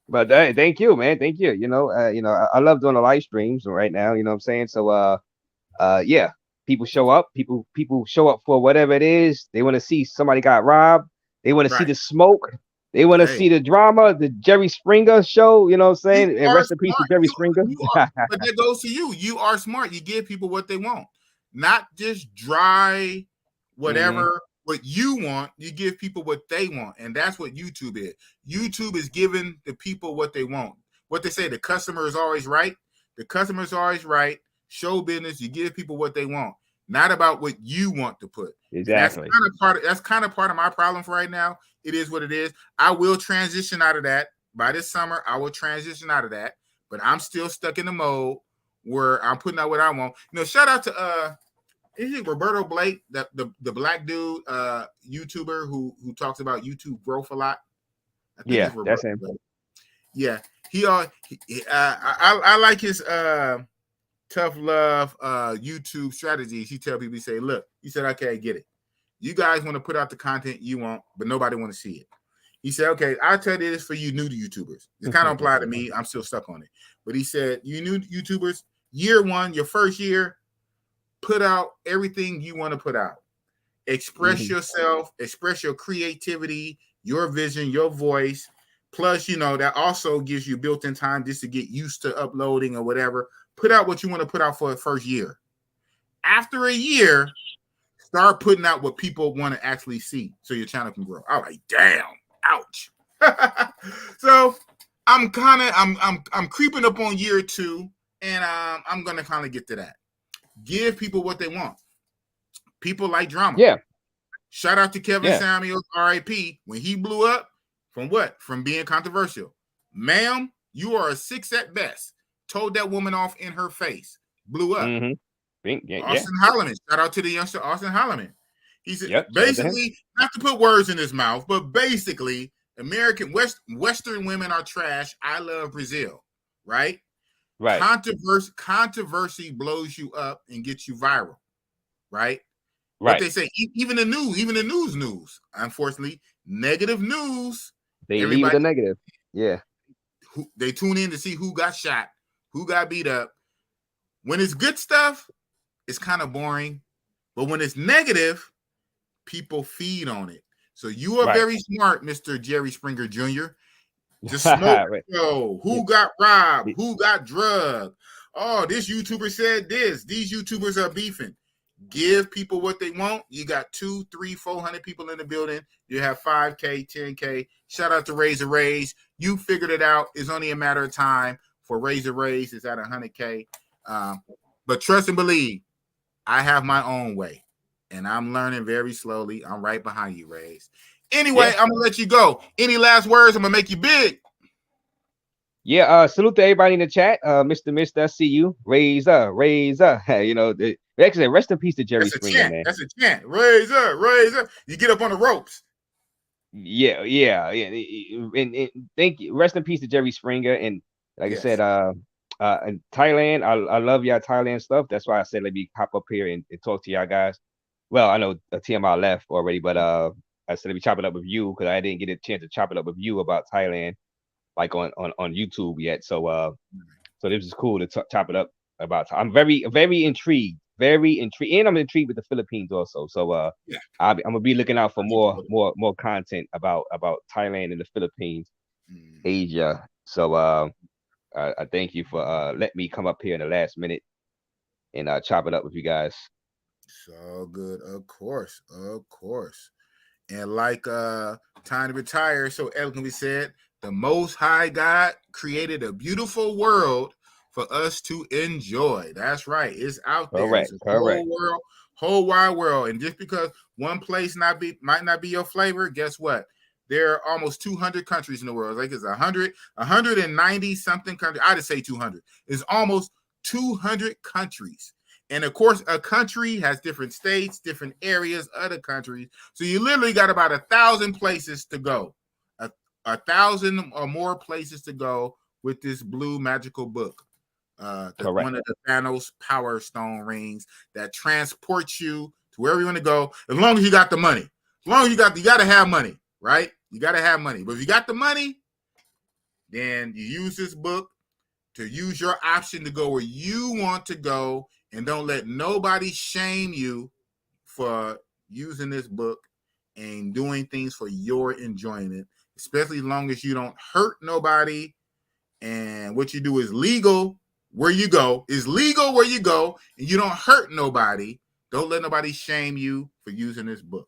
But thank you, man. Thank you. I love doing the live streams right now. You know what I'm saying? So, yeah, people show up. People show up for whatever it is. They want to see somebody got robbed. They want to see the smoke. They want to see the drama, the Jerry Springer show. You know what I'm saying? And rest in peace to Jerry Springer. But that goes to you. You are smart. You give people what they want, not just dry whatever. What you want, you give people what they want. And that's what YouTube is. YouTube is giving the people what they want. What they say, the customer is always right. The customer is always right. Show business, you give people what they want, not about what you want to put. Exactly. That's kind of part of my problem for right now. It is what it is. I will transition out of that. By this summer, I will transition out of that. But I'm still stuck in the mode where I'm putting out what I want. Shout out to is it Roberto Blake, the black dude, YouTuber who talks about YouTube growth a lot? Yeah, that's him. Blake. Yeah, I like his tough love YouTube strategies. He tell people, he say, look, he said, okay, I get it. You guys want to put out the content you want, but nobody want to see it. He said, okay, I'll tell you this for you new to YouTubers. It kind of apply to me. I'm still stuck on it. But he said, you new YouTubers, year one, your first year, put out everything you want to put out. Express yourself, express your creativity, your vision, your voice. Plus, that also gives you built-in time just to get used to uploading or whatever. Put out what you want to put out for the first year. After a year, start putting out what people want to actually see so your channel can grow. I'm like, damn, ouch. So I'm creeping up on year 2, and I'm gonna kind of get to that. Give people what they want. People like drama. Yeah. Shout out to Kevin Samuels, RIP. When he blew up, from what? From being controversial. Ma'am, you are a 6 at best. Told that woman off in her face. Blew up. Austin Holloman. Shout out to the youngster Austin Holloman. He said, basically, not to put words in his mouth, but basically, Western women are trash. I love Brazil. Right? Right. Controversy blows you up and gets you viral. Right? What they say, even the news. Unfortunately, negative news. They leave the negative. Yeah. They tune in to see who got shot, who got beat up. When it's good stuff, it's kind of boring. But when it's negative, people feed on it. So you are very smart, Mr. Jerry Springer Jr. Just smoke. Who got robbed? Who got drugged? Oh, this YouTuber said this. These YouTubers are beefing. Give people what they want. You got 200, 300, 400 people in the building. You have 5K, 10K. Shout out to Razor Rays. You figured it out. It's only a matter of time for Razor Rays. It's at 100K. But trust and believe, I have my own way, and I'm learning very slowly. I'm right behind you, Rays. Anyway, I'm gonna let you go. Any last words? I'm gonna make you big. Yeah, salute to everybody in the chat. Mr. I see you. Raise up. You know, actually, rest in peace to Jerry Springer, man. That's a chant. Raise up. You get up on the ropes. Yeah. And thank you. Rest in peace to Jerry Springer. And like I said, in Thailand, I love y'all Thailand stuff. That's why I said let me hop up here and talk to y'all guys. Well, I know TMI left already, but I said let me chop it up with you because I didn't get a chance to chop it up with you about Thailand, like on YouTube yet. So this is cool to chop it up about. I'm very intrigued, and I'm intrigued with the Philippines also. So I'm gonna be looking out for more content about Thailand and the Philippines, Asia. So I thank you for letting me come up here in the last minute and chop it up with you guys. So good, of course. And like Time to Retire so eloquently said, the Most High God created a beautiful world for us to enjoy. That's right. It's out there. Correct. It's a whole wide world. And just because one place might not be your flavor, guess what? There are almost 200 countries in the world. Like it's 190 something countries. I just say 200. It's almost 200 countries. And of course, a country has different states, different areas, other countries. So you literally got about 1,000 places to go. 1,000 or more places to go with this blue magical book. One of the Thanos Power Stone rings that transports you to wherever you want to go, as long as you got the money. As long as you got to have money, right? You got to have money. But if you got the money, then you use this book to use your option to go where you want to go, and don't let nobody shame you for using this book and doing things for your enjoyment, especially as long as you don't hurt nobody. And what you do is legal where you go, and you don't hurt nobody. Don't let nobody shame you for using this book.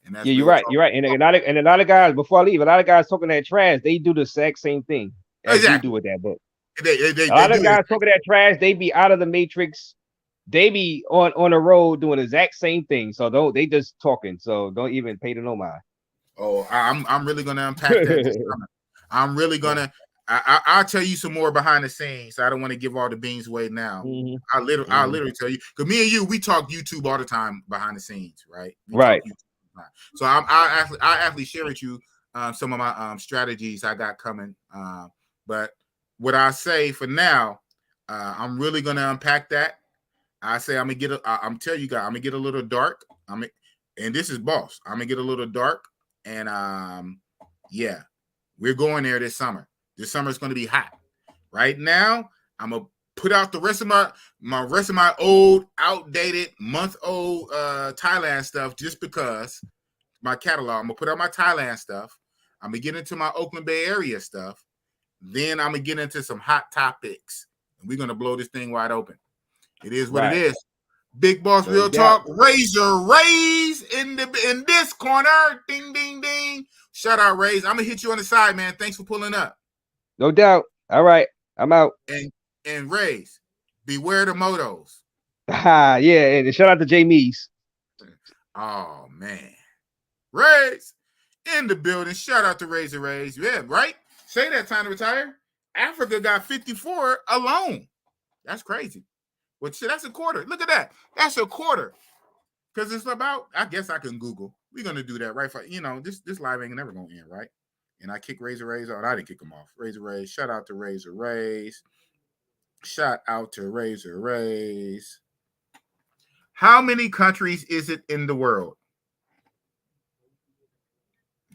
And that's you're right. And a lot of guys, before I leave, a lot of guys talking that trash, they do the exact same thing as you do with that book. A lot of guys talking that trash, they be out of the matrix. They be on the road doing the exact same thing. So they just talking. So don't even pay to no mind. Oh, I'm really gonna unpack that. I'm really gonna. I'll tell you some more behind the scenes. I don't want to give all the beans away now. Mm-hmm. I'll literally tell you, because me and you, we talk YouTube all the time behind the scenes, right? So I actually share with you some of my strategies I got coming. But what I say for now, I'm really gonna unpack that. I say I'm tell you guys, I'm gonna get a little dark. And this is boss. I'm gonna get a little dark, and we're going there this summer. This summer is gonna be hot. Right now, I'm gonna put out the rest of my old, outdated, month-old Thailand stuff just because my catalog. I'm gonna put out my Thailand stuff. I'm gonna get into my Oakland Bay Area stuff. Then I'm gonna get into some hot topics, and we're gonna blow this thing wide open. It is what it is. Big Boss Real Talk. Razor Rays in this corner. Ding, ding, ding. Shout out, Rays. I'm gonna hit you on the side, man. Thanks for pulling up. No doubt. All right, I'm out. And Rays, beware the motos. Yeah, and shout out to J Mees. Oh man, Rays in the building. Shout out to Razor Rays. Yeah, right. Say that Time to Retire. Africa got 54 alone. That's crazy. Well, shit, that's a quarter. Look at that. That's a quarter. Because it's about, I guess I can Google. We're going to do that, right? This live ain't never going to end, right? And I kick Razor Rays out. I didn't kick them off. Razor Rays. Shout out to Razor Rays. Shout out to Razor Rays. How many countries is it in the world?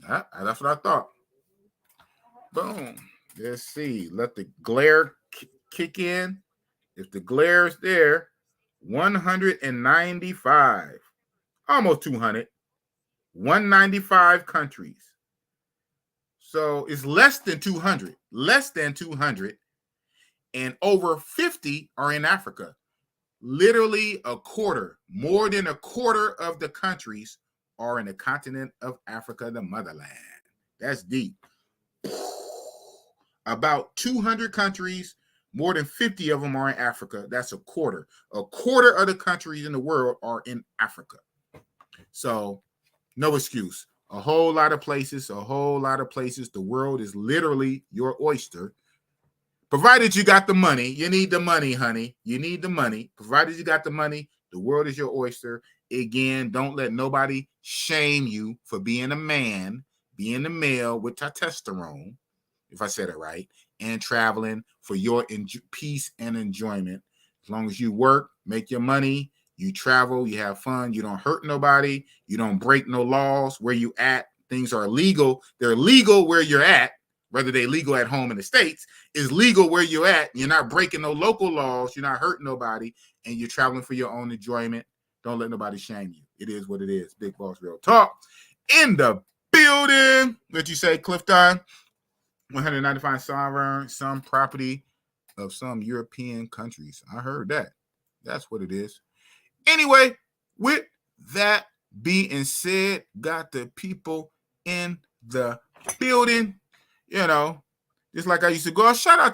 That's what I thought. Boom. Let's see. Let the glare kick in. If the glare is there, 195. Almost 200. 195 countries. So it's less than 200. Less than 200. And over 50 are in Africa. Literally a quarter. More than a quarter of the countries are in the continent of Africa, the motherland. That's deep. About 200 countries, more than 50 of them are in Africa. That's a quarter. A quarter of the countries in the world are in Africa. So, no excuse. A whole lot of places. The world is literally your oyster. Provided you got the money. You need the money, honey. You need the money. Provided you got the money, the world is your oyster. Again, don't let nobody shame you for being a man, being a male with testosterone, if I said it right, and traveling for your peace and enjoyment. As long as you work, make your money, you travel, you have fun, you don't hurt nobody, you don't break no laws. Where you at, things are legal. They're legal where you're at, whether they're legal at home in the States, is legal where you're at. You're not breaking no local laws, you're not hurting nobody, and you're traveling for your own enjoyment. Don't let nobody shame you. It is what it is. Big Boss Real Talk. In the building. What you say, Clifton? 195 sovereign, some property of some European countries. I heard that. That's what it is. Anyway, with that being said, got the people in the building. You know, just like I used to go. Shout out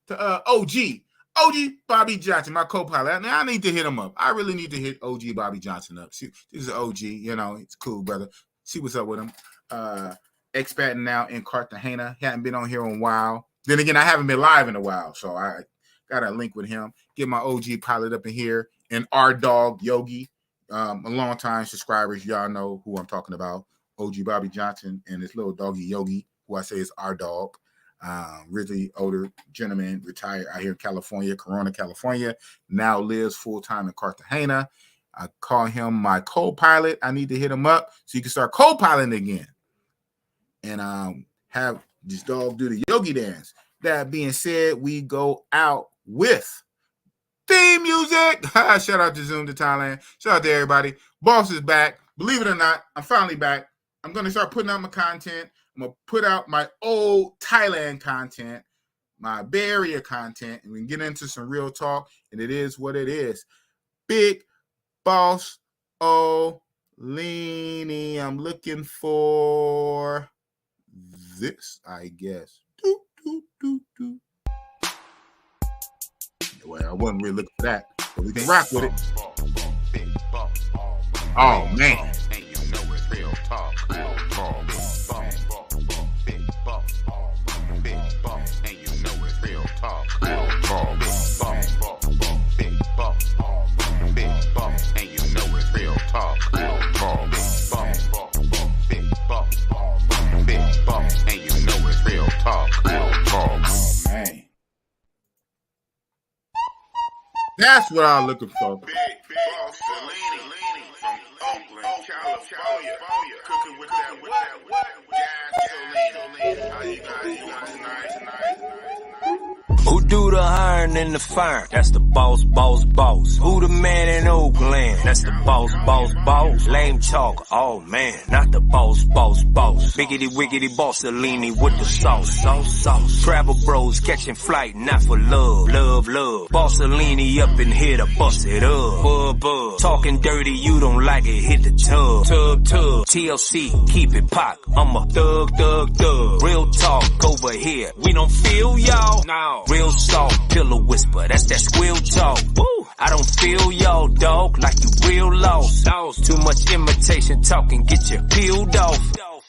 to OG Bobby Johnson, my co-pilot. Now I need to hit him up. I really need to hit OG Bobby Johnson up. See, this is OG. You know, it's cool, brother. See what's up with him. Expatting now in Cartagena. He hadn't been on here in a while. Then again, I haven't been live in a while, so I got a link with him. Get my OG pilot up in here. And our dog Yogi, a long time subscribers, y'all know who I'm talking about. OG Bobby Johnson and his little doggy Yogi, who I say is our dog. Really older gentleman, retired out here in California, Corona, California. Now lives full time in Cartagena. I call him my co-pilot. I need to hit him up so he can start co-piloting again. And have this dog do the yogi dance. That being said, we go out with theme music. Shout out to Zoom to Thailand. Shout out to everybody. Boss is back. Believe it or not, I'm finally back. I'm going to start putting out my content. I'm going to put out my old Thailand content, my Bay Area content, and we can get into some real talk. And it is what it is. Big Boss Leany. I'm looking for this, I guess. Well, I wasn't really looking for that, but we can rock with it. Oh, man. That's what I'm looking for. Big Boss Leany from Oakland, California. Cooking with that gasoline. How you guys tonight? Who do the hiring and the firing? That's the boss. Who the man in Oakland? That's the boss. Lame talk, oh man, not the boss. Biggitty Bossalini with the sauce. Travel bros catching flight, not for love. Bossalini up in here to bust it up. Talking dirty, you don't like it, hit the tub. TLC, keep it pop. I'm a thug. Real talk over here, we don't feel y'all. No. Real soft, pillow whisper, that's that squeal talk. Woo. I don't feel y'all, dog, like you real lost. Too much imitation talking, get you peeled off.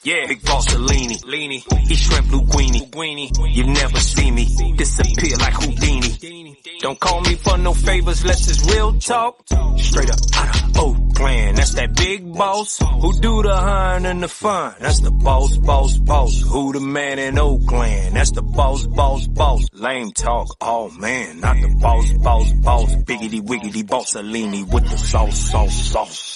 Yeah, Big Boss Leany, he shrimp linguine. You never see me disappear like Houdini. Don't call me for no favors, less it's real talk. Straight up, Oakland. That's that big boss who do the hiring and the fun. That's the boss, boss, boss. Who the man in Oakland? That's the boss, boss, boss. Lame talk, oh man, not the boss, boss, boss. Biggity, wiggity, bossalini with the sauce, sauce, sauce.